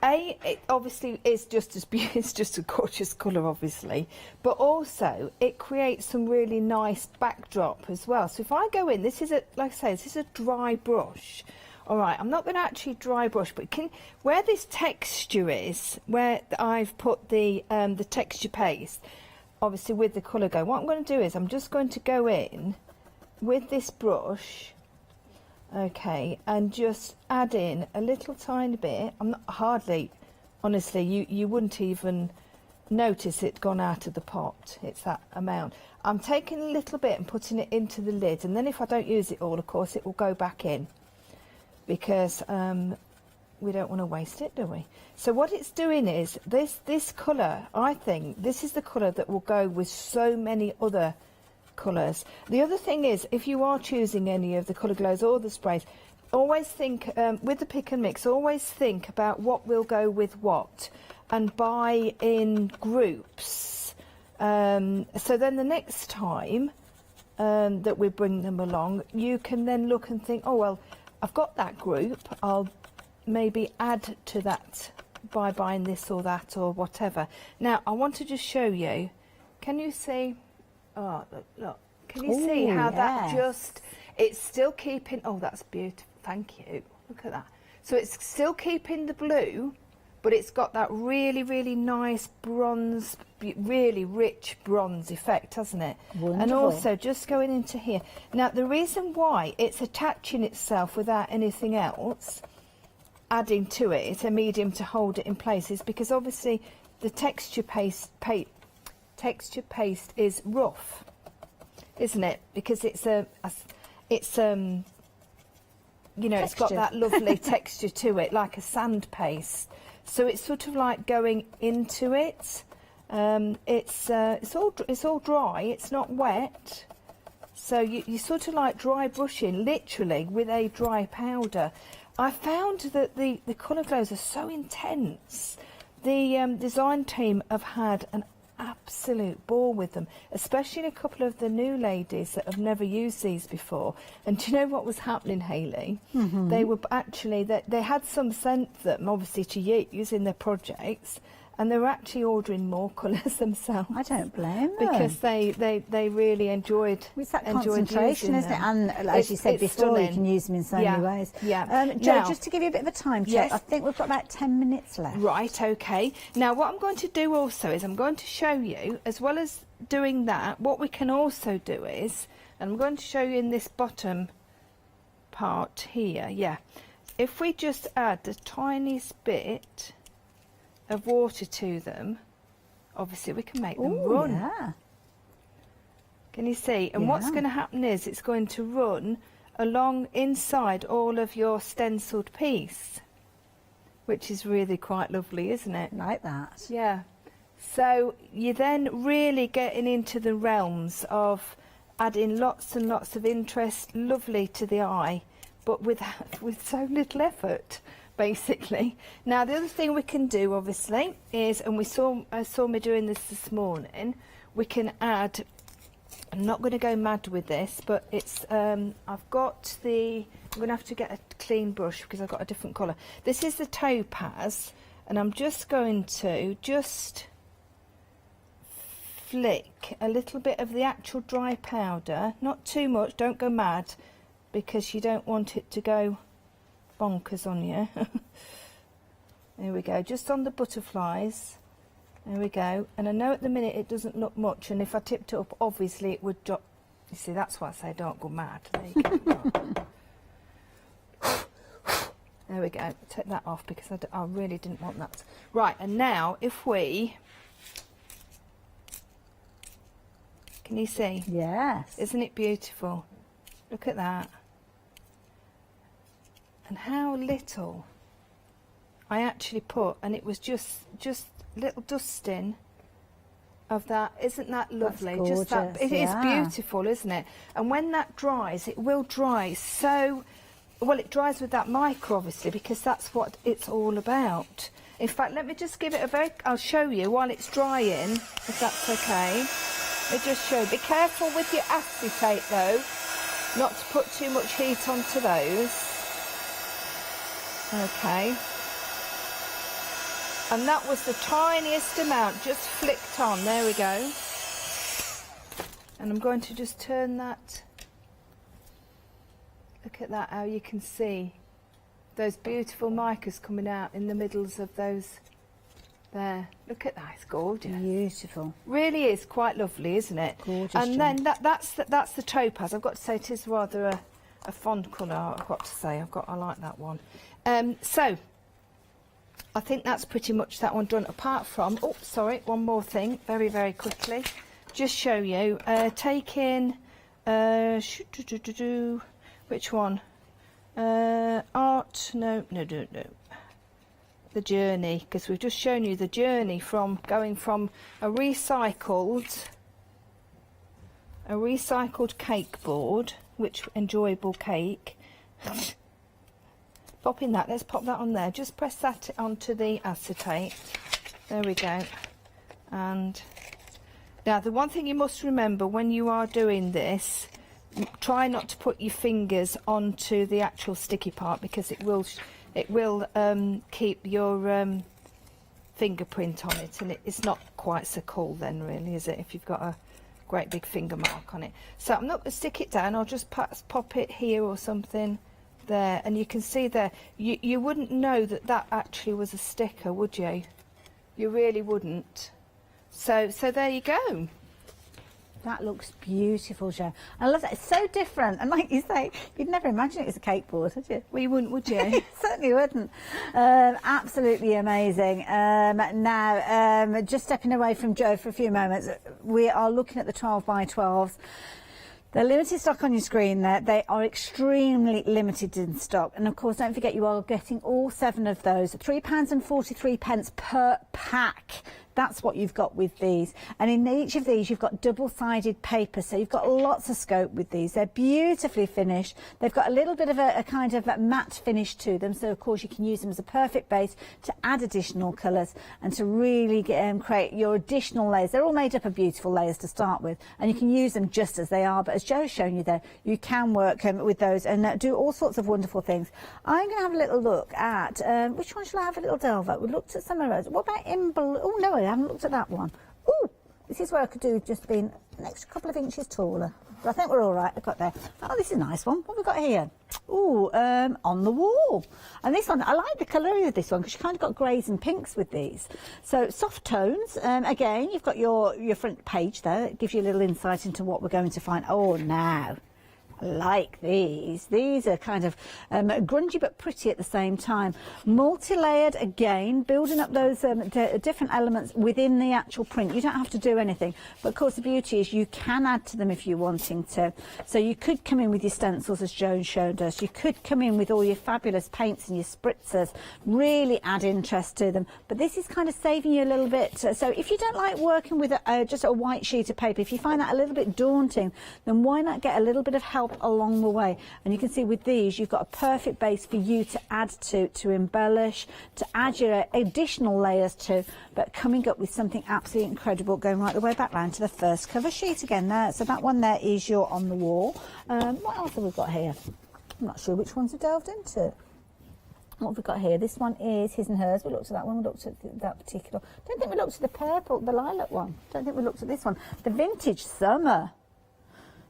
I: It obviously is just as it's just a gorgeous colour, obviously, but also it creates some really nice backdrop as well. So if I go in, this is a, like I say, this is a dry brush. All right, I'm not going to actually dry brush, but where this texture is, where I've put the texture paste, obviously with the colour go, what I'm going to do is I'm just going to go in with this brush, okay, and just add in a little tiny bit. I'm not hardly, honestly, you wouldn't even notice it gone out of the pot. It's that amount. I'm taking a little bit and putting it into the lid, and then if I don't use it all, of course, it will go back in, because we don't want to waste it, do we? So what it's doing is this colour, I think this is the colour that will go with so many other colours. The other thing is, if you are choosing any of the colour glows or the sprays, always think with the pick and mix, always think about what will go with what, and buy in groups, so then the next time that we bring them along, you can then look and think, oh well, I've got that group, I'll maybe add to that by buying this or that or whatever. Now I want to just show you, can you see, oh look, can you see how that just, it's still keeping, oh that's beautiful, thank you, look at that. So it's still keeping the blue, but it's got that really, really nice bronze, really rich bronze effect, hasn't it?
A: Wonderful.
I: And also just going into here. Now the reason why it's attaching itself without anything else adding to it, it's a medium to hold it in place, is because obviously the texture paste is rough, isn't it? Because it's you know, it's got that lovely texture to it, like a sand paste. So it's sort of like going into it. It's all dry. It's not wet. So you sort of like dry brushing, literally, with a dry powder. I found that the colour glows are so intense. The design team have had an absolute ball with them, especially a couple of the new ladies that have never used these before. And do you know what was happening, Hayley?
A: Mm-hmm.
I: They were actually, they had some sent them obviously to use in their projects, and they were actually ordering more colours themselves.
A: I don't blame them,
I: because they really enjoyed.
A: It's that
I: enjoyed
A: concentration, isn't it? And as you said before,
I: stunning.
A: you can use them in so many ways.
I: Yeah.
A: Jo,
I: Now,
A: just to give you a bit of a time check,
I: yes.
A: I think we've got about 10 minutes left.
I: Right, okay. Now what I'm going to do also is I'm going to show you, as well as doing that, what we can also do is, and I'm going to show you in this bottom part here, if we just add the tiniest bit of water to them, obviously we can make them run.
A: Yeah.
I: Can you see? And what's going to happen is it's going to run along inside all of your stenciled piece, which is really quite lovely, isn't it?
A: Like that.
I: Yeah. So you're then really getting into the realms of adding lots and lots of interest, lovely to the eye, but with so little effort, basically. Now the other thing we can do, obviously, is, and I saw me doing this morning, we can add, I'm not going to go mad with this, but it's I've got I'm going to have to get a clean brush because I've got a different colour. This is the topaz, and I'm just going to flick a little bit of the actual dry powder, not too much, don't go mad, because you don't want it to go bonkers on you. There we go, just on the butterflies. There we go. And I know at the minute it doesn't look much, and if I tipped it up, obviously it would drop. You see, that's why I say don't go mad. There you go. There we go. Take that off because I really didn't want that. Right, and now if we, can you see?
A: Yes.
I: Isn't it beautiful? Look at that. And how little I actually put, and it was just little dusting of that. Isn't that lovely?
A: That's
I: just that,
A: gorgeous,
I: it is beautiful, isn't it? And when that dries, it will dry so well. It dries with that micro, obviously, because that's what it's all about. In fact, let me just give it I'll show you while it's drying, if that's okay. Let me just show you. Be careful with your acetate though, not to put too much heat onto those. Okay. And that was the tiniest amount, just flicked on. There we go. And I'm going to just turn that. Look at that, how you can see those beautiful micas coming out in the middles of those there. Look at that, it's gorgeous.
A: Beautiful.
I: Really is quite lovely, isn't it?
A: Gorgeous.
I: And then that's the topaz. I've got to say it is rather a fond colour, I've got to say. I like that one. So I think that's pretty much that one done, apart from, oh, sorry, one more thing, very, very quickly. Just show you, take in, which one? Art, no. The journey, because we've just shown you the journey from going from a recycled cake board, which enjoyable cake. Pop in that, let's pop that on there. Just press that onto the acetate. There we go. And now the one thing you must remember when you are doing this, try not to put your fingers onto the actual sticky part, because it will keep your fingerprint on it, and it's not quite so cool then, really, is it, if you've got a great big finger mark on it. So I'm not going to stick it down, I'll just pop it here or something there, and you can see there, you wouldn't know that actually was a sticker, would you? You really wouldn't. So there you go.
A: That looks beautiful, Jo. I love that. It's so different. And like you say, you'd never imagine it was a cake board, would you?
I: Well, you wouldn't, would you?
A: Certainly wouldn't. Absolutely amazing. Now, just stepping away from Jo for a few moments, we are looking at the 12 by 12s. They're limited stock on your screen there. They are extremely limited in stock. And of course, don't forget, you are getting all 7 of those. £3.43 per pack. That's what you've got with these. And in each of these, you've got double-sided paper, so you've got lots of scope with these. They're beautifully finished. They've got a little bit of a kind of a matte finish to them, so of course you can use them as a perfect base to add additional colours and to really create your additional layers. They're all made up of beautiful layers to start with, and you can use them just as they are, but as Jo's shown you there, you can work with those and do all sorts of wonderful things. I'm going to have a little look at, which one shall I have a little delve at? We looked at some of those. What about in blue? Oh no, I haven't looked at that one. Ooh, this is where I could do just being an extra couple of inches taller. But I think we're all right. I've got there. Oh, this is a nice one. What have we got here? Ooh, on the wall. And this one, I like the colour of this one because you kind of got greys and pinks with these. So soft tones. Again, you've got your front page there. It gives you a little insight into what we're going to find. Oh, now. I like these. These are kind of grungy but pretty at the same time. Multi-layered again, building up those different elements within the actual print. You don't have to do anything. But of course the beauty is you can add to them if you're wanting to. So you could come in with your stencils as Joan showed us. You could come in with all your fabulous paints and your spritzers. Really add interest to them. But this is kind of saving you a little bit. So if you don't like working with just a white sheet of paper, if you find that a little bit daunting, then why not get a little bit of help along the way? And you can see with these you've got a perfect base for you to add to embellish, to add your additional layers to, but coming up with something absolutely incredible, going right the way back round to the first cover sheet again there. So that one there is your on the wall. What else have we got here? I'm not sure which ones we delved into. What have we got here? This one is his and hers. We looked at that one. We looked at that particular. Don't think we looked at the purple, the lilac one. Don't think we looked at this one. The vintage summer.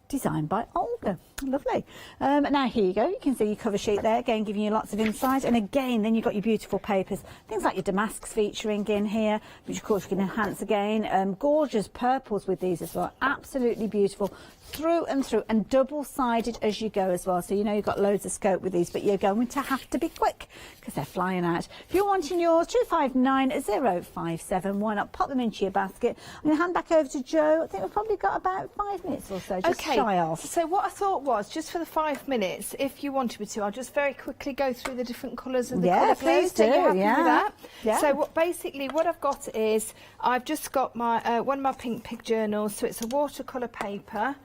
A: Designed by Olga. Lovely. Now here you go. You can see your cover sheet there, again giving you lots of insight. And again, then you've got your beautiful papers. Things like your damasks featuring in here, which of course you can enhance again. Gorgeous purples with these as well. Absolutely beautiful. Through and through, and double-sided as you go as well. So you know you've got loads of scope with these, but you're going to have to be quick because they're flying out. If you're wanting yours, 259057. Why not pop them into your basket? I'm going to hand back over to Jo. I think we've probably got about 5 minutes or so. Just shy off.
I: So what I thought was, just for the 5 minutes, if you wanted me to, I'll just very quickly go through the different colours and the colour
A: please
I: codes. Are you happy with that?
A: Yeah.
I: So what I've got is, I've just got my one of my pink journals, so it's a watercolour paper.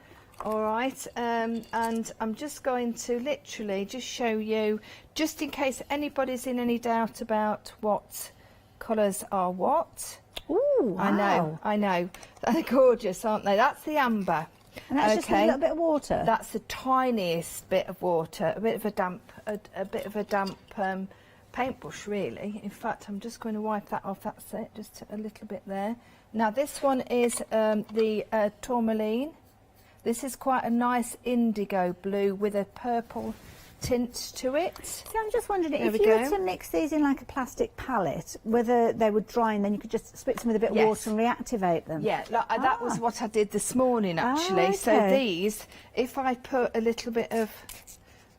I: All right, and I'm just going to literally just show you, just in case anybody's in any doubt about what colours are what.
A: Ooh, wow.
I: I know. They're gorgeous, aren't they? That's the amber.
A: And that's just a little bit of water?
I: That's the tiniest bit of water, a bit of a damp paintbrush really. In fact, I'm just going to wipe that off. That's it, just a little bit there. Now this one is the tourmaline. This is quite a nice indigo blue with a purple tint to it.
A: So I'm just wondering, if you were to mix these in like a plastic palette, whether they would dry and then you could just spritz them with a bit of water and reactivate them?
I: Yeah, that was what I did this morning actually.
A: Okay.
I: So these, if I put a little bit of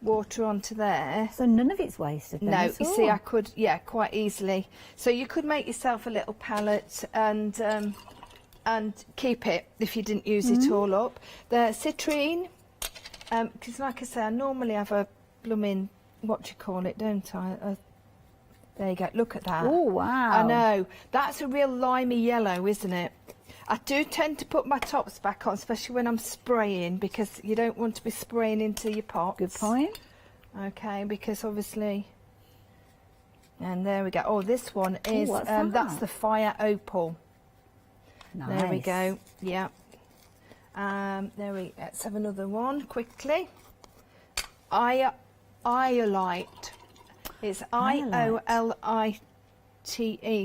I: water onto there.
A: So none of it's wasted then
I: No,
A: at
I: you
A: all.
I: see I could, quite easily. So you could make yourself a little palette and keep it if you didn't use it all up. The citrine, because like I say, I normally have a blooming, what do you call it, don't I? There you go, look at that.
A: Oh, wow.
I: I know, that's a real limey yellow, isn't it? I do tend to put my tops back on, especially when I'm spraying, because you don't want to be spraying into your pots.
A: Good point.
I: Okay, because obviously, and there we go. Oh, this one is,
A: what's that?
I: that's the fire opal.
A: Nice.
I: There we go, yeah. Let's have another one quickly. Iolite. It's I-O-L-I-T-E,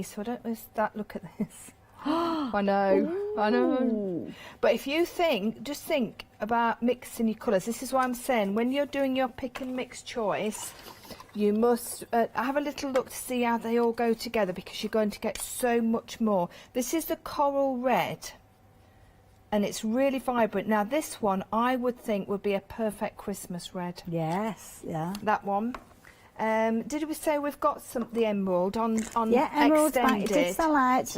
I: so I don't know if that, look at this. I know. But if you just think about mixing your colours. This is why I'm saying, when you're doing your pick and mix choice, you must have a little look to see how they all go together, because you're going to get so much more. This is the coral red, and it's really vibrant. Now this one I would think would be a perfect Christmas red.
A: Yes, yeah.
I: That one. Did we say we've got the emerald on
A: yeah, emerald's back.
I: extended?
A: It did sell out.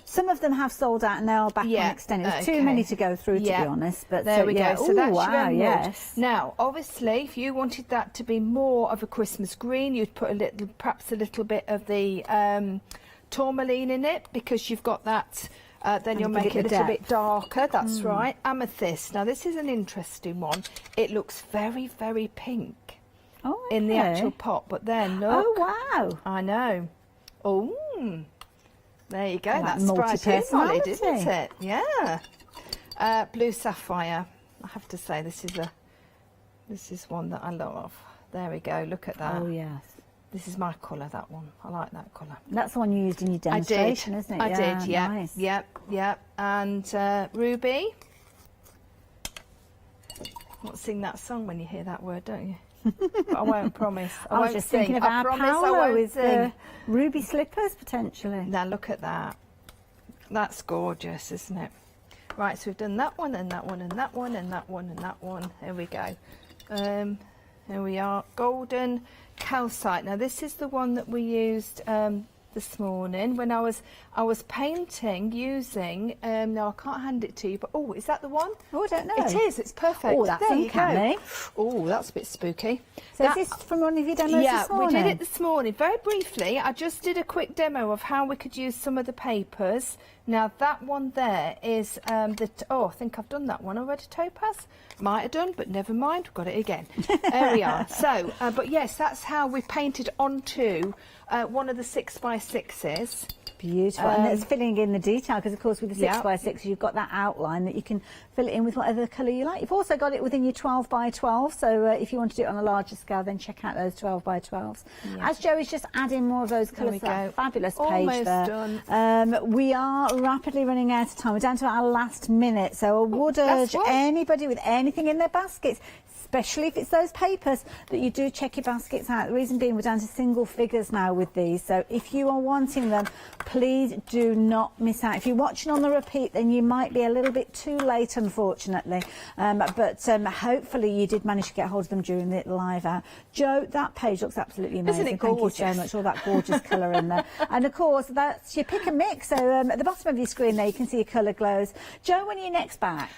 A: Some of them have sold out and they're back on extended. There's too many to go through, to be honest. But
I: there we go. So that's
A: wow,
I: your emerald.
A: yes.
I: Now, obviously, if you wanted that to be more of a Christmas green, you'd put perhaps a little bit of the tourmaline in it, because you've got that. Then you'll make it a little bit darker. That's right. Amethyst. Now, this is an interesting one. It looks very, very pink.
A: Oh,
I: in the actual pot, but then look.
A: Oh, wow.
I: I know. Oh, there you go.
A: Like
I: That's bright solid, isn't
A: multi-personality.
I: it? Yeah. Blue sapphire. I have to say, this is one that I love. There we go. Look at that.
A: Oh, yes.
I: This is my colour, that one. I like that colour.
A: That's the one you used in your demonstration, isn't it?
I: I did, yeah.
A: Nice.
I: Yep. And ruby. Won't sing that song when you hear that word, don't you? But I won't promise.
A: I was just thinking of our Paolo with the ruby slippers, potentially.
I: Now look at that. That's gorgeous, isn't it? Right, so we've done that one and that one and that one and that one and that one. There we go. There we are. Golden calcite. Now this is the one that we used this morning when I was painting using. Now I can't hand it to you, but oh, is that the one?
A: Oh, I don't know.
I: It is. It's perfect.
A: Oh, that's
I: there
A: uncanny.
I: you go. Oh, that's a bit spooky.
A: So is this from one of your demos this morning?
I: Yeah, we did it this morning. Very briefly, I just did a quick demo of how we could use some of the papers. Now that one there is I think I've done that one already, topaz. Might have done, but never mind, we've got it again. There we are. So, but yes, that's how we painted onto one of the 6x6s.
A: Beautiful, and it's filling in the detail, because of course with the 6x6 you've got that outline that you can fill it in with whatever colour you like. You've also got it within your 12x12, so if you want to do it on a larger scale, then check out those 12x12s. As Jo is just adding more of those colours to that fabulous page
I: Almost
A: there.
I: done.
A: We are rapidly running out of time. We're down to our last minute, so I would urge anybody with anything in their baskets, especially if it's those papers, that you do check your baskets out. The reason being, we're down to single figures now with these, so if you are wanting them, please do not miss out. If you're watching on the repeat, then you might be a little bit too late, unfortunately, but hopefully you did manage to get hold of them during the live out. Jo, that page looks absolutely amazing.
I: Isn't it gorgeous?
A: Thank you so much, all that gorgeous colour in there. And of course, that's your pick and mix, so at the bottom of your screen there you can see your colour glows. Jo, when are you next back?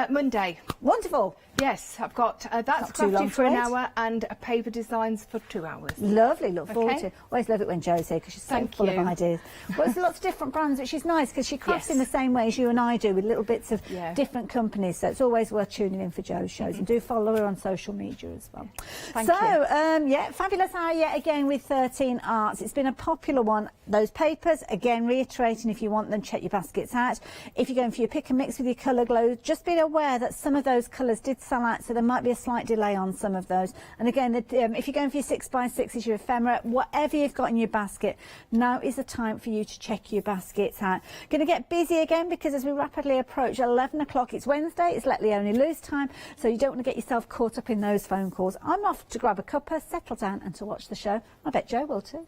I: Monday.
A: Wonderful.
I: Yes, I've got that's crafting for an hour and a paper designs for 2 hours.
A: Lovely, look forward to it. Always love it when Jo's here, because she's so full of
I: you.
A: ideas. Well, there's lots of different brands, which is nice, because she crafts in the same way as you and I do, with little bits of different companies, so it's always worth tuning in for Jo's shows. And do follow her on social media as well.
I: Thank you.
A: Yeah, fabulous hour yet again with 13 Arts. It's been a popular one. Those papers, again, reiterating, if you want them, check your baskets out. If you're going for your pick and mix with your colour glow, just be aware that some of those colours did sell out, so there might might be a slight delay on some of those. And again, if you're going for your 6x6s, your ephemera, whatever you've got in your basket, now is the time for you to check your baskets out. Going to get busy again because as we rapidly approach 11 o'clock, it's Wednesday, it's Let Leonie Loose time, so you don't want to get yourself caught up in those phone calls. I'm off to grab a cuppa, settle down and to watch the show. I bet Joe will too.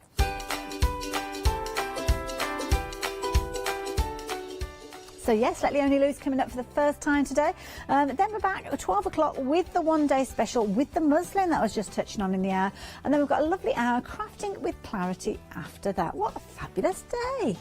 A: So yes, Let Leonie Loose coming up for the first time today. Then we're back at 12 o'clock with the one-day special with the muslin that I was just touching on in the hour. And then we've got a lovely hour crafting with clarity after that. What a fabulous day.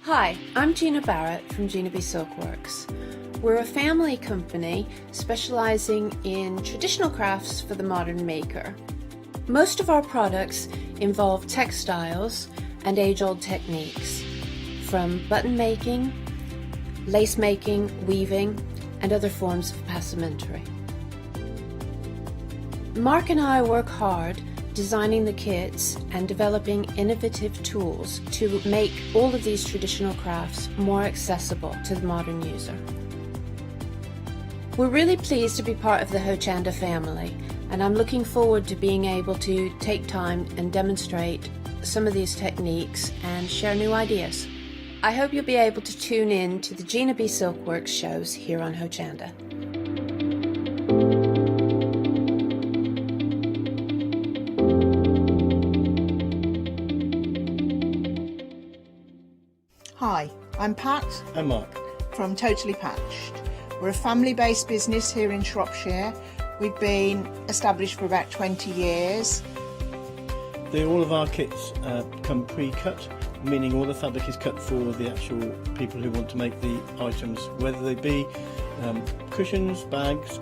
J: Hi, I'm Gina Barrett from Gina B Silkworks. We're a family company specialising in traditional crafts for the modern maker. Most of our products involve textiles and age-old techniques, from button making, lace making, weaving, and other forms of passementerie. Mark and I work hard designing the kits and developing innovative tools to make all of these traditional crafts more accessible to the modern user. We're really pleased to be part of the Hochanda family, and I'm looking forward to being able to take time and demonstrate some of these techniques and share new ideas. I hope you'll be able to tune in to the Gina B Silkworks shows here on Hochanda.
G: Hi, I'm Pat.
L: And Mark.
G: From Totally Patched. We're a family-based business here in Shropshire. We've been established for about 20 years.
L: All of our kits come pre-cut, meaning all the fabric is cut for the actual people who want to make the items, whether they be cushions, bags,